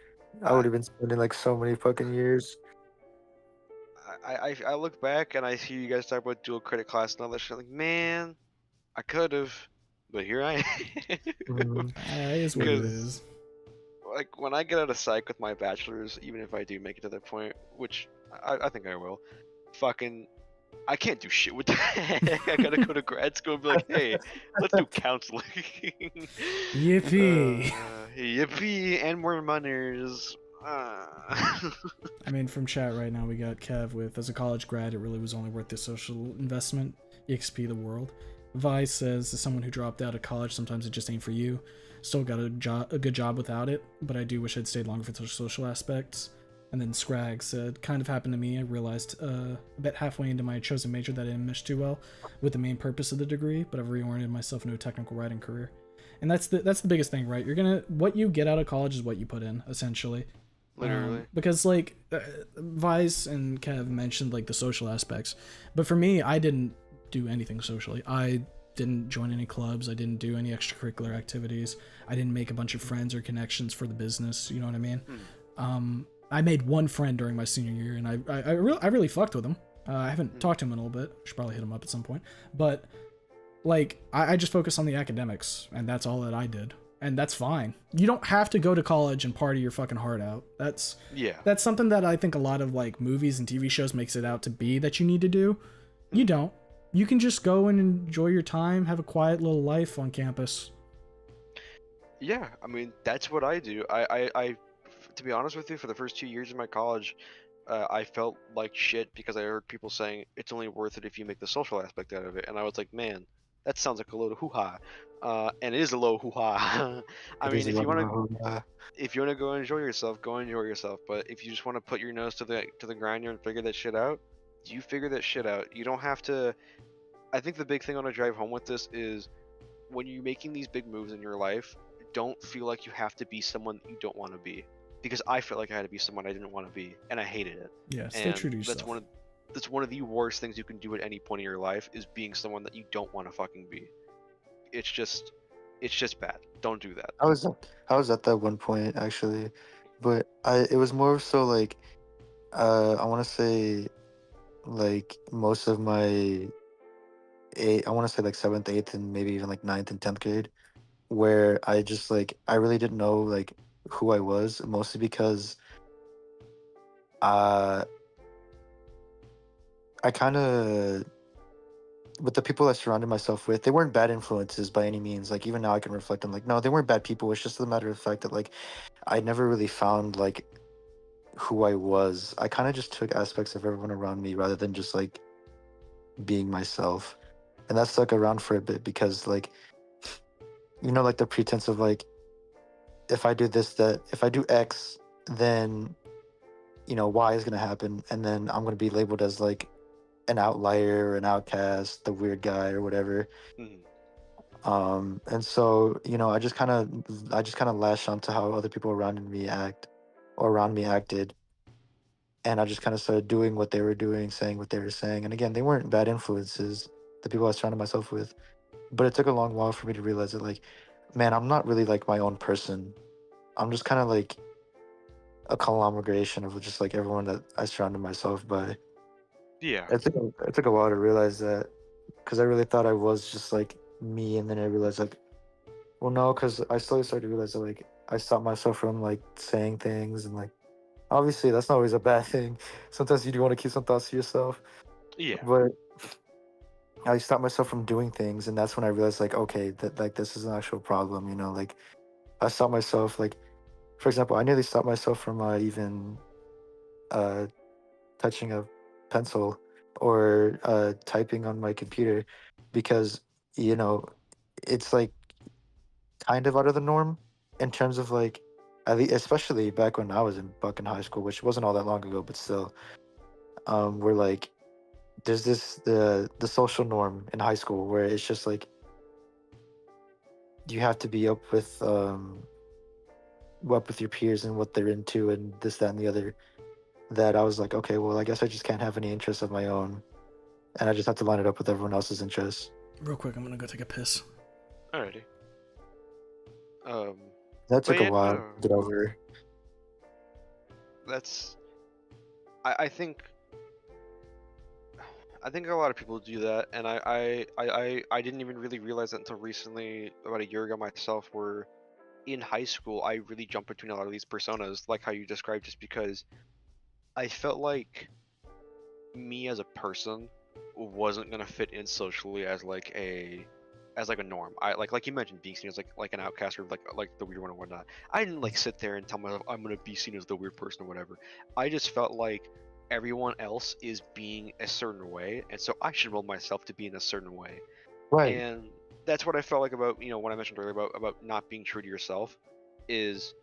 I would have been spending like so many fucking years. I look back and I see you guys talk about dual credit class and all that shit. Like, man, I could have, but here I am. Mhm. It is what it Because is. like when I get out of psych with my bachelor's, even if I do make it to that point, which I think I will, fucking I can't do shit with that. I gotta go to grad school and be like, hey, let's do counseling. Yippee! Yippee, and more monies. I mean, from chat right now, we got Kev with, as a college grad, it really was only worth the social investment. EXP the world. Vice says, as someone who dropped out of college, sometimes it just ain't for you. Still got a good job without it, but I do wish I'd stayed longer for the social aspects. And then Scrag said, kind of happened to me. I realized a bit halfway into my chosen major that I didn't mesh too well with the main purpose of the degree, but I've reoriented myself into a technical writing career. And that's the biggest thing, right? What you get out of college is what you put in, essentially. Literally. Because like Vice and Kev mentioned like the social aspects, but for me, I didn't do anything socially. I didn't join any clubs. I didn't do any extracurricular activities. I didn't make a bunch of friends or connections for the business. You know what I mean? I made one friend during my senior year, and I really fucked with him. I haven't talked to him in a little bit. Should probably hit him up at some point. But like, I just focused on the academics, and that's all that I did. And that's fine. You don't have to go to college and party your fucking heart out. That's something that I think a lot of like movies and TV shows makes it out to be that you need to do. You don't. You can just go and enjoy your time, have a quiet little life on campus. Yeah, I mean that's what I do. I to be honest with you, for the first 2 years of my college, I felt like shit because I heard people saying it's only worth it if you make the social aspect out of it, and I was like, man, that sounds like a load of hoo-ha, and it is a load of hoo-ha. I It mean, is a if you lot want to, of, if you want to go enjoy yourself, go enjoy yourself. But if you just want to put your nose to the grinder and figure that shit out, you figure that shit out. You don't have to. I think the big thing I want to drive home with this is when you're making these big moves in your life, don't feel like you have to be someone that you don't want to be. Because I felt like I had to be someone I didn't want to be, and I hated it. Yeah, stay true to yourself. That's one of the worst things you can do at any point in your life is being someone that you don't want to fucking be. It's just bad. Don't do that. I was at that one point actually, but it was more so like I want to say like most of my I want to say like seventh, eighth, and maybe even like ninth and 10th grade, where I just like I really didn't know like who I was, mostly because uh I kind of with the people I surrounded myself with, they weren't bad influences by any means. Like even now I can reflect on like no, they weren't bad people. It's just a matter of fact that like I never really found like who I was. I kind of just took aspects of everyone around me rather than just like being myself. And that stuck around for a bit because like like the pretense of like if I do this, that if I do X, then Y is gonna happen, and then I'm gonna be labeled as like an outlier or an outcast, the weird guy or whatever. Mhm. And so I just kind of latched onto how other people around me acted, and I just kind of started doing what they were doing, saying what they were saying. And again, they weren't bad influences, the people I surrounded myself with, but it took a long while for me to realize that like, man, I'm not really like my own person. I'm just kind of like a conglomeration of just like everyone that I surrounded myself by. Yeah. It took a while to realize that because I really thought I was just like me, and then I realized like, well, no, because I slowly started to realize that like I stopped myself from like saying things, and like obviously that's not always a bad thing. Sometimes you do want to keep some thoughts to yourself, Yeah. but I stopped myself from doing things, and that's when I realized like, okay, that like this is an actual problem. Like I stopped myself like, for example, I nearly stopped myself from even uh touching a pencil or typing on my computer because you know it's like kind of out of the norm in terms of like at least especially back when I was in fucking high school, which wasn't all that long ago, but still, we're like there's the social norm in high school where it's just like you have to be up with your peers and what they're into and this, that, and the other. That I was like, okay, well, I guess I just can't have any interests of my own, and I just have to line it up with everyone else's interests. Real quick, I'm gonna go take a piss. Alrighty. That took But a yeah, while no, to get over. that's. I think I think a lot of people do that, and I didn't even really realize that until recently, about a year ago myself, where in high school I really jumped between a lot of these personas, like how you described, just because I felt like me as a person wasn't gonna fit in socially as like a norm. I like you mentioned being seen as like an outcast or like the weird one and whatnot. I didn't like sit there and tell myself I'm gonna be seen as the weird person or whatever. I just felt like everyone else is being a certain way, and so I should mold myself to be in a certain way. Right. And that's what I felt like about what I mentioned earlier about not being true to yourself. Is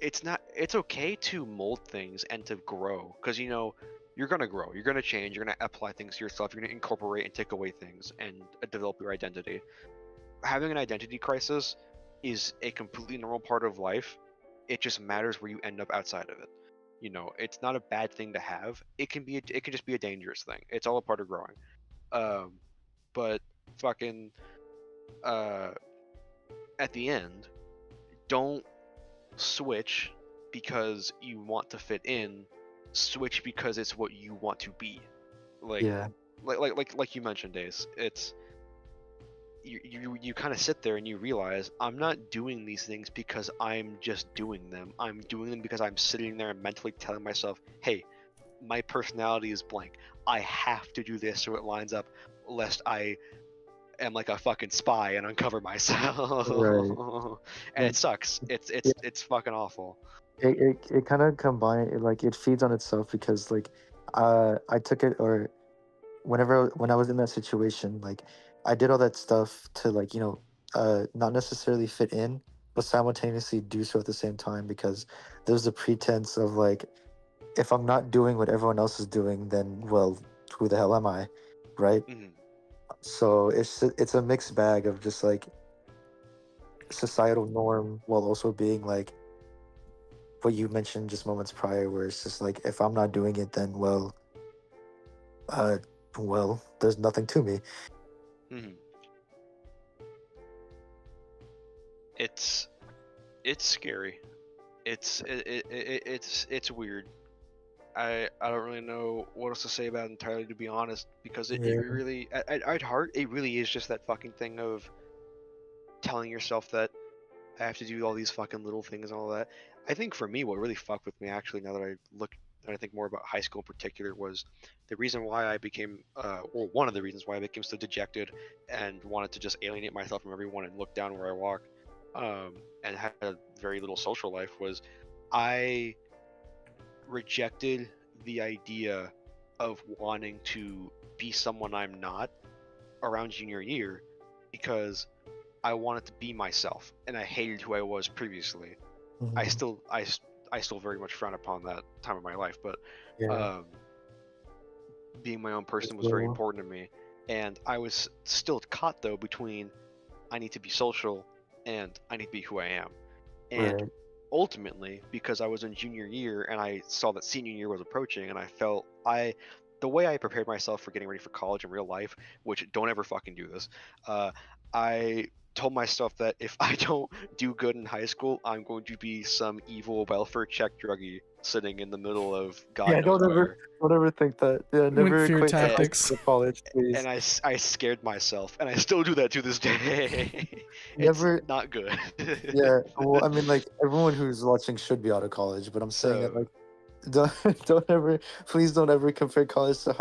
it's okay to mold things and to grow, because you're gonna grow, you're gonna change, you're gonna apply things to yourself, you're gonna incorporate and take away things and develop your identity. Having an identity crisis is a completely normal part of life. It just matters where you end up outside of it. It's not a bad thing to have. It can just be a dangerous thing. It's all a part of growing. um but fucking uh at the end, don't switch because you want to fit in. Switch because it's what you want to be. Like Yeah. like you mentioned, Days. It's you kind of sit there and you realize I'm not doing these things because I'm just doing them. I'm doing them because I'm sitting there and mentally telling myself, hey, my personality is blank. I have to do this so it lines up, lest I am like a fucking spy and uncover myself. Right. And it sucks. It's fucking awful. It kind of combine it, like it feeds on itself, because like I took it, or when I was in that situation, like I did all that stuff to, like, not necessarily fit in, but simultaneously do so at the same time, because there's a pretense of, like, if I'm not doing what everyone else is doing, then, well, who the hell am I, right? Mhm. So it's a mixed bag of just like societal norm, while also being like what you mentioned just moments prior, where it's just like, if I'm not doing it, then, uh well, there's nothing to me. Mhm. It's it's scary. It's weird. I don't really know what else to say about it entirely, to be honest, because it Yeah. really at heart it really is just that fucking thing of telling yourself that I have to do all these fucking little things and all that. I think for me, what really fucked with me, actually, now that I think more about high school in particular, was the reason why I became, or one of the reasons why I became so dejected and wanted to just alienate myself from everyone and look down where I walk, and had very little social life, was I rejected the idea of wanting to be someone I'm not around junior year, because I wanted to be myself, and I hated who I was previously. I Mhm. still I, s- I still very much frown upon that time of my life, but Yeah. um, being my own person was very So, important to me, and I was still caught though between I need to be social and I need to be who I am. And right. ultimately, because I was in junior year and I saw that senior year was approaching, and I felt the way I prepared myself for getting ready for college in real life, which don't ever fucking do this, I told myself that if I don't do good in high school, I'm going to be some evil welfare check druggie sitting in the middle of God Yeah, knows where. don't ever think that. Yeah, Went never fear equate that high tactics. school to college, And please. I scared myself, and I still do that to this day. It's Never. not good. Yeah, well, I mean, like, everyone who's watching should be out of college, but I'm saying that, So like, don't don't ever, please don't ever compare college to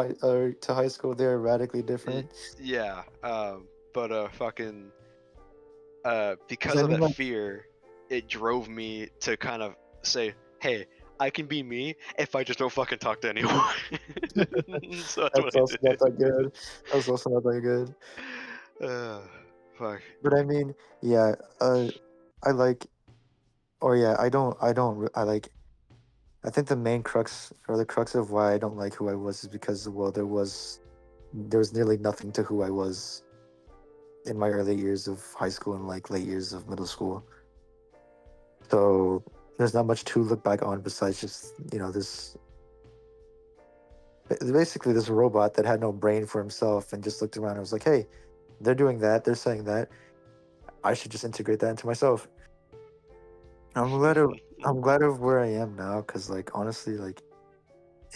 high school. They're radically Y- different. yeah, but fucking Because because I of mean, that like, fear, it drove me to kind of say, hey, I can be me if I just don't fucking talk to anyone. So that's what that's I also not did. that good. That's also not that good. Uh, fuck. But I mean, yeah, I like, or yeah, I like. I think the main crux, or the crux of why I don't like who I was, is because, well, there was nearly nothing to who I was in my early years of high school and like late years of middle school. So there's not much to look back on besides just, this basically this robot that had no brain for himself and just looked around and was like, hey, they're doing that, they're saying that. I should just integrate that into myself. I'm glad of I'm glad of where I am now, because, like, honestly, like,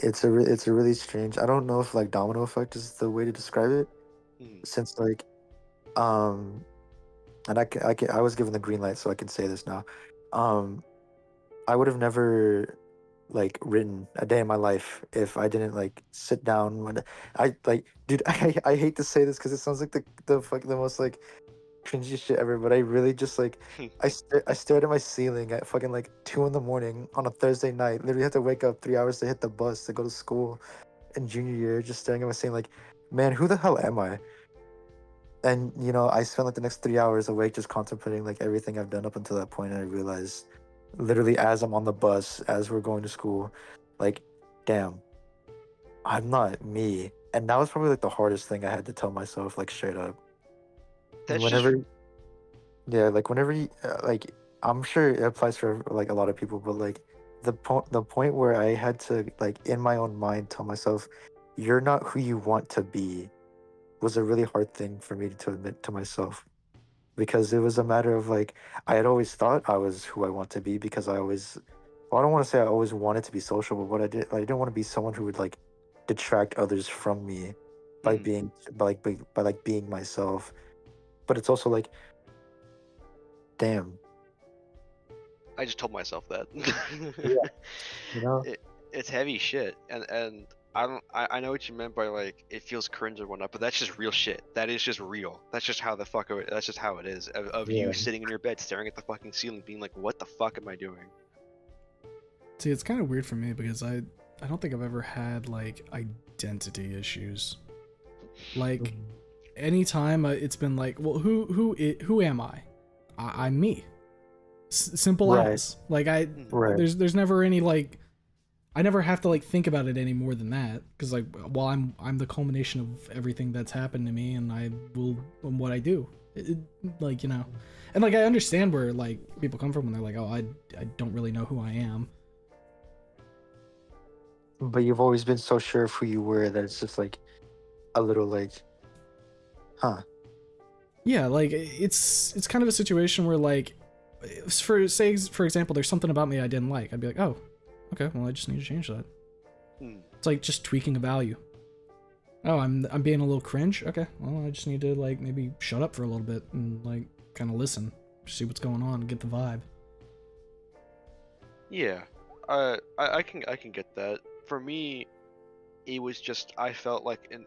it's a really strange. I don't know if like domino effect is the way to describe it, Hmm. since like um, and I was given the green light, so I can say this now. Um, I would have never like written a day in my life if I didn't like sit down when I like, dude. I hate to say this because it sounds like the most like cringy shit ever, but I really just like I stared at my ceiling at fucking like 2 in the morning on a Thursday night. Literally had to wake up 3 hours to hit the bus to go to school in junior year, just staring at my ceiling like, man, who the hell am I? And I spent like the next 3 hours awake just contemplating like everything I've done up until that point, and I realized, literally as I'm on the bus, as we're going to school, like, damn, I'm not me. And that was probably like the hardest thing I had to tell myself, like straight up. And That's just whenever you, like, I'm sure it applies for like a lot of people, but like the point where I had to like in my own mind tell myself, you're not who you want to be, was a really hard thing for me to admit to myself, because it was a matter of like, I had always thought I was who I want to be, because well, I don't want to say I always wanted to be social, but I didn't want to be someone who would like detract others from me by mm, being by like being myself. But it's also like, damn, I just told myself that. yeah, you know, It's heavy shit, and I know what you meant by like it feels cringe or whatnot, but that's just real shit. That is just real. That's just how that's just how it is. Of you yeah. sitting in your bed staring at the fucking ceiling, being like, what the fuck am I doing? See, it's kind of weird for me because I don't think I've ever had like identity issues. Like anytime it's been like, well, who am I? I'm me. Simple Right. as. Like Right. there's never any like, I never have to like think about it any more than that, because like, well, I'm the culmination of everything that's happened to me, and I will what I do. Like, and like I understand where like people come from when they're like, oh, I don't really know who I am. But you've always been so sure of who you were that it's just like a little like, huh? Yeah, like it's kind of a situation where like, for example, there's something about me I didn't like. I'd be like, oh, okay, well, I just need to change that. Hmm. It's like just tweaking a value. Oh, I'm being a little cringe. Okay, well, I just need to like maybe shut up for a little bit and like kind of listen, see what's going on, get the vibe. Yeah, I can get that. For me, it was just I felt like, and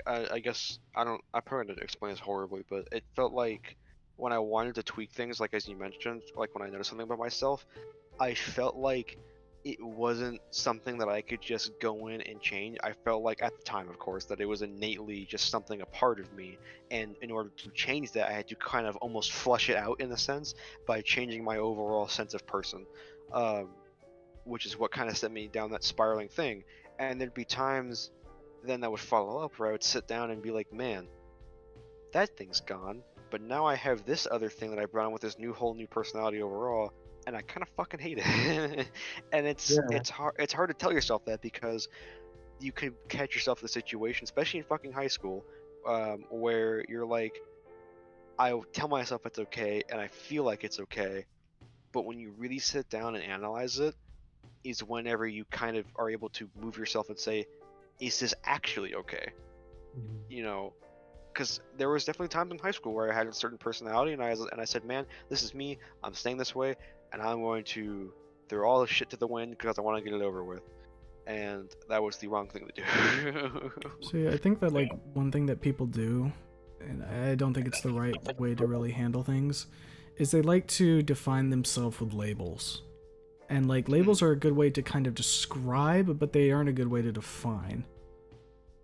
I guess I probably didn't explain this horribly, but it felt like when I wanted to tweak things, like as you mentioned, like when I noticed something about myself, I felt like it wasn't something that I could just go in and change. I felt like at the time, of course, that it was innately just something a part of me, and in order to change that, I had to kind of almost flush it out in a sense by changing my overall sense of person. Um, which is what kind of set me down that spiraling thing. And there'd be times then that would follow up where I would sit down and be like, man, that thing's gone, but now I have this other thing that I brought on with this whole new personality overall, and I kind of fucking hate it. And Yeah. it's hard to tell yourself that, because you could catch yourself in a situation, especially in fucking high school, where you're like, I tell myself it's okay, and I feel like it's okay, but when you really sit down and analyze it, is whenever you kind of are able to move yourself and say, is this actually okay? You know, because there was definitely times in high school where I had a certain personality, and I said, man, this is me. I'm staying this way, and I'm going to throw all the shit to the wind because I want to get it over with. And that was the wrong thing to do. See, I think that like one thing that people do, and I don't think it's the right way to really handle things, is they like to define themselves with labels. And like labels are a good way to kind of describe, but they aren't a good way to define.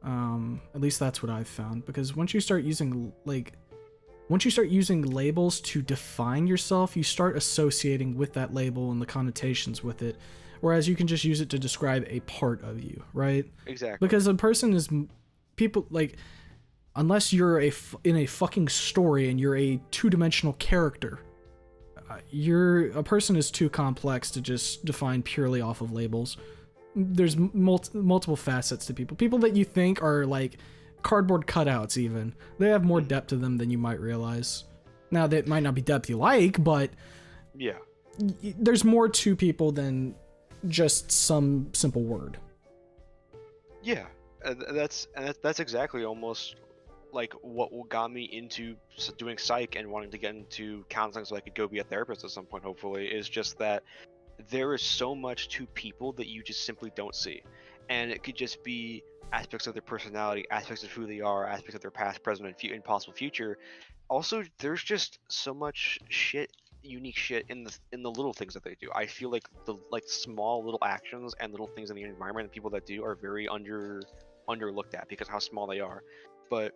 At least that's what I've found, because once you start using labels to define yourself, you start associating with that label and the connotations with it, whereas you can just use it to describe a part of you, right? Exactly. Because a person is people like, unless you're in a fucking story and you're a two-dimensional character, a person is too complex to just define purely off of labels. There's multiple facets to people. People that you think are like cardboard cutouts, even, they have more depth to them than you might realize. Now, that might not be depth you like, but Yeah. There's more to people than just some simple word. Yeah, and that's exactly almost like what got me into doing psych and wanting to get into counseling so I could go be a therapist at some point. Hopefully, is just that there is so much to people that you just simply don't see, and it could just be aspects of their personality, aspects of who they are, aspects of their past, present, and possible future. Also, there's just so much shit, unique shit in the little things that they do. I feel like the small little actions and little things in the environment and people that do are very underlooked at because how small they are. But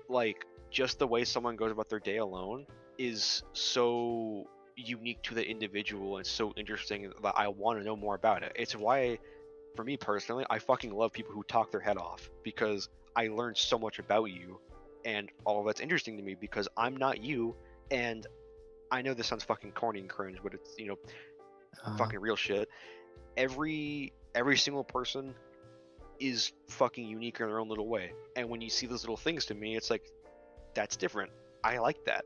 like just the way someone goes about their day alone is so unique to the individual and so interesting that I want to know more about it. It's why, for me personally, I fucking love people who talk their head off because I learned so much about you, and all of that's interesting to me because I'm not you, and I know this sounds fucking corny and cringe, but it's Uh, fucking real shit. Every single person is fucking unique in their own little way, and when you see those little things to me, it's like that's different. I like that.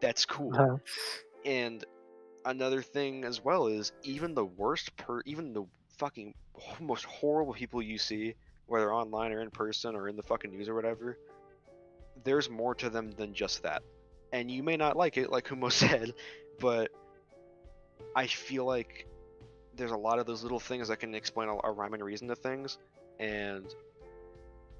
That's cool. uh, And another thing as well is even the fucking most horrible people you see, whether online or in person or in the fucking news or whatever, there's more to them than just that. And you may not like it, like Humo said, but I feel like there's a lot of those little things that can explain a rhyme and reason to things, and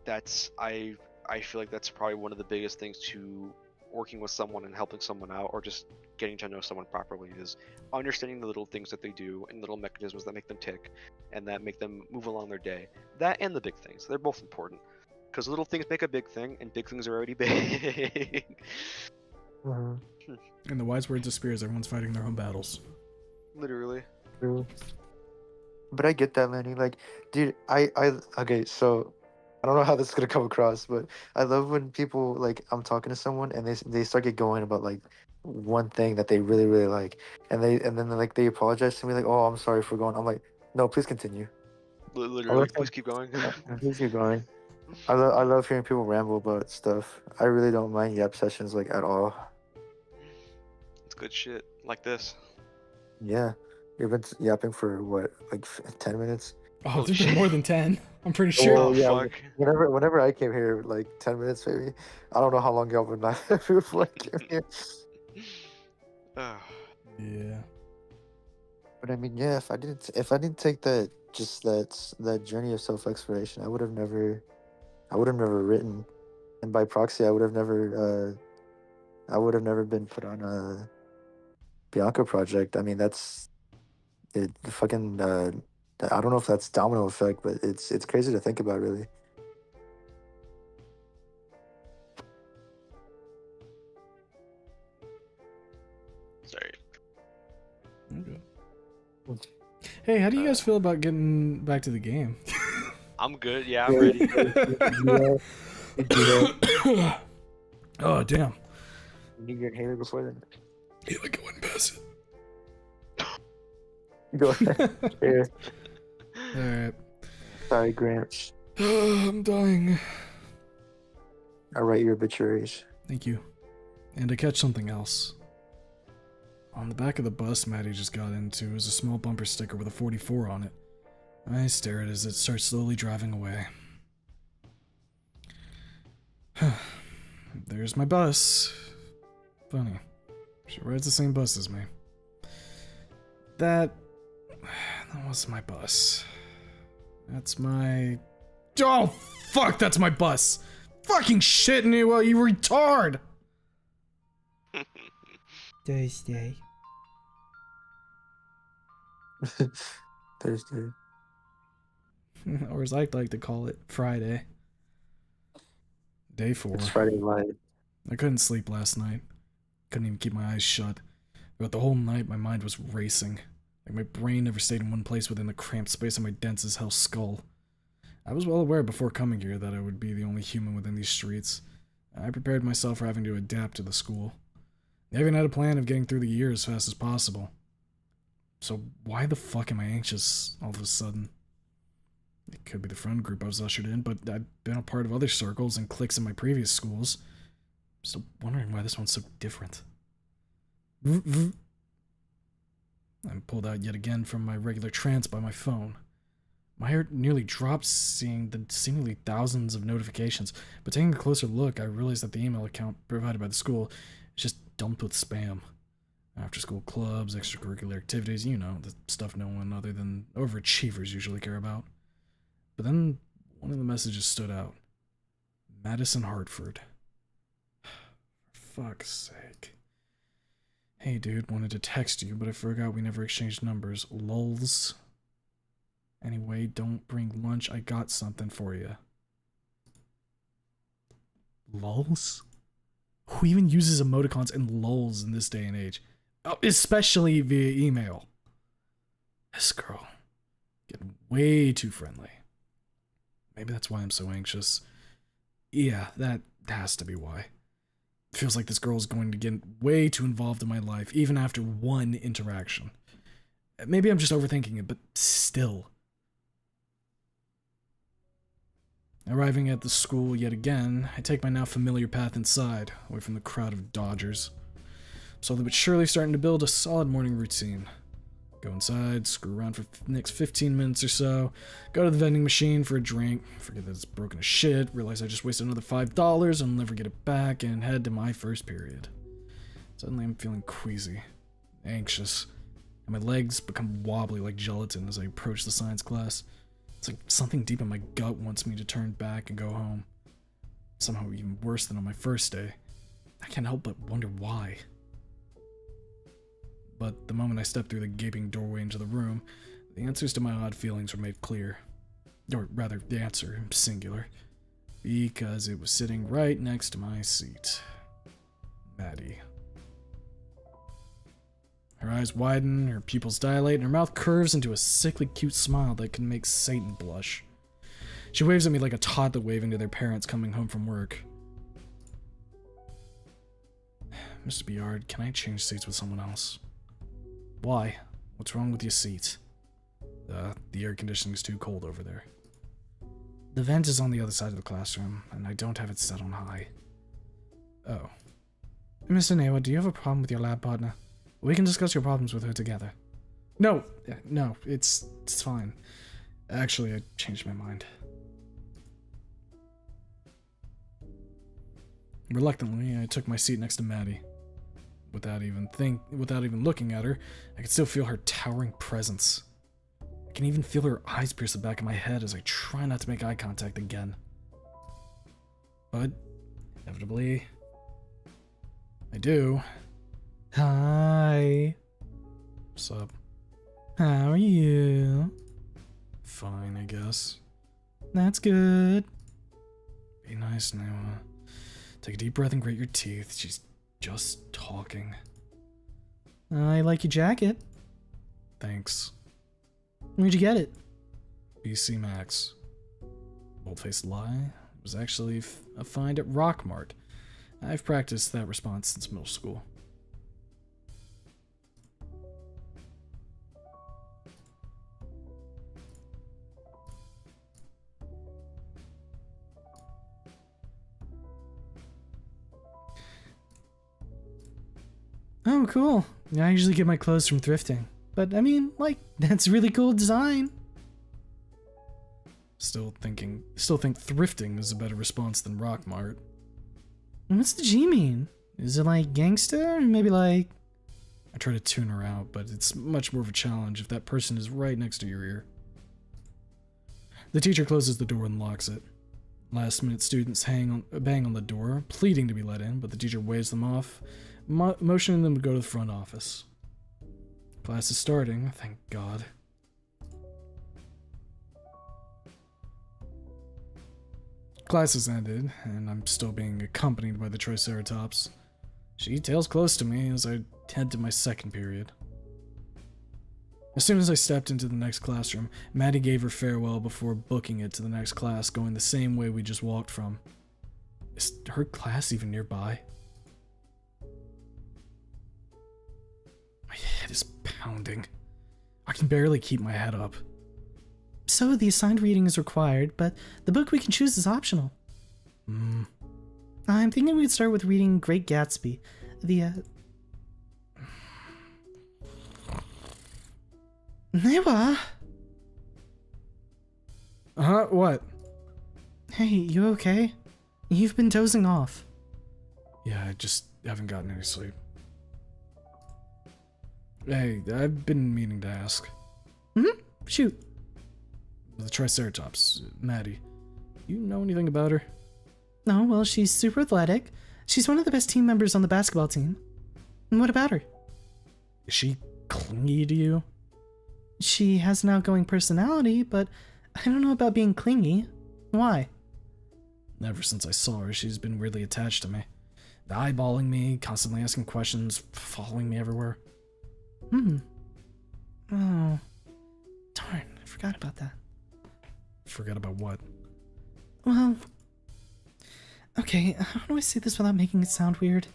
that's I feel like that's probably one of the biggest things to working with someone and helping someone out, or just getting to know someone properly, is understanding the little things that they do and little mechanisms that make them tick and that make them move along their day. That and the big things, they're both important because little things make a big thing and big things are already big. uh, In the wise words of Spears, everyone's fighting their own battles. Literally. true. But I get that, Lenny. Like, dude, okay, so I don't know how this is gonna come across, but I love when people like I'm talking to someone and they start get going about like one thing that they really really like, and then like they apologize to me like, oh, I'm sorry for going. I'm like, no, please continue. I Literally, love please keep going. please keep going. I love hearing people ramble about stuff. I really don't mind yap sessions like at all. It's good shit like this. Yeah, you've been yapping for what, like 10 minutes? Oh, Holy it's been shit. more than 10. I'm pretty Oh, sure. Oh yeah. fuck. Whenever I came here, like 10 minutes maybe. I don't know how long y'all been back before I came here. Ah, Yeah. But I mean, yeah, if I didn't take that journey of self exploration, I would have never written, and by proxy, I would have never been put on a Bianca project. I mean, that's it. The fucking I don't know if that's domino effect, but it's crazy to think about, really. sorry. Okay. Hey, how do you guys feel about getting back to the game? I'm good. Yeah, I'm ready. Oh, damn. You get Haley before then. Yeah, like I wouldn't pass Go ahead. it. Here. Alright. Sorry, Gramps. I'm dying. I write your obituaries. Thank you. And to catch something else. On the back of the bus Maddie just got into is a small bumper sticker with a 44 on it. I stare at it as it starts slowly driving away. There's my bus. Funny. She rides the same bus as me. That was my bus. That's my... Oh, fuck, that's my bus! Fucking shit, Nua, you retard! Thursday. Thursday. Or as I'd like to call it, Friday. Day 4. It's Friday night. I couldn't sleep last night. Couldn't even keep my eyes shut. Throughout the whole night, my mind was racing. Like my brain never stayed in one place within the cramped space of my dense as hell skull. I was well aware before coming here that I would be the only human within these streets. I prepared myself for having to adapt to the school. I even had a plan of getting through the year as fast as possible. So why the fuck am I anxious all of a sudden? It could be the friend group I was ushered in, but I've been a part of other circles and cliques in my previous schools. I'm still wondering why this one's so different. I'm pulled out yet again from my regular trance by my phone. My heart nearly dropped seeing the seemingly thousands of notifications, but taking a closer look, I realized that the email account provided by the school is just dumped with spam. After school clubs, extracurricular activities, you know, the stuff no one other than overachievers usually care about. But then one of the messages stood out. Madison Hartford. For fuck's sake. Hey dude, wanted to text you, but I forgot we never exchanged numbers. Lulz. Anyway, don't bring lunch, I got something for you. Lulz? Who even uses emoticons and lulz in this day and age? Oh, especially via email. This girl. Getting way too friendly. Maybe that's why I'm so anxious. Yeah, that has to be why. Feels like this girl's going to get way too involved in my life, even after one interaction. Maybe I'm just overthinking it, but still. Arriving at the school yet again, I take my now familiar path inside, away from the crowd of dodgers. Slowly but surely starting to build a solid morning routine. Go inside, screw around for the next 15 minutes or so, go to the vending machine for a drink, forget that it's broken as shit, realize I just wasted another $5 and I'll never get it back, and head to my first period. Suddenly I'm feeling queasy, anxious, and my legs become wobbly like gelatin as I approach the science class. It's like something deep in my gut wants me to turn back and go home. Somehow even worse than on my first day. I can't help but wonder why. But the moment I stepped through the gaping doorway into the room, the answers to my odd feelings were made clear. Or rather, the answer, singular. Because it was sitting right next to my seat. Maddie. Her eyes widen, her pupils dilate, and her mouth curves into a sickly cute smile that can make Satan blush. She waves at me like a toddler waving to their parents coming home from work. Mr. Biard, can I change seats with someone else? Why? What's wrong with your seat? The air conditioning is too cold over there. The vent is on the other side of the classroom, and I don't have it set on high. Oh. Mr. Newa, do you have a problem with your lab partner? We can discuss your problems with her together. No, it's fine. Actually, I changed my mind. Reluctantly, I took my seat next to Maddie. Without even looking at her, I could still feel her towering presence. I can even feel her eyes pierce the back of my head as I try not to make eye contact again. But, inevitably, I do. Hi. What's up? How are you? Fine, I guess. That's good. Be nice now. Take a deep breath and grate your teeth. She's just talking. I like your jacket. Thanks. Where'd you get it? BC Max. Bold-faced lie. It was actually a find at Rockmart. I've practiced that response since middle school. Oh, cool. I usually get my clothes from thrifting. But, I mean, like, that's really cool design. Still think thrifting is a better response than Rockmart. What's the G mean? Is it like gangster? Or maybe like... I try to tune her out, but it's much more of a challenge if that person is right next to your ear. The teacher closes the door and locks it. Last minute students bang on the door, pleading to be let in, but the teacher waves them off, motioning them to go to the front office. Class is starting, thank God. Class has ended, and I'm still being accompanied by the Triceratops. She tails close to me as I head to my second period. As soon as I stepped into the next classroom, Maddie gave her farewell before booking it to the next class, going the same way we just walked from. Is her class even nearby? My head is pounding. I can barely keep my head up. So the assigned reading is required, but the book we can choose is optional. I'm thinking we'd start with reading Great Gatsby. Newa! Uh-huh, what? Hey, you okay? You've been dozing off. Yeah, I just haven't gotten any sleep. Hey, I've been meaning to ask. Shoot. The Triceratops, Maddie. You know anything about her? No, well, she's super athletic. She's one of the best team members on the basketball team. And what about her? Is she clingy to you? She has an outgoing personality, but I don't know about being clingy. Why? Ever since I saw her, she's been weirdly attached to me. Eyeballing me, constantly asking questions, following me everywhere. Oh. Darn, I forgot about that. Forget about what? Well... Okay, how do I say this without making it sound weird?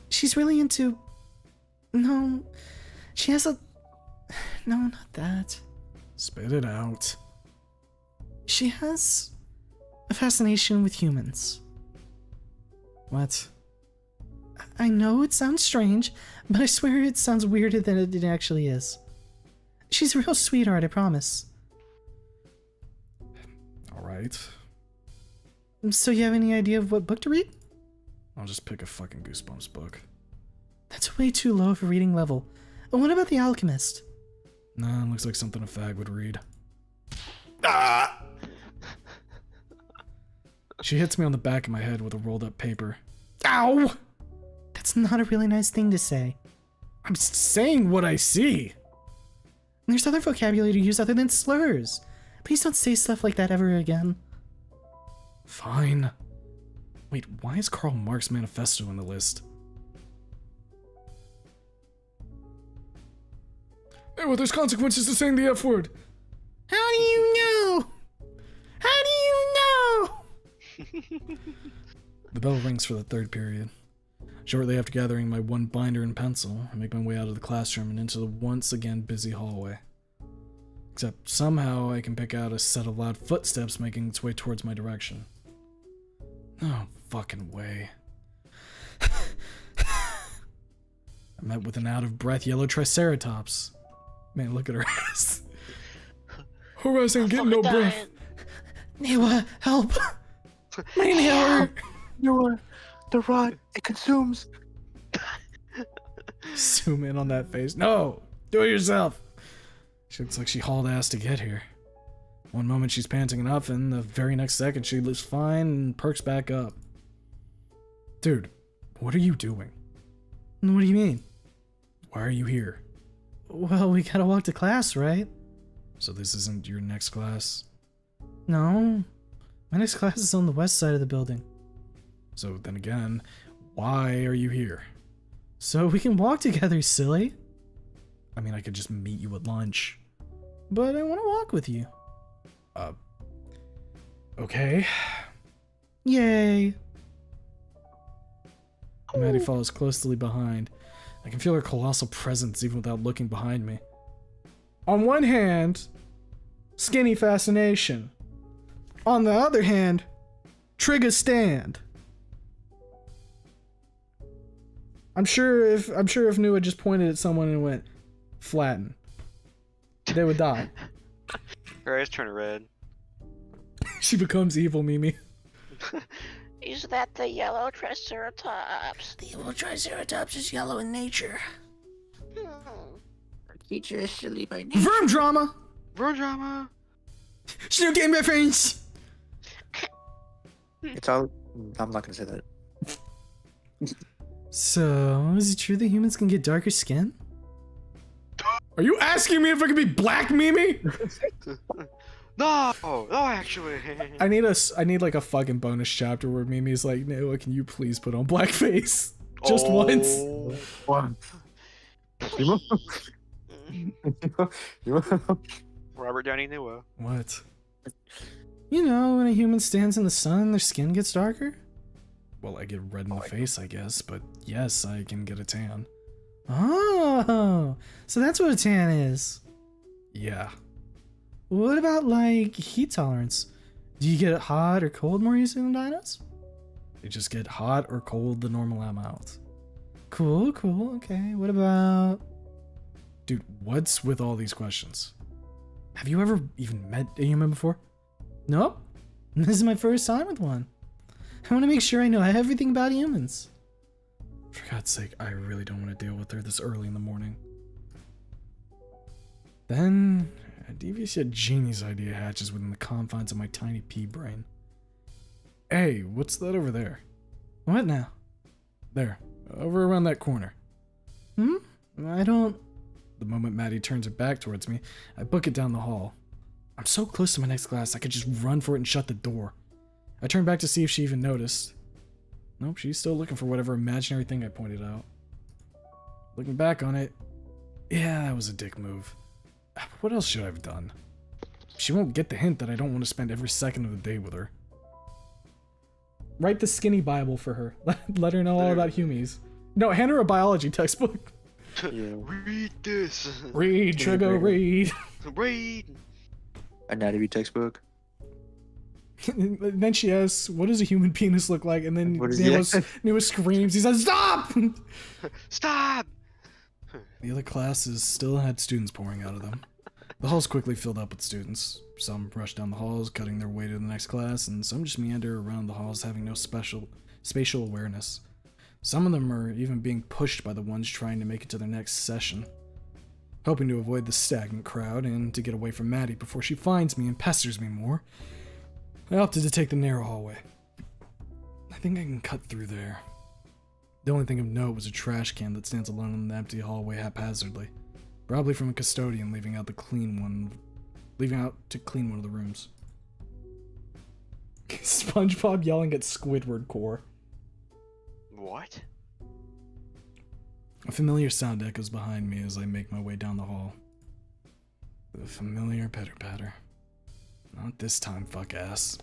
She's really into... No... She has a... No, not that. Spit it out. She has... a fascination with humans. What? I know it sounds strange, but I swear it sounds weirder than it actually is. She's a real sweetheart, I promise. Alright. So you have any idea of what book to read? I'll just pick a fucking Goosebumps book. That's way too low of a reading level. What about The Alchemist? Nah, looks like something a fag would read. She hits me on the back of my head with a rolled up paper. Ow! That's not a really nice thing to say. I'm saying what I see! There's other vocabulary to use other than slurs. Please don't say stuff like that ever again. Fine. Wait, why is Karl Marx Manifesto in the list? Hey, well, there's consequences to saying the F word. How do you know? How do you know? The bell rings for the third period. Shortly after gathering my one binder and pencil, I make my way out of the classroom and into the once again busy hallway. Except somehow I can pick out a set of loud footsteps making its way towards my direction. No fucking way. I met with an out-of-breath yellow Triceratops. Man, look at her ass. Her ass ain't getting no breath. Newa, help! My inhaler! You're the rod. It consumes. Zoom in on that face. No! Do it yourself! She looks like she hauled ass to get here. One moment she's panting enough, and the very next second she looks fine and perks back up. Dude, what are you doing? What do you mean? Why are you here? Well, we gotta walk to class, right? So this isn't your next class? No. My next class is on the west side of the building. So then again, why are you here? So we can walk together, silly. I mean, I could just meet you at lunch. But I want to walk with you. Okay. Yay. Maddie follows closely behind. I can feel her colossal presence even without looking behind me. On one hand, skinny fascination. On the other hand, trigger stand. I'm sure if Nua just pointed at someone and went, flatten, they would die. Her eyes turn red. She becomes evil, Mimi. Is that the yellow Triceratops? The evil Triceratops is yellow in nature. Our teacher is silly by name. Verm drama! Bro drama! Snow game reference! It's all. I'm not gonna say that. So, is it true that humans can get darker skin? Are you asking me if I can be black, Mimi? No, actually. I need like a fucking bonus chapter where Mimi's like, Noah, can you please put on blackface? Just once. One. Robert Downey Nua. What? You know, when a human stands in the sun, their skin gets darker? Well, I get red in the face, I guess, but yes, I can get a tan. Oh, so that's what a tan is. Yeah. What about, like, heat tolerance? Do you get it hot or cold more easily than dinos? They just get hot or cold the normal amount. Cool, okay. What about... Dude, what's with all these questions? Have you ever even met a human before? Nope. This is my first time with one. I want to make sure I know everything about humans. For God's sake, I really don't want to deal with her this early in the morning. Then, a devious yet genius idea hatches within the confines of my tiny pea brain. Hey, what's that over there? What now? There, over around that corner. I don't... The moment Maddie turns her back towards me, I book it down the hall. I'm so close to my next class, I could just run for it and shut the door. I turn back to see if she even noticed. Nope, she's still looking for whatever imaginary thing I pointed out. Looking back on it, yeah, that was a dick move. What else should I have done? She won't get the hint that I don't want to spend every second of the day with her. Write the skinny Bible for her. Let her know all about humies. No, hand her a biology textbook. Yeah. Read this. Read, Trigo, read. Read. Anatomy textbook. Then she asks, what does a human penis look like? And then What is- Neo screams. He says, stop! Stop. The other classes still had students pouring out of them. The halls quickly filled up with students. Some rushed down the halls, cutting their way to the next class, and some just meander around the halls having no spatial awareness. Some of them are even being pushed by the ones trying to make it to their next session. Hoping to avoid the stagnant crowd and to get away from Maddie before she finds me and pesters me more, I opted to take the narrow hallway. I think I can cut through there. The only thing of note was a trash can that stands alone in the empty hallway haphazardly. Probably from a custodian leaving out to clean one of the rooms. SpongeBob yelling at Squidward core. What? A familiar sound echoes behind me as I make my way down the hall. The familiar pitter-patter. Not this time, fuck ass.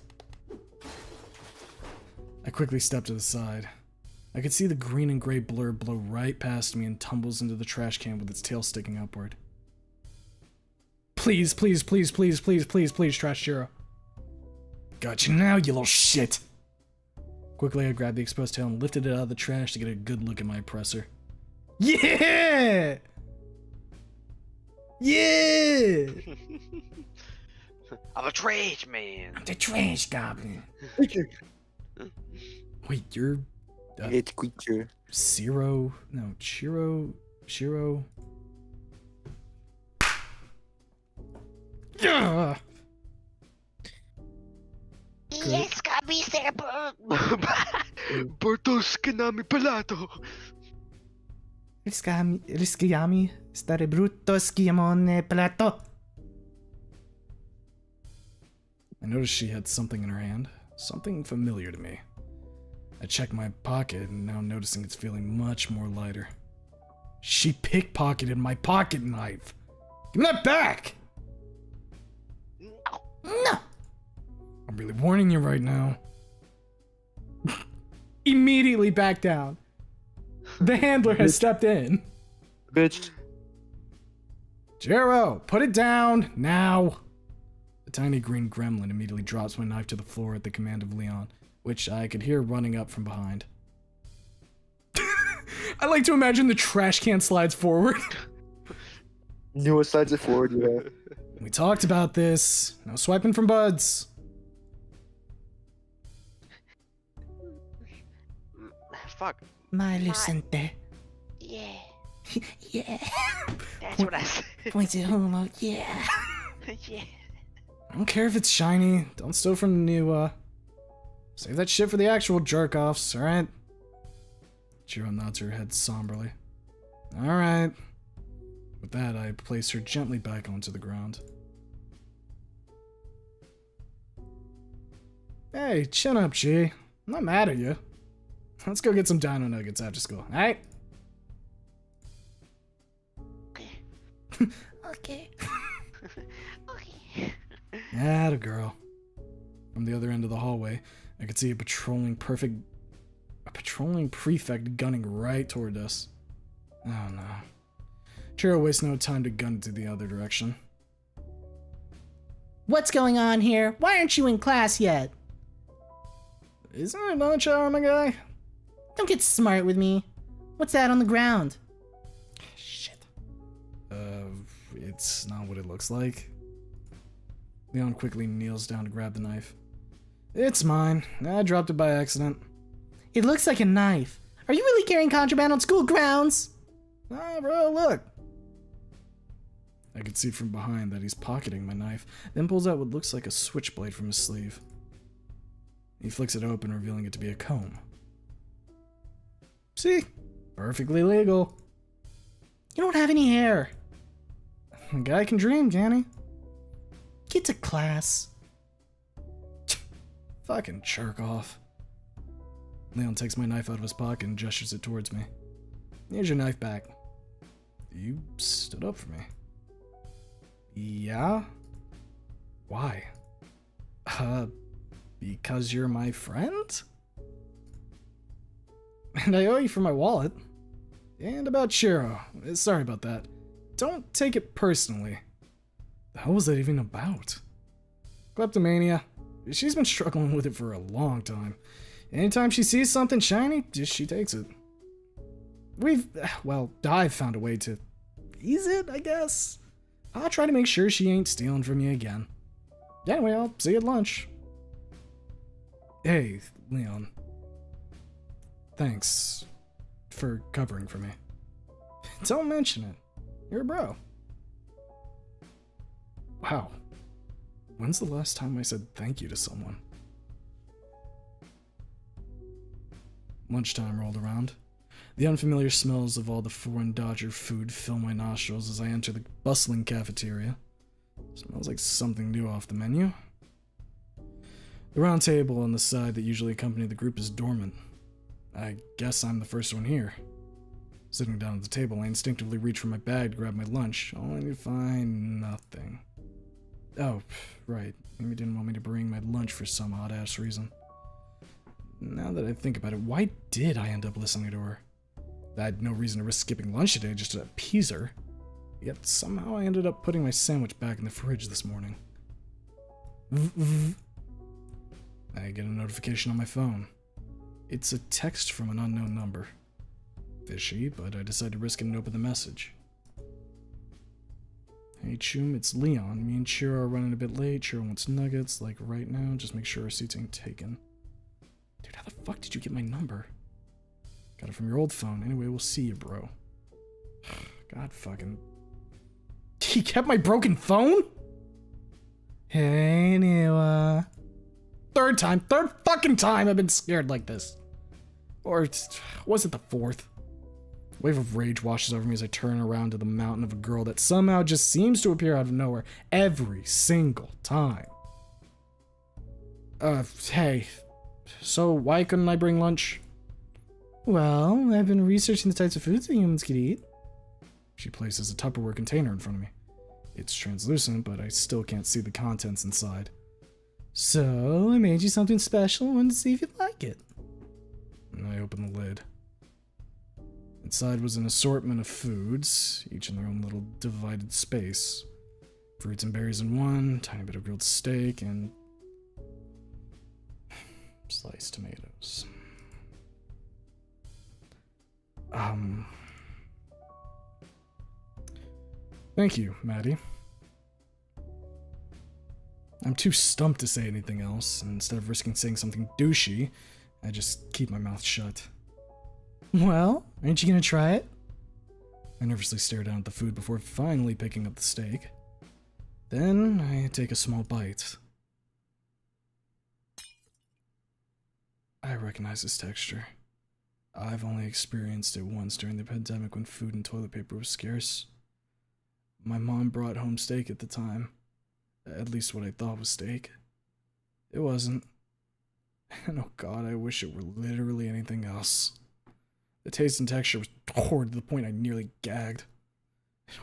I quickly step to the side. I could see the green and gray blur blow right past me and tumbles into the trash can with its tail sticking upward. Please, please, please, please, please, please, please, Trash Hero. Got you now, you little shit! Quickly, I grabbed the exposed tail and lifted it out of the trash to get a good look at my oppressor. Yeah! Yeah! I'm a trash man. The trash goblin. Wait, you're It's creature. Shiro? Yeah! Yes, kami, sir. Bartos kanami palato. Rischiami stare brutto schiamone plato. I noticed she had something in her hand. Something familiar to me. I checked my pocket and now noticing it's feeling much more lighter. She pickpocketed my pocket knife. Give me that back! No! I'm really warning you right now. Immediately back down. The handler has stepped in. Bitch. Jero, put it down, now! The tiny green gremlin immediately drops my knife to the floor at the command of Leon, which I could hear running up from behind. I like to imagine the trash can slides forward. Newest slides it forward, yeah. We talked about this. No swiping from buds. Fuck. My Lucente. Yeah, Yeah. that's what I said. Points at homo. Yeah. Yeah. I don't care if it's shiny. Don't steal from the new, Save that shit for the actual jerk-offs, alright? Chiro nods her head somberly. Alright. With that, I place her gently back onto the ground. Hey, chin up, G. I'm not mad at you. Let's go get some dino nuggets after school, alright? Okay. Okay. Okay. Atta girl. From the other end of the hallway, I could see a patrolling prefect gunning right toward us. Oh no. Chiro wastes no time to gun to the other direction. What's going on here? Why aren't you in class yet? Isn't it lunch hour, my guy? Don't get smart with me. What's that on the ground? Shit. It's not what it looks like. Leon quickly kneels down to grab the knife. It's mine. I dropped it by accident. It looks like a knife. Are you really carrying contraband on school grounds? Ah, bro, look. I could see from behind that he's pocketing my knife, then pulls out what looks like a switchblade from his sleeve. He flicks it open, revealing it to be a comb. See? Perfectly legal. You don't have any hair. A guy can dream, can't he? Get to class. Fucking jerk off. Leon takes my knife out of his pocket and gestures it towards me. Here's your knife back. You stood up for me. Yeah? Why? Because you're my friend? And I owe you for my wallet. And about Shiro. Sorry about that. Don't take it personally. The hell was that even about? Kleptomania. She's been struggling with it for a long time. Anytime she sees something shiny, she takes it. I've found a way to ease it, I guess. I'll try to make sure she ain't stealing from you again. Anyway, I'll see you at lunch. Hey, Leon. Thanks for covering for me. Don't mention it. You're a bro. Wow. When's the last time I said thank you to someone? Lunchtime rolled around. The unfamiliar smells of all the foreign Dodger food fill my nostrils as I enter the bustling cafeteria. Smells like something new off the menu. The round table on the side that usually accompanied the group is dormant. I guess I'm the first one here. Sitting down at the table, I instinctively reach for my bag to grab my lunch, only to find nothing. Oh, right. Amy didn't want me to bring my lunch for some odd-ass reason. Now that I think about it, why did I end up listening to her? I had no reason to risk skipping lunch today just to appease her. Yet somehow I ended up putting my sandwich back in the fridge this morning. I get a notification on my phone. It's a text from an unknown number. Fishy, but I decide to risk it and open the message. Hey Chum, it's Leon. Me and Chiro are running a bit late. Chiro wants nuggets, like right now. Just make sure our seats ain't taken. Dude, how the fuck did you get my number? Got it from your old phone. Anyway, we'll see you, bro. God fucking... He kept my broken phone? Hey, Niwa. Third fucking time I've been scared like this. Or was it the fourth? A wave of rage washes over me as I turn around to the mountain of a girl that somehow just seems to appear out of nowhere every single time. Hey. So why couldn't I bring lunch? Well, I've been researching the types of foods that humans could eat. She places a Tupperware container in front of me. It's translucent, but I still can't see the contents inside. So, I made you something special and wanted to see if you'd like it. And I open the lid. Inside was an assortment of foods, each in their own little divided space. Fruits and berries in one, tiny bit of grilled steak, and sliced tomatoes. Thank you, Maddie. I'm too stumped to say anything else, and instead of risking saying something douchey, I just keep my mouth shut. Well, aren't you gonna try it? I nervously stare down at the food before finally picking up the steak. Then I take a small bite. I recognize this texture. I've only experienced it once during the pandemic when food and toilet paper was scarce. My mom brought home steak at the time. At least what I thought was steak. It wasn't. And oh god, I wish it were literally anything else. The taste and texture was horrid to the point I nearly gagged.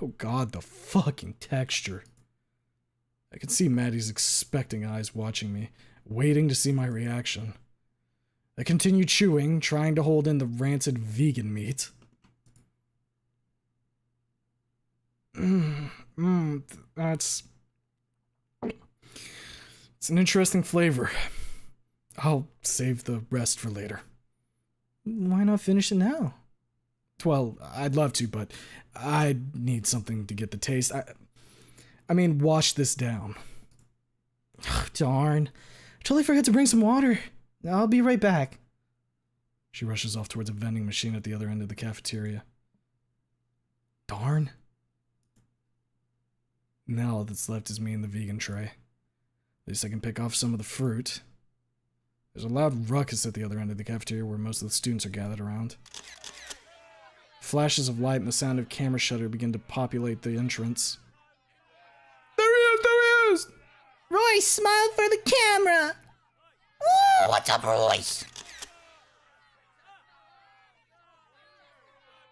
Oh god, the fucking texture. I could see Maddie's expecting eyes watching me, waiting to see my reaction. I continued chewing, trying to hold in the rancid vegan meat. That's... It's an interesting flavor. I'll save the rest for later. Why not finish it now? Well, I'd love to, but I need something to get the taste. I mean, wash this down. Darn. Totally forgot to bring some water. I'll be right back. She rushes off towards a vending machine at the other end of the cafeteria. Darn. Now all that's left is me and the vegan tray. At least I can pick off some of the fruit. There's a loud ruckus at the other end of the cafeteria where most of the students are gathered around. Flashes of light and the sound of camera shutter begin to populate the entrance. There he is! There he is! Royce, smile for the camera! Woo, what's up, Royce?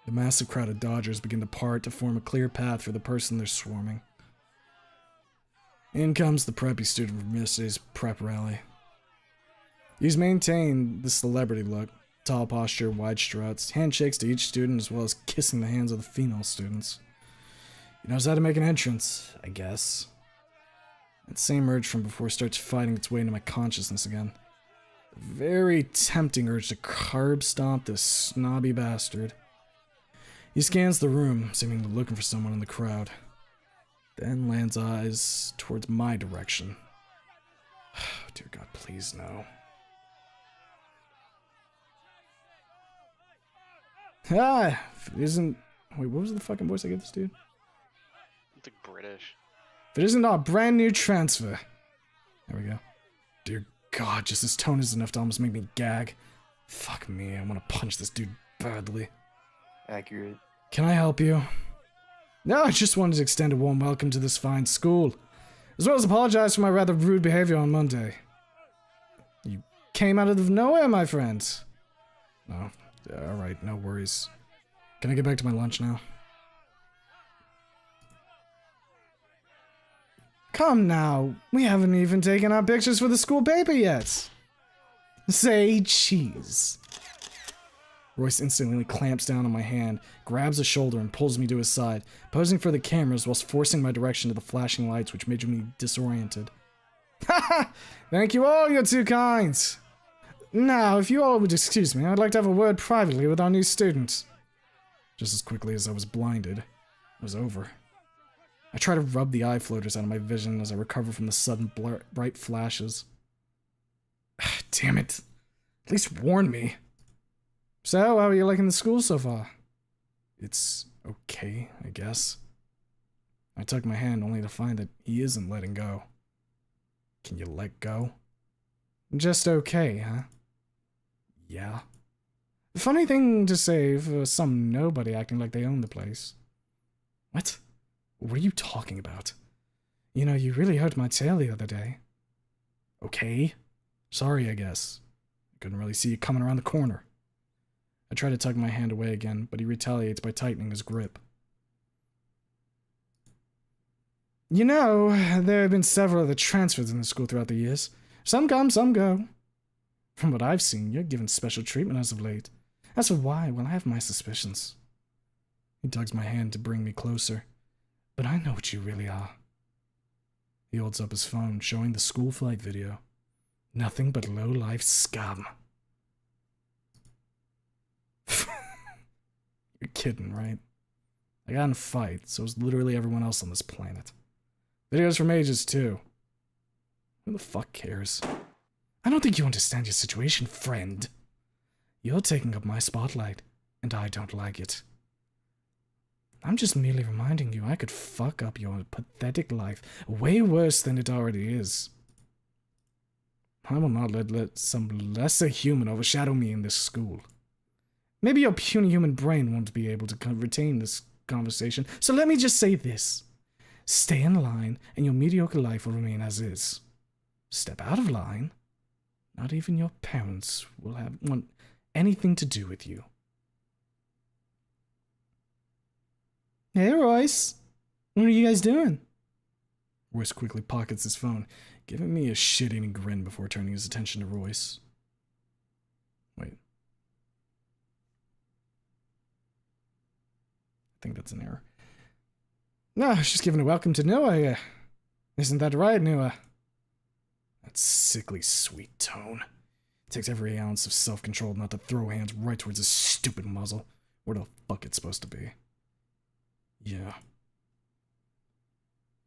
The massive crowd of Dodgers begin to part to form a clear path for the person they're swarming. In comes the preppy student from yesterday's prep rally. He's maintained the celebrity look, tall posture, wide struts, handshakes to each student as well as kissing the hands of the female students. He knows how to make an entrance, I guess. That same urge from before starts fighting its way into my consciousness again. A very tempting urge to curb stomp this snobby bastard. He scans the room, seemingly looking for someone in the crowd. Then lands eyes towards my direction. Dear God, please no. Ah, if it isn't... Wait, what was the fucking voice I gave this dude? It's like British. If it isn't our brand new transfer. There we go. Dear God, just his tone is enough to almost make me gag. Fuck me, I want to punch this dude badly. Accurate. Can I help you? No, I just wanted to extend a warm welcome to this fine school, as well as apologize for my rather rude behavior on Monday. You came out of nowhere, my friends. No, alright, no worries. Can I get back to my lunch now? Come now, we haven't even taken our pictures for the school paper yet. Say cheese. Royce instantly clamps down on my hand, grabs a shoulder, and pulls me to his side, posing for the cameras whilst forcing my direction to the flashing lights, which made me disoriented. Ha! Thank you all, you're too kind. Now, if you all would excuse me, I'd like to have a word privately with our new student. Just as quickly as I was blinded, it was over. I try to rub the eye floaters out of my vision as I recover from the sudden bright flashes. Damn it. At least warn me. So, how are you liking the school so far? It's okay, I guess. I took my hand only to find that he isn't letting go. Can you let go? Just okay, huh? Yeah. Funny thing to say for some nobody acting like they own the place. What? What are you talking about? You know, you really hurt my tail the other day. Okay. Sorry, I guess. I couldn't really see you coming around the corner. I try to tug my hand away again, but he retaliates by tightening his grip. You know, there have been several other transfers in the school throughout the years. Some come, some go. From what I've seen, you're given special treatment as of late. As for why, well, I have my suspicions. He tugs my hand to bring me closer. But I know what you really are. He holds up his phone, showing the school flight video. Nothing but low-life scum. You're kidding, right? I got in a fight, so is literally everyone else on this planet. Videos from ages, too. Who the fuck cares? I don't think you understand your situation, friend. You're taking up my spotlight, and I don't like it. I'm just merely reminding you I could fuck up your pathetic life way worse than it already is. I will not let some lesser human overshadow me in this school. Maybe your puny human brain won't be able to retain this conversation, so let me just say this. Stay in line, and your mediocre life will remain as is. Step out of line, not even your parents will want anything to do with you. Hey, Royce. What are you guys doing? Royce quickly pockets his phone, giving me a shit-eating grin before turning his attention to Royce. Wait. I think that's an error. No, I was just giving a welcome to Noah here. Isn't that right, Noah? That sickly sweet tone. It takes every ounce of self-control not to throw hands right towards his stupid muzzle. Where the fuck it's supposed to be. Yeah.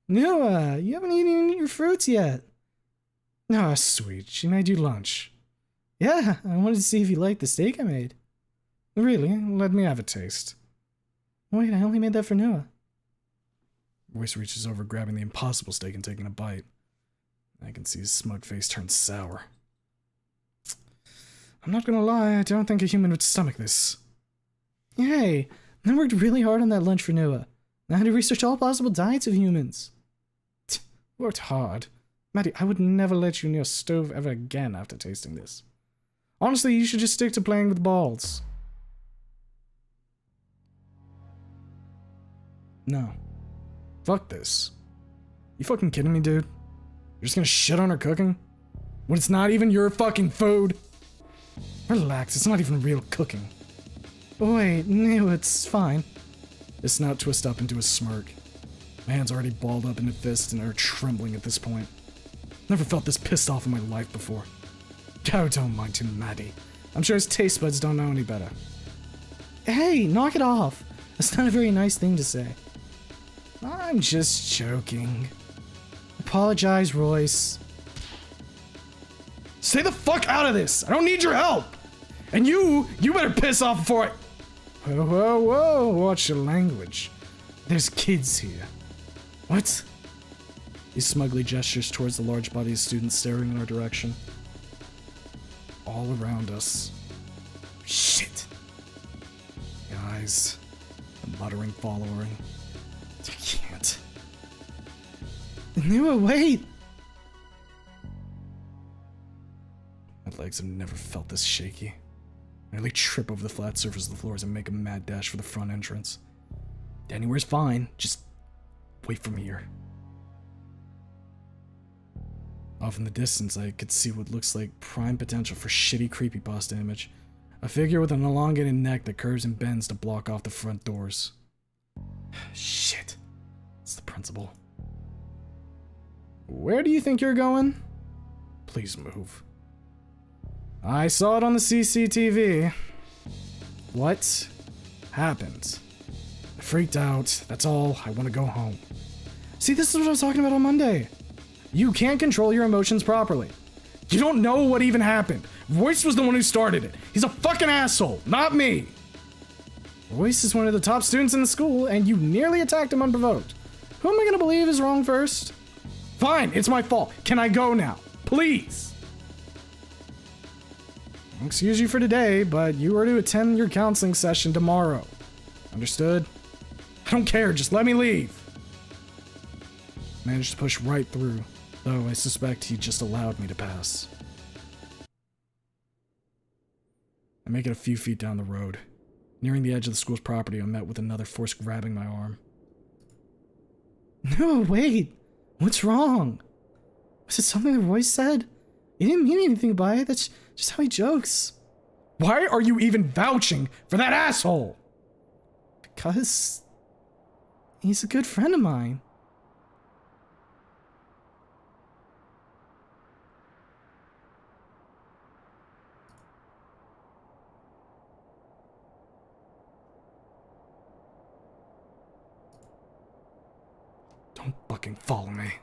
Noah, you haven't eaten any of your fruits yet. Ah, sweet. She made you lunch. Yeah, I wanted to see if you liked the steak I made. Really? Let me have a taste. Wait, I only made that for Noah. Royce reaches over, grabbing the impossible steak and taking a bite. I can see his smug face turn sour. I'm not gonna lie, I don't think a human would stomach this. Hey, I worked really hard on that lunch for Noah. I had to research all possible diets of humans. Worked hard. Maddie, I would never let you near a stove ever again after tasting this. Honestly, you should just stick to playing with balls. No. Fuck this. You fucking kidding me, dude? You're just gonna shit on her cooking? When it's not even your fucking food? Relax, it's not even real cooking. Wait, no, it's fine. His snout twists up into a smirk. My hands already balled up into fists and are trembling at this point. Never felt this pissed off in my life before. Oh, don't mind him, Maddie. I'm sure his taste buds don't know any better. Hey, knock it off. That's not a very nice thing to say. I'm just joking. Apologize, Royce. Stay the fuck out of this! I don't need your help! And you better piss off before I... Whoa, whoa, whoa, watch your language. There's kids here. What? He smugly gestures towards the large body of students staring in our direction. All around us. Shit. Guys. The muttering following. I can't. Noah, wait! My legs have never felt this shaky. I nearly trip over the flat surface of the floors and make a mad dash for the front entrance. Anywhere's fine, just wait for me here. Off in the distance, I could see what looks like prime potential for shitty creepypasta image. A figure with an elongated neck that curves and bends to block off the front doors. Shit. It's the principal. Where do you think you're going? Please move. I saw it on the CCTV. What happened? I freaked out. That's all. I want to go home. See, this is what I was talking about on Monday. You can't control your emotions properly. You don't know what even happened. Royce was the one who started it. He's a fucking asshole, not me. Royce is one of the top students in the school, and you nearly attacked him unprovoked. Who am I gonna believe is wrong first? Fine, it's my fault. Can I go now? Please. I'll excuse you for today, but you are to attend your counseling session tomorrow. Understood? I don't care, just let me leave. Managed to push right through, though I suspect he just allowed me to pass. I make it a few feet down the road. Nearing the edge of the school's property, I'm met with another force grabbing my arm. No, wait! What's wrong? Was it something that Royce said? He didn't mean anything by it, that's just how he jokes. Why are you even vouching for that asshole? Because... he's a good friend of mine. Don't fucking follow me.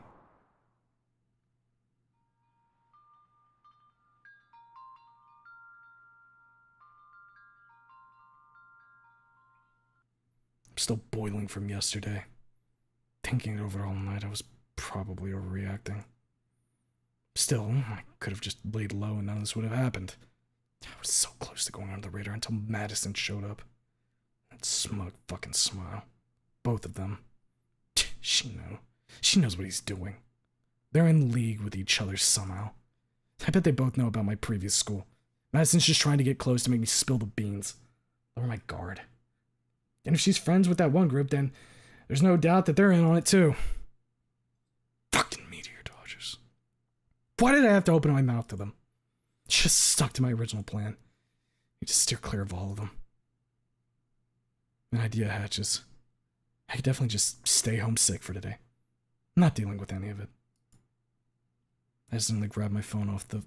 I'm still boiling from yesterday. Thinking it over all night, I was probably overreacting. Still, I could have just laid low and none of this would have happened. I was so close to going under the radar until Madison showed up. That smug fucking smile. Both of them. She knew. She knows what he's doing. They're in league with each other somehow. I bet they both know about my previous school. Madison's just trying to get close to make me spill the beans. Lower my guard. And if she's friends with that one group, then there's no doubt that they're in on it too. Fucking meteor dodgers. Why did I have to open my mouth to them? Just stuck to my original plan. You just steer clear of all of them. An idea hatches. I could definitely just stay homesick for today. I'm not dealing with any of it. I suddenly grabbed my phone off the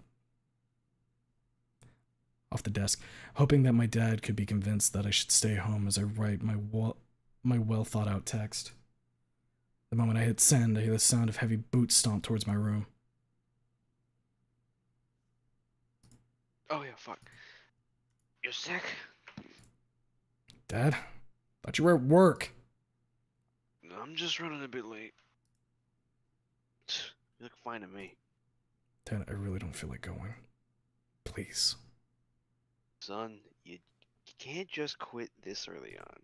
desk, hoping that my dad could be convinced that I should stay home as I write my well thought out text. The moment I hit send, I hear the sound of heavy boots stomp towards my room. Oh yeah, fuck. You sick? Dad? Thought you were at work. I'm just running a bit late. You look fine to me. Dad, I really don't feel like going. Please. Son, you can't just quit this early on.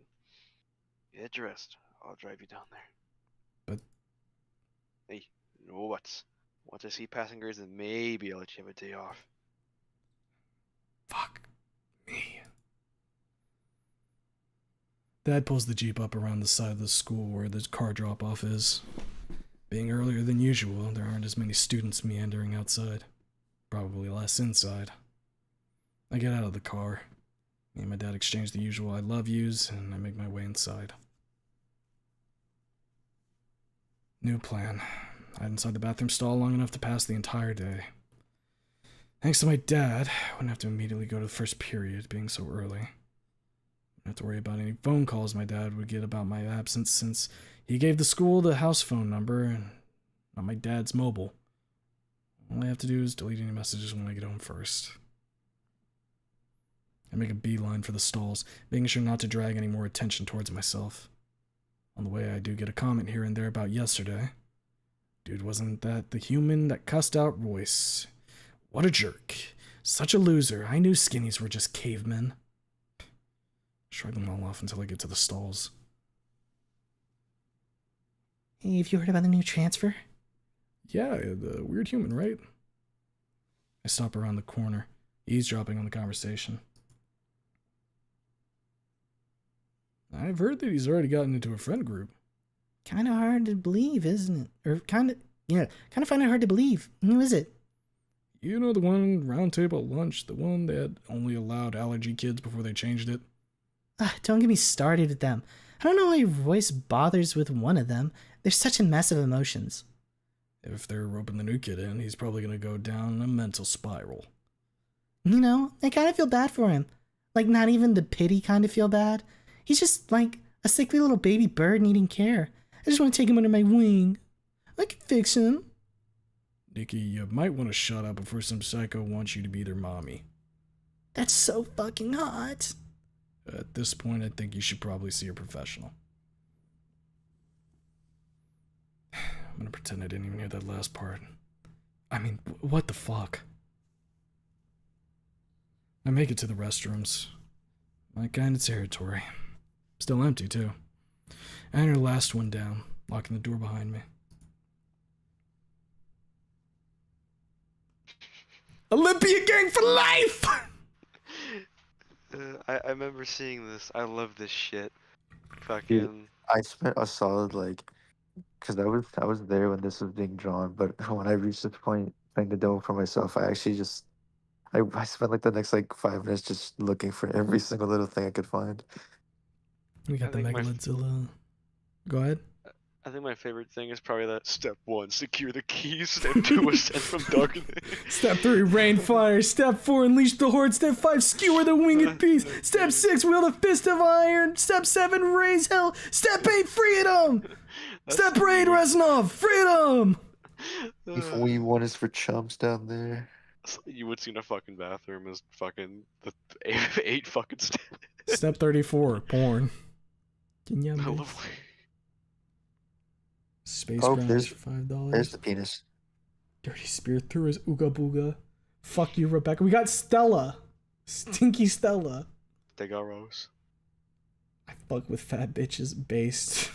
Get dressed. I'll drive you down there. But... Hey, what? Once I see passing grades, then maybe I'll let you have a day off. Fuck me. Dad pulls the Jeep up around the side of the school where the car drop-off is. Being earlier than usual, there aren't as many students meandering outside. Probably less inside. I get out of the car. Me and my dad exchange the usual I love yous, and I make my way inside. New plan. Hide inside the bathroom stall long enough to pass the entire day. Thanks to my dad, I wouldn't have to immediately go to the first period, being so early. I don't have to worry about any phone calls my dad would get about my absence, since he gave the school the house phone number and not my dad's mobile. All I have to do is delete any messages when I get home first. I make a beeline for the stalls, making sure not to drag any more attention towards myself. On the way, I do get a comment here and there about yesterday. Dude, wasn't that the human that cussed out Royce? What a jerk. Such a loser. I knew skinnies were just cavemen. Shrug them all off until I get to the stalls. Hey, have you heard about the new transfer? Yeah, the weird human, right? I stop around the corner, eavesdropping on the conversation. I've heard that he's already gotten into a friend group. Kinda hard to believe, isn't it? Or kinda find it hard to believe. Who is it? You know the one round table at lunch, the one that only allowed allergy kids before they changed it? Don't get me started with them. I don't know why Royce bothers with one of them. They're such a mess of emotions. If they're roping the new kid in, he's probably gonna go down a mental spiral. You know, I kind of feel bad for him. Like, not even the pity kind of feel bad. He's just like a sickly little baby bird needing care. I just want to take him under my wing. I can fix him. Nikki, you might want to shut up before some psycho wants you to be their mommy. That's so fucking hot. At this point, I think you should probably see a professional. I'm gonna pretend I didn't even hear that last part. I mean, what the fuck? I make it to the restrooms. My kind of territory. Still empty, too. I enter the last one down, locking the door behind me. Olympia gang for life! I remember seeing this. I love this shit. Dude, Fucking. I spent a solid because I was there when this was being drawn, but when I reached this point playing the demo for myself, I actually just I spent the next 5 minutes just looking for every single little thing I could find. We got I the think my- Megalidzilla. Go ahead. I think my favorite thing is probably that step 1, secure the keys. Step 2, ascend from darkness. Step 3, rain fire. Step 4, unleash the horde. Step 5, skewer the winged beast. Step 6, wield a fist of iron. Step 7, raise hell. Step 8, freedom. Step 8, Reznov, freedom. If we one is for chumps down there. You would see in a fucking bathroom is fucking the 8 fucking steps. Step 34, porn. I Kinyambe. love Space Oh, grounds there's for $5. the penis. Dirty spear through his ooga booga. Fuck you, Rebecca. We got Stella. Stinky Stella. Stegaros. I fuck with fat bitches based.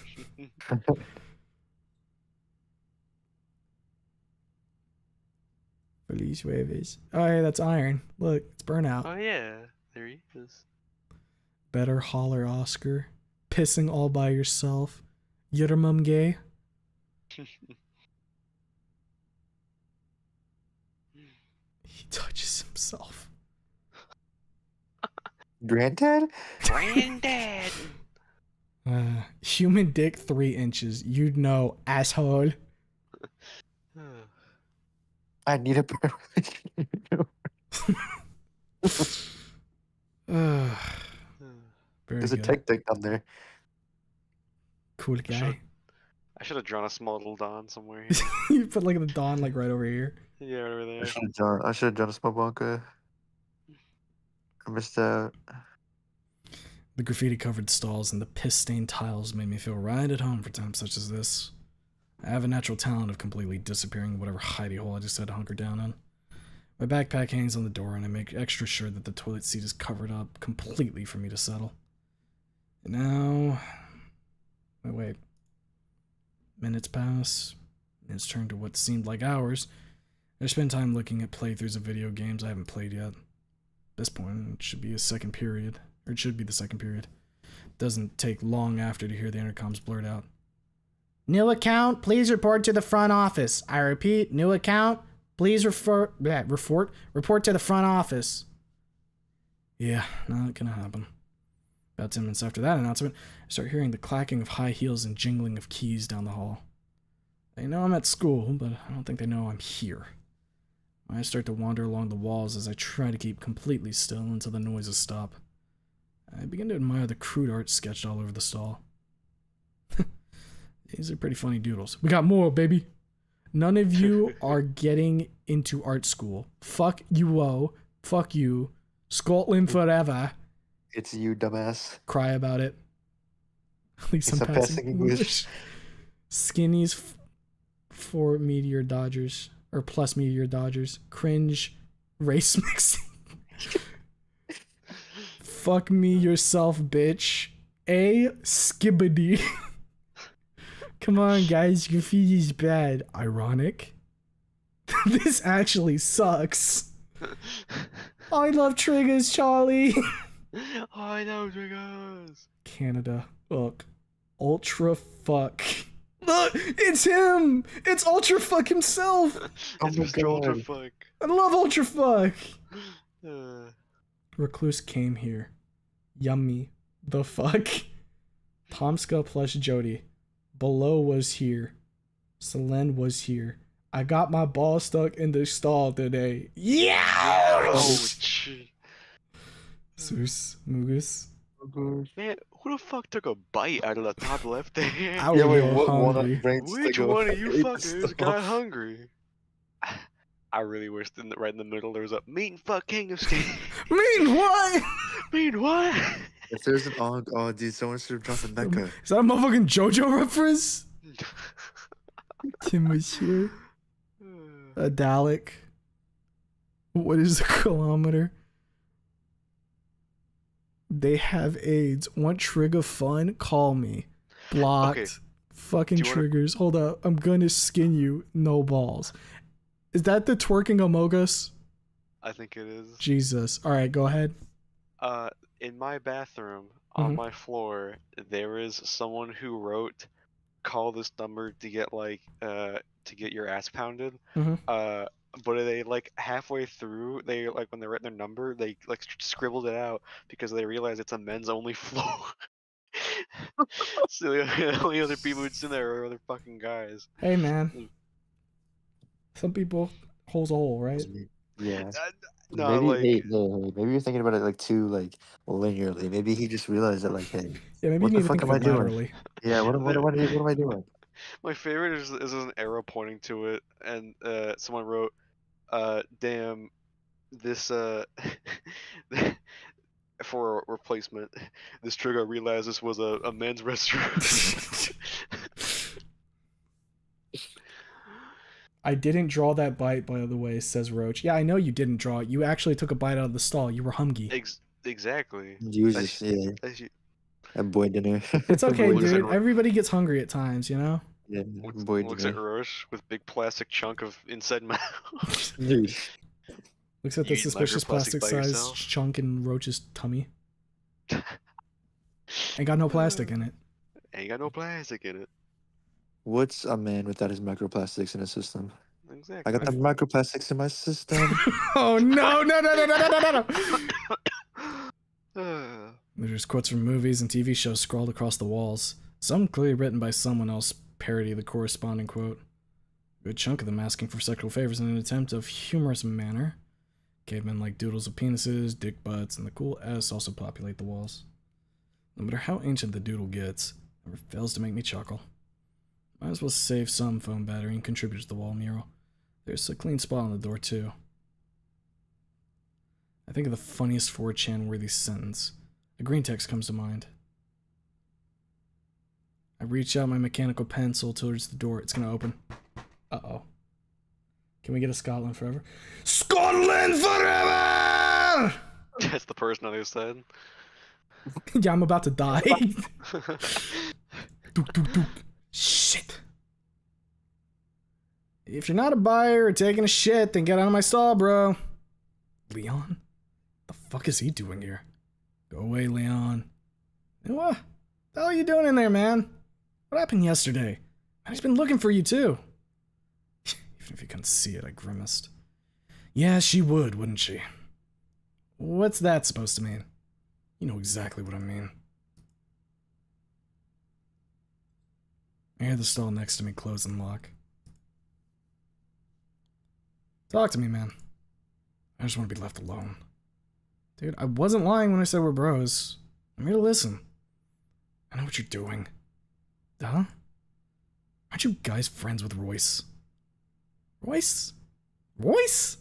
Feliz jueves. Oh, hey, that's iron. Look, it's burnout. Oh yeah, there he is. Better holler, Oscar. Pissing all by yourself. You're mum gay. He touches himself. Granddad? Granddad. Human dick 3 inches. You'd know, asshole. I need a permission. Very There's a good. tech deck down there. Cool guy. I should have drawn a small little Don somewhere. You put the Dawn right over here. Yeah, right over there. I should have drawn a small bunker. I missed out. The graffiti-covered stalls and the piss-stained tiles made me feel right at home for times such as this. I have a natural talent of completely disappearing in whatever hidey hole I just had to hunker down in. My backpack hangs on the door, and I make extra sure that the toilet seat is covered up completely for me to settle. And now... Wait. Minutes pass, and it's turned to what seemed like hours. I spend time looking at playthroughs of video games I haven't played yet. At this point, it should be a second period. Or it should be the second period. It doesn't take long after to hear the intercoms blurt out. New account, please report to the front office. I repeat, new account, please report to the front office. Yeah, not gonna happen. About 10 minutes after that announcement, I start hearing the clacking of high heels and jingling of keys down the hall. They know I'm at school, but I don't think they know I'm here. I start to wander along the walls as I try to keep completely still until the noises stop. I begin to admire the crude art sketched all over the stall. These are pretty funny doodles. We got more, baby. None of you are getting into art school. Fuck you, fuck you. Scotland forever. It's you, dumbass. Cry about it. At least I'm It's a passing passing English. Skinnies for Meteor Dodgers. Or plus Meteor Dodgers. Cringe. Race mixing. Fuck me yourself, bitch. A skibbity. Come on, guys. Graffiti's bad. Ironic. This actually sucks. I love triggers, Charlie. I know, triggers. Canada. Look. Ultra fuck. Look, it's him. It's Ultra fuck himself. Oh It's my Mr. Ultra God. Fuck. I love Ultra fuck. Uh, Recluse came here. Yummy. The fuck? Tomska plus Jody. Below was here. Selene was here. I got my ball stuck in the stall today. Yeah! ouch. Zeus, Mugus. Man, who the fuck took a bite out of the top left there? I was real hungry. Which one of you fuckers got hungry? I really wish right in the middle there was a meat and fuck Kingdom State. Mean what? Mean what? If there's an oh dude, someone should have dropped a Mecca. Is that a motherfucking JoJo reference? Tim was here. A Dalek. What is a kilometer? They have AIDS. Want trigger fun? Call me. Blocked. Okay. Fucking Do you wanna- triggers. Hold up. I'm gonna skin you. No balls. Is that the twerking Amogus? I think it is. Jesus. Alright, go ahead. In my bathroom, on Mhm. my floor, there is someone who wrote, "Call this number to get to get your ass pounded." Mhm. But they like halfway through, they like when they're writing their number, they like scribbled it out because they realize it's a men's only floor. So the only other people who'd sit there are other fucking guys. Hey, man. Some people, hole's a hole, right? Yeah. No, maybe like maybe you're thinking about it like too like linearly. Maybe he just realized that like, hey, Yeah, maybe what you the need to fuck think am of I it doing? laterally. Yeah, what am I doing? my favorite is an arrow pointing to it, and someone wrote, damn, this for a replacement, this trigger realized this was a men's restroom. I didn't draw that bite, by the way, says Roach. Yeah, I know you didn't draw it. You actually took a bite out of the stall. You were hungry. Exactly. Jesus, yeah, That's you. a boy dinner. It's okay, Boy Looks dude. at- Everybody gets hungry at times, you know? Yeah, Looks, boy looks at dinner. Roche with big plastic chunk of inside mouth. Dude, Looks at the You eat suspicious microplastic plastic by sized yourself? chunk in Roach's tummy. Ain't got no plastic in it. Ain't got no plastic in it. what's a man without his microplastics in his system? Exactly. I got the microplastics in my system. Oh no, no, no, no, no, no, no, no. Uh, There's quotes from movies and TV shows scrawled across the walls. Some clearly written by someone else parody the corresponding quote. A good chunk of them asking for sexual favors in an attempt of humorous manner. Cavemen like doodles of penises, dick butts, and the cool S also populate the walls. No matter how ancient the doodle gets, it never fails to make me chuckle. Might as well save some foam battery and contribute to the wall mural. There's a clean spot on the door too. I think of the funniest 4chan worthy sentence. A green text comes to mind. I reach out my mechanical pencil towards the door. It's gonna open. Uh-oh. Can we get a Scotland forever? Scotland forever! That's the person on the other side. Yeah, I'm about to die. Dook, dook, dook. Shit. If you're not a buyer or taking a shit, then get out of my stall, bro. Leon? The fuck is he doing here? Go away, Leon. And what the hell are you doing in there, man? What happened yesterday? He's been looking for you, too. Even if you couldn't see it, I grimaced. Yeah, she would, wouldn't she? What's that supposed to mean? You know exactly what I mean. I hear the stall next to me close and lock. Talk to me, man. I just want to be left alone. Dude, I wasn't lying when I said we're bros. I'm here to listen. I know what you're doing. Duh? Aren't you guys friends with Royce? Royce? Royce?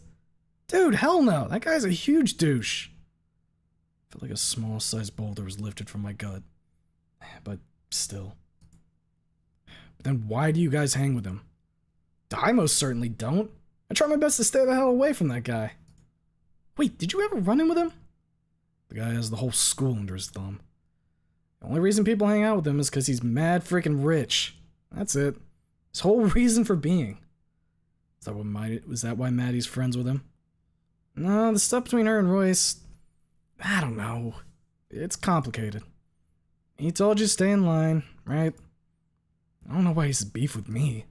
Dude, hell no. That guy's a huge douche. I felt like a small-sized boulder was lifted from my gut. But still. But then why do you guys hang with him? I most certainly don't. I try my best to stay the hell away from that guy. Wait, did you ever run in with him? The guy has the whole school under his thumb. The only reason people hang out with him is because he's mad freaking rich. That's it. His whole reason for being. Was that why Maddie's friends with him? No, the stuff between her and Royce, I don't know. It's complicated. He told you to stay in line, right? I don't know why he's beef with me.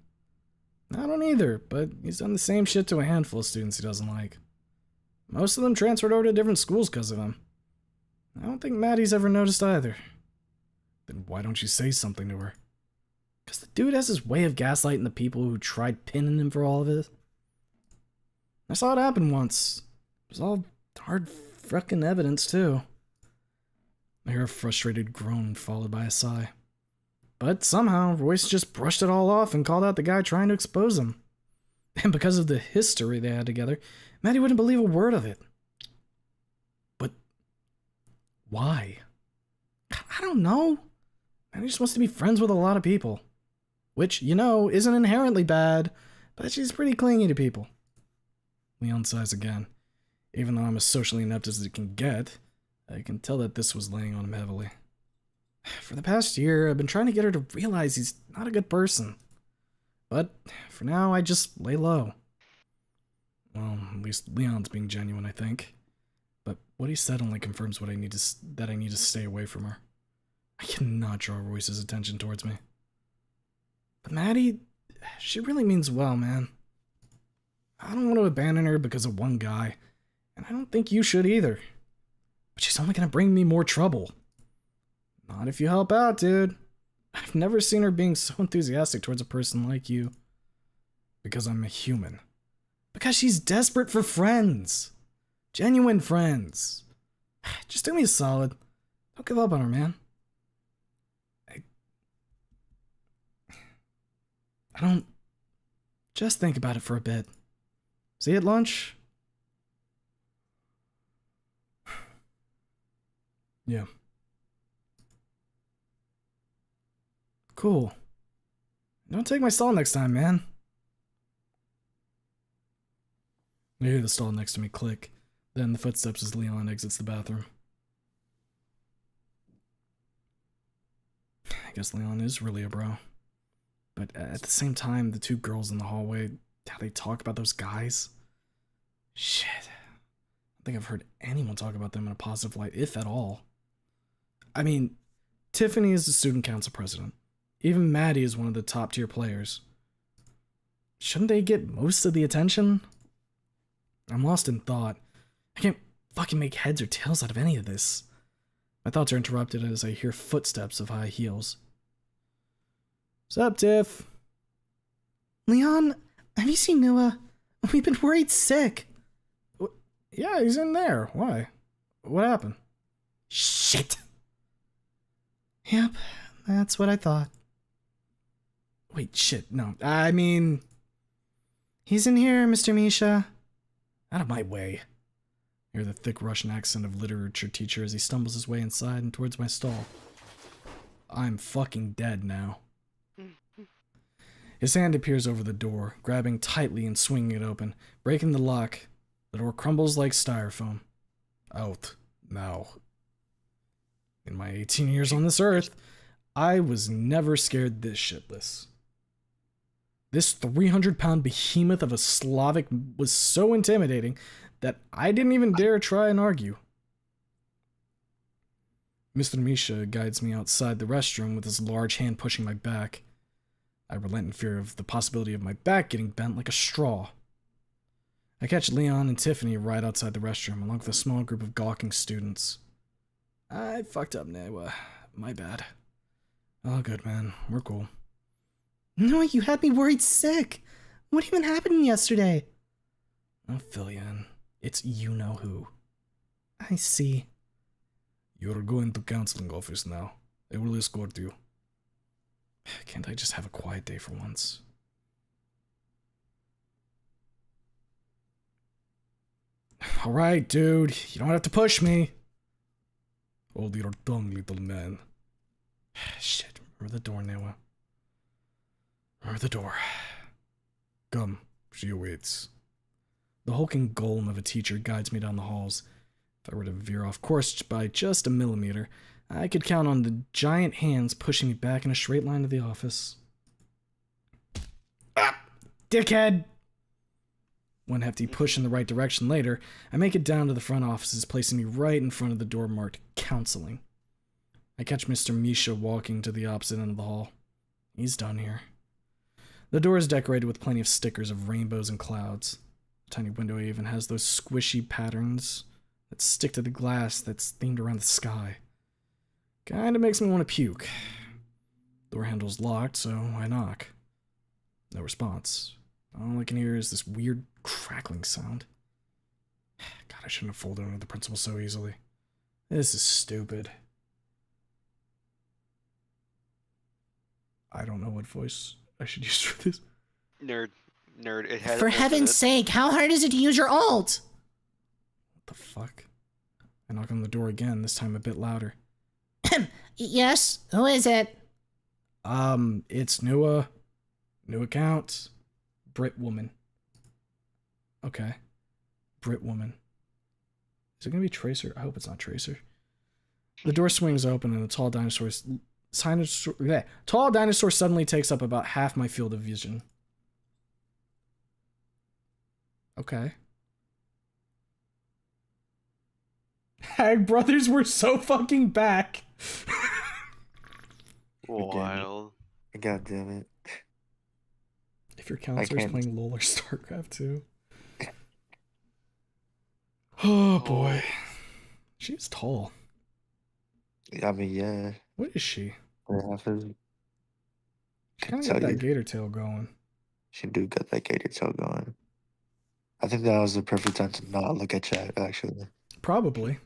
I don't either, but he's done the same shit to a handful of students he doesn't like. Most of them transferred over to different schools because of him. I don't think Maddie's ever noticed either. Then why don't you say something to her? Because the dude has his way of gaslighting the people who tried pinning him for all of it. I saw it happen once. It was all hard frickin' evidence, too. I hear a frustrated groan followed by a sigh. But somehow, Royce just brushed it all off and called out the guy trying to expose him. And because of the history they had together, Maddie wouldn't believe a word of it. But why? I don't know. Maddie just wants to be friends with a lot of people. Which, you know, isn't inherently bad, but she's pretty clingy to people. Leon sighs again. Even though I'm as socially inept as it can get, I can tell that this was laying on him heavily. For the past year, I've been trying to get her to realize he's not a good person. But for now, I just lay low. Well, at least Leon's being genuine, I think. But what he said only confirms what that I need to stay away from her. I cannot draw Royce's attention towards me. But Maddie, she really means well, man. I don't want to abandon her because of one guy, and I don't think you should either. But she's only gonna bring me more trouble. Not if you help out, dude. I've never seen her being so enthusiastic towards a person like you. Because I'm a human. Because she's desperate for friends. Genuine friends. Just do me a solid. Don't give up on her, man. I don't... Just think about it for a bit. See you at lunch? Yeah. Cool. Don't take my stall next time, man. I hear the stall next to me click, then the footsteps as Leon exits the bathroom. I guess Leon is really a bro. But at the same time, the two girls in the hallway, how they talk about those guys. Shit. I don't think I've heard anyone talk about them in a positive light, if at all. I mean, Tiffany is the student council president. Even Maddie is one of the top tier players. Shouldn't they get most of the attention? I'm lost in thought. I can't fucking make heads or tails out of any of this. My thoughts are interrupted as I hear footsteps of high heels. Sup, Tiff? Leon, have you seen Noah? We've been worried sick. Yeah, he's in there. Why? What happened? Shit. Yep, that's what I thought. Wait, shit, no. I mean... He's in here, Mr. Misha. Out of my way. Hear the thick Russian accent of literature teacher as he stumbles his way inside and towards my stall. I'm fucking dead now. His hand appears over the door, grabbing tightly and swinging it open, breaking the lock. The door crumbles like styrofoam. Out now. In my 18 years on this earth, I was never scared this shitless. This 300-pound behemoth of a Slavic was so intimidating that I didn't even dare try and argue. Mr. Misha guides me outside the restroom with his large hand pushing my back. I relent in fear of the possibility of my back getting bent like a straw. I catch Leon and Tiffany right outside the restroom, along with a small group of gawking students. I fucked up, Newa. My bad. Oh, good, man. We're cool. No, you had me worried sick. What even happened yesterday? I'll fill you in. It's you-know-who. I see. You're going to counseling office now. I will escort you. Can't I just have a quiet day for once? Alright, dude. You don't have to push me. Hold your tongue, little man. Shit. Remember the door, Noah. Remember the door. Come. She awaits. The hulking golem of a teacher guides me down the halls. If I were to veer off course by just a millimeter, I could count on the giant hands pushing me back in a straight line to the office. Ah! Dickhead! One hefty push in the right direction later, I make it down to the front offices, placing me right in front of the door marked Counseling. I catch Mr. Misha walking to the opposite end of the hall. He's done here. The door is decorated with plenty of stickers of rainbows and clouds. The tiny window even has those squishy patterns that stick to the glass that's themed around the sky. Kinda makes me want to puke. Door handle's locked, so I knock. No response. All I can hear is this weird crackling sound. God, I shouldn't have folded under the principal so easily. This is stupid. I don't know what voice I should use for this. Nerd. It had For heaven's sake, how hard is it to use your alt? What the fuck? I knock on the door again, this time a bit louder. Yes, who is it? It's Nua. New account. Brit woman. Okay. Brit woman. Is it gonna be Tracer? I hope it's not Tracer. The door swings open and a tall dinosaur suddenly takes up about half my field of vision. Okay. Hag Brothers were so fucking back. Wild. God damn it. If your counselor's can't. playing LoL or StarCraft too. Oh boy. She's tall. I mean, yeah. What is she? Half is. She kind of got that gator tail going. She do got that gator tail going. I think that was the perfect time to not look at chat, actually. Probably.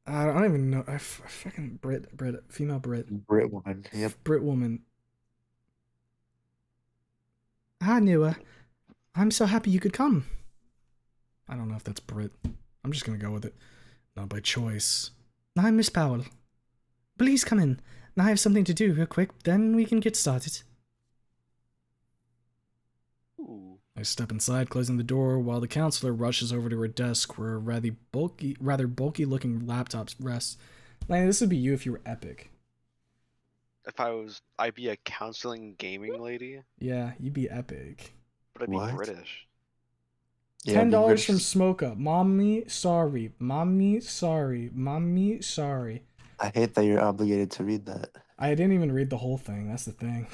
I don't even know. I fucking female Brit. Brit woman. Yep. Brit woman. Hi, Nua. I'm so happy you could come. I don't know if that's Brit. I'm just gonna go with it. Not by choice. I'm Miss Powell. Please come in. I have something to do real quick, then we can get started. Ooh. I step inside, closing the door, while the counselor rushes over to her desk where a rather bulky-looking laptop rests. Lanny, this would be you if you were Epic. If I'd be a counseling gaming lady, Yeah, you'd be Epic. but I'd be What? British. Yeah, $10 from Smoke Up. Mommy, sorry. Mommy, sorry. Mommy, sorry. I hate that you're obligated to read that. I didn't even read the whole thing. That's the thing.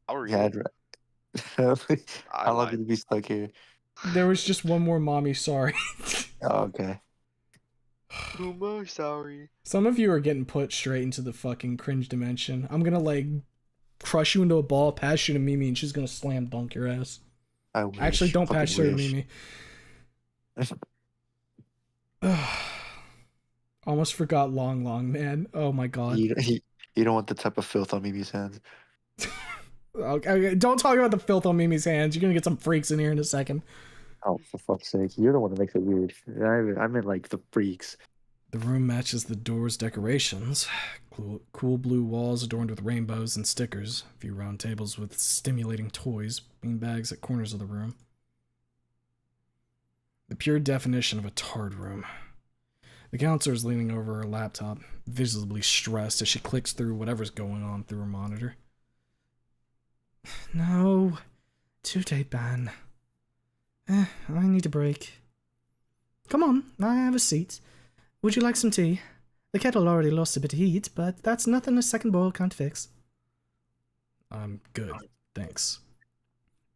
I'll read Yeah, it. How long did you be stuck here? There was just one more mommy, sorry. Oh, okay. I'm sorry. Some of you are getting put straight into the fucking cringe dimension. I'm gonna, like, crush you into a ball, pass you to Mimi, and she's gonna slam dunk your ass. I wish. Actually, don't Fucking pass her to wish. Mimi. Almost forgot Long Long, man. Oh my god. You don't want the type of filth on Mimi's hands. Okay, don't talk about the filth on Mimi's hands. You're gonna get some freaks in here in a second. Oh, for fuck's sake. You're the one that makes it weird. I meant like the freaks. The room matches the door's decorations. Cool blue walls adorned with rainbows and stickers. A few round tables with stimulating toys. Beanbags at corners of the room. The pure definition of a tard room. The counselor is leaning over her laptop, visibly stressed as she clicks through whatever's going on through her monitor. No. 2-day ban. I need a break. Come on, I have a seat. Would you like some tea? The kettle already lost a bit of heat, but that's nothing a second boil can't fix. I'm good, thanks.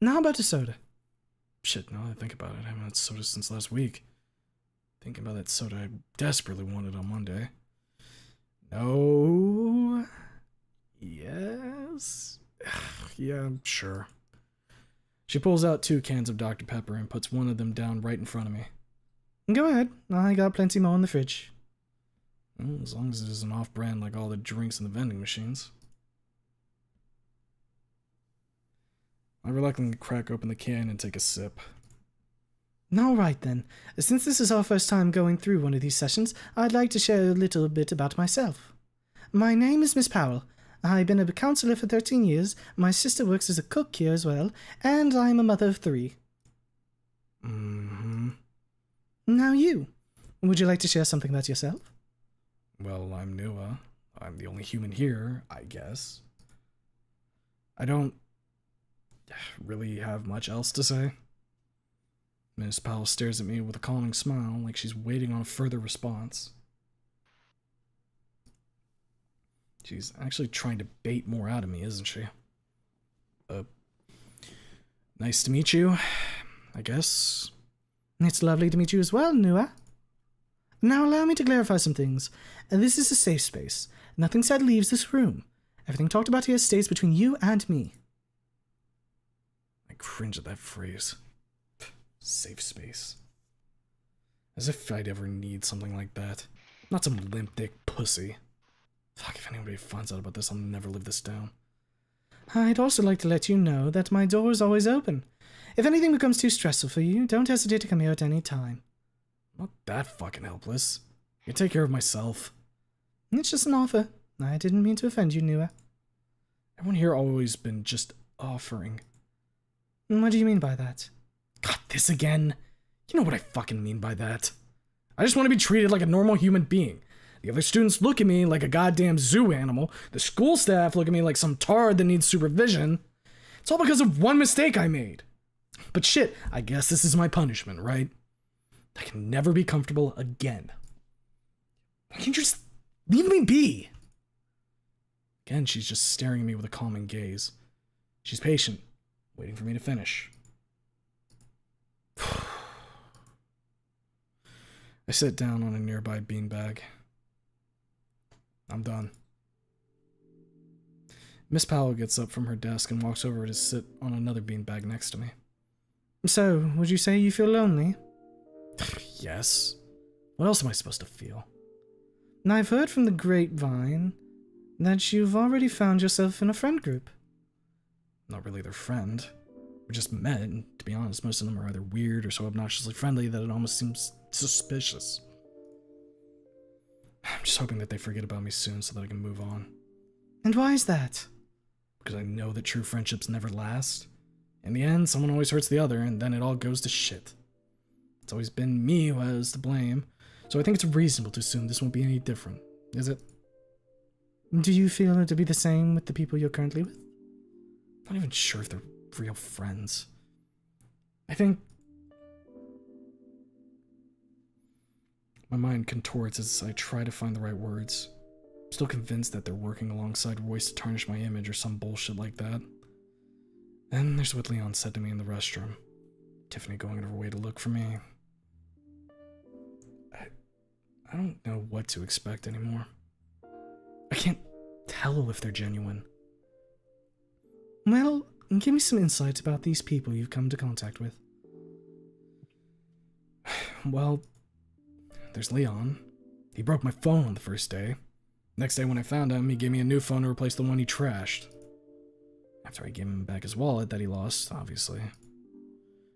Now how about a soda? Shit, now that I think about it, I haven't had soda since last week. Thinking about that soda I desperately wanted on Monday. No. Yes. Yeah, sure. She pulls out 2 cans of Dr. Pepper and puts one of them down right in front of me. Go ahead, I got plenty more in the fridge. Well, as long as it isn't off-brand like all the drinks in the vending machines. I reluctantly crack open the can and take a sip. Alright then, since this is our first time going through one of these sessions, I'd like to share a little bit about myself. My name is Miss Powell. I've been a counselor for 13 years, my sister works as a cook here as well, and I'm a mother of 3. Mm-hmm. Now you. Would you like to share something about yourself? Well, I'm Nua. I'm the only human here, I guess. I don't really have much else to say. Miss Powell stares at me with a calming smile, like she's waiting on a further response. She's actually trying to bait more out of me, isn't she? Nice to meet you, I guess. It's lovely to meet you as well, Nua. Now allow me to clarify some things. This is a safe space. Nothing said leaves this room. Everything talked about here stays between you and me. I cringe at that phrase. Safe space. As if I'd ever need something like that. Not some limp dick pussy. Fuck, if anybody finds out about this, I'll never live this down. I'd also like to let you know that my door is always open. If anything becomes too stressful for you, don't hesitate to come here at any time. I'm not that fucking helpless. I can take care of myself. It's just an offer. I didn't mean to offend you, Nua. Everyone here always been just offering. What do you mean by that? God, this again? You know what I fucking mean by that. I just want to be treated like a normal human being. The other students look at me like a goddamn zoo animal. The school staff look at me like some tard that needs supervision. It's all because of one mistake I made. But shit, I guess this is my punishment, right? I can never be comfortable again. Why can't you just leave me be? Again, she's just staring at me with a calming gaze. She's patient, waiting for me to finish. I sit down on a nearby beanbag. I'm done. Miss Powell gets up from her desk and walks over to sit on another beanbag next to me. So, would you say you feel lonely? Yes. What else am I supposed to feel? I've heard from the grapevine that you've already found yourself in a friend group. Not really their friend. We just met, and to be honest, most of them are either weird or so obnoxiously friendly that it almost seems suspicious. I'm just hoping that they forget about me soon so that I can move on. And why is that? Because I know that true friendships never last. In the end, someone always hurts the other, and then it all goes to shit. It's always been me who has to blame, so I think it's reasonable to assume this won't be any different, is it? Do you feel it to be the same with the people you're currently with? Not even sure if they're real friends. I think... My mind contorts as I try to find the right words. I'm still convinced that they're working alongside Royce to tarnish my image or some bullshit like that. Then there's what Leon said to me in the restroom. Tiffany going out of her way to look for me. I don't know what to expect anymore. I can't tell if they're genuine. Well, give me some insights about these people you've come into contact with. Well, there's Leon. He broke my phone on the first day. Next day when I found him, he gave me a new phone to replace the one he trashed. After I gave him back his wallet that he lost, obviously.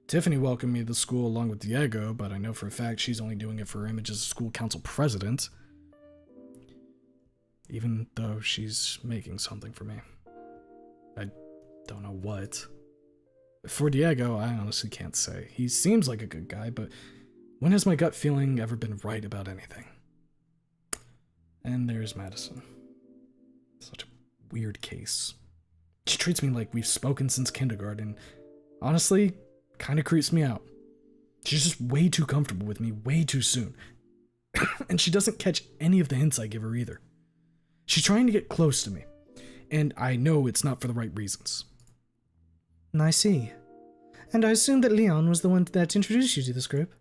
Tiffany welcomed me to the school along with Diego, but I know for a fact she's only doing it for her image as a school council president. Even though she's making something for me. I don't know what. For Diego, I honestly can't say. He seems like a good guy, but when has my gut feeling ever been right about anything? And there's Madison. Such a weird case. She treats me like we've spoken since kindergarten. Honestly, kinda creeps me out. She's just way too comfortable with me way too soon. And she doesn't catch any of the hints I give her either. She's trying to get close to me, and I know it's not for the right reasons. I see. And I assume that Leon was the one that introduced you to this group?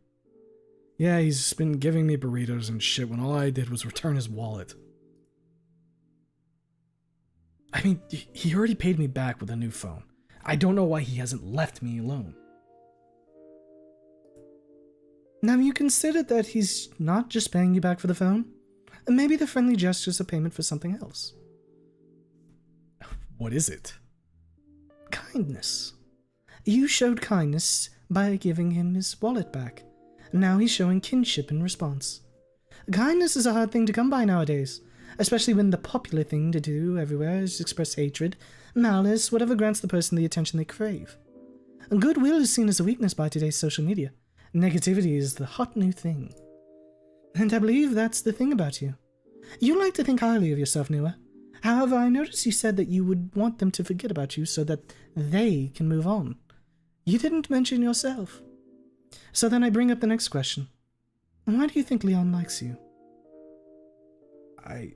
Yeah, he's been giving me burritos and shit when all I did was return his wallet. I mean, he already paid me back with a new phone. I don't know why he hasn't left me alone. Now, you considered that he's not just paying you back for the phone? Maybe the friendly gesture is a payment for something else. What is it? Kindness. You showed kindness by giving him his wallet back. Now he's showing kinship in response. Kindness is a hard thing to come by nowadays, especially when the popular thing to do everywhere is express hatred, malice, whatever grants the person the attention they crave. Goodwill is seen as a weakness by today's social media. Negativity is the hot new thing. And I believe that's the thing about you. You like to think highly of yourself, Nua. However, I noticed you said that you would want them to forget about you so that they can move on. You didn't mention yourself. So then I bring up the next question. Why do you think Leon likes you? I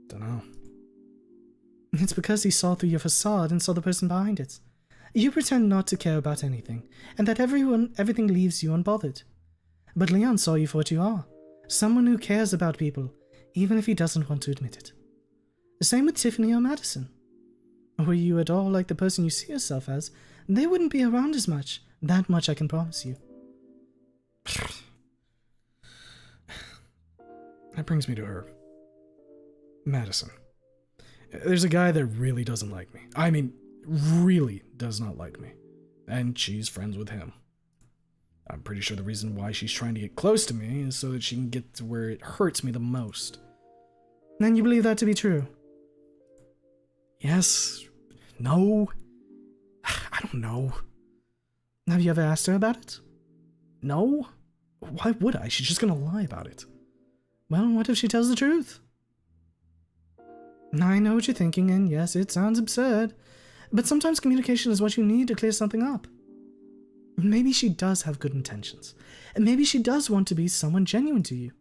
don't know. It's because he saw through your facade and saw the person behind it. You pretend not to care about anything, and that everything leaves you unbothered. But Leon saw you for what you are, someone who cares about people, even if he doesn't want to admit it. The same with Tiffany or Madison. Were you at all like the person you see yourself as, they wouldn't be around as much. That much I can promise you. That brings me to her. Madison. There's a guy that really doesn't like me. I mean, really does not like me. And she's friends with him. I'm pretty sure the reason why she's trying to get close to me is so that she can get to where it hurts me the most. Then you believe that to be true? Yes. No. I don't know. Have you ever asked her about it? No. Why would I? She's just gonna lie about it. Well, what if she tells the truth? I know what you're thinking, and yes, it sounds absurd, but sometimes communication is what you need to clear something up. Maybe she does have good intentions, and maybe she does want to be someone genuine to you.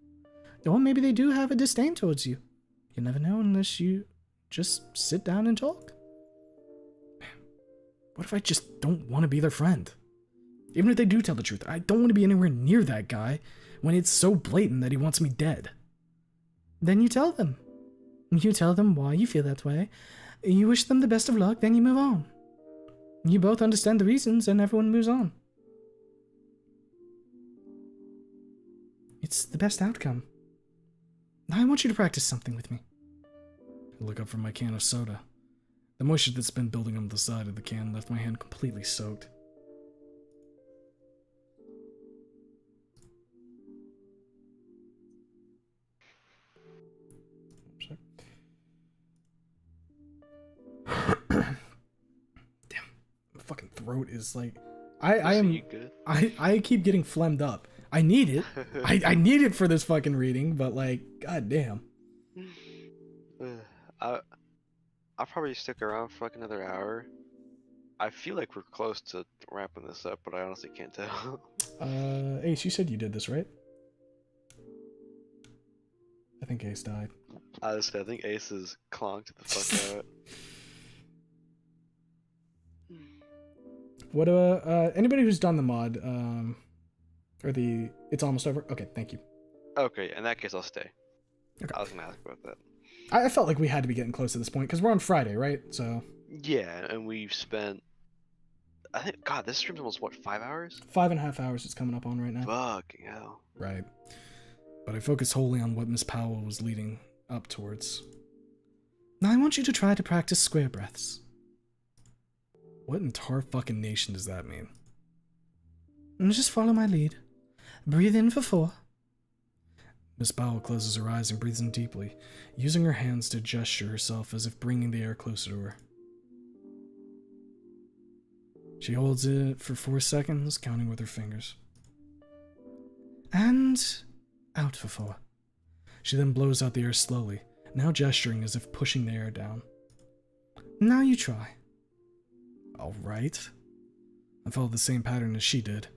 Or maybe they do have a disdain towards you. You never know unless you just sit down and talk. What if I just don't want to be their friend? Even if they do tell the truth, I don't want to be anywhere near that guy when it's so blatant that he wants me dead. Then you tell them. You tell them why you feel that way. You wish them the best of luck, then you move on. You both understand the reasons, and everyone moves on. It's the best outcome. I want you to practice something with me. I look up from my can of soda. The moisture that's been building on the side of the can left my hand completely soaked. Damn, my fucking throat is like, I keep getting phlegmed up. I need it. I need it for this fucking reading, but like, god damn. I'll probably stick around for like another hour. I feel like we're close to wrapping this up, but I honestly can't tell. Ace, you said you did this, right? I think Ace died. Honestly, I think Ace is clonked the fuck out. What anybody who's done the mod, or the it's almost over? Okay, thank you. Okay, in that case I'll stay. Okay. I was gonna ask about that. I felt like we had to be getting close to this point, because we're on Friday, right? So Yeah, and we've spent, I think, god, this stream's almost, what, 5 hours? 5.5 hours it's coming up on right now. Fucking hell. Right. But I focused wholly on what Miss Powell was leading up towards. Now I want you to try to practice square breaths. What in tar fucking nation does that mean? Just follow my lead. Breathe in for 4. Miss Powell closes her eyes and breathes in deeply, using her hands to gesture herself as if bringing the air closer to her. She holds it for 4 seconds, counting with her fingers. And out for 4. She then blows out the air slowly, now gesturing as if pushing the air down. Now you try. Alright. I followed the same pattern as she did.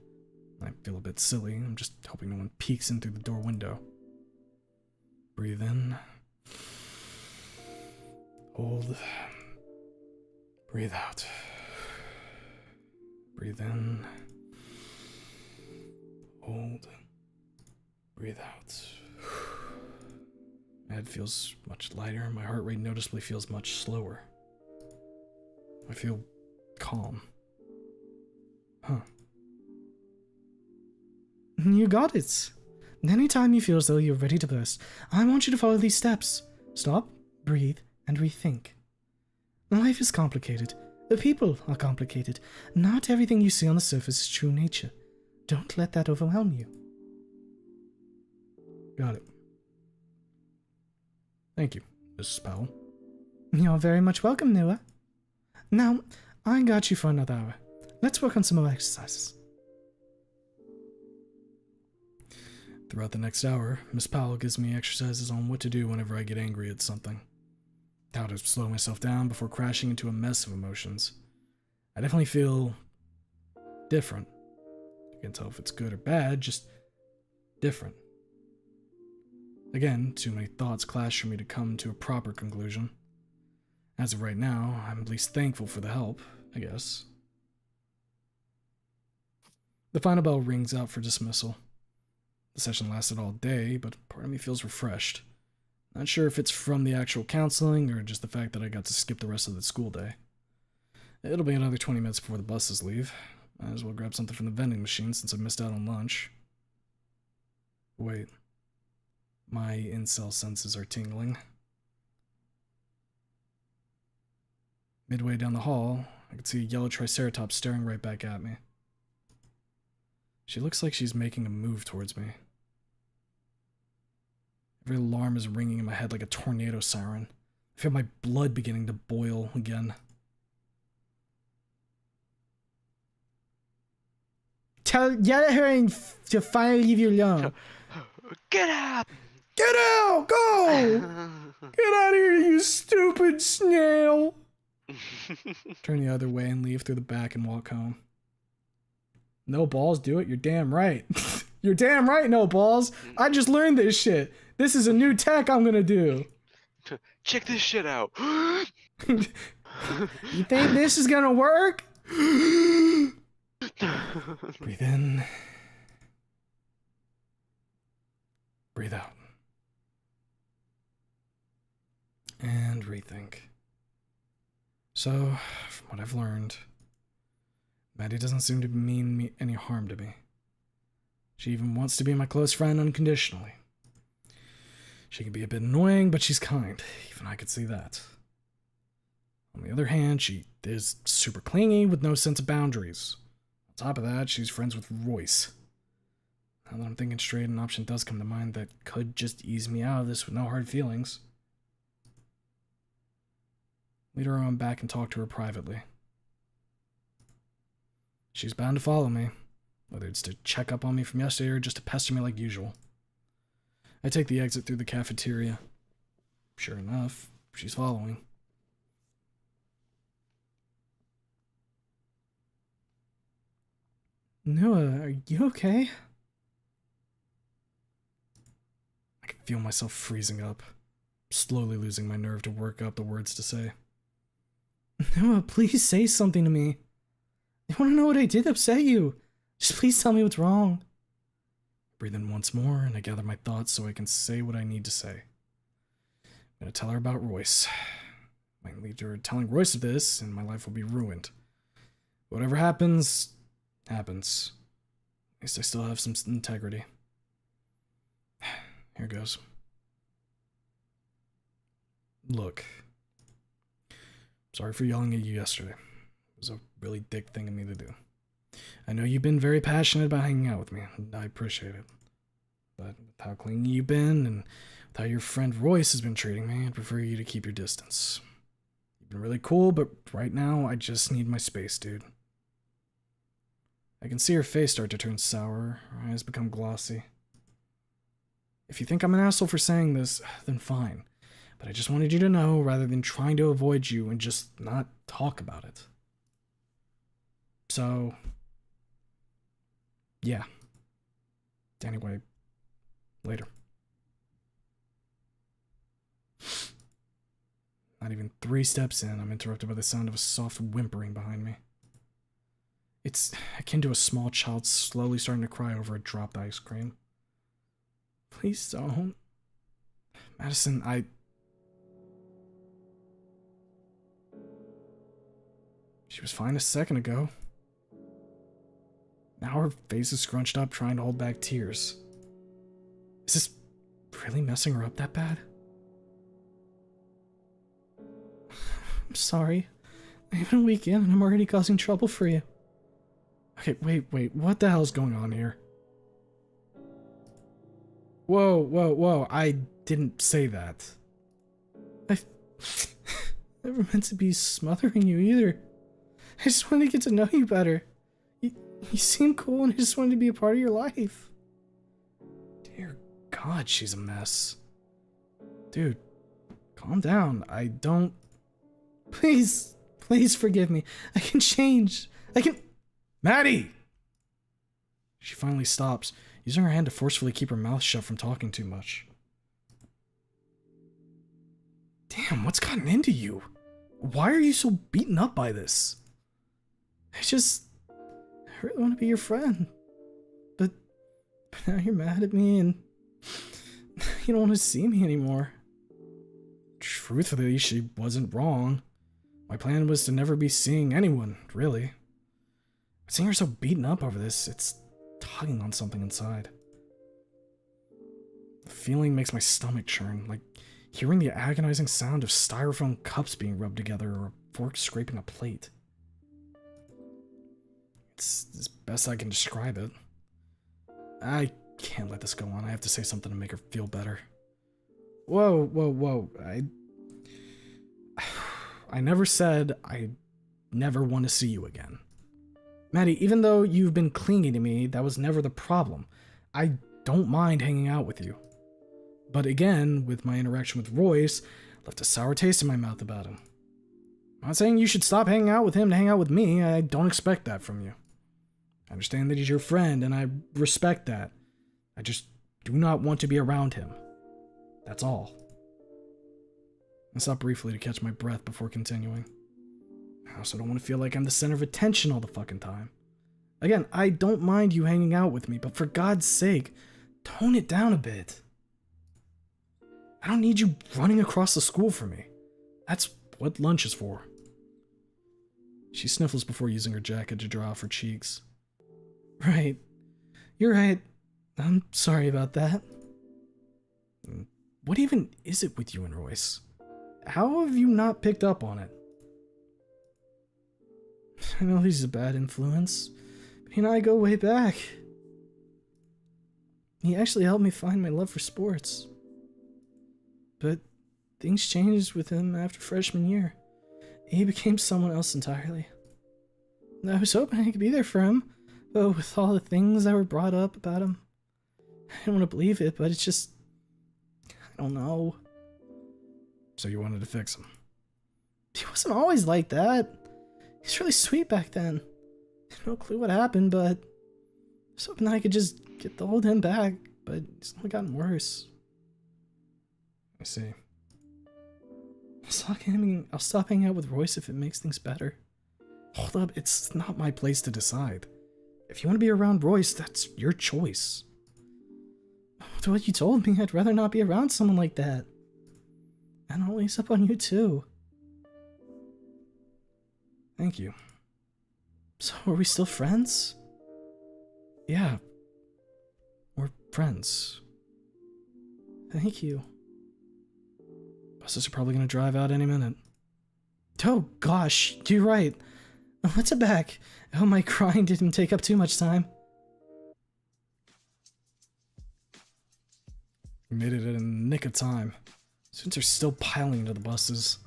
I feel a bit silly. I'm just hoping no one peeks in through the door window. Breathe in. Hold. Breathe out. Breathe in. Hold. Breathe out. My head feels much lighter. My heart rate noticeably feels much slower. I feel calm. Huh. You got it. Anytime you feel as though you're ready to burst, I want you to follow these steps. Stop, breathe, and rethink. Life is complicated. The people are complicated. Not everything you see on the surface is true nature. Don't let that overwhelm you. Got it. Thank you, Mrs. Powell. You're very much welcome, Noah. Now, I got you for another hour. Let's work on some more exercises. Throughout the next hour, Miss Powell gives me exercises on what to do whenever I get angry at something. How to slow myself down before crashing into a mess of emotions. I definitely feel different. I can't tell if it's good or bad, just different. Again, too many thoughts clash for me to come to a proper conclusion. As of right now, I'm at least thankful for the help, I guess. The final bell rings out for dismissal. The session lasted all day, but part of me feels refreshed. Not sure if it's from the actual counseling or just the fact that I got to skip the rest of the school day. It'll be another 20 minutes before the buses leave. Might as well grab something from the vending machine since I missed out on lunch. Wait. My incel senses are tingling. Midway down the hall, I could see a yellow triceratops staring right back at me. She looks like she's making a move towards me. Every alarm is ringing in my head like a tornado siren. I feel my blood beginning to boil again. Yell at her and to finally leave you alone. Get out! Get out! Go! Get out of here, you stupid snail! Turn the other way and leave through the back and walk home. No balls, do it? You're damn right. You're damn right, no balls. I just learned this shit. This is a new tech I'm gonna do. Check this shit out. You think this is gonna work? Breathe in. Breathe out. And rethink. So, from what I've learned, Maddie doesn't seem to mean me any harm to me. She even wants to be my close friend unconditionally. She can be a bit annoying, but she's kind. Even I could see that. On the other hand, she is super clingy with no sense of boundaries. On top of that, she's friends with Royce. Now that I'm thinking straight, an option does come to mind that could just ease me out of this with no hard feelings. Lead her on back and talk to her privately. She's bound to follow me, whether it's to check up on me from yesterday or just to pester me like usual. I take the exit through the cafeteria. Sure enough, she's following. Noah, are you okay? I can feel myself freezing up, slowly losing my nerve to work up the words to say. Noah, please say something to me. I want to know what I did to upset you. Just please tell me what's wrong. Breathe in once more, and I gather my thoughts so I can say what I need to say. I'm gonna tell her about Royce. I might lead to her telling Royce of this, and my life will be ruined. Whatever happens, happens. At least I still have some integrity. Here goes. Look. Sorry for yelling at you yesterday. was a really dick thing of me to do. I know you've been very passionate about hanging out with me, and I appreciate it. But with how clingy you've been, and with how your friend Royce has been treating me, I'd prefer you to keep your distance. You've been really cool, but right now, I just need my space, dude. I can see her face start to turn sour, her eyes become glossy. If you think I'm an asshole for saying this, then fine. But I just wanted you to know, rather than trying to avoid you and just not talk about it. So, yeah. Anyway, later. Not even 3 steps in, I'm interrupted by the sound of a soft whimpering behind me. It's akin to a small child slowly starting to cry over a dropped ice cream. Please don't. Madison, She was fine a second ago. Now her face is scrunched up, trying to hold back tears. Is this really messing her up that bad? I'm sorry. Even a week in and I'm already causing trouble for you. Okay, wait, what the hell's going on here? Whoa, I didn't say that. I never meant to be smothering you either. I just wanted to get to know you better. You seem cool and I just wanted to be a part of your life. Dear God, she's a mess. Dude, calm down. I don't... Please forgive me. I can change. I can... Maddie! She finally stops, using her hand to forcefully keep her mouth shut from talking too much. Damn, what's gotten into you? Why are you so beaten up by this? I really want to be your friend. But now you're mad at me and you don't want to see me anymore. Truthfully, she wasn't wrong. My plan was to never be seeing anyone, really. But seeing her so beaten up over this, it's tugging on something inside. The feeling makes my stomach churn, like hearing the agonizing sound of styrofoam cups being rubbed together or a fork scraping a plate. It's as best I can describe it. I can't let this go on. I have to say something to make her feel better. Whoa. I never said I never want to see you again. Maddie, even though you've been clingy to me, that was never the problem. I don't mind hanging out with you. But again, with my interaction with Royce, left a sour taste in my mouth about him. I'm not saying you should stop hanging out with him to hang out with me. I don't expect that from you. I understand that he's your friend, and I respect that. I just do not want to be around him. That's all. I stop briefly to catch my breath before continuing. I also don't want to feel like I'm the center of attention all the fucking time. Again, I don't mind you hanging out with me, but for God's sake, tone it down a bit. I don't need you running across the school for me. That's what lunch is for. She sniffles before using her jacket to dry off her cheeks. Right. You're right. I'm sorry about that. What even is it with you and Royce? How have you not picked up on it? I know he's a bad influence, but he and I go way back. He actually helped me find my love for sports. But things changed with him after freshman year. He became someone else entirely. I was hoping I could be there for him, but with all the things that were brought up about him, I didn't want to believe it, but it's just... I don't know. So you wanted to fix him? He wasn't always like that. He's really sweet back then. No clue what happened, but I was hoping that I could just get the old him back, but it's only gotten worse. I see. I'll stop hanging out with Royce if it makes things better. Hold up, it's not my place to decide. If you want to be around Royce, that's your choice. With what you told me, I'd rather not be around someone like that. And I'll ease up on you too. Thank you. So, are we still friends? Yeah. We're friends. Thank you. Buses are probably gonna drive out any minute. Oh gosh, you're right. What's it back? Oh, my crying didn't take up too much time. We made it in the nick of time. Students are still piling into the buses.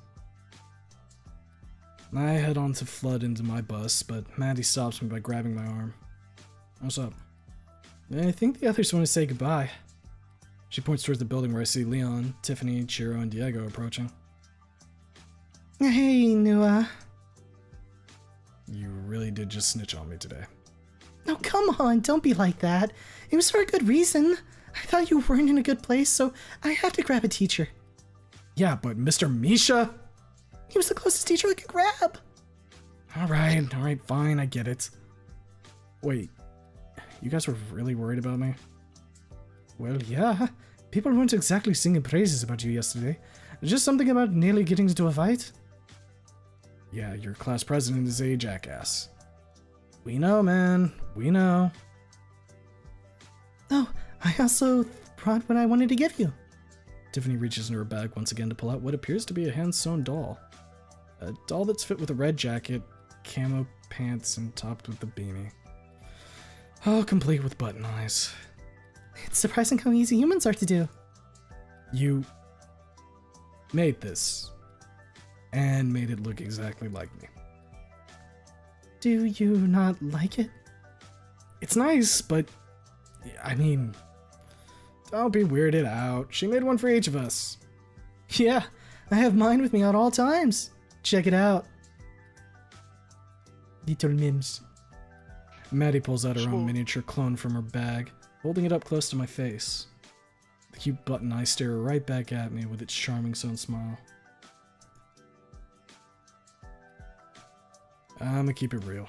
I head on to flood into my bus, but Maddie stops me by grabbing my arm. What's up? I think the others want to say goodbye. She points towards the building where I see Leon, Tiffany, Chiro, and Diego approaching. Hey, Nua. You really did just snitch on me today. Oh, come on, don't be like that. It was for a good reason. I thought you weren't in a good place, so I had to grab a teacher. Yeah, but Mr. Misha? He was the closest teacher I could grab. Alright, fine, I get it. Wait, you guys were really worried about me? Well, yeah. People weren't exactly singing praises about you yesterday. Just something about nearly getting into a fight. Yeah, your class president is a jackass. We know, man. We know. Oh, I also brought what I wanted to give you. Tiffany reaches into her bag once again to pull out what appears to be a hand-sewn doll. A doll that's fit with a red jacket, camo pants, and topped with a beanie. All complete with button eyes. It's surprising how easy humans are to do. You made this, and made it look exactly like me. Do you not like it? It's nice, but, I mean, don't be weirded out. She made one for each of us. Yeah, I have mine with me at all times. Check it out. Little Mims. Maddie pulls out her own miniature clone from her bag, holding it up close to my face. The cute button eyes stare right back at me with its charming sewn smile. I'ma keep it real.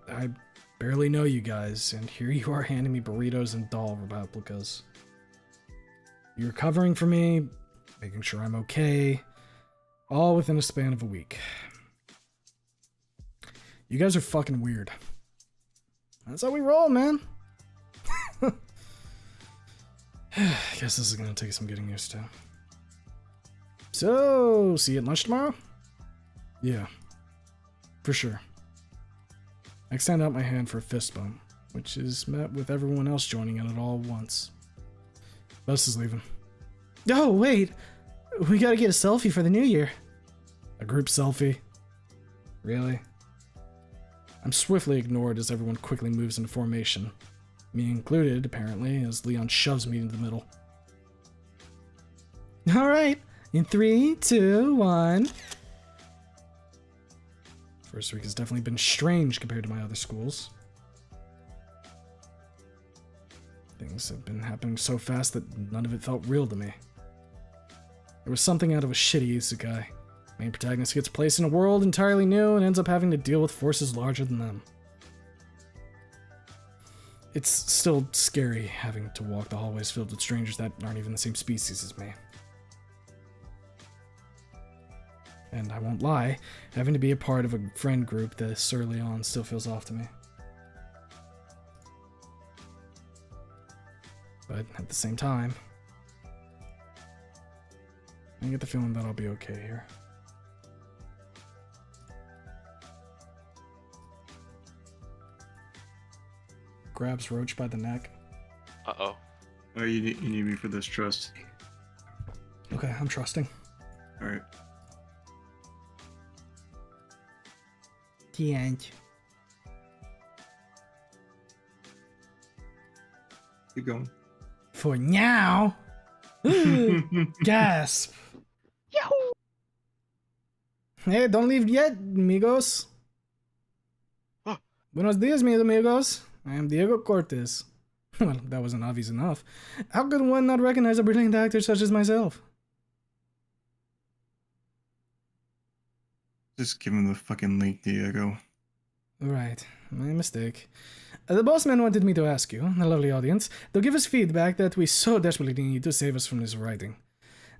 I barely know you guys, and here you are handing me burritos and doll replicas. You're covering for me, making sure I'm okay, all within a span of a week. You guys are fucking weird. That's how we roll, man. Guess this is gonna take some getting used to. So, see you at lunch tomorrow? Yeah, for sure. I extend out my hand for a fist bump, which is met with everyone else joining in it all at once. Bus is leaving. Oh, wait. We gotta get a selfie for the new year. A group selfie? Really? I'm swiftly ignored as everyone quickly moves into formation. Me included, apparently, as Leon shoves me into the middle. Alright, in 3, 2, 1. First week has definitely been strange compared to my other schools. Things have been happening so fast that none of it felt real to me. There was something out of a shitty isekai. Main protagonist gets placed in a world entirely new and ends up having to deal with forces larger than them. It's still scary having to walk the hallways filled with strangers that aren't even the same species as me. And I won't lie, having to be a part of a friend group this early on still feels off to me. But at the same time, I get the feeling that I'll be okay here. Grabs Roach by the neck. Uh-oh. Oh, you need me for this trust. Okay, I'm trusting. Alright. The end. Keep going. For now. Gasp! Yahoo! Hey, don't leave yet, amigos. Buenos dias, mis amigos. I am Diego Cortez. Well, that wasn't obvious enough. How could one not recognize a brilliant actor such as myself? Just give him the fucking link, Diego. Right, my mistake. The boss man wanted me to ask you, the lovely audience, to give us feedback that we so desperately need to save us from this writing.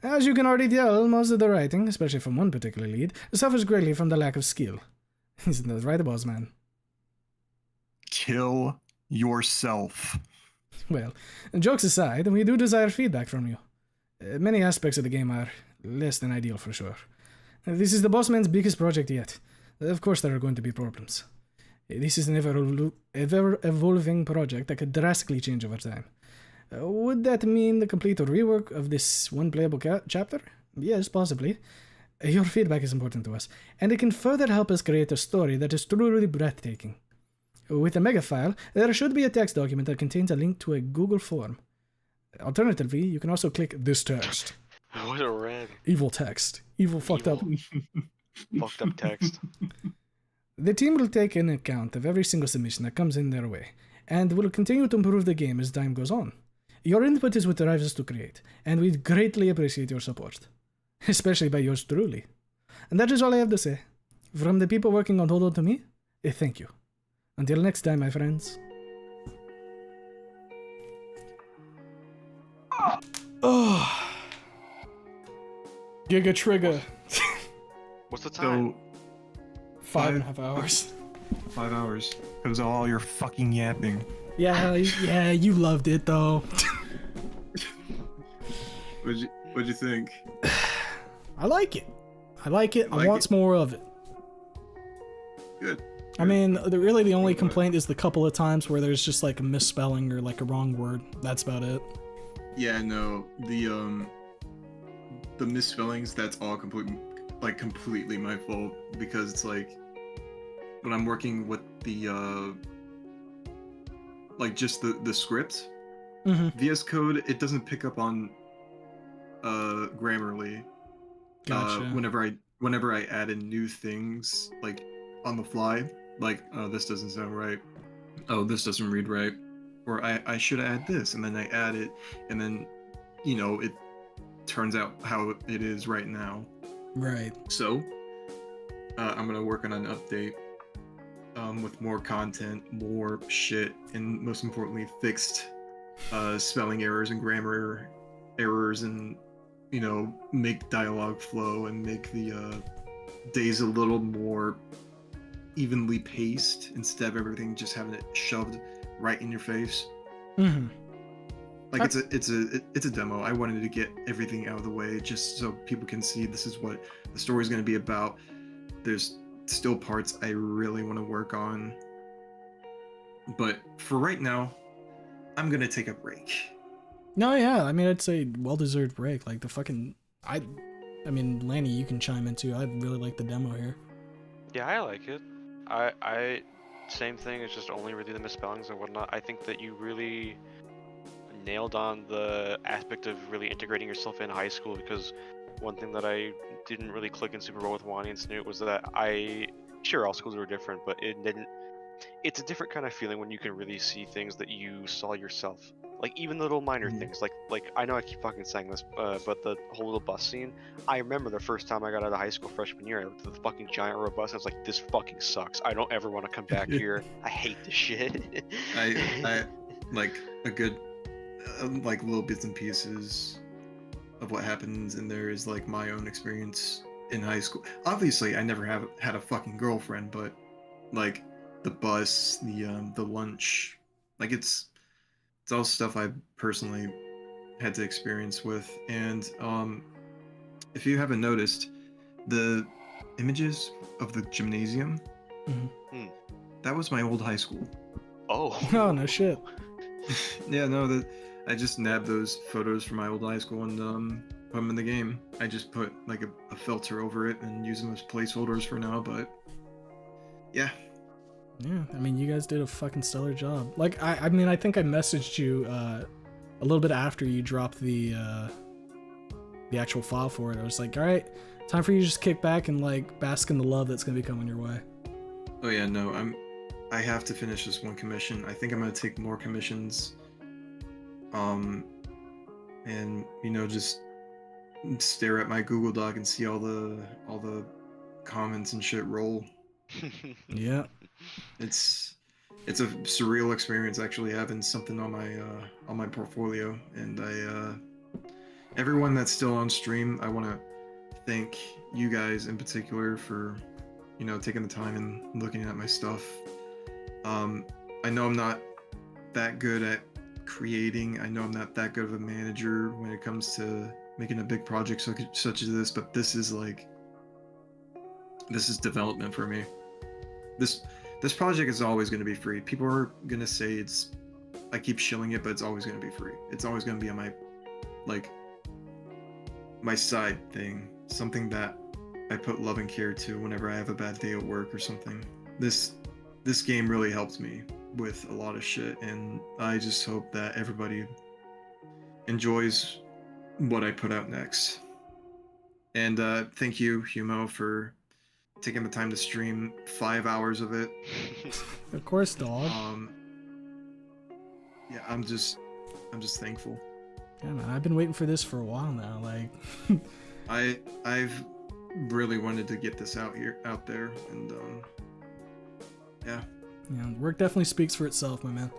As you can already tell, most of the writing, especially from one particular lead, suffers greatly from the lack of skill. Isn't that right, boss man? Kill yourself. Well, jokes aside, we do desire feedback from you. Many aspects of the game are less than ideal for sure. This is the boss man's biggest project yet. Of course there are going to be problems. This is an ever-evolving project that could drastically change over time. Would that mean the complete rework of this one playable chapter? Yes, possibly. Your feedback is important to us, and it can further help us create a story that is truly breathtaking. With a mega file, there should be a text document that contains a link to a Google form. Alternatively, you can also click this text. What a red. Evil text. Evil fucked up. Fucked up text. The team will take an account of every single submission that comes in their way, and will continue to improve the game as time goes on. Your input is what drives us to create, and we'd greatly appreciate your support. Especially by yours truly. And that is all I have to say. From the people working on Hold On To Me, thank you. Until next time, my friends. Oh. Giga Trigger. What's the time? So 5.5 hours. 5 hours. Because of all your fucking yapping. Yeah, you loved it though. What'd you think? I like it. I like it. Like I want more of it. Good. I mean, really the only complaint is the couple of times where there's just like a misspelling or like a wrong word. That's about it. Yeah, no, the misspellings, that's all completely my fault, because it's like when I'm working with the like just the script, VS Code, it doesn't pick up on Grammarly. Gotcha. Whenever I add in new things like on the fly, like, oh, this doesn't sound right, oh, this doesn't read right, or I should add this, and then I add it, and then, you know, it turns out how it is right now. Right. So I'm gonna work on an update with more content, more shit, and most importantly, fixed spelling errors and grammar errors, and, you know, make dialogue flow and make the days a little more evenly paced instead of everything just having it shoved right in your face. Like, it's a demo. I wanted to get everything out of the way just so people can see this is what the story's going to be about. There's still parts I really want to work on, but for right now, I'm gonna take a break. No, yeah, I mean, I'd say well-deserved break. Like, the fucking... I mean, Lanny, you can chime in too. I really like the demo here. Yeah, I like it. I same thing, it's just only really the misspellings and whatnot. I think that you really nailed on the aspect of really integrating yourself in high school, because one thing that I didn't really click in super well with Wani and Snoot was that sure, all schools were different, but it's a different kind of feeling when you can really see things that you saw yourself. Like, even the little minor things, like I know I keep fucking saying this, but the whole little bus scene, I remember the first time I got out of high school freshman year, I looked at the fucking giant row bus, and I was like, this fucking sucks. I don't ever want to come back here. I hate this shit. I like a good like little bits and pieces of what happens in there is like my own experience in high school. Obviously, I never had a fucking girlfriend, but like the bus, the lunch, like it's all stuff I personally had to experience with. And if you haven't noticed, the images of the gymnasium, that was my old high school. Oh. Oh, no shit. Yeah, no, I just nabbed those photos from my old high school and put them in the game. I just put like a filter over it and use them as placeholders for now, but yeah. Yeah, I mean, you guys did a fucking stellar job. Like, I mean, I think I messaged you a little bit after you dropped the actual file for it. I was like, all right, time for you to just kick back and like bask in the love that's gonna be coming your way. Oh yeah, no, I have to finish this one commission. I think I'm gonna take more commissions. And you know, just stare at my Google Doc and see all the comments and shit roll. Yeah. It's a surreal experience actually having something on my portfolio, and everyone that's still on stream, I want to thank you guys in particular for, you know, taking the time and looking at my stuff. I know I'm not that good at creating. I know I'm not that good of a manager when it comes to making a big project such as this, but this is like this is development for me. This project is always going to be free. People are going to say it's, I keep shilling it, but it's always going to be free. It's always going to be on my, like, my side thing, something that I put love and care to whenever I have a bad day at work or something. This game really helps me with a lot of shit, and I just hope that everybody enjoys what I put out next. And thank you, Humo, for taking the time to stream 5 hours of it. Of course, dog. Yeah, I'm just thankful. Yeah, man, I've been waiting for this for a while now. Like, I've really wanted to get this out there, and yeah. Yeah, work definitely speaks for itself, my man.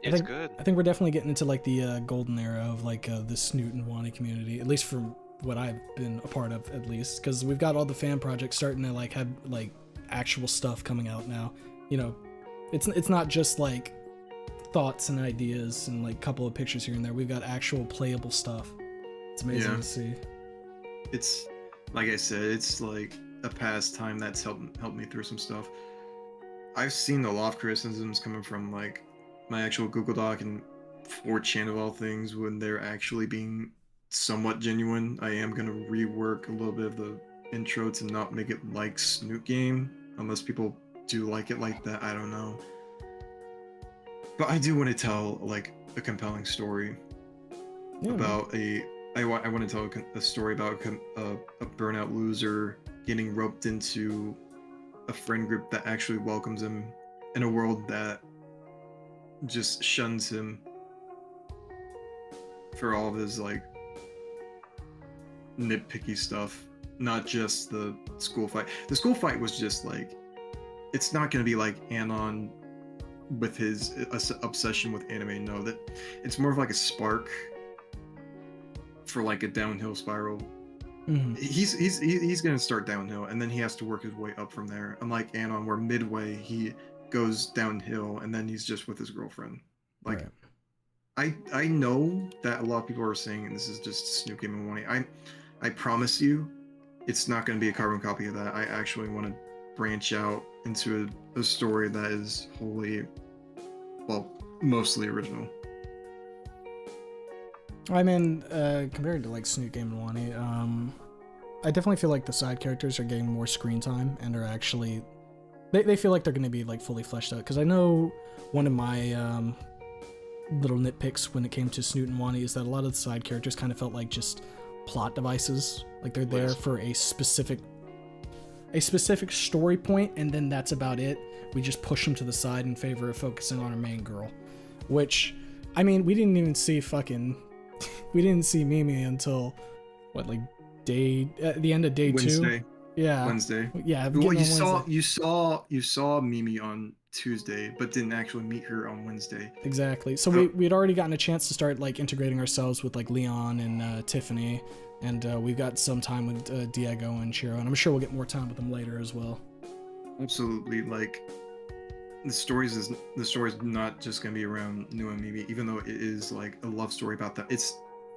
It's good. I think we're definitely getting into like the golden era of like the Snoot and Wani community, at least from what I've been a part of, at least, because we've got all the fan projects starting to like have like actual stuff coming out now. You know, it's not just like thoughts and ideas and like a couple of pictures here and there. We've got actual playable stuff. It's amazing to see. It's like I said, it's like a pastime that's helped me through some stuff. I've seen a lot of criticisms coming from like my actual Google Doc and 4chan of all things when they're actually being somewhat genuine. I am gonna rework a little bit of the intro to not make it like Snoot Game, unless people do like it like that. I don't know. But I do want to tell like a compelling story about I want to tell a story about a burnout loser getting roped into a friend group that actually welcomes him in a world that just shuns him for all of his like nitpicky stuff, not just the school fight. The school fight was just like, it's not going to be like Anon with his obsession with anime. No, that it's more of like a spark for like a downhill spiral. Mm-hmm. He's gonna start downhill and then he has to work his way up from there, unlike Anon where midway he goes downhill and then he's just with his girlfriend. Like I know that a lot of people are saying, and this is just Snoot Game and Wani, I promise you it's not going to be a carbon copy of that. I actually want to branch out into a story that is wholly, well, mostly original. I mean, compared to like Snoot Game and Wani, I definitely feel like the side characters are getting more screen time and are actually, they feel like they're going to be like fully fleshed out. Because I know one of my little nitpicks when it came to Snoot and Wani is that a lot of the side characters kind of felt like just plot devices. Like they're there for a specific story point, and then that's about it. We just push them to the side in favor of focusing on our main girl. Which, I mean, we didn't even see we didn't see Mimi until what, like at the end of day Wednesday. 2? Yeah. Wednesday. Yeah. Well, you saw Mimi on Tuesday, but didn't actually meet her on Wednesday. Exactly. So we'd already gotten a chance to start like integrating ourselves with like Leon and Tiffany, and we've got some time with Diego and Shiro, and I'm sure we'll get more time with them later as well. Absolutely. Like the story is not just gonna be around Nua and Mimi, even though it is like a love story about that. It's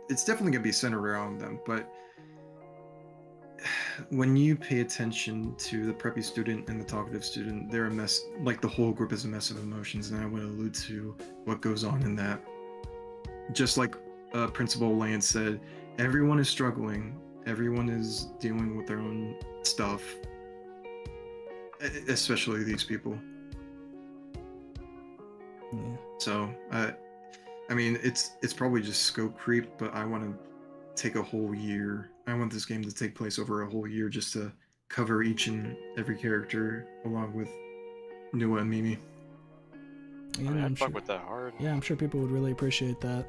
definitely gonna be centered around them, but when you pay attention to the preppy student and the talkative student, they're a mess. Like the whole group is a mess of emotions, and I want to allude to what goes on in that. Just like Principal Lance said, everyone is struggling. Everyone is dealing with their own stuff, especially these people. Yeah. So, I mean, it's probably just scope creep, but I want to take a whole year. I want this game to take place over a whole year just to cover each and every character along with Nua and Mimi. Yeah, I'm fuck with that hard. Yeah, I'm sure people would really appreciate that.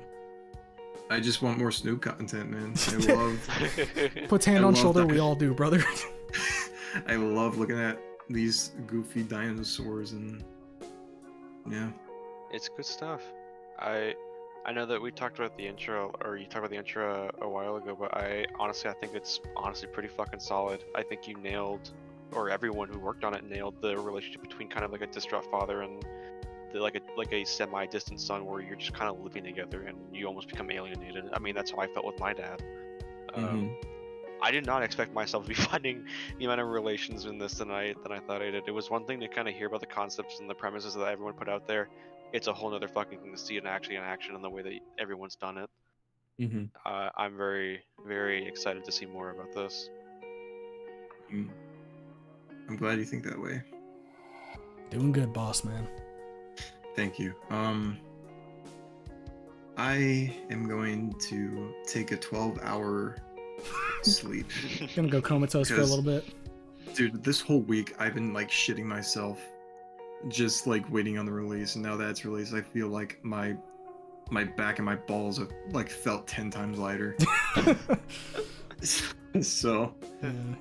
I just want more Snoop content, man. I love Puts hand on shoulder, we all do, brother. I love looking at these goofy dinosaurs, and yeah. It's good stuff. I know that we talked about the intro, or you talked about the intro a while ago, but I think it's honestly pretty fucking solid. I think you nailed, or everyone who worked on it nailed, the relationship between kind of like a distraught father and like a semi-distant son, where you're just kind of living together and you almost become alienated. I mean, that's how I felt with my dad. I did not expect myself to be finding the amount of relations in this than I thought I did. It was one thing to kind of hear about the concepts and the premises that everyone put out there. It's a whole other fucking thing to see it actually in action and the way that everyone's done it. Mm-hmm. I'm very, very excited to see more about this. I'm glad you think that way. Doing good, boss man. Thank you. I am going to take a 12-hour sleep. Gonna go comatose for a little bit. Dude, this whole week I've been like shitting myself, just like waiting on the release, and now that it's released, I feel like my back and my balls have like felt 10 times lighter. So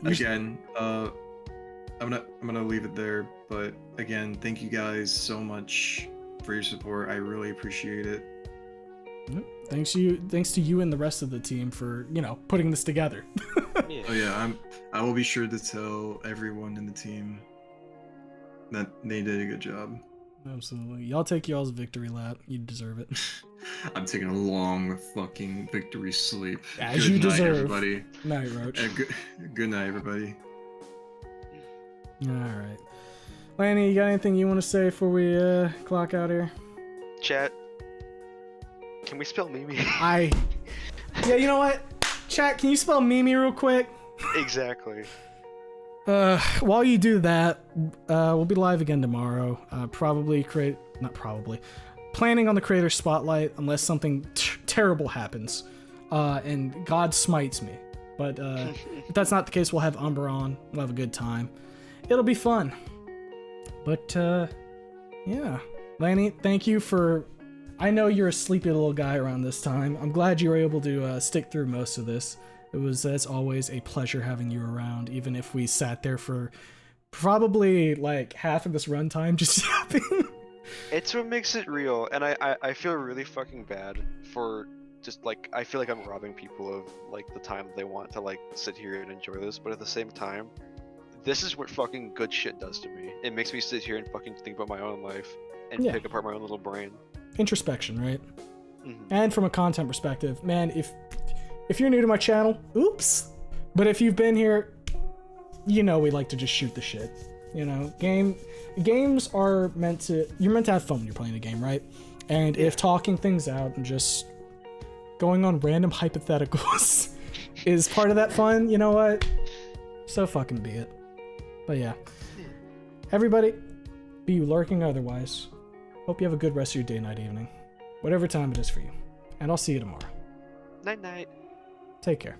again, I'm gonna leave it there. But again, thank you guys so much for your support. I really appreciate it. Thanks to you and the rest of the team for, you know, putting this together. Yeah. Oh yeah, I will be sure to tell everyone in the team that they did a good job. Absolutely. Y'all take y'all's victory lap. You deserve it. I'm taking a long fucking victory sleep. As Good you night, deserve. everybody. Night, Roach. Good night, everybody. Alright. Lanny, you got anything you want to say before we clock out here? Chat, can we spell Mimi? Yeah, you know what? Chat, can you spell Mimi real quick? Exactly. While you do that, we'll be live again tomorrow. Planning on the creator spotlight unless something terrible happens, and God smites me. But if that's not the case, we'll have Umber on. We'll have a good time. It'll be fun. But yeah, Lanny, thank you for. I know you're a sleepy little guy around this time. I'm glad you were able to stick through most of this. It's always a pleasure having you around, even if we sat there for probably like half of this runtime just yapping. It's what makes it real, and I feel really fucking bad for just like I feel like I'm robbing people of like the time they want to like sit here and enjoy this, but at the same time, this is what fucking good shit does to me. It makes me sit here and fucking think about my own life and pick apart my own little brain. Introspection, right? Mm-hmm. And from a content perspective, man, if you're new to my channel, oops. But if you've been here, you know we like to just shoot the shit. You know, games are you're meant to have fun when you're playing a game, right? And if talking things out and just going on random hypotheticals is part of that fun, you know what? So fucking be it. But yeah. Everybody, be you lurking or otherwise, hope you have a good rest of your day, night, evening. Whatever time it is for you. And I'll see you tomorrow. Night night. Take care.